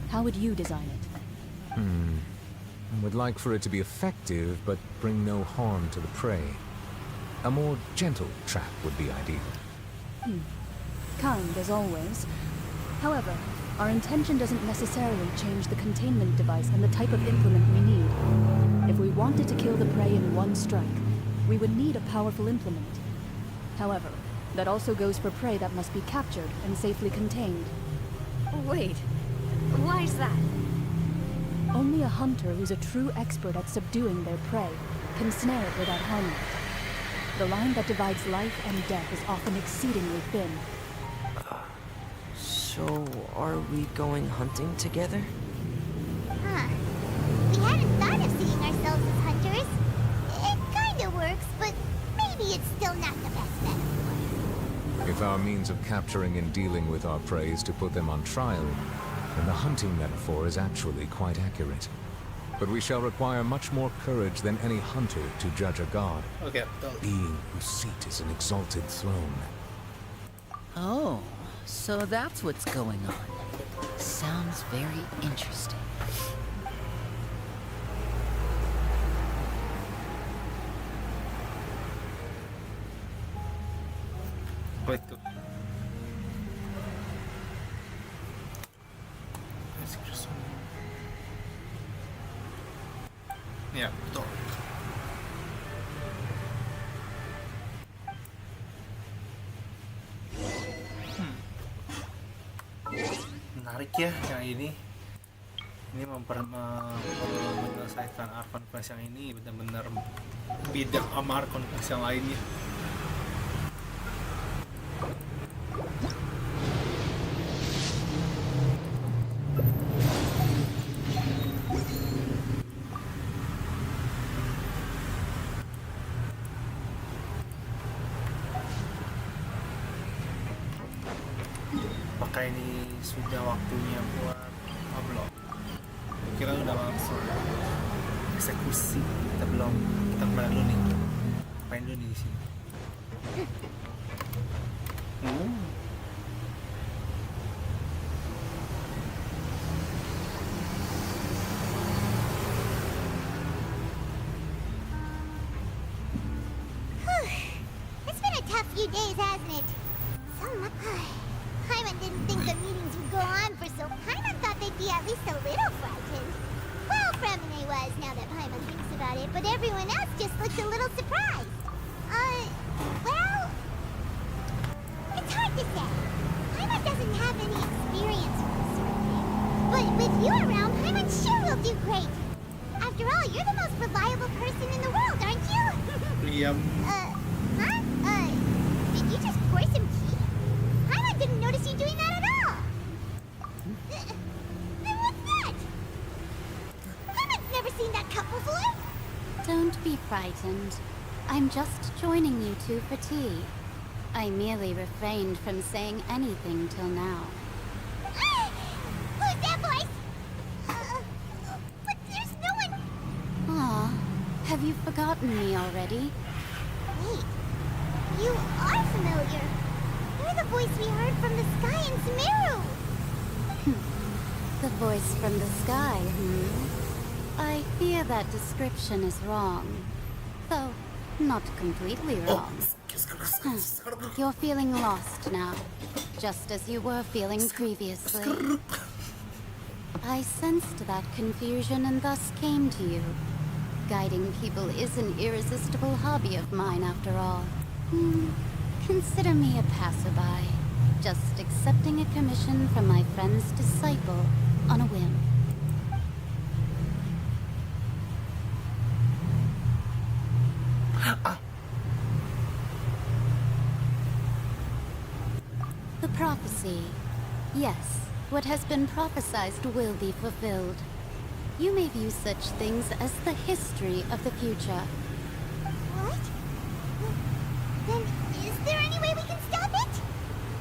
how would you design it? I would like for it to be effective, but bring no harm to the prey. A more gentle trap would be ideal. Kind, as always. However, our intention doesn't necessarily change the containment device and the type of implement we need. If we wanted to kill the prey in one strike, we would need a powerful implement. However, that also goes for prey that must be captured and safely contained. Wait, why is that? Only a hunter who's a true expert at subduing their prey can snare it without harming it. The line that divides life and death is often exceedingly thin. So, are we going hunting together? Huh. We hadn't thought of seeing ourselves as hunters. It kinda works, but maybe it's still not the best metaphor. If our means of capturing and dealing with our prey is to put them on trial, then the hunting metaphor is actually quite accurate. But we shall require much more courage than any hunter to judge a god. Okay. Being whose seat is an exalted throne. Oh, so that's what's going on. Sounds very interesting. Apa itu? Ya, betul. Menarik ya yang ini. Ini menyelesaikan Arkon Quest yang ini benar-benar beda sama Arkon Quest yang lainnya. Apakah ini sudah waktunya buat belum? Kira udah langsung eksekusi. Kita belum. Kita kemana dulu nih? Ngapain dulu nih di sini? It's been a tough few days, hasn't it? So much. Paimon didn't think the meetings would go on for so Paimon thought they'd be at least a little frightened. Well, Fremine was, now that Paimon thinks about it, but everyone else just looked a little surprised. Well, it's hard to say. Paimon doesn't have any experience with this sort of thing. But with you around, Paimon sure will do great. After all, you're the most reliable person in the world, aren't you? Yep. Did you just pour some tea? Paimon didn't notice you doing that at all. Before? Don't be frightened. I'm just joining you two for tea. I merely refrained from saying anything till now. Who's that voice? But there's no one... Aw, have you forgotten me already? Wait, you are familiar. You're the voice we heard from the sky in Sumeru. The voice from the sky, I fear that description is wrong. Though, not completely wrong. You're feeling lost now, just as you were feeling previously. I sensed that confusion and thus came to you. Guiding people is an irresistible hobby of mine, after all. Consider me a passerby, just accepting a commission from my friend's disciple on a whim. The prophecy. Yes, what has been prophesized will be fulfilled. You may view such things as the history of the future. What? Then is there any way we can stop it?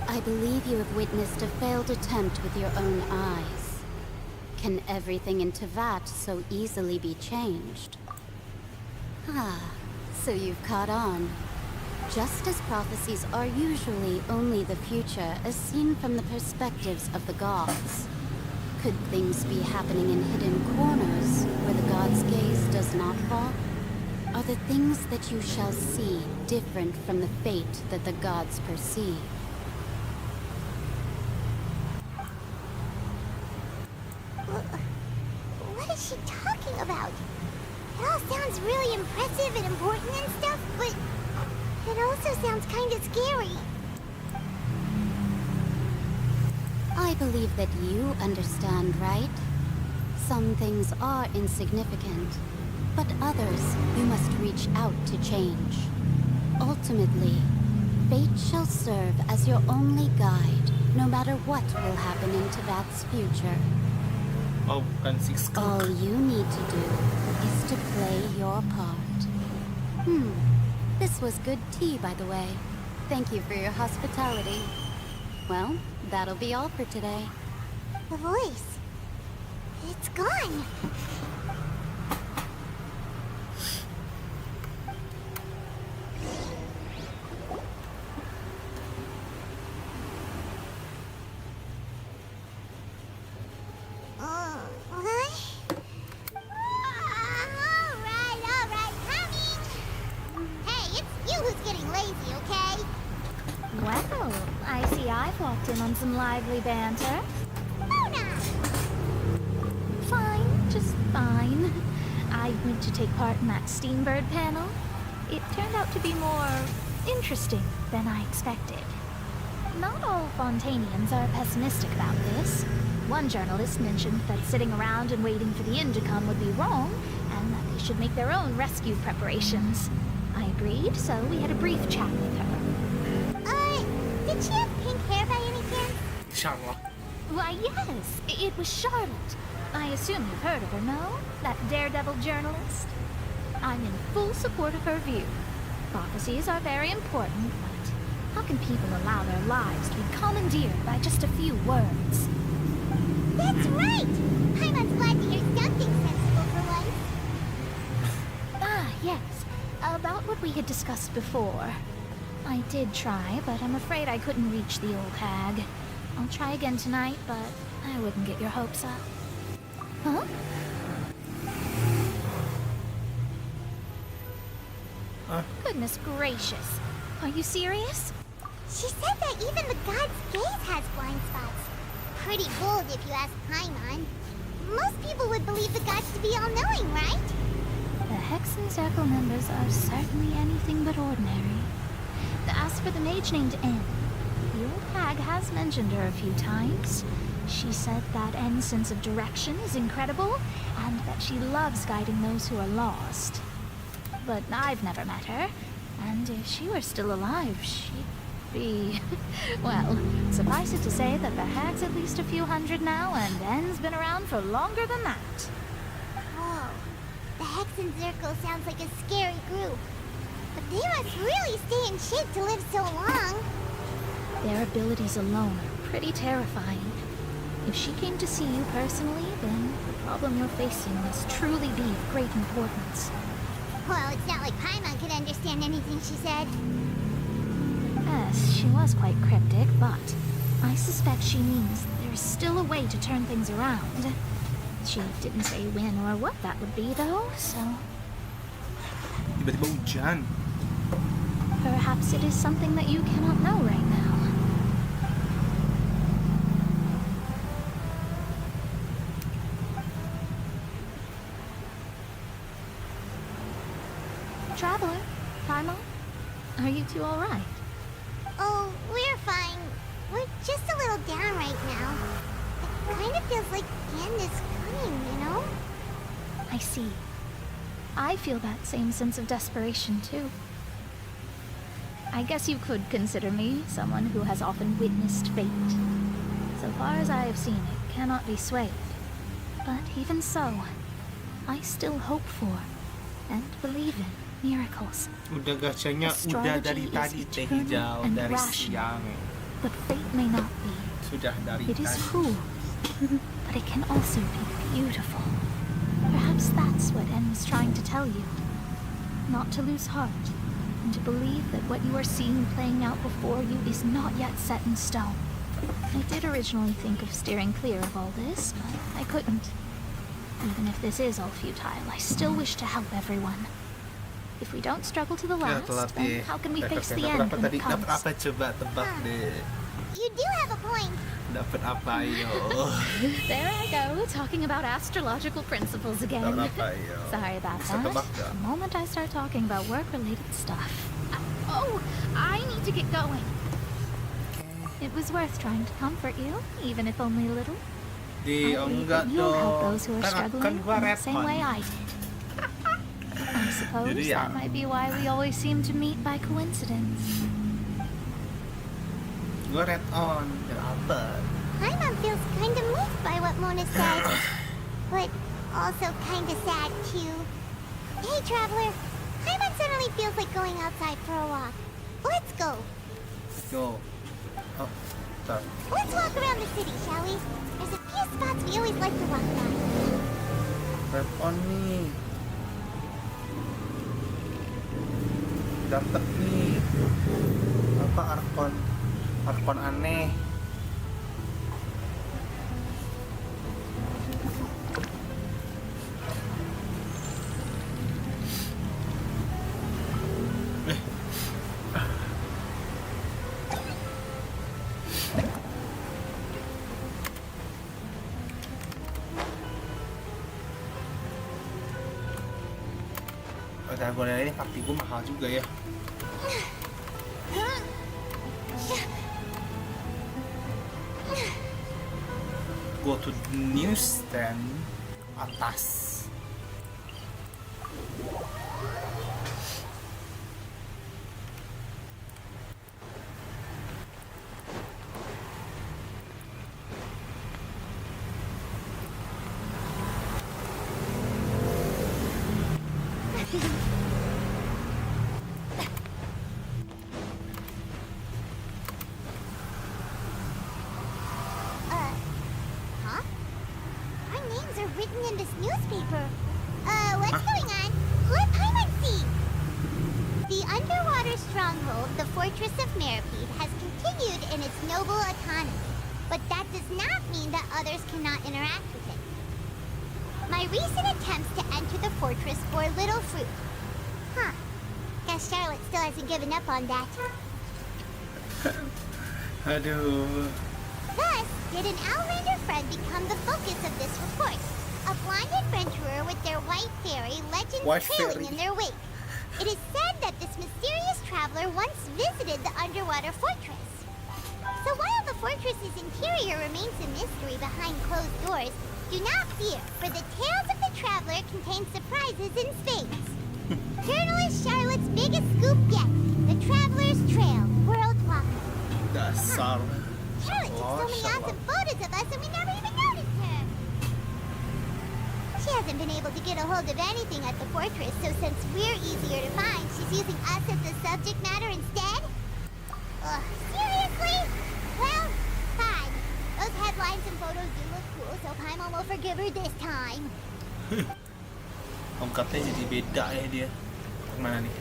I believe you have witnessed a failed attempt with your own eyes. Can everything in Teyvat so easily be changed? So you've caught on. Just as prophecies are usually only the future as seen from the perspectives of the gods, could things be happening in hidden corners where the gods' gaze does not fall? Are the things that you shall see different from the fate that the gods perceive? What is she talking about? It all sounds really impressive and important and stuff, but it also sounds kind of scary. I believe that you understand, right? Some things are insignificant, but others you must reach out to change. Ultimately, fate shall serve as your only guide, no matter what will happen in Teyvat's future. Oh, bukan six. All you need to do is to play your part. This was good tea, by the way. Thank you for your hospitality. Well, that'll be all for today. The voice. It's gone. Alright, coming! Hey, it's you who's getting lazy, okay? Well, I see I've walked in on some lively banter. Fine, just fine. I went to take part in that Steambird panel. It turned out to be more interesting than I expected. Not all Fontanians are pessimistic about this. One journalist mentioned that sitting around and waiting for the end to come would be wrong, and that they should make their own rescue preparations. I agreed, so we had a brief chat with her. Did she have pink hair by any chance? Charlotte. Why, yes, it was Charlotte. I assume you've heard of her, no? That daredevil journalist? I'm in full support of her view. Prophecies are very important, but how can people allow their lives to be commandeered by just a few words? That's right! Paimon's glad to hear something sensible for once. Yes. About what we had discussed before. I did try, but I'm afraid I couldn't reach the old hag. I'll try again tonight, but I wouldn't get your hopes up. Huh? Goodness gracious. Are you serious? She said that even the god's gaze has blind spots. Pretty bold if you ask Paimon. Most people would believe the gods to be all-knowing, right? The Hexen Circle members are certainly anything but ordinary. As for the mage named N, the old hag has mentioned her a few times. She said that N's sense of direction is incredible, and that she loves guiding those who are lost. But I've never met her, and if she were still alive, she'd be... well, suffice it to say that the hag's at least a few hundred now, and N's been around for longer than that. Whoa. The Hex and Zircle sounds like a scary group. But they must really stay in shape to live so long. Their abilities alone are pretty terrifying. If she came to see you personally, then the problem you're facing must truly be of great importance. Well, it's not like Paimon could understand anything she said. Yes, she was quite cryptic, but I suspect she means there's still a way to turn things around. She didn't say when or what that would be, though, so... Tiba-tiba hujan. Perhaps it is something that you cannot know right now. Traveler, Paimon, are you two all right? Oh, we're fine. We're just a little down right now. It kind of feels like the end is coming, you know? I see. I feel that same sense of desperation, too. I guess you could consider me someone who has often witnessed fate. So far as I have seen, it cannot be swayed. But even so, I still hope for and believe in miracles. Udah gachanya udah dari tadi teh hijau dari siang. But fate may not be. Sudah dari It is tadi. cruel, but it can also be beautiful. Perhaps that's what En was trying to tell you. Not to lose heart, and to believe that what you are seeing playing out before you is not yet set in stone. I did originally think of steering clear of all this, but I couldn't. Even if this is all futile, I still wish to help everyone. If we don't struggle to the last, then how can we face the end when it comes? Dapat apa coba tebak deh. You do have a point. Dapat apa yo? There I go, talking about astrological principles again. Dapat apa yo? Sorry about Bisa that. tebak nggak? The moment I start talking about work-related stuff. Oh, I need to get going. It was worth trying to comfort you, even if only a little. Di enggak You'll help dong. those who are Kan struggling gua in the same Redmond. way I did. I suppose Jadi ya. that might be why we always seem to meet by coincidence. Gue red on, dan apa? Paimon feels kind of moved by what Mona said. But also kind of sad, too. Hey, Traveler. Paimon suddenly feels like going outside for a walk. Let's go. Go. Oh, bentar. Let's walk around the city, shall we? There's a few spots we always like to walk by. Red on nih. Dapet nih. Apa Arkon? Arkon aneh. Dalgona ini pakti gue mahal juga ya. Go to the newsstand atas. Huh? Our names are written in this newspaper. What's going on? Let Paimon see! The underwater stronghold, the Fortress of Meripede, has continued in its noble autonomy. But that does not mean that others cannot interact with it. My recent attempts to enter the fortress bore little fruit. Huh. Guess Charlotte still hasn't given up on that. Aduh. Thus, did an Outlander friend become the focus of this report? A blind adventurer with their white fairy, legends White trailing fairy. in their wake. It is said that this mysterious traveler once visited the underwater fortress. So while the fortress's interior remains a mystery behind closed doors, do not fear, for the tales of the traveler contain surprises in spades. Journalist Charlotte's biggest scoop yet, the Traveler's Trail, World Walker. Dasar. Charlotte took so many awesome photos of us and we never even noticed her. She has hasn't been able to get a hold of anything at the fortress, so since we're easier to find, she's using us as the subject matter instead? Ugh, seriously? Well, fine. Those headlines and photos do look cool, so Paimon will forgive her this time. Tongkatnya jadi beda ya dia. Kemana nih?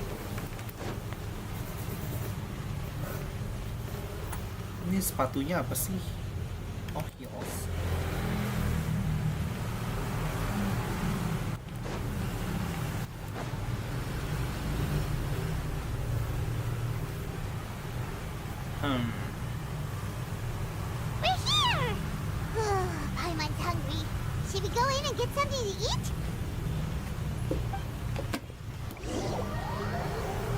Ini sepatunya apa sih? Oh, heels. We're here! Paimon's hungry. Should we go in and get something to eat?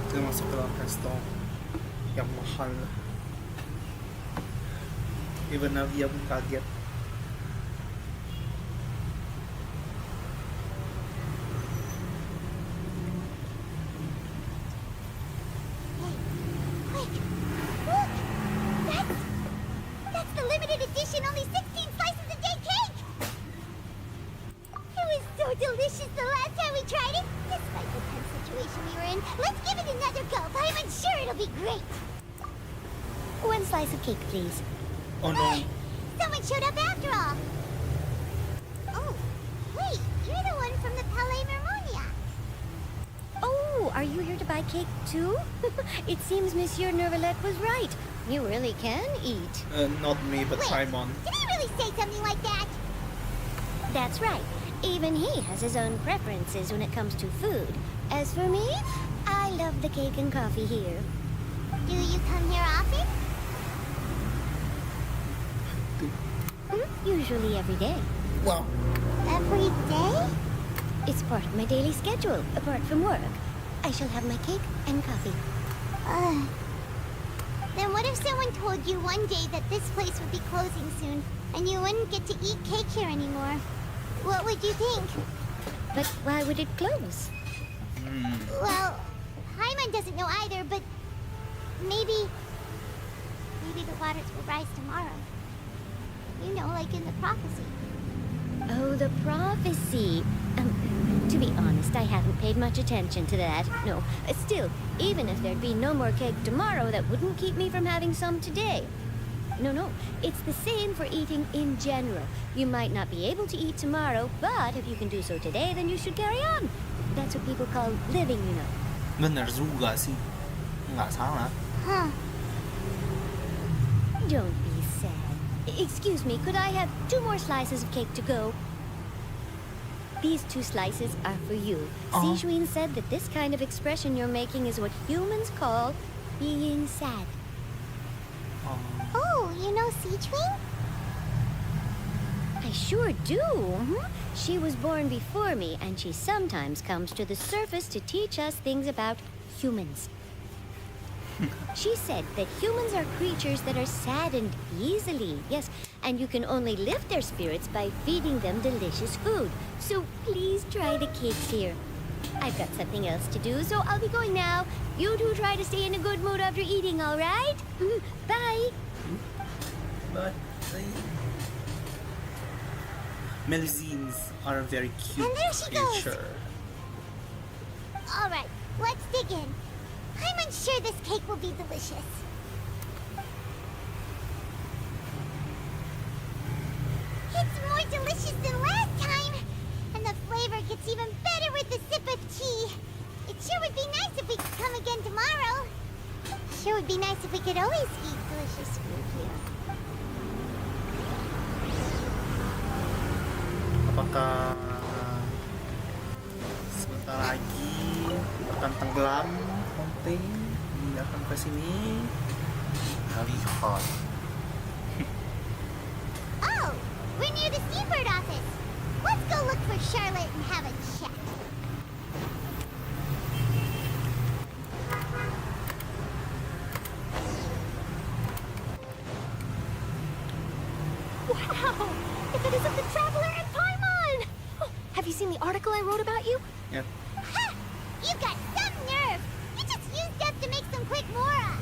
Kita masuk ke dalam resto yang mahal. Even Navia pun kaget. That's the limited edition, only 16 slices a day cake! It was so delicious the last time we tried it. Despite the tense situation we were in, let's give it another go. I'm sure it'll be great. One slice of cake, please. Oh no. Someone showed up after all. Oh, wait, you're the one from the Palais Mermonia. Oh, are you here to buy cake too? It seems Monsieur Nervalette was right. You really can eat. Not me, but Paimon. Did he really say something like that? That's right. Even he has his own preferences when it comes to food. As for me, I love the cake and coffee here. Do you come here often? Usually every day. Wow. Every day? It's part of my daily schedule, apart from work. I shall have my cake and coffee. Then what if someone told you one day that this place would be closing soon, and you wouldn't get to eat cake here anymore? What would you think? But why would it close? Well, Paimon doesn't know either, but maybe the waters will rise tomorrow. You know, like in the prophecy. Oh, the prophecy. To be honest, I haven't paid much attention to that. No, still, even if there'd be no more cake tomorrow, that wouldn't keep me from having some today. No, it's the same for eating in general. You might not be able to eat tomorrow, but if you can do so today, then you should carry on. That's what people call living, you know. Bener juga sih. Nggak salah. Huh. Don't be sad. Excuse me, could I have 2 more slices of cake to go? These 2 slices are for you. Sijun said that this kind of expression you're making is what humans call being sad. Oh, you know Sijun? I sure do. She was born before me, and she sometimes comes to the surface to teach us things about humans. She said that humans are creatures that are saddened easily, yes, and you can only lift their spirits by feeding them delicious food. So please try the cakes here. I've got something else to do, so I'll be going now. You two try to stay in a good mood after eating, all right? Bye. Bye. Melusines are a very cute And there she goes. creature. All right, let's dig in. I'm unsure this cake will be delicious. It's more delicious than last time, and the flavor gets even better with a sip of tea. It sure would be nice if we could come again tomorrow. Sure would be nice if we could always eat delicious food here. Apakah sebentar lagi akan tenggelam Monte? Ini akan ke sini. Lihat. Oh, we're near the Seabird office. Let's go look for Charlotte and have a chat. Wow! If it isn't the Traveler and Paimon! Oh, have you seen the article I wrote about you? Yeah. Ha! You got some nerve! You just used us to make some quick mora!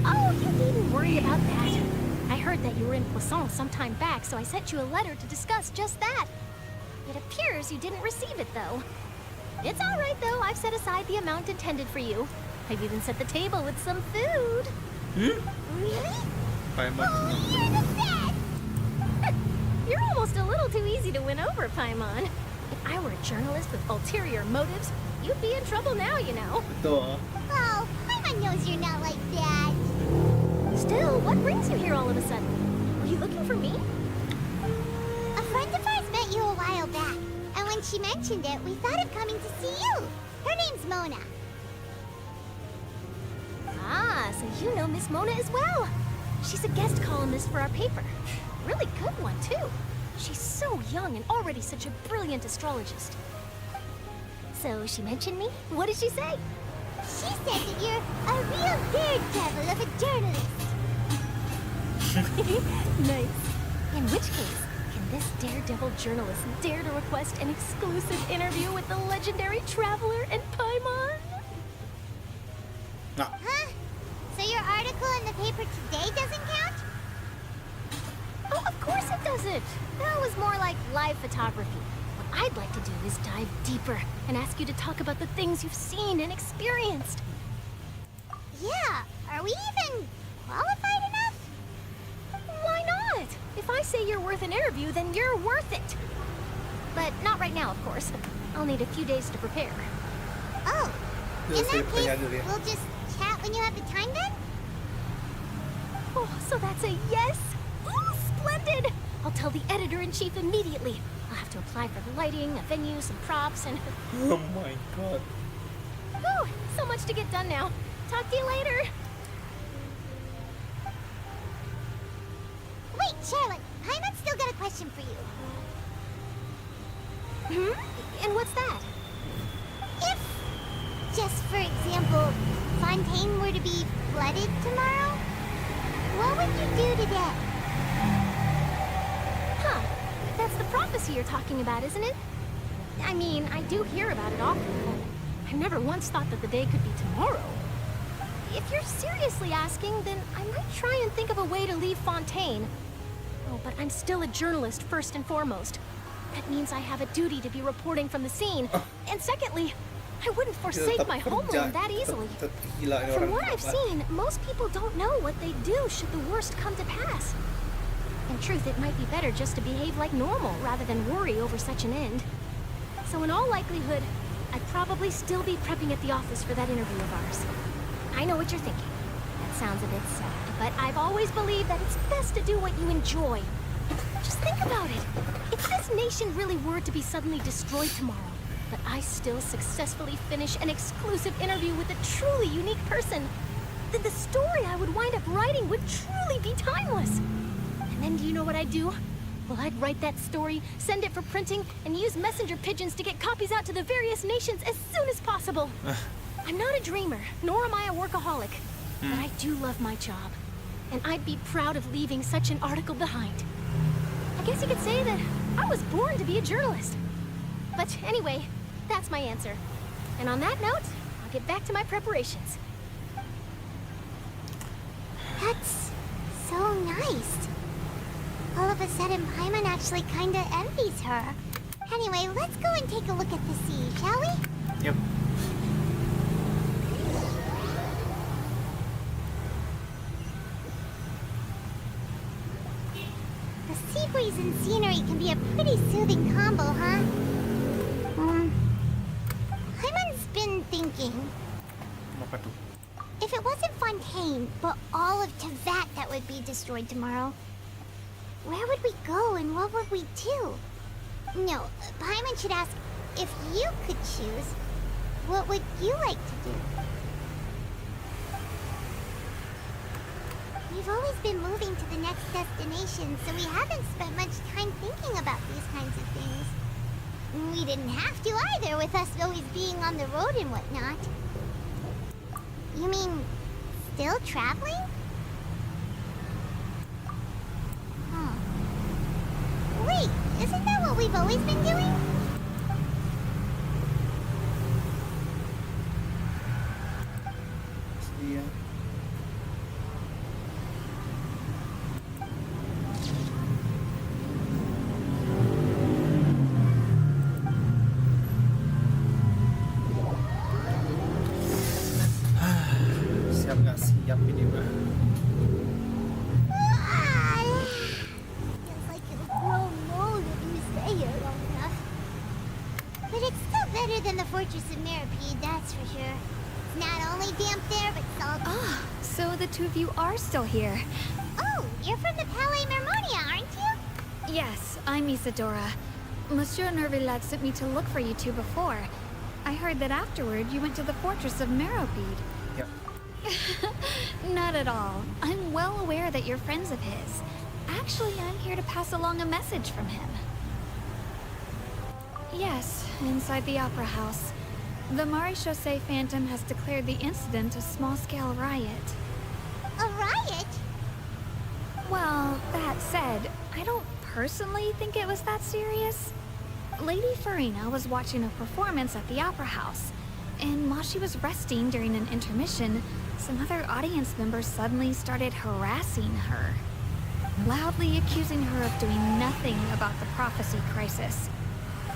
Oh, you needn't worry about that. I heard heard that you were in Poisson some time back, so I sent you a letter to discuss just that. It appears you didn't receive it, though. It's all right, though. I've set aside the amount intended for you. I've even set the table with some food. Really? Paimon. Oh, you're the best! You're almost a little too easy to win over, Paimon. If I were a journalist with ulterior motives, you'd be in trouble now, you know. Betul. Oh, Paimon knows you're not like that. Still, what brings you here all of a sudden? Were you looking for me? A friend of ours met you a while back, and when she mentioned it, we thought of coming to see you. Her name's Mona. Ah, so you know Miss Mona as well. She's a guest columnist for our paper. Really good one, too. She's so young and already such a brilliant astrologist. So she mentioned me? What did she say? She said that you're a real daredevil of a journalist. Nice. In which case, can this daredevil journalist dare to request an exclusive interview with the legendary traveler and Paimon? No. Huh? So your article in the paper today doesn't count? Oh, of course it doesn't. That was more like live photography. What I'd like to do is dive deeper and ask you to talk about the things you've seen and experienced. Yeah, are we even qualified enough? Why not? If I say you're worth an interview, then you're worth it. But not right now, of course. I'll need a few days to prepare. Oh, in that case, we'll just chat when you have the time then? Oh, so that's a yes? Ooh, splendid! I'll tell the editor-in-chief immediately. I'll have to apply for the lighting, a venue, some props, and... Oh my god. Whew, so much to get done now. Talk to you later. Wait, Charlotte, Paimon's still got a question for you. And what's that? If, just for example, Fontaine were to be flooded tomorrow, what would you do today? Huh. That's the prophecy you're talking about, isn't it? I mean, I do hear about it often, but I never once thought that the day could be tomorrow. If you're seriously asking, then I might try and think of a way to leave Fontaine. Oh, but I'm still a journalist first and foremost. That means I have a duty to be reporting from the scene. And secondly, I wouldn't forsake my homeland that easily. From what I've seen, most people don't know what they'd do should the worst come to pass. In truth, it might be better just to behave like normal rather than worry over such an end. So in all likelihood, I'd probably still be prepping at the office for that interview of ours. I know what you're thinking. That sounds a bit sad, but I've always believed that it's best to do what you enjoy. Just think about it. If this nation really were to be suddenly destroyed tomorrow, but I still successfully finish an exclusive interview with a truly unique person, then the story I would wind up writing would truly be timeless. And then do you know what I'd do? Well, I'd write that story, send it for printing, and use messenger pigeons to get copies out to the various nations as soon as possible. I'm not a dreamer, nor am I a workaholic, but I do love my job, and I'd be proud of leaving such an article behind. I guess you could say that I was born to be a journalist. But anyway, that's my answer. And on that note, I'll get back to my preparations. That's so nice. All of a sudden, Paimon actually kinda envies her. Anyway, let's go and take a look at the sea, shall we? Yep. The sea breeze and scenery can be a pretty soothing combo, huh? Paimon's been thinking. Apa tuh? If it wasn't Fontaine, but all of Teyvat that would be destroyed tomorrow, where would we go and what would we do? No, Paimon should ask, if you could choose, what would you like to do? We've always been moving to the next destination, so we haven't spent much time thinking about these kinds of things. We didn't have to either, with us always being on the road and whatnot. You mean, still traveling? Huh. Wait, isn't that what we've always been doing? Iya. Ini mah. Feels like it'll grow mold if you stay here long enough. But it's still better than the Fortress of Mirapede, that's for sure. It's not only damp there, but salty. Ah, so the two of you are still here. Oh, you're from the Palais Mermonia, aren't you? Yes, I'm Isadora. Monsieur Nervillat sent me to look for you two before. I heard that afterward you went to the Fortress of Meropide. Yep. Not at all. I'm well aware that you're friends of his. Actually, I'm here to pass along a message from him. Yes, inside the Opera House. The Maréchaussée Phantom has declared the incident a small-scale riot. A riot? Well, that said, I don't personally think it was that serious. Lady Furina was watching a performance at the Opera House, and while she was resting during an intermission, some other audience members suddenly started harassing her, loudly accusing her of doing nothing about the prophecy crisis.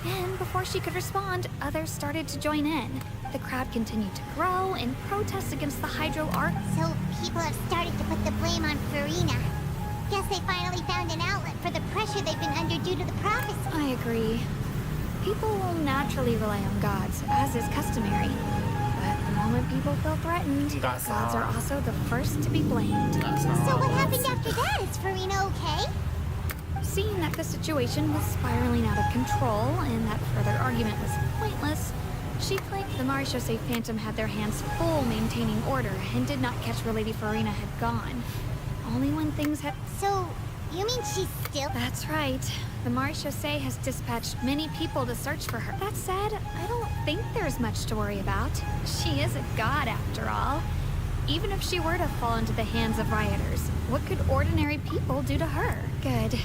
And before she could respond, others started to join in. The crowd continued to grow in protest against the Hydro Art. So people have started to put the blame on Furina. Guess they finally found an outlet for the pressure they've been under due to the prophecy. I agree. People will naturally rely on gods, as is customary. But the moment people feel threatened, gods are also the first to be blamed. So what happened after that? Is Furina okay? Seeing that the situation was spiraling out of control and that further argument was pointless, she claimed the Maréchaussée Phantom had their hands full maintaining order and did not catch where Lady Furina had gone. Only when things had... So, you mean she's still... That's right. The Maréchaussée has dispatched many people to search for her. That said, I don't think there's much to worry about. She is a god, after all. Even if she were to fall into the hands of rioters, what could ordinary people do to her? Good.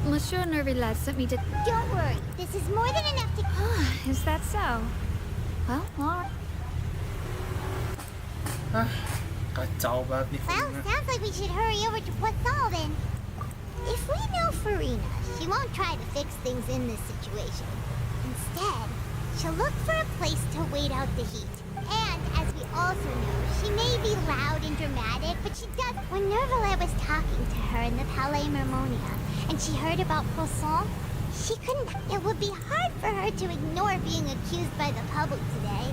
Monsieur Nervillat sent me to... Don't worry. This is more than enough to... Is that so? Well, all right. Kacau banget nih Well, Furina. sounds like we should hurry over to Poisson then. If we know Furina, she won't try to fix things in this situation. Instead, she'll look for a place to wait out the heat. And, as we also know, she may be loud and dramatic, but she does... When Nervillat was talking to her in the Palais Mermonia, and she heard about Poisson, she couldn't... It would be hard for her to ignore being accused by the public today.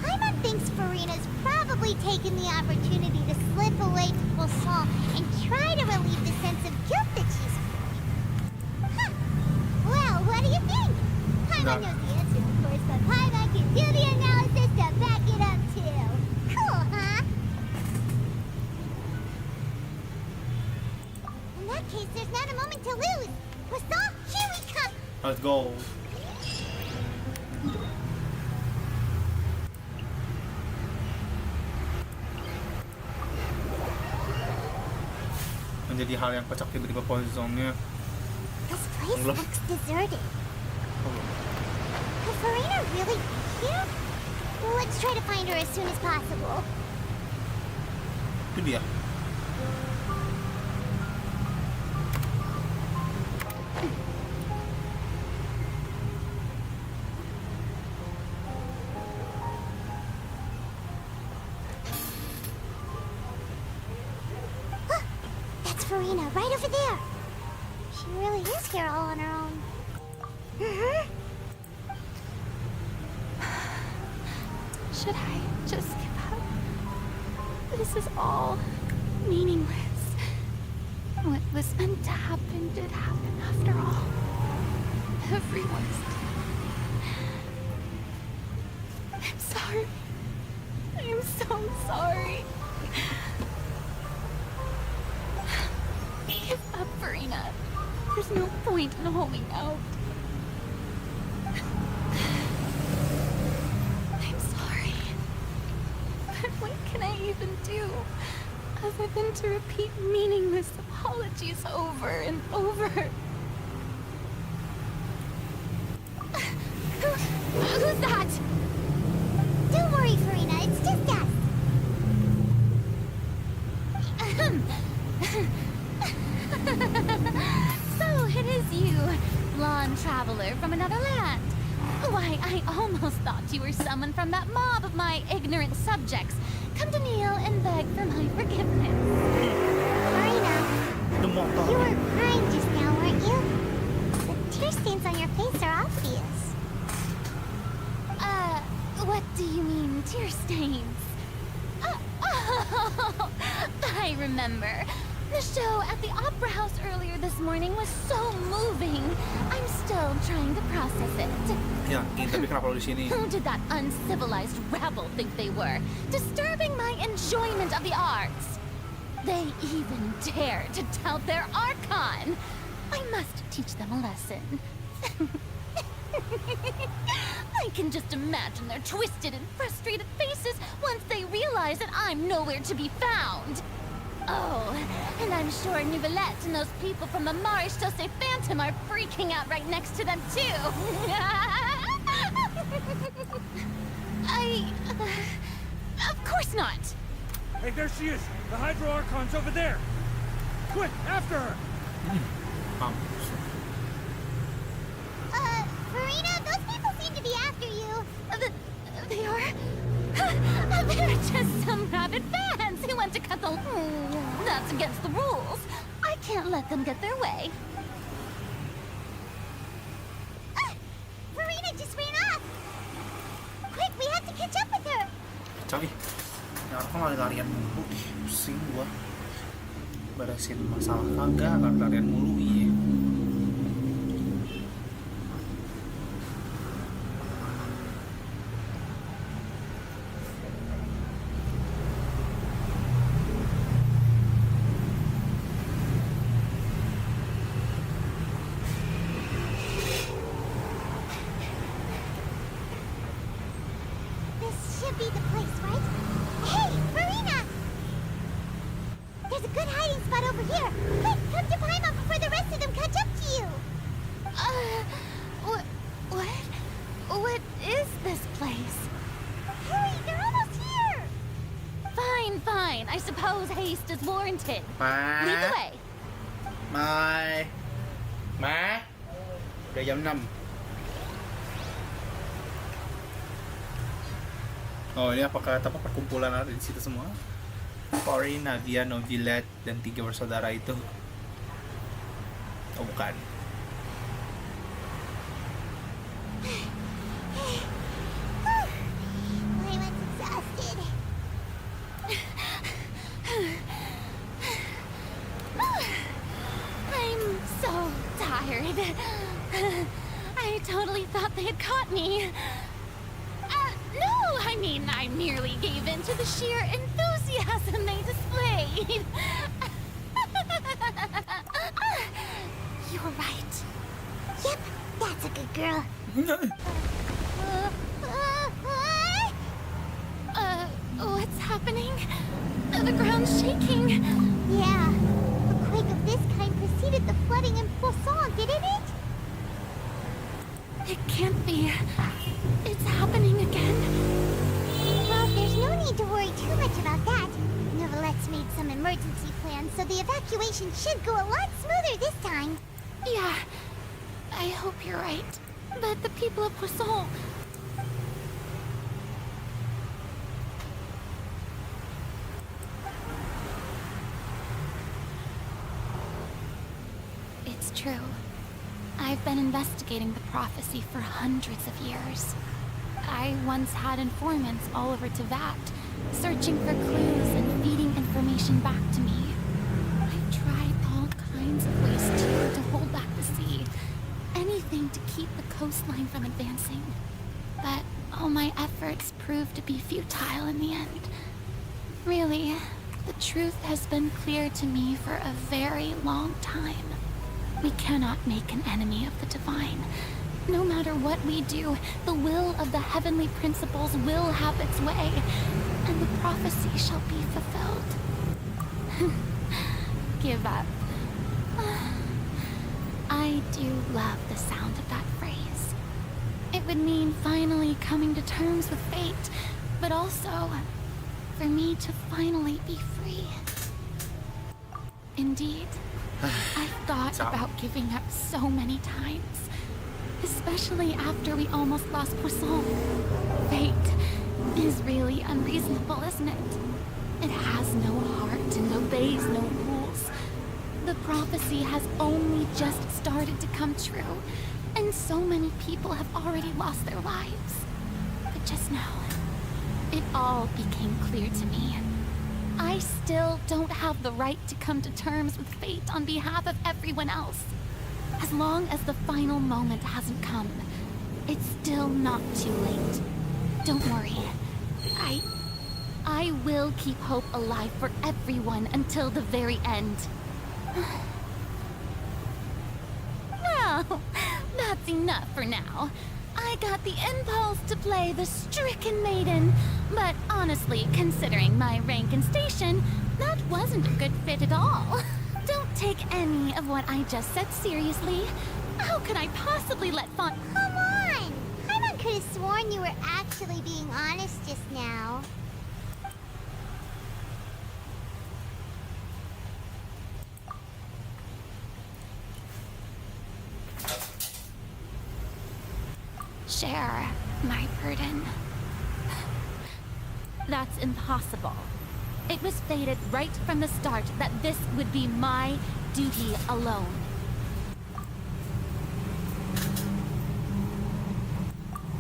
Paimon thinks Furina's probably taken the opportunity to slip away to Poisson and try to relieve the sense of guilt that she's feeling. Huh. Well, what do you think? Paimon knows the answer, of course, but Paimon can do the analysis to back it up, too. Cool, huh? In that case, there's not a moment to lose. Poisson, here we come! Let's go. Menjadi hal yang kocak tiba-tiba Poisonnya. This place looks deserted. Could Furina really be here? Let's try to find her as soon as possible. Itu dia. That's Furina, right over there. She really is here all on her own. Should I just give up? This is all meaningless. What was meant to happen did happen after all. Everyone's dead. I'm sorry. I'm so sorry. Give up, Furina. There's no point in holding out. I'm sorry. But what can I even do? Other than to repeat meaningless apologies over and over. Who's that? Don't worry, Furina. It's just us. So it is you, blonde traveler from another land. Why, I almost thought you were someone from that mob of my ignorant subjects. come to kneel and beg for my forgiveness. Furina, The motor. you were crying just now, weren't you? The tear stains on your face are obvious. What do you mean, tear stains? Oh, I remember. The show at the Opera House earlier this morning was so moving. I'm still trying to process it. Yakin, tapi kenapa lo di sini? Who did that uncivilized rabble think they were? Disturbing my enjoyment of the arts. They even dared to tout their Archon. I must teach them a lesson. I can just imagine their twisted and frustrated faces once they realize that I'm nowhere to be found. Oh, and I'm sure Nivelette and those people from the Maréchaussée Phantom are freaking out right next to them, too. Of course not. Hey, there she is! The Hydro Archon's over there! Quick, after her! Furina, those people seem to be after you. They are... They're just some rabid fans who want to cut the... That's against the rules. I can't let them get their way. Furina just ran off. Quick, we have to catch up with her. Coy, ya orang lari-larian mulu, pusing gua. Beresin masalah kagak, lari-larian mulu, iya. This should be the place, right? Hey, Furina! There's a good hiding spot over here. Quick, come to Paimon before the rest of them catch up to you. What is this place? Hurry, they're almost here. Fine. I suppose haste is warranted. Lead the way. Udah jam 6. Oh, ini apakah tempat perkumpulan ada di situ semua? Furina, Nadia, Novilette, dan 3 bersaudara itu. Oh, bukan. Paimon's exhausted. I'm so tired. I totally thought they had caught me. No, I mean, I merely gave in to the sheer enthusiasm they displayed. You're right. Yep, that's a good girl. What's happening? The ground's shaking. Yeah, a quake of this kind preceded the flooding in Poisson, didn't it? It can't be. It's happening again. Well, there's no need to worry too much about that. Novelette's made some emergency plans, so the evacuation should go a lot smoother this time. Yeah, I hope you're right. But the people of Poisson... It's true. I've been investigating the prophecy for hundreds of years. I once had informants all over Teyvat, searching for clues and feeding information back to me. I tried all kinds of ways to hold back the sea. Anything to keep the coastline from advancing. But all my efforts proved to be futile in the end. Really, the truth has been clear to me for a very long time. We cannot make an enemy of the divine. No matter what we do, the will of the heavenly principles will have its way, and the prophecy shall be fulfilled. Give up. I do love the sound of that phrase. It would mean finally coming to terms with fate, but also for me to finally be free. Indeed, I've thought about giving up so many times, especially after we almost lost Poisson. Fate, is really unreasonable, isn't it? It has no heart and obeys no rules. The prophecy has only just started to come true, and so many people have already lost their lives. But just now, it all became clear to me. I still don't have the right to come to terms with fate on behalf of everyone else. As long as the final moment hasn't come, it's still not too late. Don't worry. I will keep hope alive for everyone until the very end. Well, that's enough for now. I got the impulse to play the stricken maiden, but honestly, considering my rank and station, that wasn't a good fit at all. Don't take any of what I just said seriously. How could I possibly let Come on! Paimon could have sworn you were actually being honest just now. share my burden? That's impossible. It was fated right from the start that this would be my duty alone.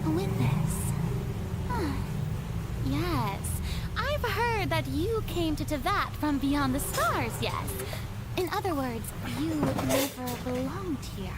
Witness. Yes. I've heard that you came to Teyvat from beyond the stars, yes. In other words, you never belonged here.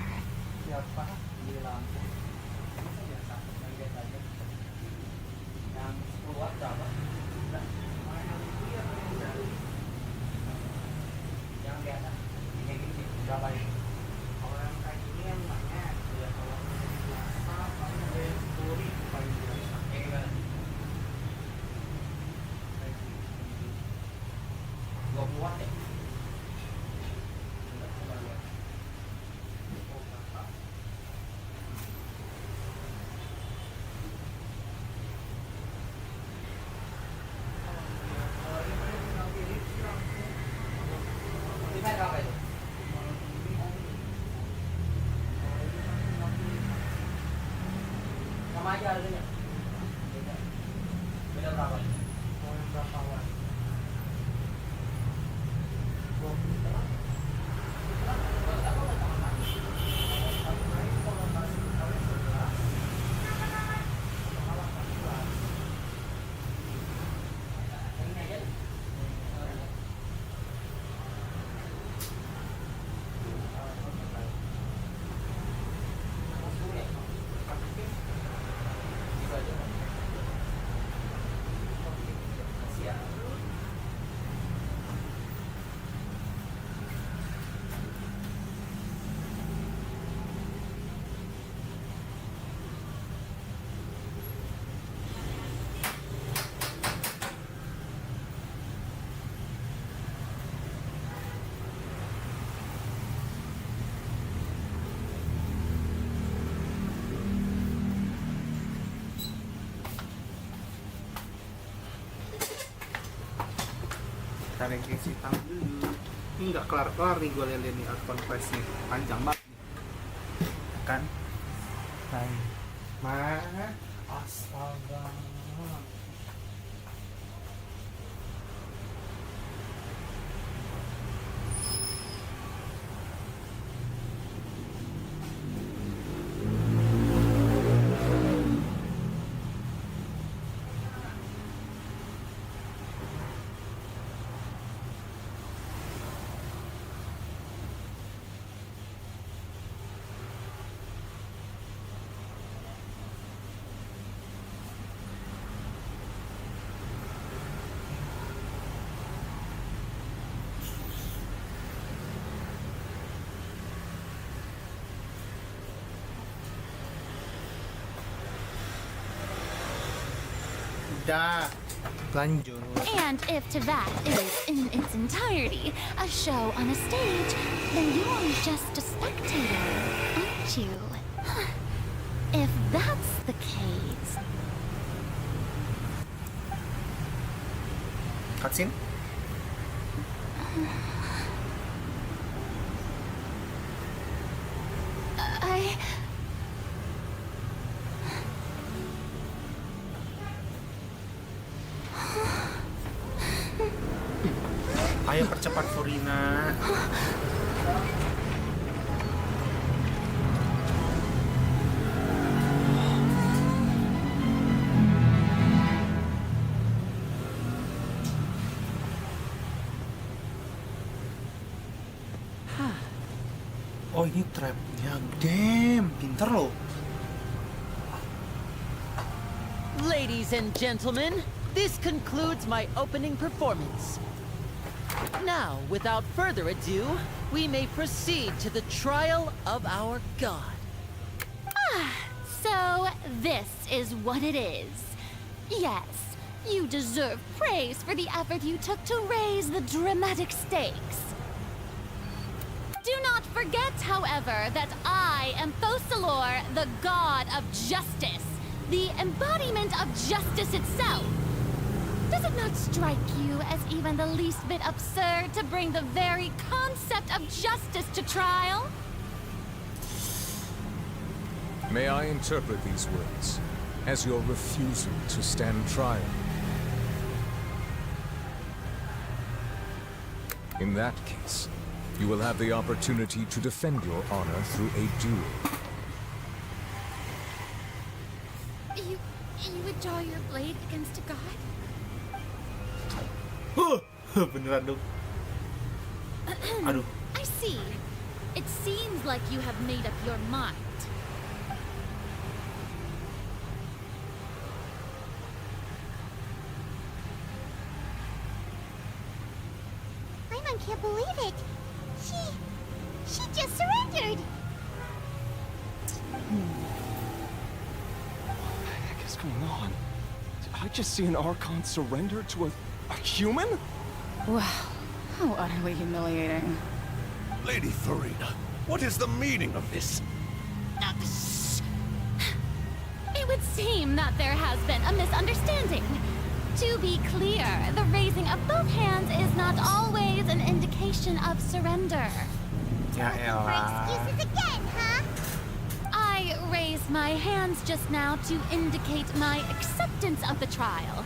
Tarik isi tang dulu. Ini nggak kelar-kelar nih gue lihat nih art conquest nih, panjang banget nih. Kan? Mana? Astaga. Lanjut. And if Teyvat is in its entirety a show on a stage, then you're just a spectator, aren't you? If that's the case... Cutscene? Ayo percepat Furina. Oh ini trapnya, damn, pinter loh. Ladies and gentlemen, this concludes my opening performance. Now, without further ado, we may proceed to the trial of our god. So, this is what it is. Yes, you deserve praise for the effort you took to raise the dramatic stakes. Do not forget, however, that I am Fosalor, the god of justice, the embodiment of justice itself. Does it not strike you as even the least bit absurd to bring the very concept of justice to trial? May I interpret these words as your refusal to stand trial? In that case, you will have the opportunity to defend your honor through a duel. You would draw your blade against a god? Beneran dong. Aduh. I see. It seems like you have made up your mind. I can't believe it. She just surrendered. What the heck is going on? Did I just see an Archon surrender to a human? Wow, how utterly humiliating. Lady Furina, what is the meaning of this? It would seem that there has been a misunderstanding. To be clear, the raising of both hands is not always an indication of surrender. Ya elah. Excuses again, huh? I raised my hands just now to indicate my acceptance of the trial.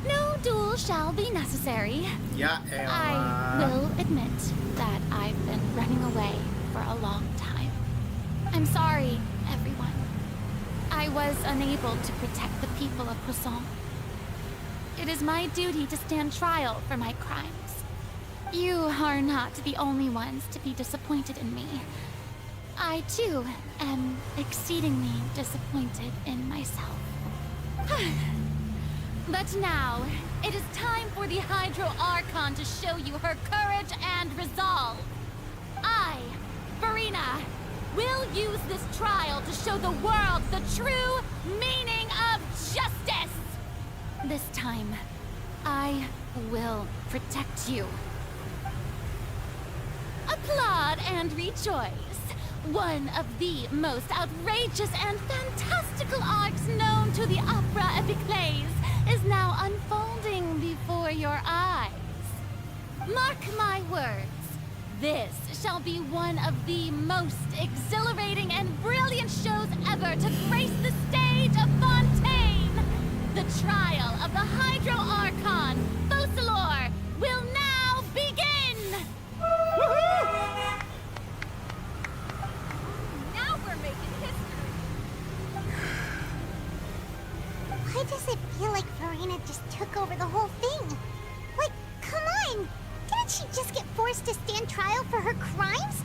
No duel shall be necessary. Ya elah. I will admit that I've been running away for a long time. I'm sorry, everyone. I was unable to protect the people of Poisson. It is my duty to stand trial for my crimes. You are not the only ones to be disappointed in me. I, too, am exceedingly disappointed in myself. But now, it is time for the Hydro Archon to show you her courage and resolve. I, Furina, will use this trial to show the world the true meaning of justice. This time, I will protect you. Applaud and rejoice. One of the most outrageous and fantastical arcs known to the opera epiclese is now unfolding before your eyes. Mark my words, this shall be one of the most exhilarating and brilliant shows ever to grace the stage of Fontaine. The trial of the Hydro Archon, Fosalor, will now begin! Now we're making history. Why does it feel like Furina just took over the whole thing? Like, come on! Didn't she just get forced to stand trial for her crimes?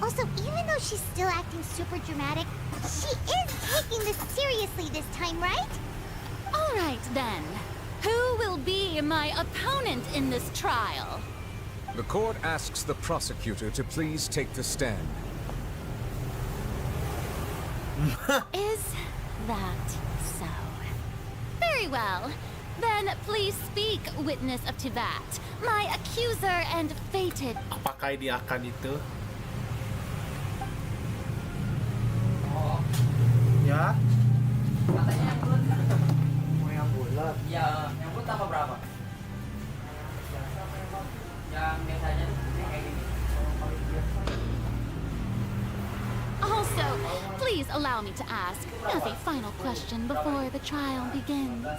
Also, even though she's still acting super dramatic, she is taking this seriously this time, right? All right, then. Who will be my opponent in this trial? The court asks the prosecutor to please take the stand. Is that so? Very well. Then please speak, witness of Teyvat, my accuser and fated... Apakah dia akan itu? Ya? Katanya yang bulat. Mau yang bulat? Iya, yang bulat tambah berapa? Yang biasanya kayak gini. Also, please allow me to ask, as a final question before the trial begins.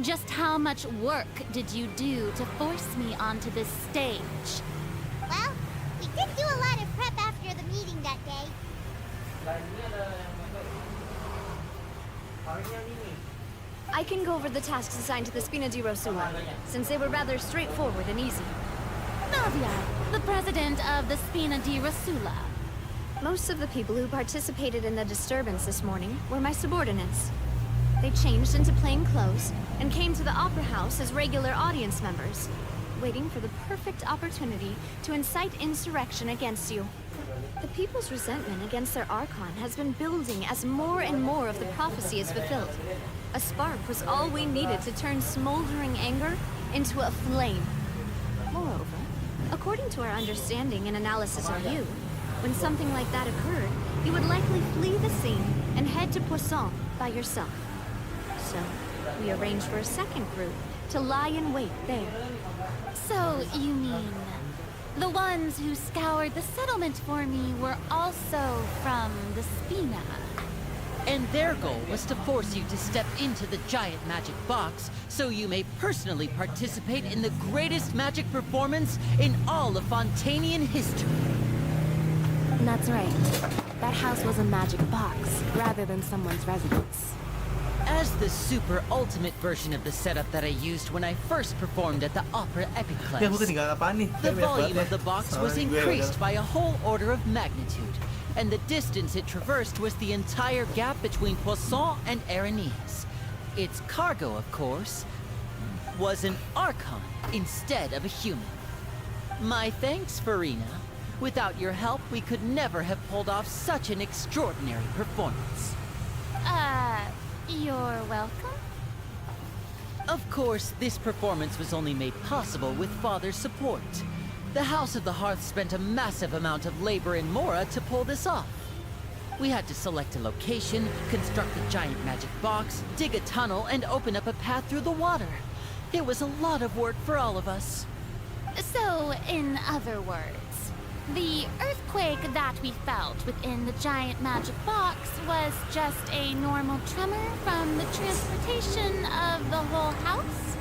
Just how much work did you do to force me onto this stage? Well, we did do a lot of prep after the meeting that day. I can go over the tasks assigned to the Spina di Rosula, since they were rather straightforward and easy. Nadia, the president of the Spina di Rosula. Most of the people who participated in the disturbance this morning were my subordinates. They changed into plain clothes and came to the Opera House as regular audience members, waiting for the perfect opportunity to incite insurrection against you. The people's resentment against their Archon has been building as more and more of the prophecy is fulfilled. A spark was all we needed to turn smoldering anger into a flame. Moreover, according to our understanding and analysis of you, when something like that occurred, you would likely flee the scene and head to Poisson by yourself. So, we arranged for a second group to lie in wait there. So, you mean the ones who scoured the settlement for me were also from the Spina? And their goal was to force you to step into the giant magic box so you may personally participate in the greatest magic performance in all of Fontanian history. That's right. That house was a magic box, rather than someone's residence. As the super ultimate version of the setup that I used when I first performed at the Opera Epiclese, the volume of the box was increased by a whole order of magnitude, and the distance it traversed was the entire gap between Poisson and Arenes. Its cargo, of course, was an Archon instead of a human. My thanks, Furina. Without your help, we could never have pulled off such an extraordinary performance. You're welcome? Of course, this performance was only made possible with Father's support. The House of the Hearth spent a massive amount of labor in Mora to pull this off. We had to select a location, construct a giant magic box, dig a tunnel, and open up a path through the water. It was a lot of work for all of us. So, in other words, the earthquake that we felt within the giant magic box was just a normal tremor from the transportation of the whole house?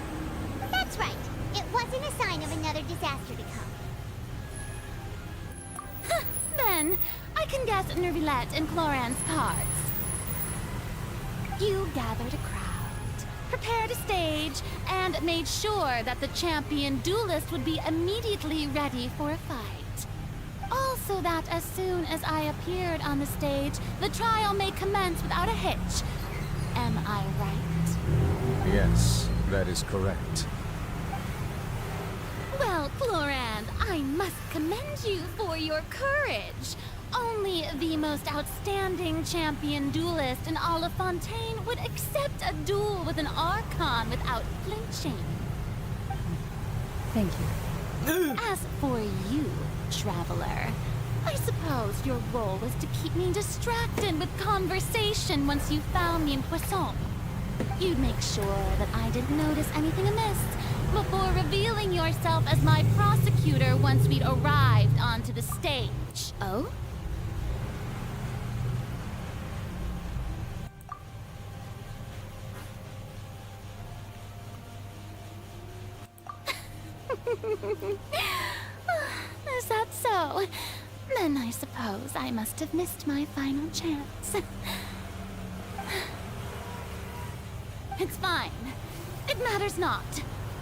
That's right. It wasn't a sign of another disaster to come. Then, I can guess Nervilette and Cloran's cards. You gathered a crowd, prepared a stage, and made sure that the champion duelist would be immediately ready for a fight. Also that as soon as I appeared on the stage, the trial may commence without a hitch. Am I right? Yes, that is correct. Well, Cloran, I must commend you for your courage. Only the most outstanding champion duelist in all of Fontaine would accept a duel with an Archon without flinching. Thank you. As for you, traveler, I suppose your role was to keep me distracted with conversation once you found me in Poisson. You'd make sure that I didn't notice anything amiss before revealing yourself as my prosecutor once we'd arrived onto the stage. Oh? Is that so? Then I suppose I must have missed my final chance. It's fine. It matters not.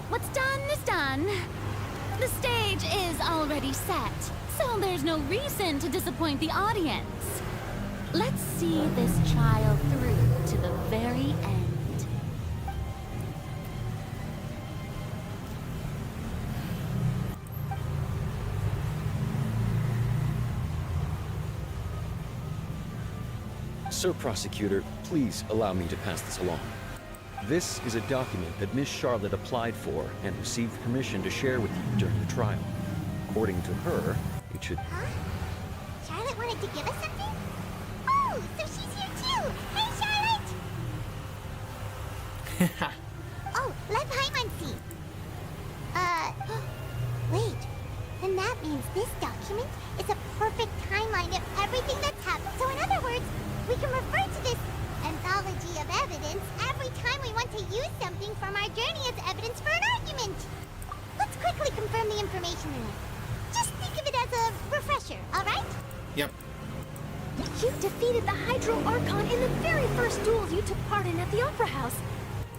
What's done is done. The stage is already set, so there's no reason to disappoint the audience. Let's see this trial through to the very end. Sir Prosecutor, please allow me to pass this along. This is a document that Miss Charlotte applied for and received permission to share with you during the trial. According to her, it should... Huh? Charlotte wanted to give us something? Oh, so she's here too! Hey, Charlotte! Oh, let Paimon see. Wait. Then that means this document is a perfect timeline of everything that's happened. So in other words, we can refer to this anthology of evidence every time we want to to use something from our journey as evidence for an argument. Let's quickly confirm the information in it. Just think of it as a refresher, alright? Yep. You defeated the Hydro Archon in the very first duel you took part in at the Opera House.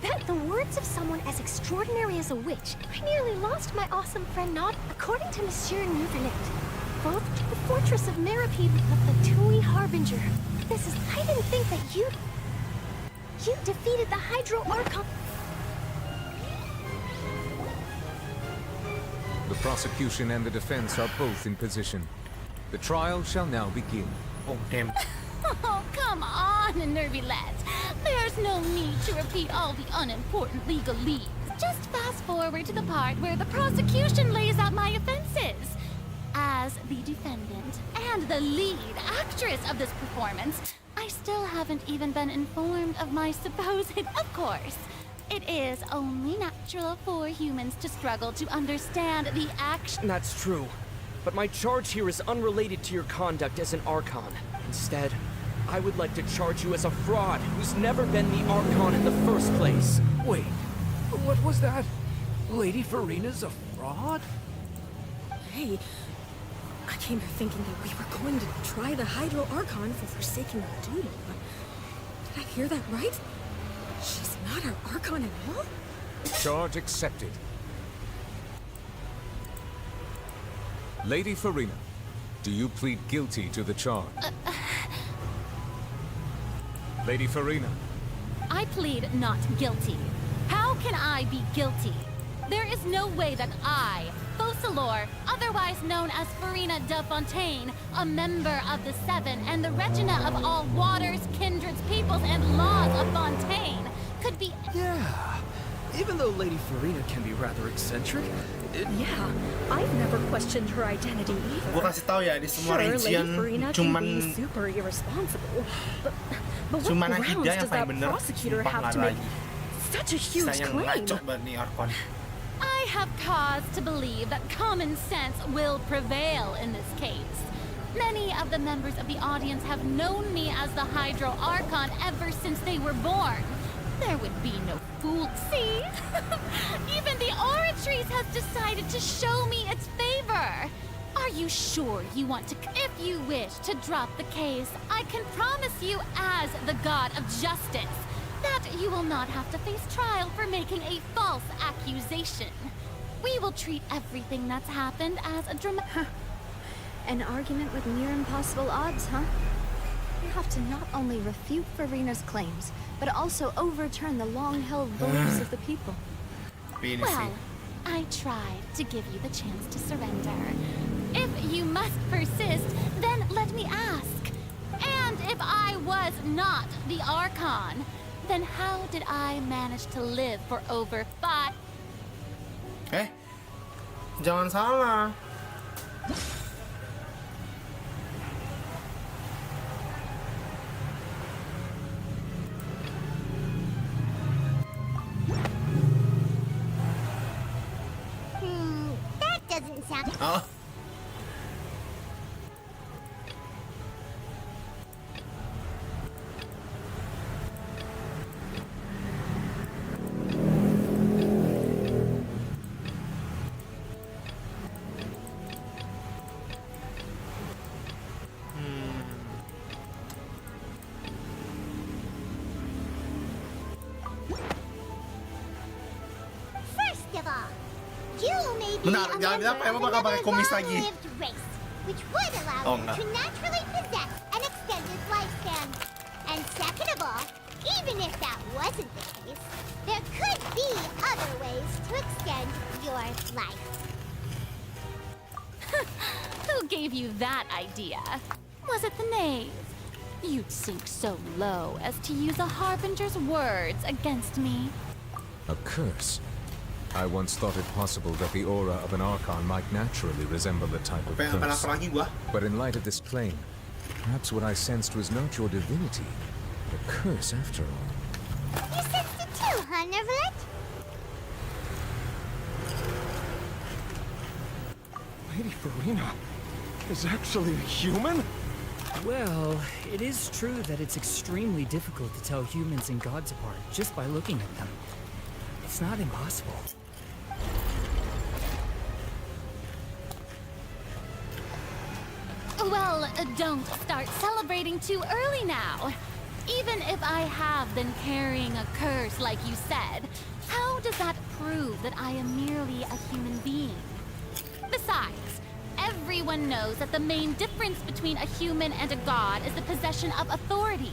That the words of someone as extraordinary as a witch, I nearly lost my awesome friend Nod. According to Monsieur Neuvernit, both to the fortress of Meripede of the Tui Harbinger. I didn't think that you defeated the Hydro Archon. The prosecution and the defense are both in position. The trial shall now begin. Oh, damn. Oh, come on, nervy lads. There's no need to repeat all the unimportant legalese. Just fast forward to the part where the prosecution lays out my offenses. As the defendant and the lead actress of this performance, I still haven't even been informed of my supposed... Of course, it is only natural for humans to struggle to understand the action... That's true. But my charge here is unrelated to your conduct as an Archon. Instead, I would like to charge you as a fraud who's never been the Archon in the first place. Wait, what was that? Lady Furina's a fraud? Hey, I came here thinking that we were going to try the Hydro Archon for forsaking our duty, but did I hear that right? She's not our Archon at all? Charge accepted. Lady Furina, do you plead guilty to the charge? Lady Furina. I plead not guilty. How can I be guilty? There is no way that I, Focalor, otherwise known as Furina de Fontaine, a member of the Seven and the Regina of all waters, kindreds, peoples, and laws of Fontaine, could be... Yeah, even though Lady Furina can be rather eccentric, Yeah, I've never questioned her identity either. Gua kasih tahu ya, di semua Sure, region Lady Furina cuman can be super irresponsible, but what cuman grounds Akida yang does that paling bener. prosecutor Sumpah have nggak to make lagi. such a huge Saya claim? ngaco banget nih Archon. I have cause to believe that common sense will prevail in this case. Many of the members of the audience have known me as the Hydro Archon ever since they were born. There would be no fool. See? Even the Oratrice has decided to show me its favor. Are you sure you want to... If you wish to drop the case, I can promise you as the God of Justice that you will not have to face trial for making a false accusation. We will treat everything that's happened as a An argument with near impossible odds, huh? You have to not only refute Furina's claims, but also overturn the long-held beliefs of the people. Well, I tried to give you the chance to surrender. If you must persist, then let me ask. And if I was not the Archon, then how did I manage to live for over 5... Jangan salah. That doesn't sound... Oh. First of all, you may be Bentar, a jangan member apa emang of bakal pakai another kumis lagi. long-lived race, which would allow Oh, you enggak. to naturally possess an extended lifespan. And second of all, even if that wasn't the case, there could be other ways to extend your life. Who gave you that idea? Was it the knave? You'd sink so low as to use a harbinger's words against me. A curse? I once thought it possible that the aura of an Archon might naturally resemble the type of curse. But in light of this claim, perhaps what I sensed was not your divinity, but a curse after all. You sensed it too, huh, Neverlet? Lady Furina is actually a human? Well, it is true that it's extremely difficult to tell humans and gods apart just by looking at them. It's not impossible. Well, don't start celebrating too early now. Even if I have been carrying a curse like you said, how does that prove that I am merely a human being? Besides, everyone knows that the main difference between a human and a god is the possession of authority.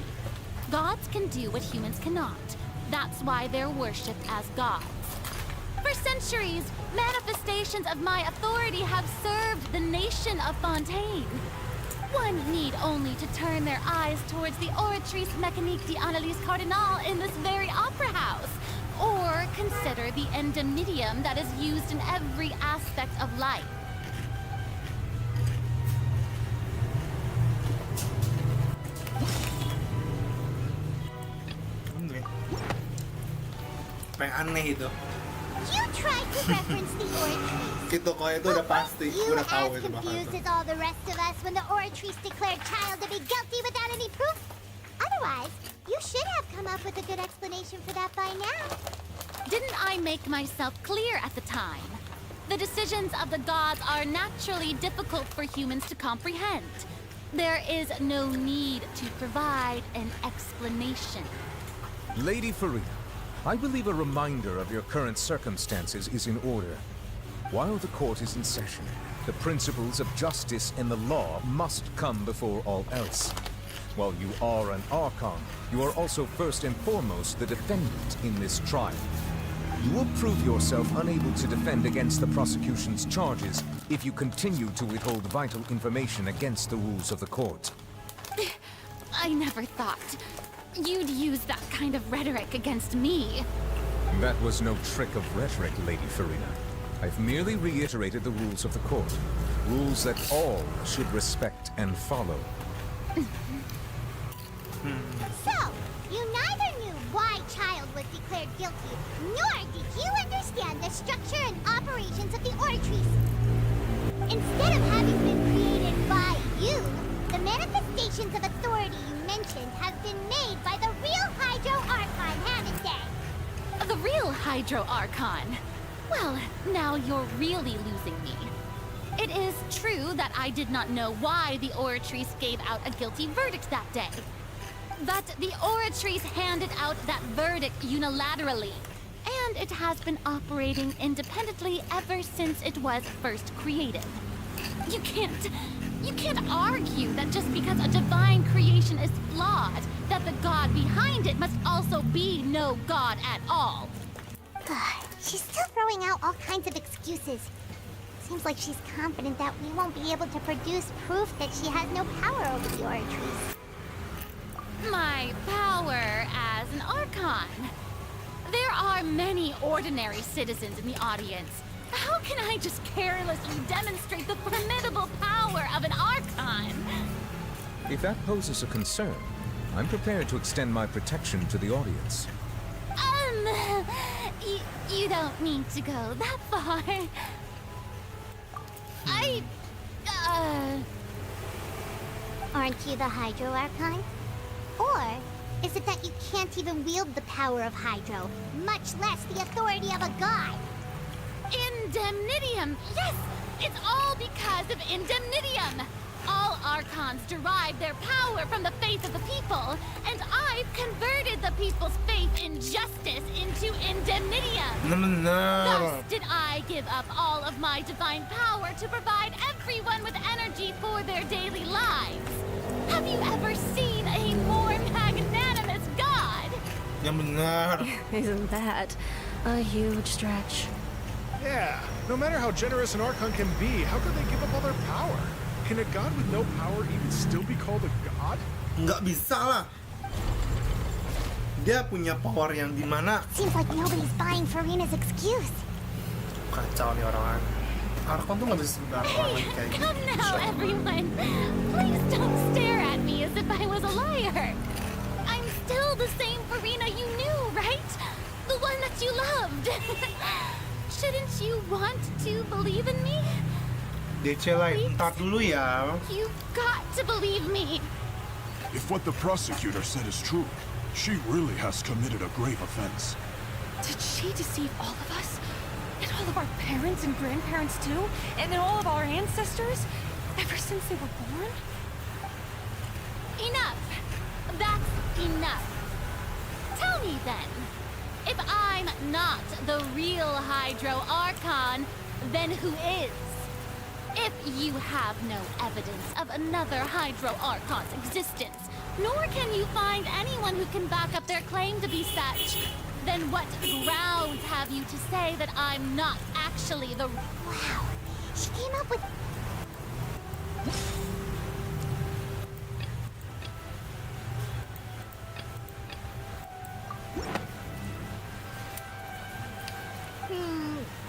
Gods can do what humans cannot. That's why they're worshipped as gods. For centuries, manifestations of my authority have served the nation of Fontaine. One need only to turn their eyes towards the Oratrice Mécanique d'Analyse Cardinal in this very opera house, or consider the indemnitium that is used in every aspect of life. Yang aneh itu. You tried to reference the Oratrice. Gitu, kalau itu udah pasti, You udah tahu as itu bakal confused itu. as all the rest of us when the Oratrice declared child to be guilty without any proof? Otherwise, you should have come up with a good explanation for that by now. Didn't I make myself clear at the time? The decisions of the gods are naturally difficult for humans to comprehend. There is no need to provide an explanation. Lady Furina, I believe a reminder of your current circumstances is in order. While the court is in session, the principles of justice and the law must come before all else. While you are an Archon, you are also first and foremost the defendant in this trial. You will prove yourself unable to defend against the prosecution's charges if you continue to withhold vital information against the rules of the court. I never thought you'd use that kind of rhetoric against me. That was no trick of rhetoric, Lady Furina. I've merely reiterated the rules of the court. Rules that all should respect and follow. So, you neither knew why Child was declared guilty, nor did you understand the structure and operations of the Oratrice. Instead of having been created by you, the manifestations of authority you mentioned have been made by the real Hydro Archon, haven't they? The real Hydro Archon? Well, now you're really losing me. It is true that I did not know why the Oratrice gave out a guilty verdict that day. But the Oratrice handed out that verdict unilaterally, and it has been operating independently ever since it was first created. You can't argue that just because a divine creation is flawed, that the god behind it must also be no god at all. She's still throwing out all kinds of excuses. Seems like she's confident that we won't be able to produce proof that she has no power over the Oratrice. My power as an Archon. There are many ordinary citizens in the audience. How can I just carelessly demonstrate the formidable power of an Archon? If that poses a concern, I'm prepared to extend my protection to the audience. You don't need to go that far. Aren't you the Hydro Archon? Or is it that you can't even wield the power of Hydro, much less the authority of a god? Indemnitium! Yes! It's all because of Indemnitium! All Archons derive their power from the faith of the people, and I've converted the people's faith in justice into Indemnitium! Thus did I give up all of my divine power to provide everyone with energy for their daily lives. Have you ever seen a more magnanimous god? Yang benar. Isn't that a huge stretch? Yeah, no matter how generous an Archon can be, how could they give up all their power? Can a god with no power even still be called a god? Nggak bisa lah. Dia punya power yang dimana? Seems like nobody's buying Furina's excuse. Kacau nih orang-orang. Archon tuh nggak bisa sebenarnya orang lagi kayak gitu. Come now, everyone. Please don't stare at me as if I was a liar. I'm still the same Furina you knew, right? The one that you loved. Shouldn't you want to believe in me? DC lain, ntar dulu ya. You've got to believe me. If what the prosecutor said is true, she really has committed a grave offense. Did she deceive all of us? And all of our parents and grandparents too? And then all of our ancestors? Ever since they were born? Enough! That's enough. Tell me then, if I'm not the real Hydro Archon, then who is? If you have no evidence of another Hydro Archon's existence, nor can you find anyone who can back up their claim to be such, then what grounds have you to say that I'm not actually the... Wow, she came up with...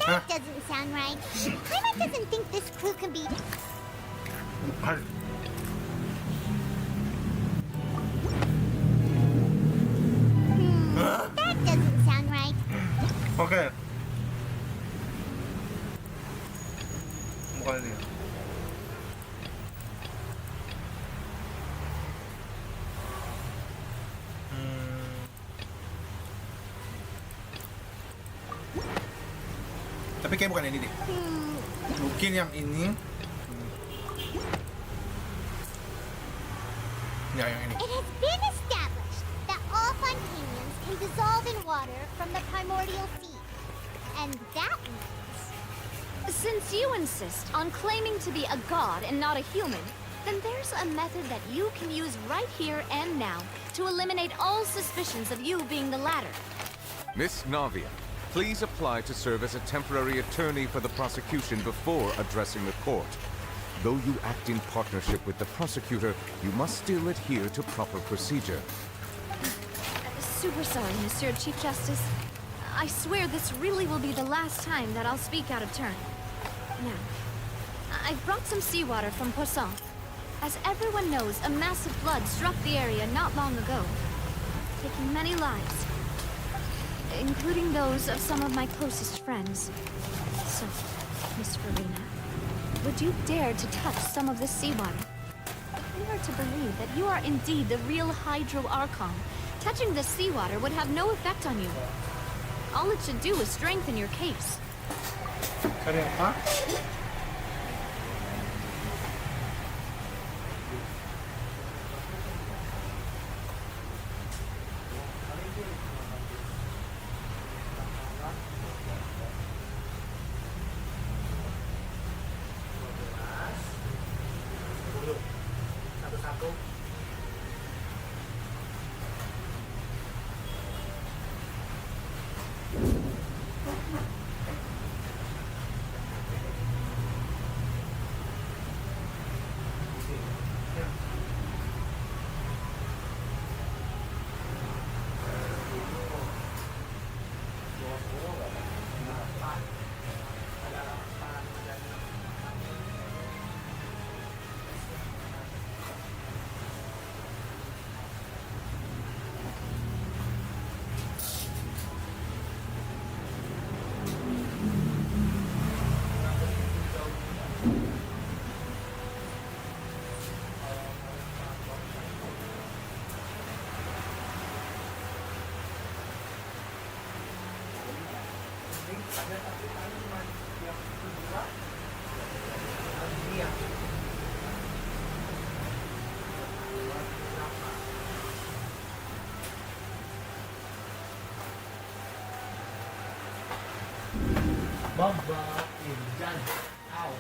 That doesn't sound right. Paimon doesn't think this crew can be... that doesn't sound right. Oke. Bukan ini. Tapi kayak bukan ini deh. Mungkin yang ini. Ya, yang ini. It has been established that all Fontanians can dissolve in water from the primordial sea. And that means... Since you insist on claiming to be a god and not a human, then there's a method that you can use right here and now to eliminate all suspicions of you being the latter. Miss Navia, please apply to serve as a temporary attorney for the prosecution before addressing the court. Though you act in partnership with the prosecutor, you must still adhere to proper procedure. Super sorry, Monsieur Chief Justice. I swear this really will be the last time that I'll speak out of turn. Now, I've brought some seawater from Poisson. As everyone knows, a massive flood struck the area not long ago, taking many lives, including those of some of my closest friends. So, Miss Furina, would you dare to touch some of this seawater? If we are to believe that you are indeed the real Hydro Archon, touching this seawater would have no effect on you. All it should do is strengthen your case. Cari apa? Bamba Injan. Ow.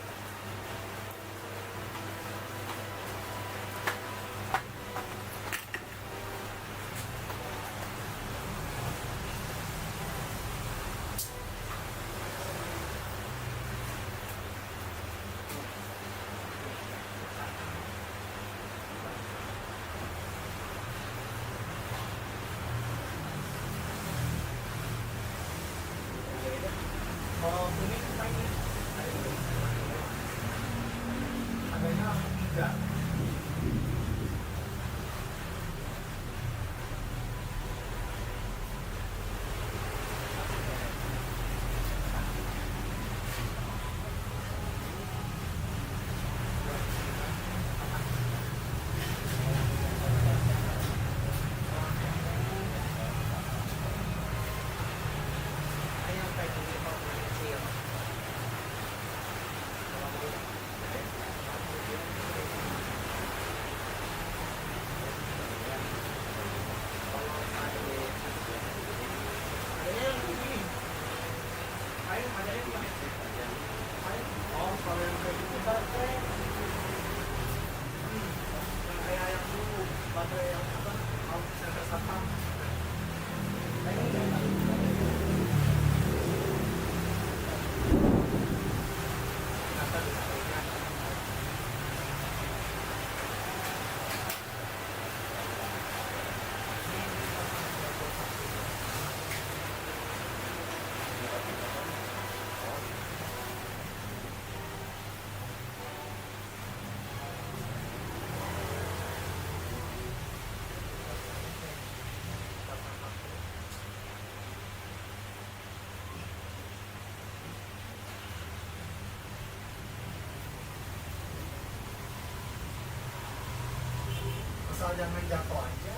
jangan jatuh aja.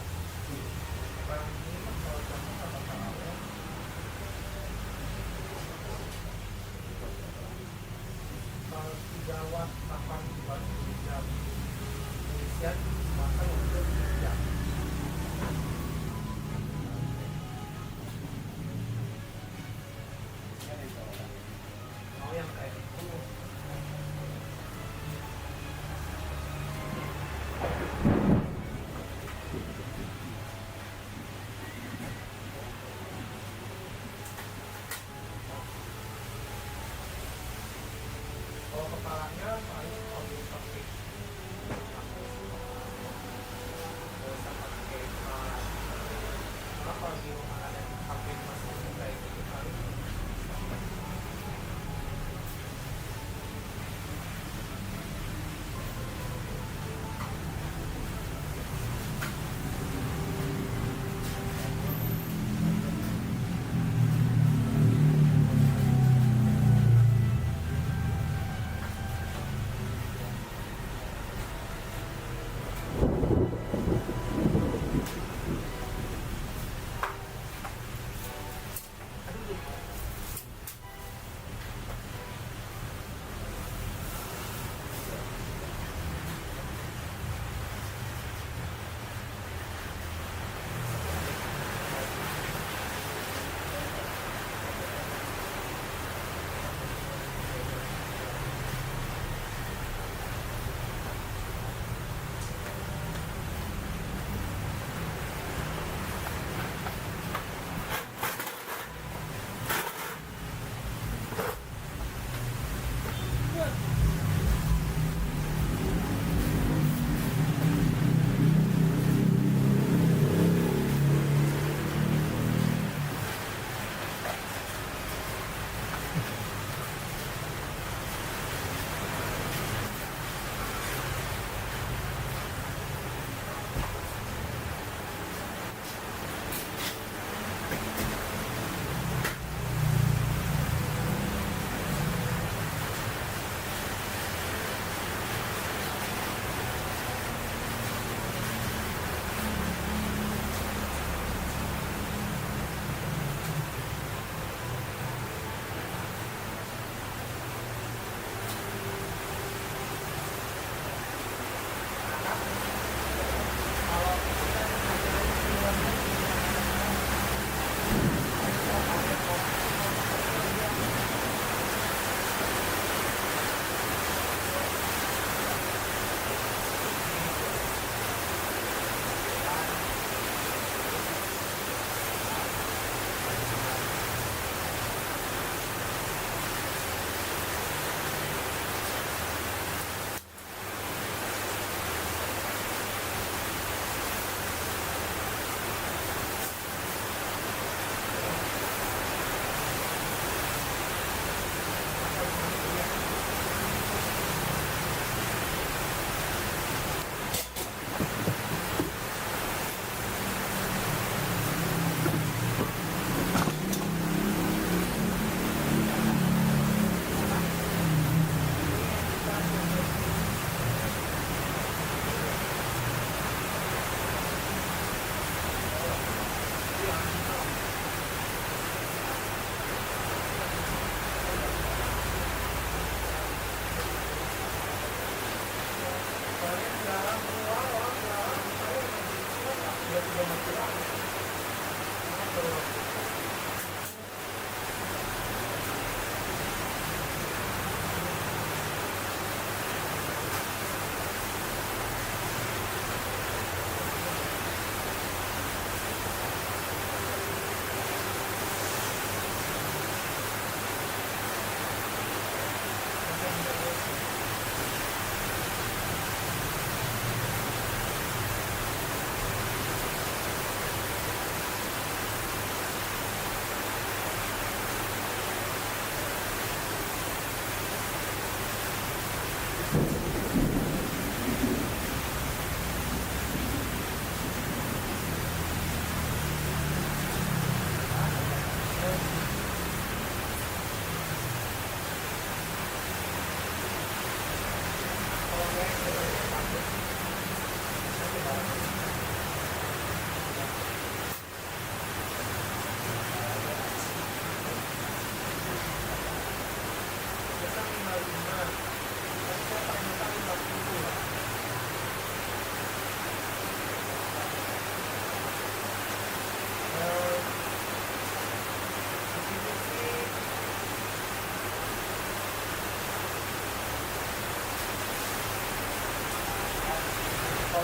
Barang ini kalau jatuh nggak bakal awet. Kalau 3 watt tahan 40 jam. Indonesia makan untuk 3 jam. Mau yang kayak itu. Kalau kepalanya paling kalau pakai nggak usah pakai emas. Karena kalau di rumah ada pakai emas kayak gitu kali.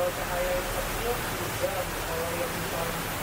Kalau cahaya yang kecil juga, kalau yang misalnya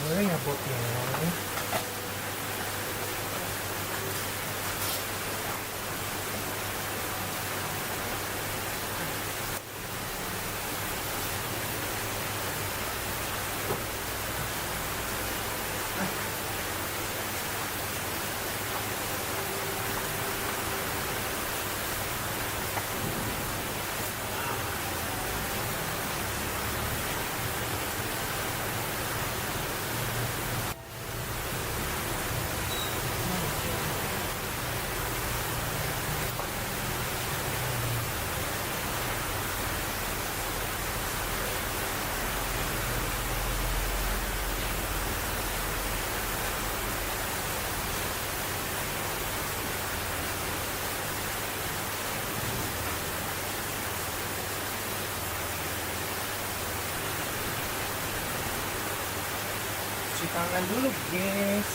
boleh nyabot ya. Cuci tangan dulu, guys.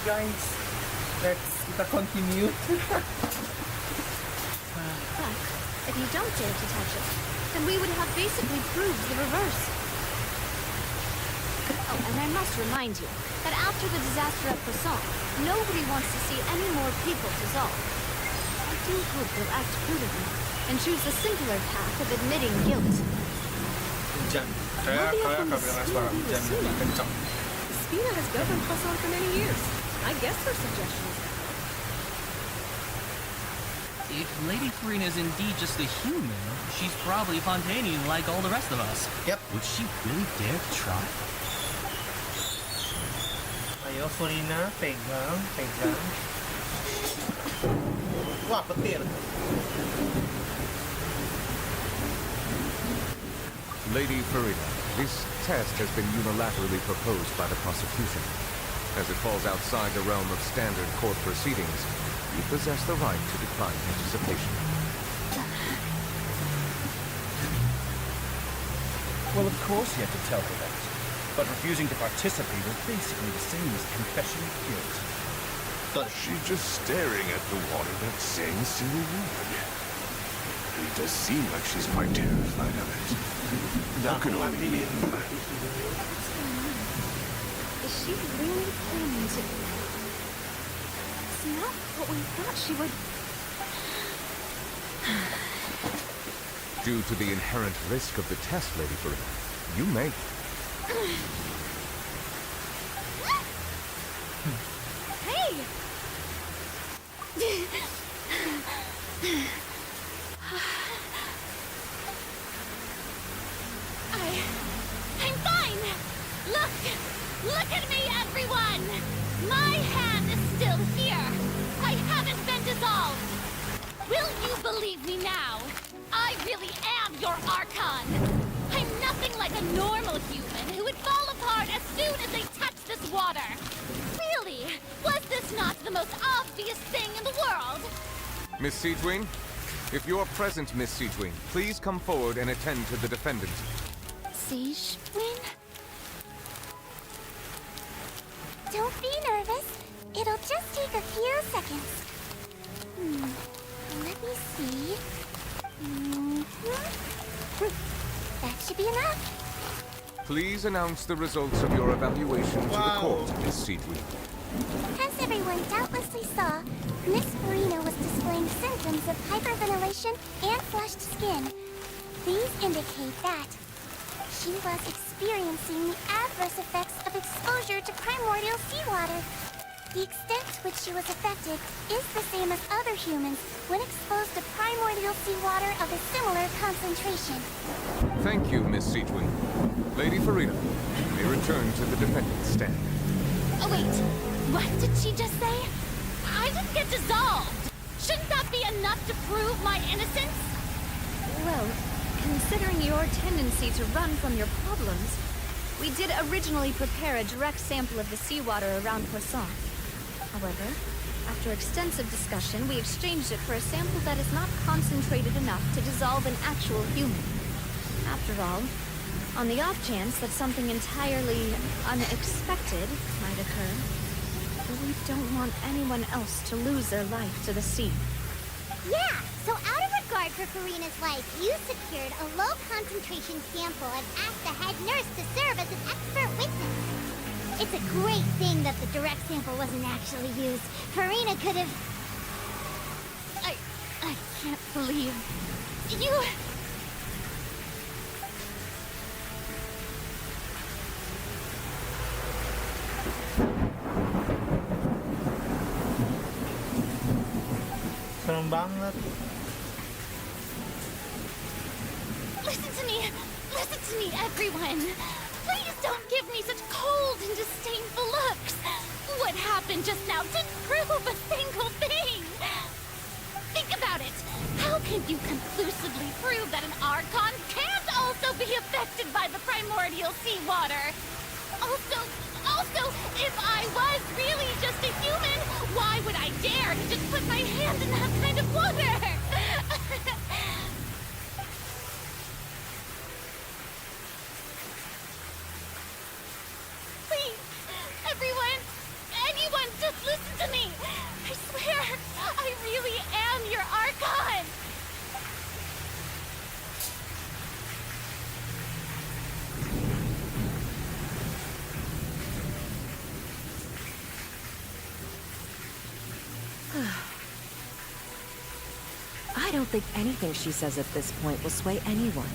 guys. Kita continue. But if you don't dare to touch it, then we would have basically proved the reverse. Oh, and I must remind you that after the disaster at Croissant, nobody wants to see any more people dissolve. I do hope you'll act prudently and choose the simpler path of admitting guilt. Hujan. Kayak bilang restoran hujan lebih kencang. Spina has governed Croissant for many years. I guess her suggestion is valid. If Lady Furina is indeed just a human, she's probably Fontainian like all the rest of us. Yep. Would she really dare to try? Ayo Furina, pegang. Wah, petir. Lady Furina, this test has been unilaterally proposed by the prosecution. As it falls outside the realm of standard court proceedings, you possess the right to decline participation. Well, of course you have to tell her that. But refusing to participate is basically the same as confession of guilt. She's just staring at the water, not saying a single word. It does seem like she's quite terrified of it. That could only mean... Is she really planning to... It's not what we thought she would... Due to the inherent risk of the test, Lady Furina, you may. Hey! I'm fine! Look at me, everyone! My hand is still here! I haven't been dissolved! Will you believe me now? I really am your Archon! I'm nothing like a normal human who would fall apart as soon as they touch this water! Really? Was this not the most obvious thing in the world? Miss Seedwing, if you are present, Miss Seedwing, please come forward and attend to the defendant. Siege Win? Don't be nervous. It'll just take a few seconds. Let me see. That should be enough. Please announce the results of your evaluation to the court, Miss Seedwing. As everyone doubtlessly saw, Miss Furina was displaying symptoms of hyperventilation and flushed skin. These indicate that she was experiencing the adverse effects of exposure to primordial seawater. The extent to which she was affected is the same as other humans when exposed to primordial seawater of a similar concentration. Thank you, Miss Seedwing. Lady Furina, you may return to the defendant's stand. Oh wait, what did she just say? I didn't get dissolved! Shouldn't that be enough to prove my innocence? Well, considering your tendency to run from your problems, we did originally prepare a direct sample of the seawater around Croissant. However, after extensive discussion, we exchanged it for a sample that is not concentrated enough to dissolve an actual human. After all, on the off chance that something entirely unexpected might occur, we don't want anyone else to lose their life to the sea. Yeah, so out of regard for Furina's life, you secured a low-concentration sample and asked the head nurse to serve as an expert witness. It's a great thing that the direct sample wasn't actually used. Furina could have... I can't believe... You... Serem banget. Listen to me, everyone. Please don't give me such cold and disdainful looks. What happened just now didn't prove a single thing. Think about it. How can you conclusively prove that an Archon can't also be affected by the primordial seawater? Also, if I was really just a human, why would I dare to just put my hand in that kind of water? Please, everyone, anyone, just I don't think anything she says at this point will sway anyone.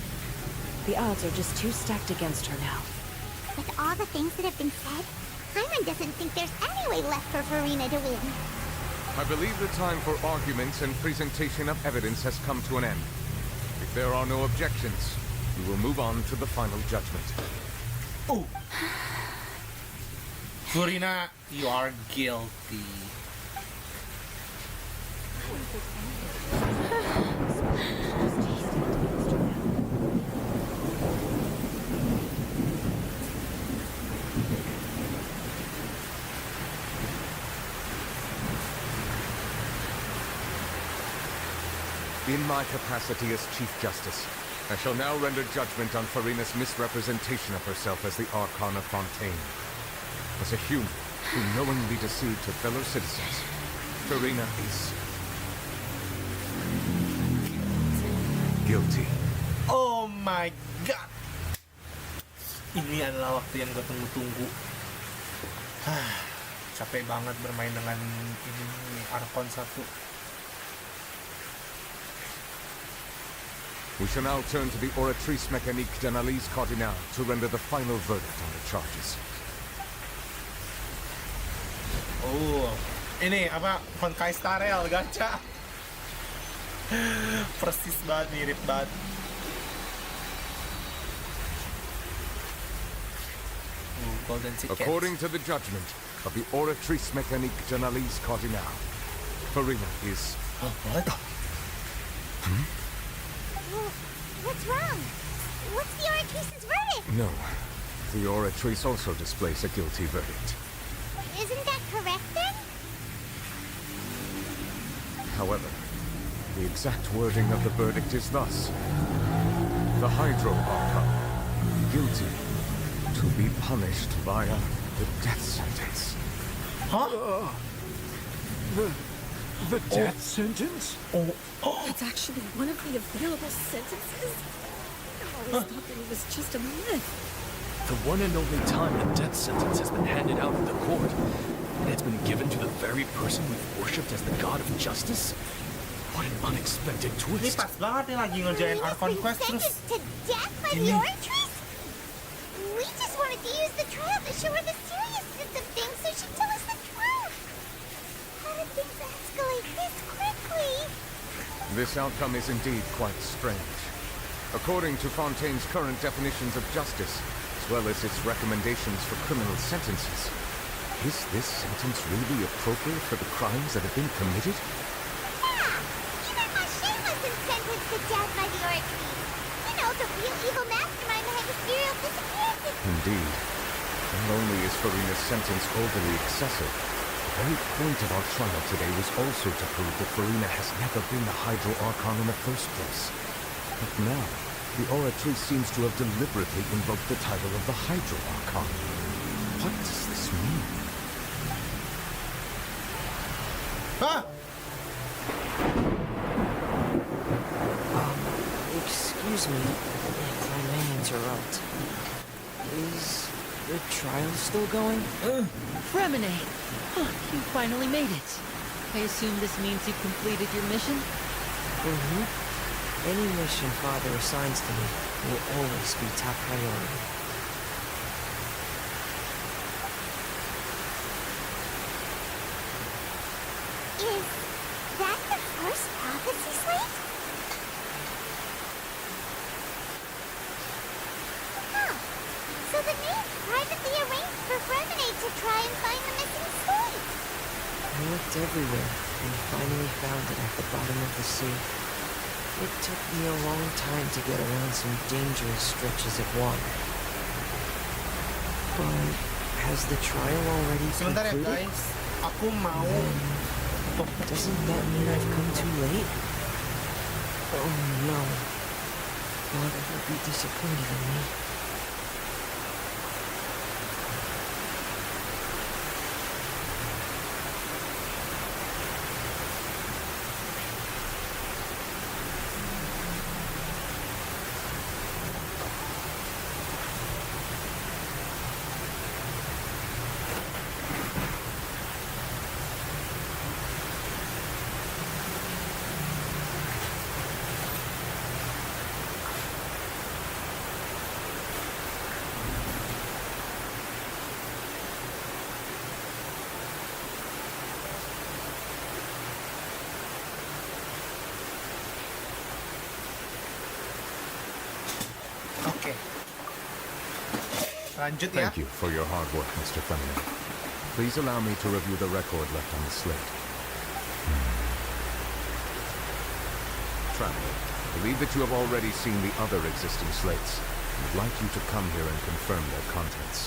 The odds are just too stacked against her now. With all the things that have been said, Simon doesn't think there's any way left for Furina to win. I believe the time for arguments and presentation of evidence has come to an end. If there are no objections, we will move on to the final judgment. Oh! Furina, you are guilty. In my capacity as Chief Justice, I shall now render judgment on Furina's misrepresentation of herself as the Archon of Fontaine. As a human who knowingly deceived her fellow citizens, Furina is guilty. Oh my god! Ini adalah waktu yang gue tunggu-tunggu. Capek banget bermain dengan ini Archon 1. We shall now turn to the Oratrice Mécanique d'Analyse Cardinale to render the final verdict on the charges. Oh, ini apa? Honkai Starel, Gacha. Persis banget, mirip banget. Golden ticket. According to the judgment of the Oratrice Mécanique d'Analyse Cardinale, Furina is... What? What's wrong? What's the Oratrice's verdict? No. The Oratrice also displays a guilty verdict. Isn't that correct then? However, the exact wording of the verdict is thus. The Hydro Archon, guilty to be punished via the death sentence. Huh? The death sentence? That's actually one of the available sentences? I always thought that it was just a myth. The one and only time a death sentence has been handed out in the court, and it's been given to the very person we've worshipped as the god of justice? What an unexpected Ini twist. pas banget nih lagi ngerjain Archon Quest terus. Sentenced to death by the Oratrice? We just wanted to use the trial to show her the seriousness of things so she'd tell us the truth. How did things escalate this quickly? This outcome is indeed quite strange. According to Fontaine's current definitions of justice, as well as its recommendations for criminal sentences, is this sentence really appropriate for the crimes that have been committed? Yeah, even Mashe wasn't sentenced to death by the Oratrice. You know, the real evil mastermind behind the serial disappearances. Indeed. Not only is Furina's sentence overly excessive, the very point of our trial today was also to prove that Furina has never been the Hydro Archon in the first place. But now, the Oratrice seems to have deliberately invoked the title of the Hydro Archon. What does this mean? Huh? Excuse me, if I may interrupt. Is the trial still going? Fremine! Huh, you finally made it. I assume this means you've completed your mission? Any mission Father assigns to me will always be top priority. Is that the first prophecy slate? Huh. So the maid privately arranged for Fremine to try and find the missing slate. I looked everywhere and finally found it at the bottom of the sea. It took me a long time to get around some dangerous stretches of water. But has the trial already Sebentar ya concluded? guys, aku mau. Doesn't that mean I've come too late? Oh no. Father will be disappointed in me. Lanjut ya. Thank you for your hard work, Mr. Feminine. Please allow me to review the record left on the slate. Traveler, I believe that you have already seen the other existing slates. I'd like you to come here and confirm their contents.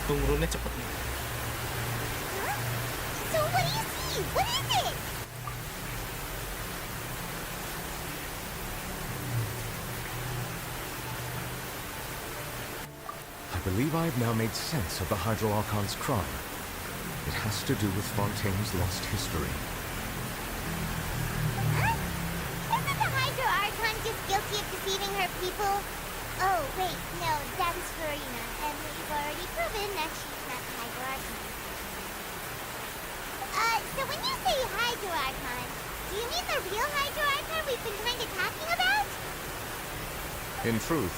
Turunnya cepet nih. So what do you see? What is it? I believe I have now made sense of the Hydro Archon's crime. It has to do with Fontaine's lost history. Isn't the Hydro Archon just guilty of deceiving her people? Oh, wait, no, that is Furina, and we've already proven that she's not the Hydro Archon. So when you say Hydro Archon, do you mean the real Hydro Archon we've been kind of talking about? In truth,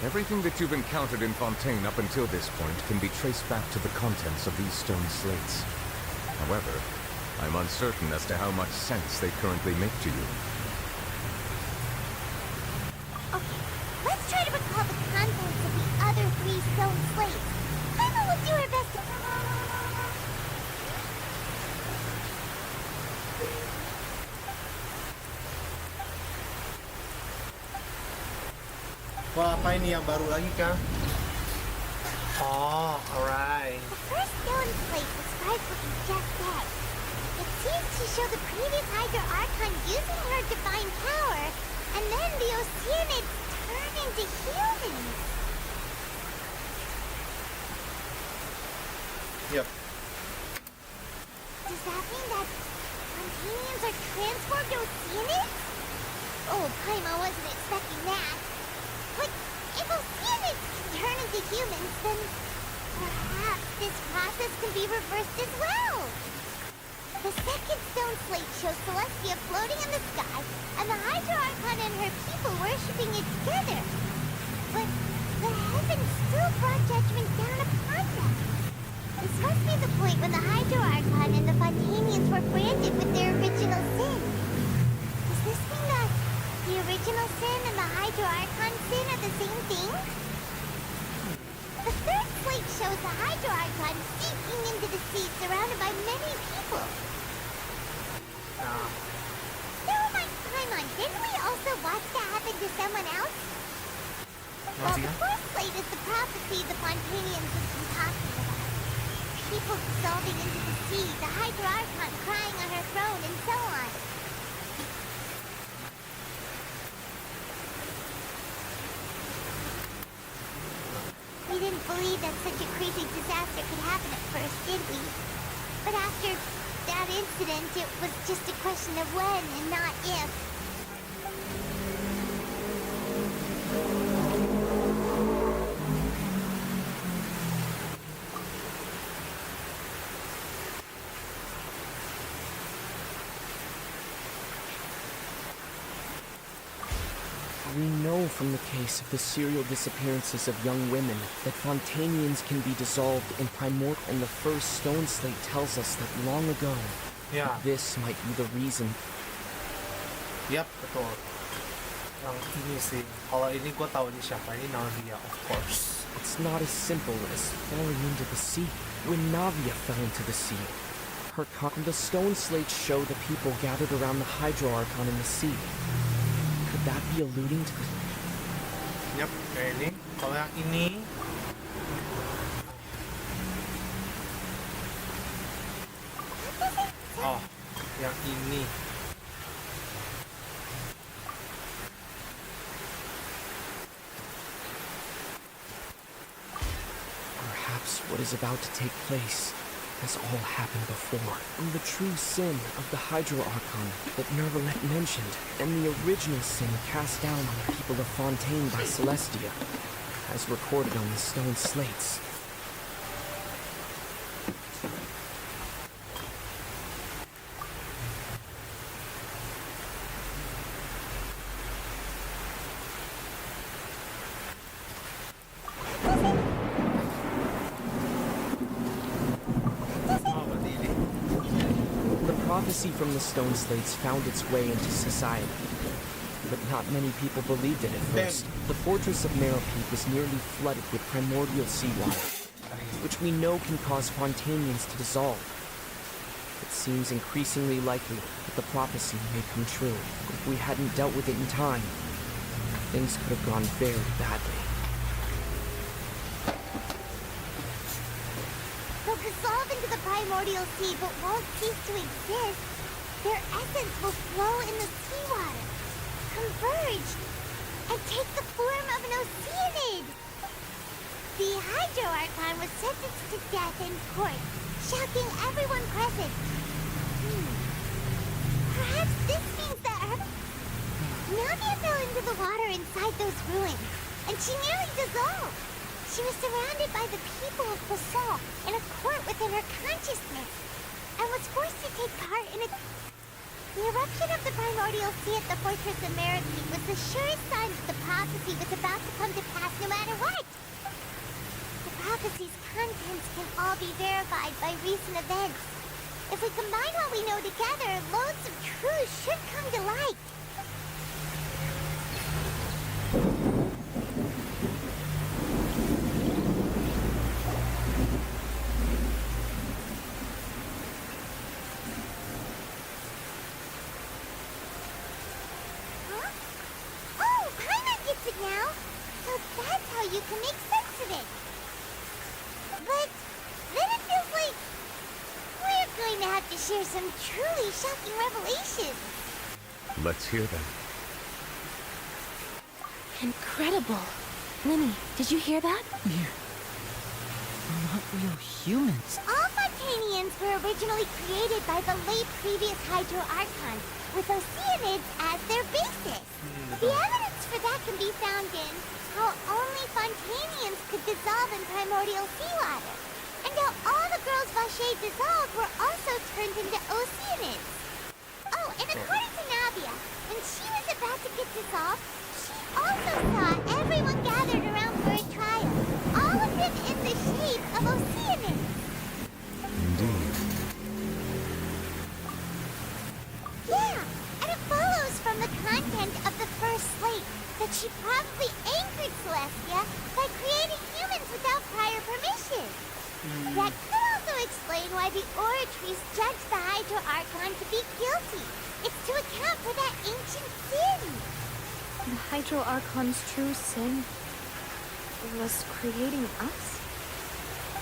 everything that you've encountered in Fontaine up until this point can be traced back to the contents of these stone slates. However, I'm uncertain as to how much sense they currently make to you. Okay, let's try to recall the contents of the other 3 stone slates. Paima will do her best to... Wah, apa ini yang baru lagi kah? Oh, alright. The first stone slate describes what you just said. It seems to show the previous Hydro Archon using her divine power, and then the Oceanids turn into humans. Yep. Does that mean that Fontanians are transformed Oceanids? Oh, Paima wasn't expecting that. But if Oceanids can turn into humans, then perhaps this process can be reversed as well. The second stone slate shows Celestia floating in the sky, and the Hydro Archon and her people worshipping it together. But the heavens still brought judgment down upon them. This must be the point when the Hydro Archon and the Fontanians were branded with their original sin. Does this mean that the original sin and the Hydro Archon sin are the same thing? The third slate shows the Hydro Archon sinking into the sea surrounded by many people. Never mind, Paimon, didn't we also watch that happen to someone else? Well, the fourth slate is the prophecy the Fontanians have been talking about. People dissolving into the sea, the Hydro Archon crying on her throne, and so on. We didn't believe that such a crazy disaster could happen at first, did we? But after that incident, it was just a question of when and not if. We know from the case of the serial disappearances of young women that Fontanians can be dissolved in primordial, and the first stone slate tells us that long ago, this might be the reason. Yap, betul. Yang ini sih. Kalau ini gue tahu ini siapa, ini Navia, of course. It's not as simple as falling into the sea. When Navia fell into the sea, the stone slates show the people gathered around the Hydro Archon in the sea. Could that be alluding to the... Yap, kayak ini. Kalau yang ini... Oh, yang ini. Perhaps what is about to take place has all happened before. And the true sin of the Hydro Archon that Nervalet mentioned, and the original sin cast down on the people of Fontaine by Celestia, as recorded on the stone slates. Prophecy from the stone slates found its way into society. but not many people believed it at first. The fortress of Merope was nearly flooded with primordial seawater, which we know can cause Fontanians to dissolve. It seems increasingly likely that the prophecy may come true. If we hadn't dealt with it in time, things could have gone very badly. They'll dissolve into the primordial sea but won't cease to exist. Their essence will flow in the seawater, converge, and take the form of an oceanid. The Hydro Archon was sentenced to death in court, shocking everyone present. Perhaps this means that Navia fell into the water inside those ruins, and she nearly dissolved. She was surrounded by the people of Basalt in a court within her consciousness, and was forced to take part in a... The eruption of the primordial sea at the fortress of Merope was the surest sign that the prophecy was about to come to pass no matter what. The prophecy's contents can all be verified by recent events. If we combine what we know together, loads of truths should come to light. You can make sense of it. But then it feels like we're going to have to share some truly shocking revelations. Let's hear them. Incredible. Linny, did you hear that? We're not real humans. All Fontanians were originally created by the late previous Hydro Archon, with oceanids as their basis. The evidence for that can be found in how only Fontanians could dissolve in primordial seawater, and how all the girls Vache dissolved were also turned into oceanids. Oh, and according to Navia, when she was about to get dissolved, she also saw everyone gathered around for a trial, all of them in the shape of oceanids. Indeed. Yeah, and it follows from the content of the first slate that she probably anchored Celestia by creating humans without prior permission. That could also explain why the Oratries judged the Hydro Archon to be guilty. It's to account for that ancient sin. The Hydro Archon's true sin was creating us?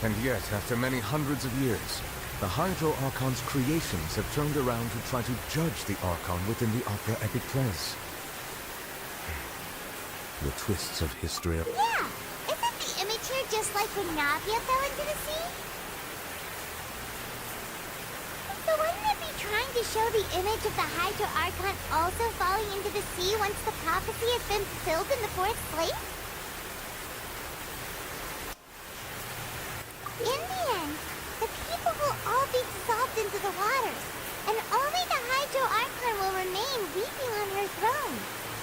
And yet, after many hundreds of years, the Hydro Archon's creations have turned around to try to judge the Archon within the Opera Epiclese. The twists of history. Yeah! Isn't the image here just like when Navia fell into the sea? So wouldn't it be trying to show the image of the Hydro Archon also falling into the sea once the prophecy has been fulfilled in the fourth slate? In the end, the people will all be dissolved into the waters, and only the Hydro Archon will remain weeping on her throne.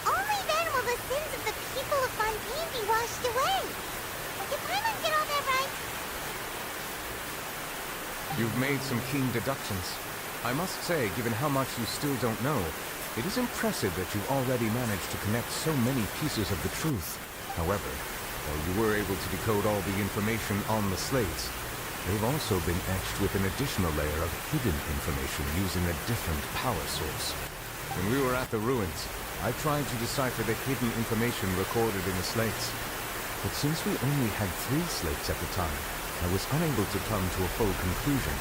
Only then will the sins of the people of Fontaine be washed away. Did Paimon get all that right? You've made some keen deductions. I must say, given how much you still don't know, it is impressive that you've already managed to connect so many pieces of the truth. However, while you were able to decode all the information on the slates, they've also been etched with an additional layer of hidden information using a different power source. When we were at the ruins, I tried to decipher the hidden information recorded in the slates. But since we only had 3 slates at the time, I was unable to come to a full conclusion.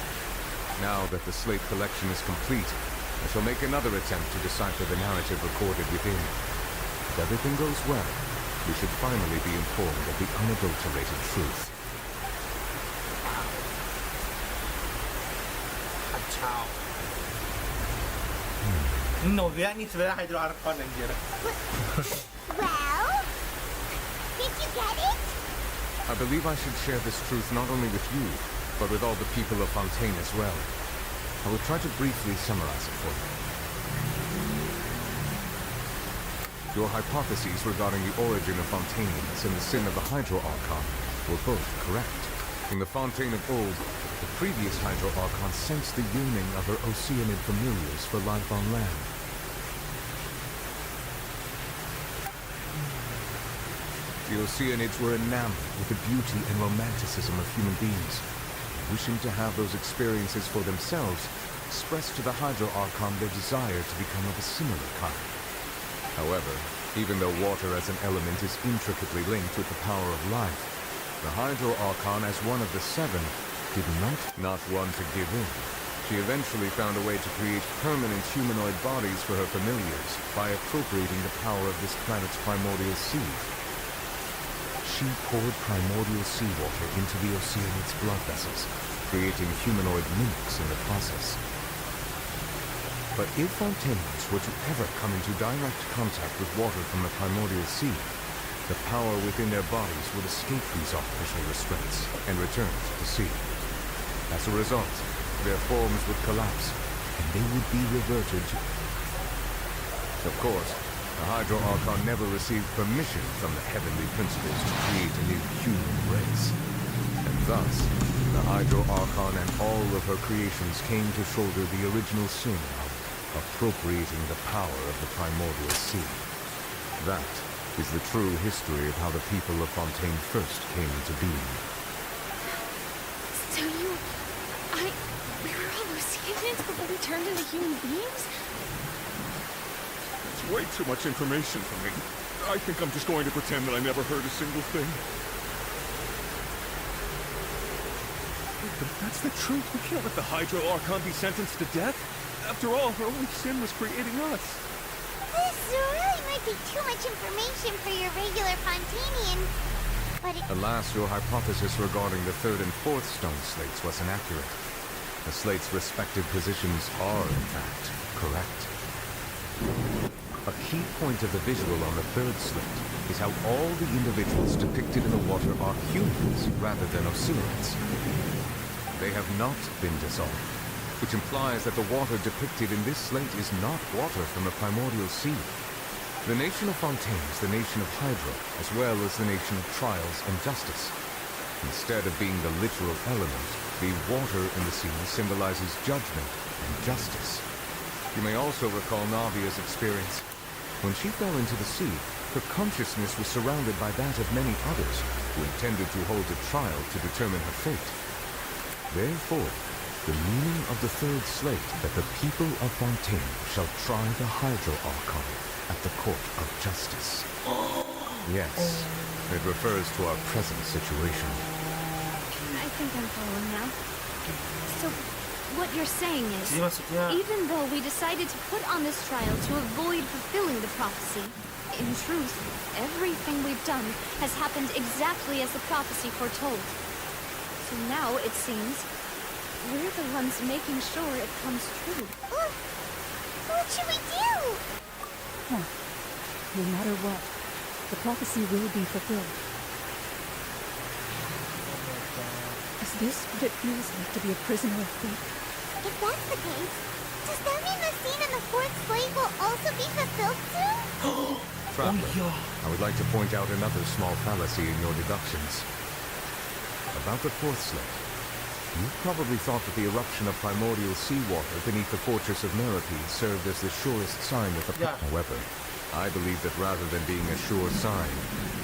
Now that the slate collection is complete, I shall make another attempt to decipher the narrative recorded within. If everything goes well, we should finally be informed of the unadulterated truth. Kacau. Novia nih sebenarnya Hydro Archon anjir. Well, did you get it? I believe I should share this truth not only with you, but with all the people of Fontaine as well. I will try to briefly summarize it for you. Your hypotheses regarding the origin of Fontainians and the sin of the Hydro Archon were both correct. In the Fontaine of old, the previous Hydro Archon sensed the yearning of her Oceanid familiars for life on land. the Oceanids were enamored with the beauty and romanticism of human beings. Wishing to have those experiences for themselves, expressed to the Hydro Archon their desire to become of a similar kind. However, even though water as an element is intricately linked with the power of life, the Hydro Archon, as one of the seven, did not want to give in. She eventually found a way to create permanent humanoid bodies for her familiars by appropriating the power of this planet's primordial sea. She poured primordial seawater into the Oceanids' blood vessels, creating humanoid mimics in the process. But if Fontaines were to ever come into direct contact with water from the primordial sea, the power within their bodies would escape these artificial restraints and return to the sea. As a result, their forms would collapse, and they would be reverted to... Of course, the Hydro Archon never received permission from the heavenly principles to create a new human race. And thus, the Hydro Archon and all of her creations came to shoulder the original sin of appropriating the power of the primordial sea. That is the true history of how the people of Fontaine first came into being. So we were all Oceanids before we turned into human beings? It's way too much information for me. I think I'm just going to pretend that I never heard a single thing. But that's the truth. We can't let the Hydro Archon be sentenced to death. After all, her only sin was creating us. This really might be too much information for your regular Fontanian, but it... Alas, your hypothesis regarding the third and fourth stone slates was inaccurate. The slates' respective positions are, in fact, correct. A key point of the visual on the third slate is how all the individuals depicted in the water are humans rather than Oceanids. They have not been dissolved, which implies that the water depicted in this slate is not water from the primordial sea. The nation of Fontaine is the nation of Hydro, as well as the nation of Trials and Justice. Instead of being the literal element, the water in the sea symbolizes judgment and justice. You may also recall Navia's experience. When she fell into the sea, her consciousness was surrounded by that of many others who intended to hold a trial to determine her fate. Therefore, the meaning of the third slate that the people of Fontaine shall try the Hydro Archon at the court of justice. Yes, it refers to our present situation. I think I'm following now. So, what you're saying is, Jadi maksudnya, even though we decided to put on this trial to avoid fulfilling the prophecy, in truth, everything we've done has happened exactly as the prophecy foretold. So now, it seems, we're the ones making sure it comes true. What should we do? Huh. No matter what, the prophecy will be fulfilled. Is this what it feels like to be a prisoner of fate? If that's the case, does that mean the scene in the fourth slate will also be fulfilled soon? Traveler, I would like to point out another small fallacy in your deductions. About the fourth slate, you probably thought that the eruption of primordial seawater beneath the fortress of Merope served as the surest sign that the... Yeah. However, I believe that rather than being a sure sign,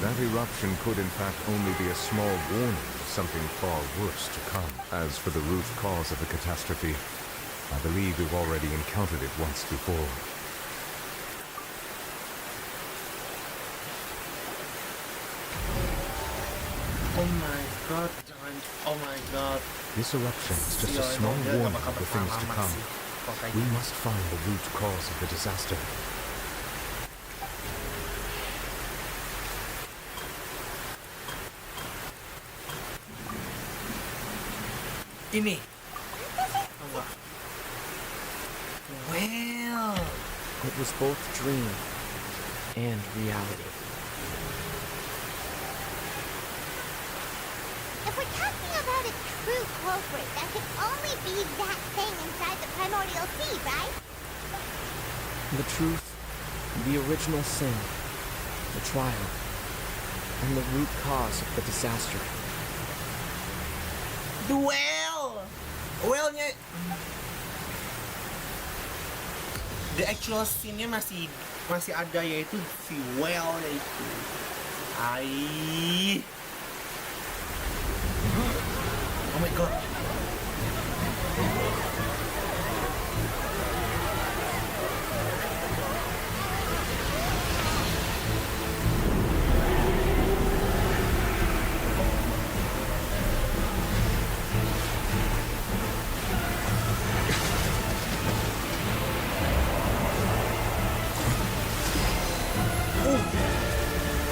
that eruption could in fact only be a small warning of something far worse to come. As for the root cause of the catastrophe, I believe we've already encountered it once before. oh my god, jangan, oh my god. This eruption is just a Sial, small dia warning bakal of the things to berpengalaman come. sih, kalau kayak We gitu. must find the root cause of the disaster. Ini. Apa? Well, it was both dream and reality. If we're talking about a true culprit, that could only be that thing inside the primordial sea, right? The truth, the original sin, the trial, and the root cause of the disaster. Duel! Duelnya... The actual scene-nya masih ada, yaitu si whale-nya itu. Ai. Oh my god.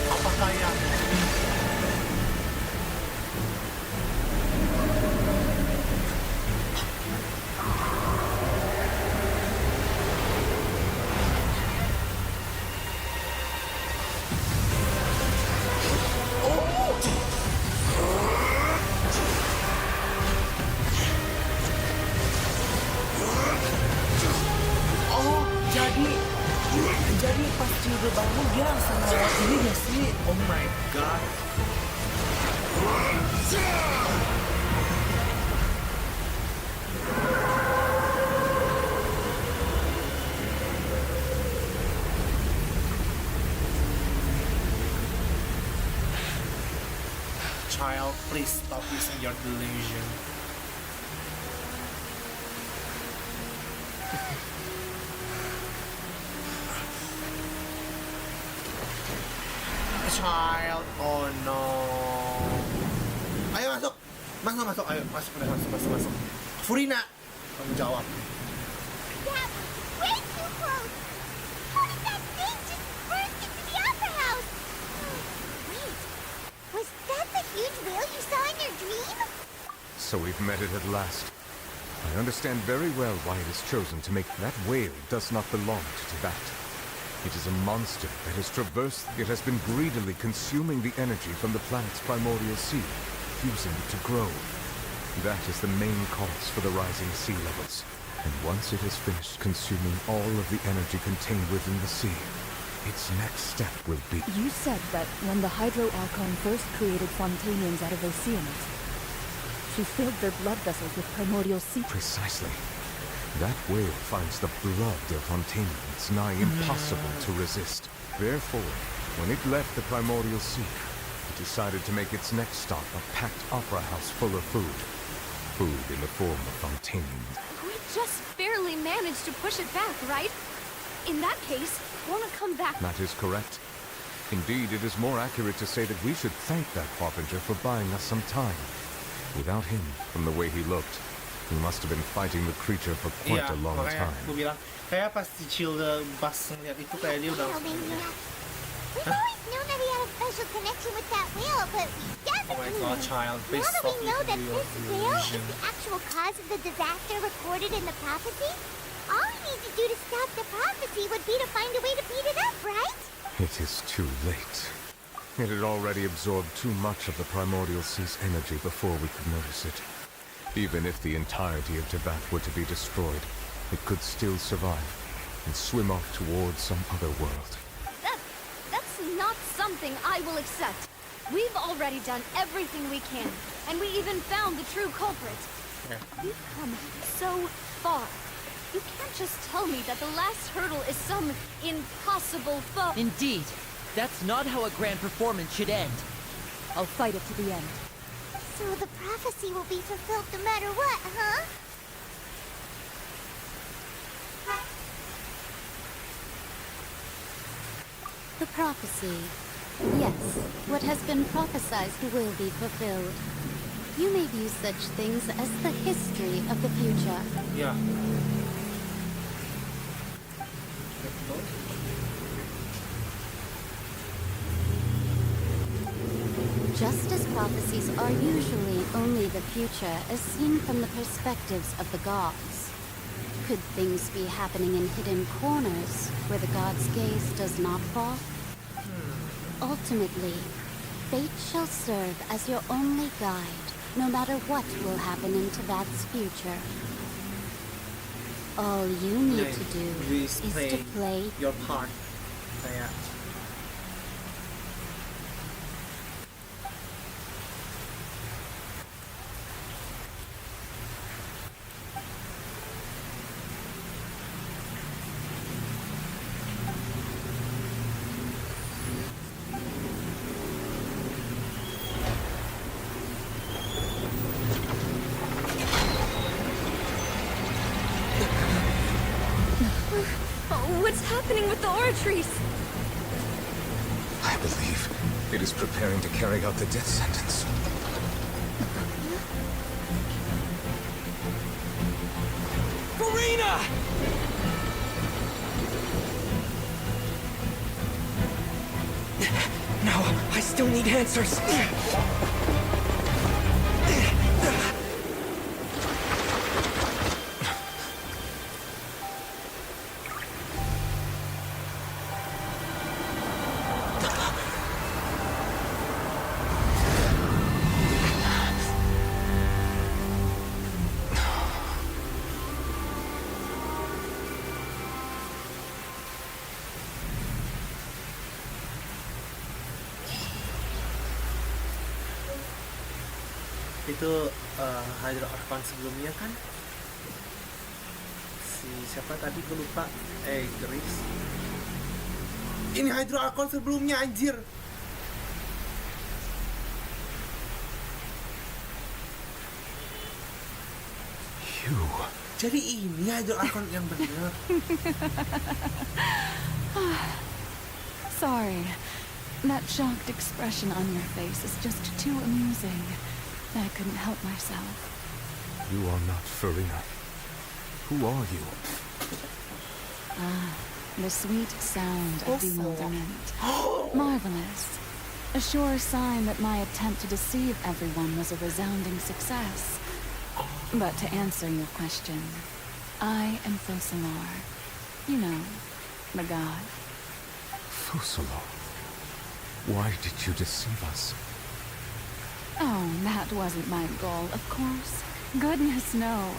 Apakah yang Jadi pas juga bangun dia langsung lewat ini ya sih. Oh my god. Child, please stop using your delusion. Child, oh no. Ayo masuk, ayo masuk. Furina, kamu jawab. That was way too close. How did that thing just burst into the opera house? Wait, was that the huge whale you saw in your dream? So we've met it at last. I understand very well why it is chosen to make that whale does not belong to Teyvat. It is a monster that has traversed, it has been greedily consuming the energy from the planet's primordial sea, fusing it to grow. That is the main cause for the rising sea levels. And once it has finished consuming all of the energy contained within the sea, its next step will be... You said that when the Hydro Archon first created Fontanians out of Oceanus, she filled their blood vessels with primordial sea... Precisely. That whale finds the blood of Fontanians nigh impossible to resist. Therefore, when it left the primordial sea, it decided to make its next stop a packed opera house full of food. Food in the form of Fontanians. We just barely managed to push it back, right? In that case, won't it come back? That is correct. Indeed, it is more accurate to say that we should thank that carpenter for buying us some time. Without him, from the way he looked, he must have been fighting the creature for quite a long makanya time. gue bilang kayak pas si Childa pas ngeliat itu kayak dia udah. We've always known that he had a special connection with that whale, but we Oh my definitely god, child, please now that stop we know that using your this whale is delusion. the actual cause of the disaster recorded in the prophecy, all we need to do to stop the prophecy would be to find a way to beat it up, right? It is too late. It had already absorbed too much of the primordial sea's energy before we could notice it. Even if the entirety of Teyvat were to be destroyed, it could still survive and swim off towards some other world. That's not something I will accept. We've already done everything we can, and we even found the true culprit. We've come so far. You can't just tell me that the last hurdle is some impossible foe. Indeed. That's not how a grand performance should end. I'll fight it to the end. So the prophecy will be fulfilled no matter what, huh? The prophecy. Yes, what has been prophesied will be fulfilled. You may view such things as the history of the future. Yeah. Just as prophecies are usually only the future as seen from the perspectives of the gods, could things be happening in hidden corners where the gods' gaze does not fall? Ultimately, fate shall serve as your only guide, no matter what will happen in Teyvat's future. All you need to do is to play your part. Kayak Oh, what's happening with the oratories? I believe it is preparing to carry out the death sentence. Furina! No, I still need answers. Itu Hydro Archon sebelumnya kan si siapa tadi gue lupa, Gris. Ini Hydro Archon sebelumnya, anjir. Jadi ini Hydro Archon yang benar. Sorry. That shocked expression on your face is just too amusing. I couldn't help myself. You are not Furina. Who are you? The sweet sound of bewilderment. Marvelous. A sure sign that my attempt to deceive everyone was a resounding success. But to answer your question, I am Focallar. You know, the god. Focallar? Why did you deceive us? Oh, that wasn't my goal, of course. Goodness, no.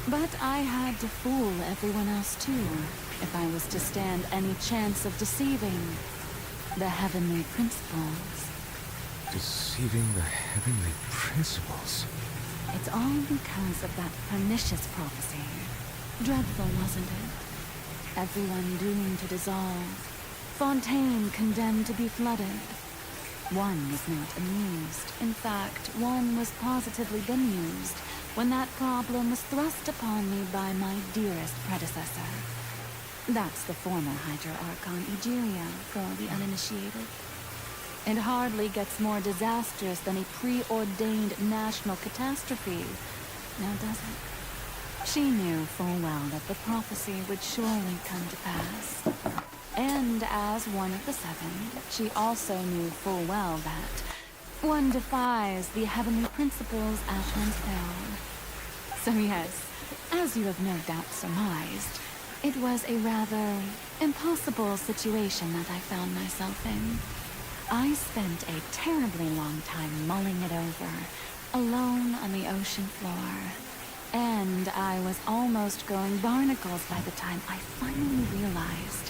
But I had to fool everyone else too, if I was to stand any chance of deceiving the heavenly principles. Deceiving the heavenly principles? It's all because of that pernicious prophecy. Dreadful, wasn't it? Everyone doomed to dissolve. Fontaine condemned to be flooded. One was not amused. In fact, one was positively bemused when that problem was thrust upon me by my dearest predecessor. That's the former Hydro Archon Egeria, for the uninitiated. It hardly gets more disastrous than a preordained national catastrophe, now does it? She knew full well that the prophecy would surely come to pass. And as one of the seven, she also knew full well that one defies the heavenly principles at one's peril. So yes, as you have no doubt surmised, it was a rather impossible situation that I found myself in. I spent a terribly long time mulling it over, alone on the ocean floor. And I was almost going barnacles by the time I finally realized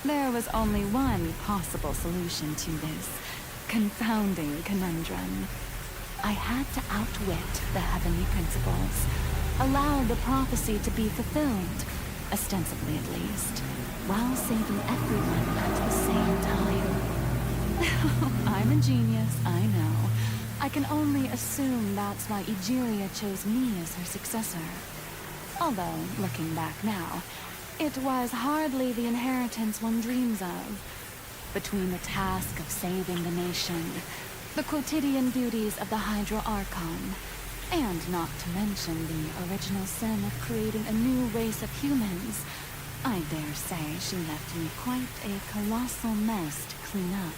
there was only one possible solution to this confounding conundrum. I had to outwit the heavenly principles, allow the prophecy to be fulfilled, ostensibly at least, while saving everyone at the same time. I'm a genius, I know. I can only assume that's why Egeria chose me as her successor. Although, looking back now, it was hardly the inheritance one dreams of. Between the task of saving the nation, the quotidian duties of the Hydro Archon, and not to mention the original sin of creating a new race of humans, I dare say she left me quite a colossal mess to clean up.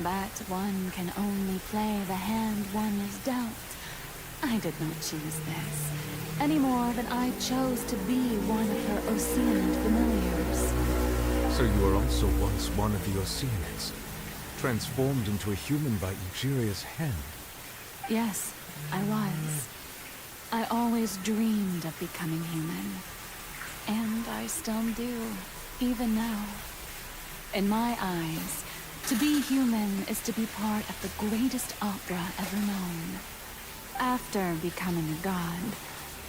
But one can only play the hand one is dealt. I did not choose this, any more than I chose to be one of her Oceanid familiars. So you were also once one of the Oceanids, transformed into a human by Egeria's hand? Yes, I was. I always dreamed of becoming human. And I still do, even now. In my eyes, to be human is to be part of the greatest opera ever known. After becoming a god,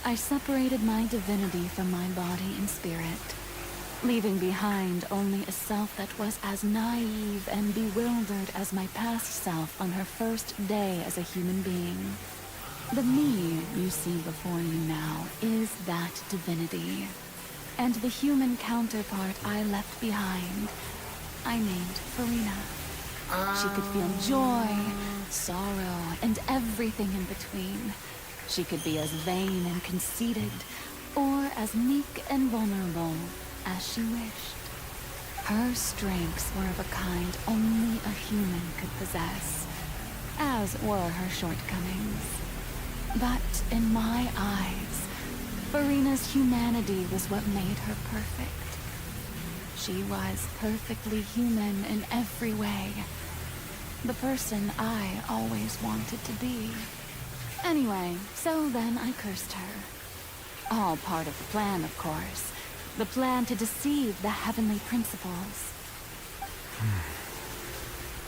I separated my divinity from my body and spirit, leaving behind only a self that was as naive and bewildered as my past self on her first day as a human being. The me you see before you now is that divinity. And the human counterpart I left behind, I named Furina. She could feel joy, sorrow, and everything in between. She could be as vain and conceited, or as meek and vulnerable as she wished. Her strengths were of a kind only a human could possess, as were her shortcomings. But in my eyes, Furina's humanity was what made her perfect. She was perfectly human in every way. The person I always wanted to be. Anyway, so then I cursed her. All part of the plan, of course. The plan to deceive the heavenly principles.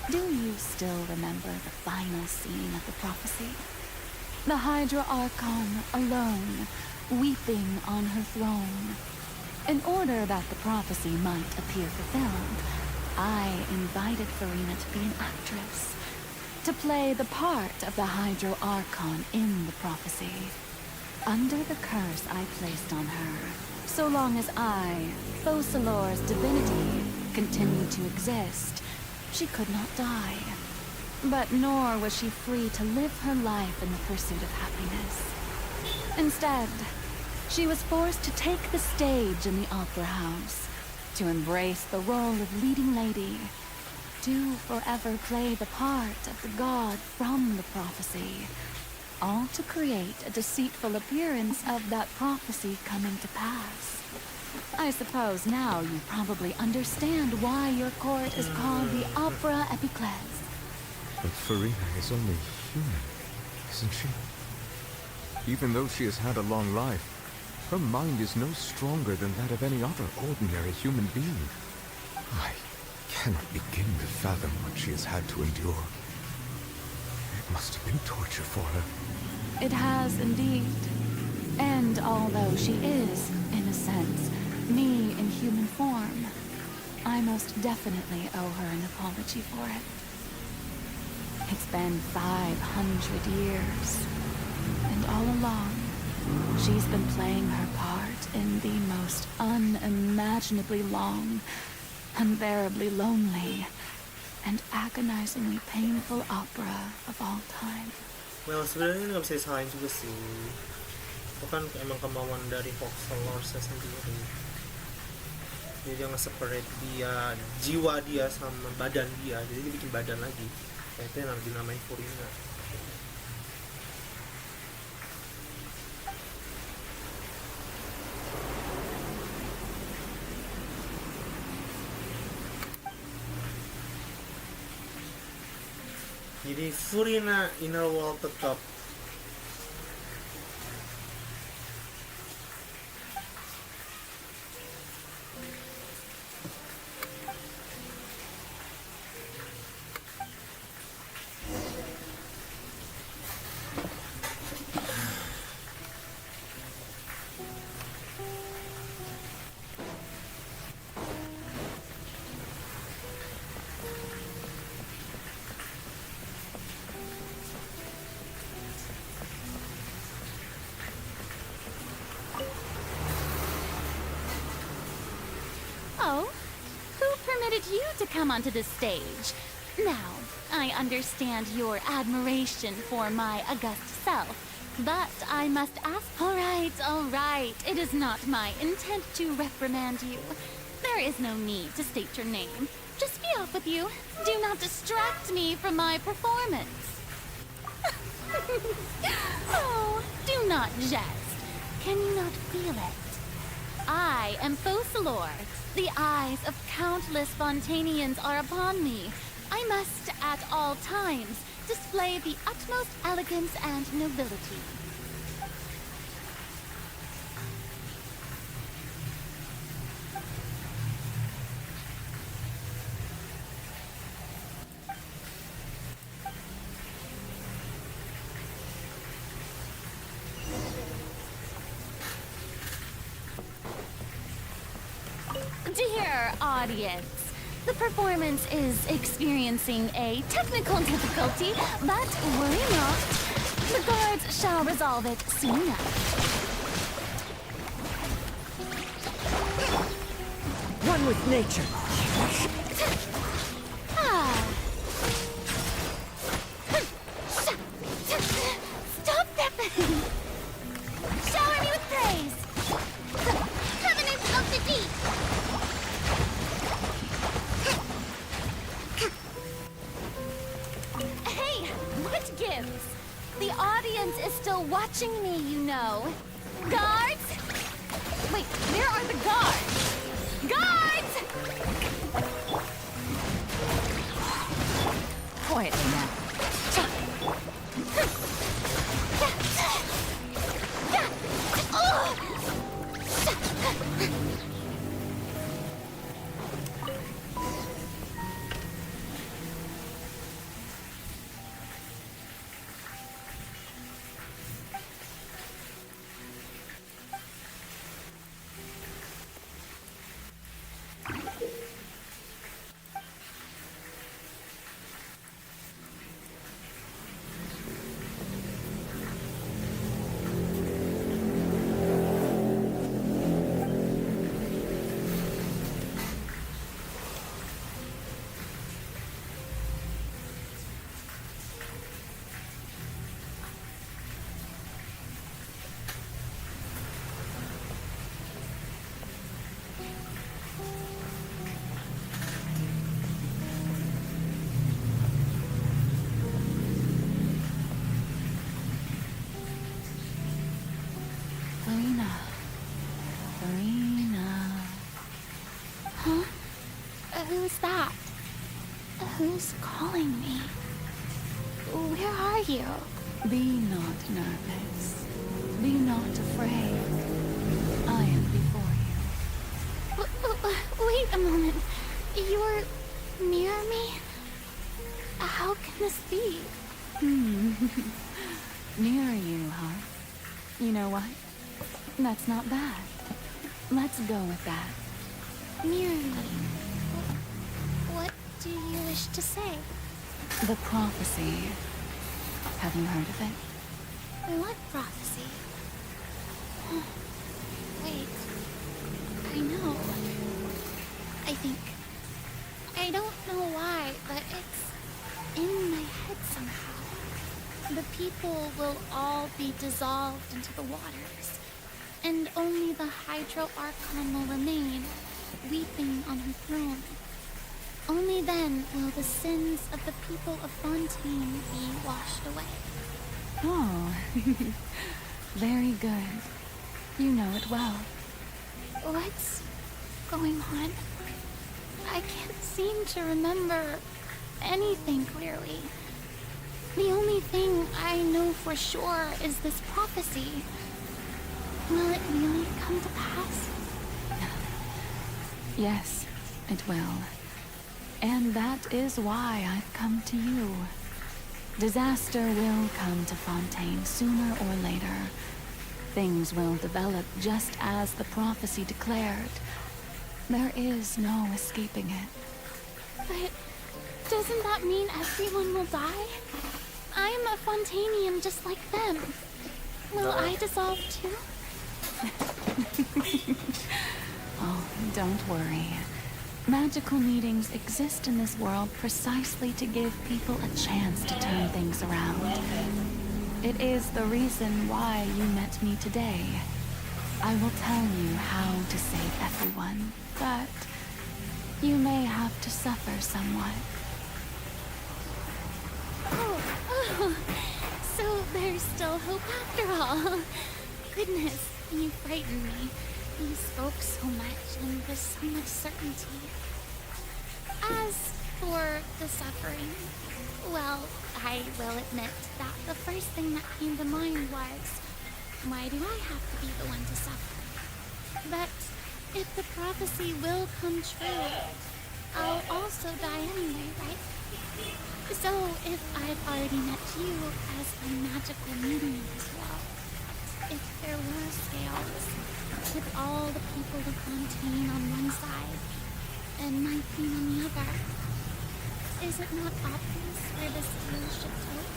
Do you still remember the final scene of the prophecy? The Hydra Archon alone, weeping on her throne. In order that the prophecy might appear fulfilled, I invited Furina to be an actress, to play the part of the Hydro Archon in the prophecy. Under the curse I placed on her, so long as I, Focalor's divinity, continued to exist, she could not die. But nor was she free to live her life in the pursuit of happiness. Instead, she was forced to take the stage in the opera house, to embrace the role of leading lady, to forever play the part of the god from the prophecy, all to create a deceitful appearance of that prophecy coming to pass. I suppose now you probably understand why your court is called the Opera Epiclese. But Furina is only human, isn't she? Even though she has had a long life, her mind is no stronger than that of any other ordinary human being. I cannot begin to fathom what she has had to endure. It must have been torture for her. It has indeed. And although she is, in a sense, me in human form, I most definitely owe her an apology for it. It's been 500 years, and all along, she's been playing her part in the most unimaginably long, unbearably lonely, and agonizingly painful opera of all time. Well, sebenarnya nggak bisa disalahin juga sih. Itu kan emang kemauan dari Focalor's sendiri. Jadi dia nge-separate dia, jiwa dia sama badan dia. Jadi dia bikin badan lagi. Kayak itu yang dinamain Furina. Jadi Furina Inner World tetap Oh, who permitted you to come onto the stage? Now, I understand your admiration for my august self, but I must ask... All right. It is not my intent to reprimand you. There is no need to state your name. Just be off with you. Do not distract me from my performance. Oh, do not jest. Can you not feel it? I am Focalor. The eyes of countless Fontanians are upon me. I must, at all times, display the utmost elegance and nobility. Dear audience, the performance is experiencing a technical difficulty, but worry not. The guards shall resolve it soon enough. one with nature. Stop that! Shower me with praise! Covenant of the deep! Hey, what gives? The audience is still watching me, you know. Guards! Wait, where are the guards? Guards! Quietly now. Furina. Huh? Who's that? Who's calling me? Where are you? Be not nervous. Be not afraid. I am before you. Wait a moment. You're near me? How can this be? Near you, huh? You know what? That's not bad. Let's go with that. Near me? What do you wish to say? The prophecy. Have you heard of it? What prophecy? Wait. I know. I think. I don't know why, but it's in my head somehow. The people will all be dissolved into the waters, and only the Hydro Archon will remain, weeping on her throne. Only then will the sins of the people of Fontaine be washed away. Oh, very good. You know it well. What's going on? I can't seem to remember anything clearly. The only thing I know for sure is this prophecy. Will it really come to pass? Yes, it will. And that is why I've come to you. Disaster will come to Fontaine sooner or later. Things will develop just as the prophecy declared. There is no escaping it. But doesn't that mean everyone will die? I'm a Fontainian just like them. Will I dissolve too? Oh, don't worry. Magical meetings exist in this world precisely to give people a chance to turn things around. It is the reason why you met me today. I will tell you how to save everyone, but you may have to suffer somewhat. Oh, so there's still hope after all. Goodness, you frightened me. You spoke so much and with so much certainty. As for the suffering, well, I will admit that the first thing that came to mind was, why do I have to be the one to suffer? But if the prophecy will come true, I'll also die anyway, right? So if I've already met you as a magical medium as well, if there were scales, with all the people of Fontaine on one side and my queen on the other, is it not obvious where the scale should tilt?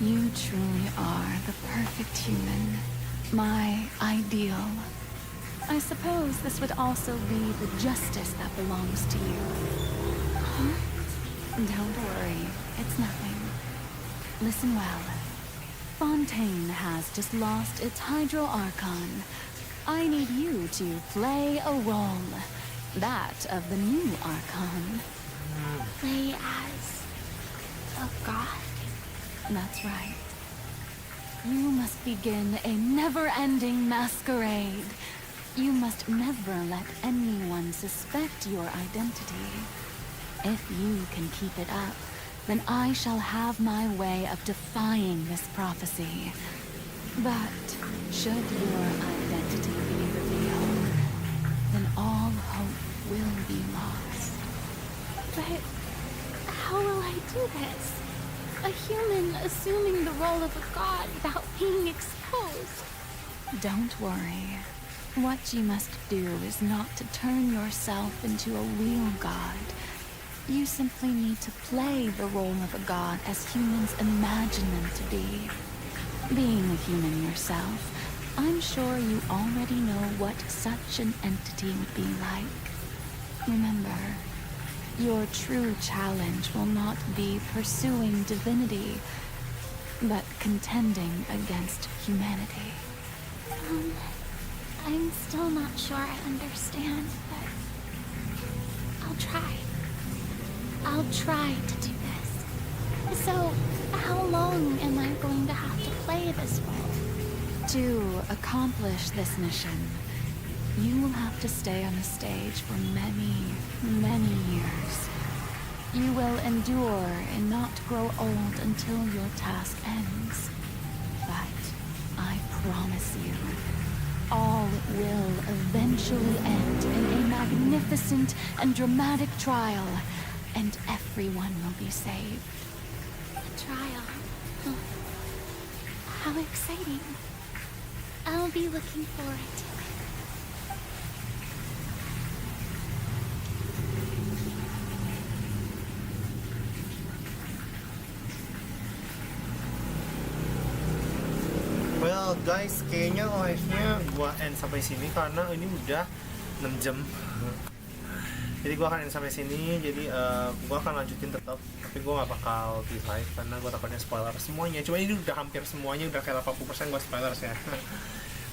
You truly are the perfect human, my ideal. I suppose this would also be the justice that belongs to you. Huh? Don't worry, it's nothing. Listen well. Fontaine has just lost its Hydro Archon. I need you to play a role. That of the new Archon. Play as a god? That's right. You must begin a never-ending masquerade. You must never let anyone suspect your identity. If you can keep it up, then I shall have my way of defying this prophecy. But should your identity be revealed, then all hope will be lost. But how will I do this? A human assuming the role of a god without being exposed. Don't worry. What you must do is not to turn yourself into a real god. You simply need to play the role of a god as humans imagine them to be. Being a human yourself, I'm sure you already know what such an entity would be like. Remember, your true challenge will not be pursuing divinity, but contending against humanity. I'm still not sure I understand, but I'll try. I'll try to do this. So, how long am I going to have to play this role? To accomplish this mission, you will have to stay on the stage for many, many years. You will endure and not grow old until your task ends. But I promise you, all will eventually end in a magnificent and dramatic trial, and everyone will be saved. A trial? Oh, how exciting. I'll be looking forward to it. Well guys, kayaknya live-nya gua end sampai sini karena ini udah 6 jam. Jadi gua akan end sampai sini. Jadi gua akan lanjutin tetap, tapi gua gak bakal di live karena gua takutnya spoiler semuanya. Cuma ini udah hampir semuanya, udah kayak 80% gua spoilers ya.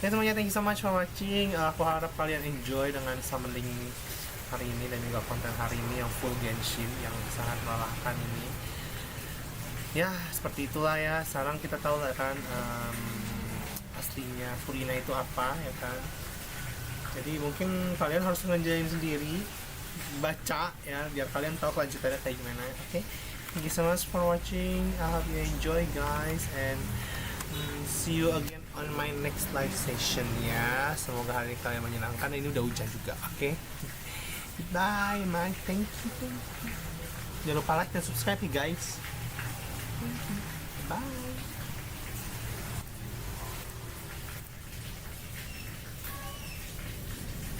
Ya semuanya, thank you so much for watching. Aku harap kalian enjoy dengan summoning hari ini dan juga konten hari ini yang full Genshin yang sangat melelahkan ini. Ya seperti itulah ya. Sekarang kita tahu lah kan aslinya Furina itu apa ya kan. Jadi mungkin kalian harus ngerjain sendiri, baca ya biar kalian tahu kelanjutannya kayak gimana. Oke, thank you so much for watching. I hope you enjoy guys, and see you again on my next live session ya. Semoga hari kalian menyenangkan. Ini udah hujan juga. Oke, bye man, thank you. Jangan lupa like dan subscribe ya guys. Bye.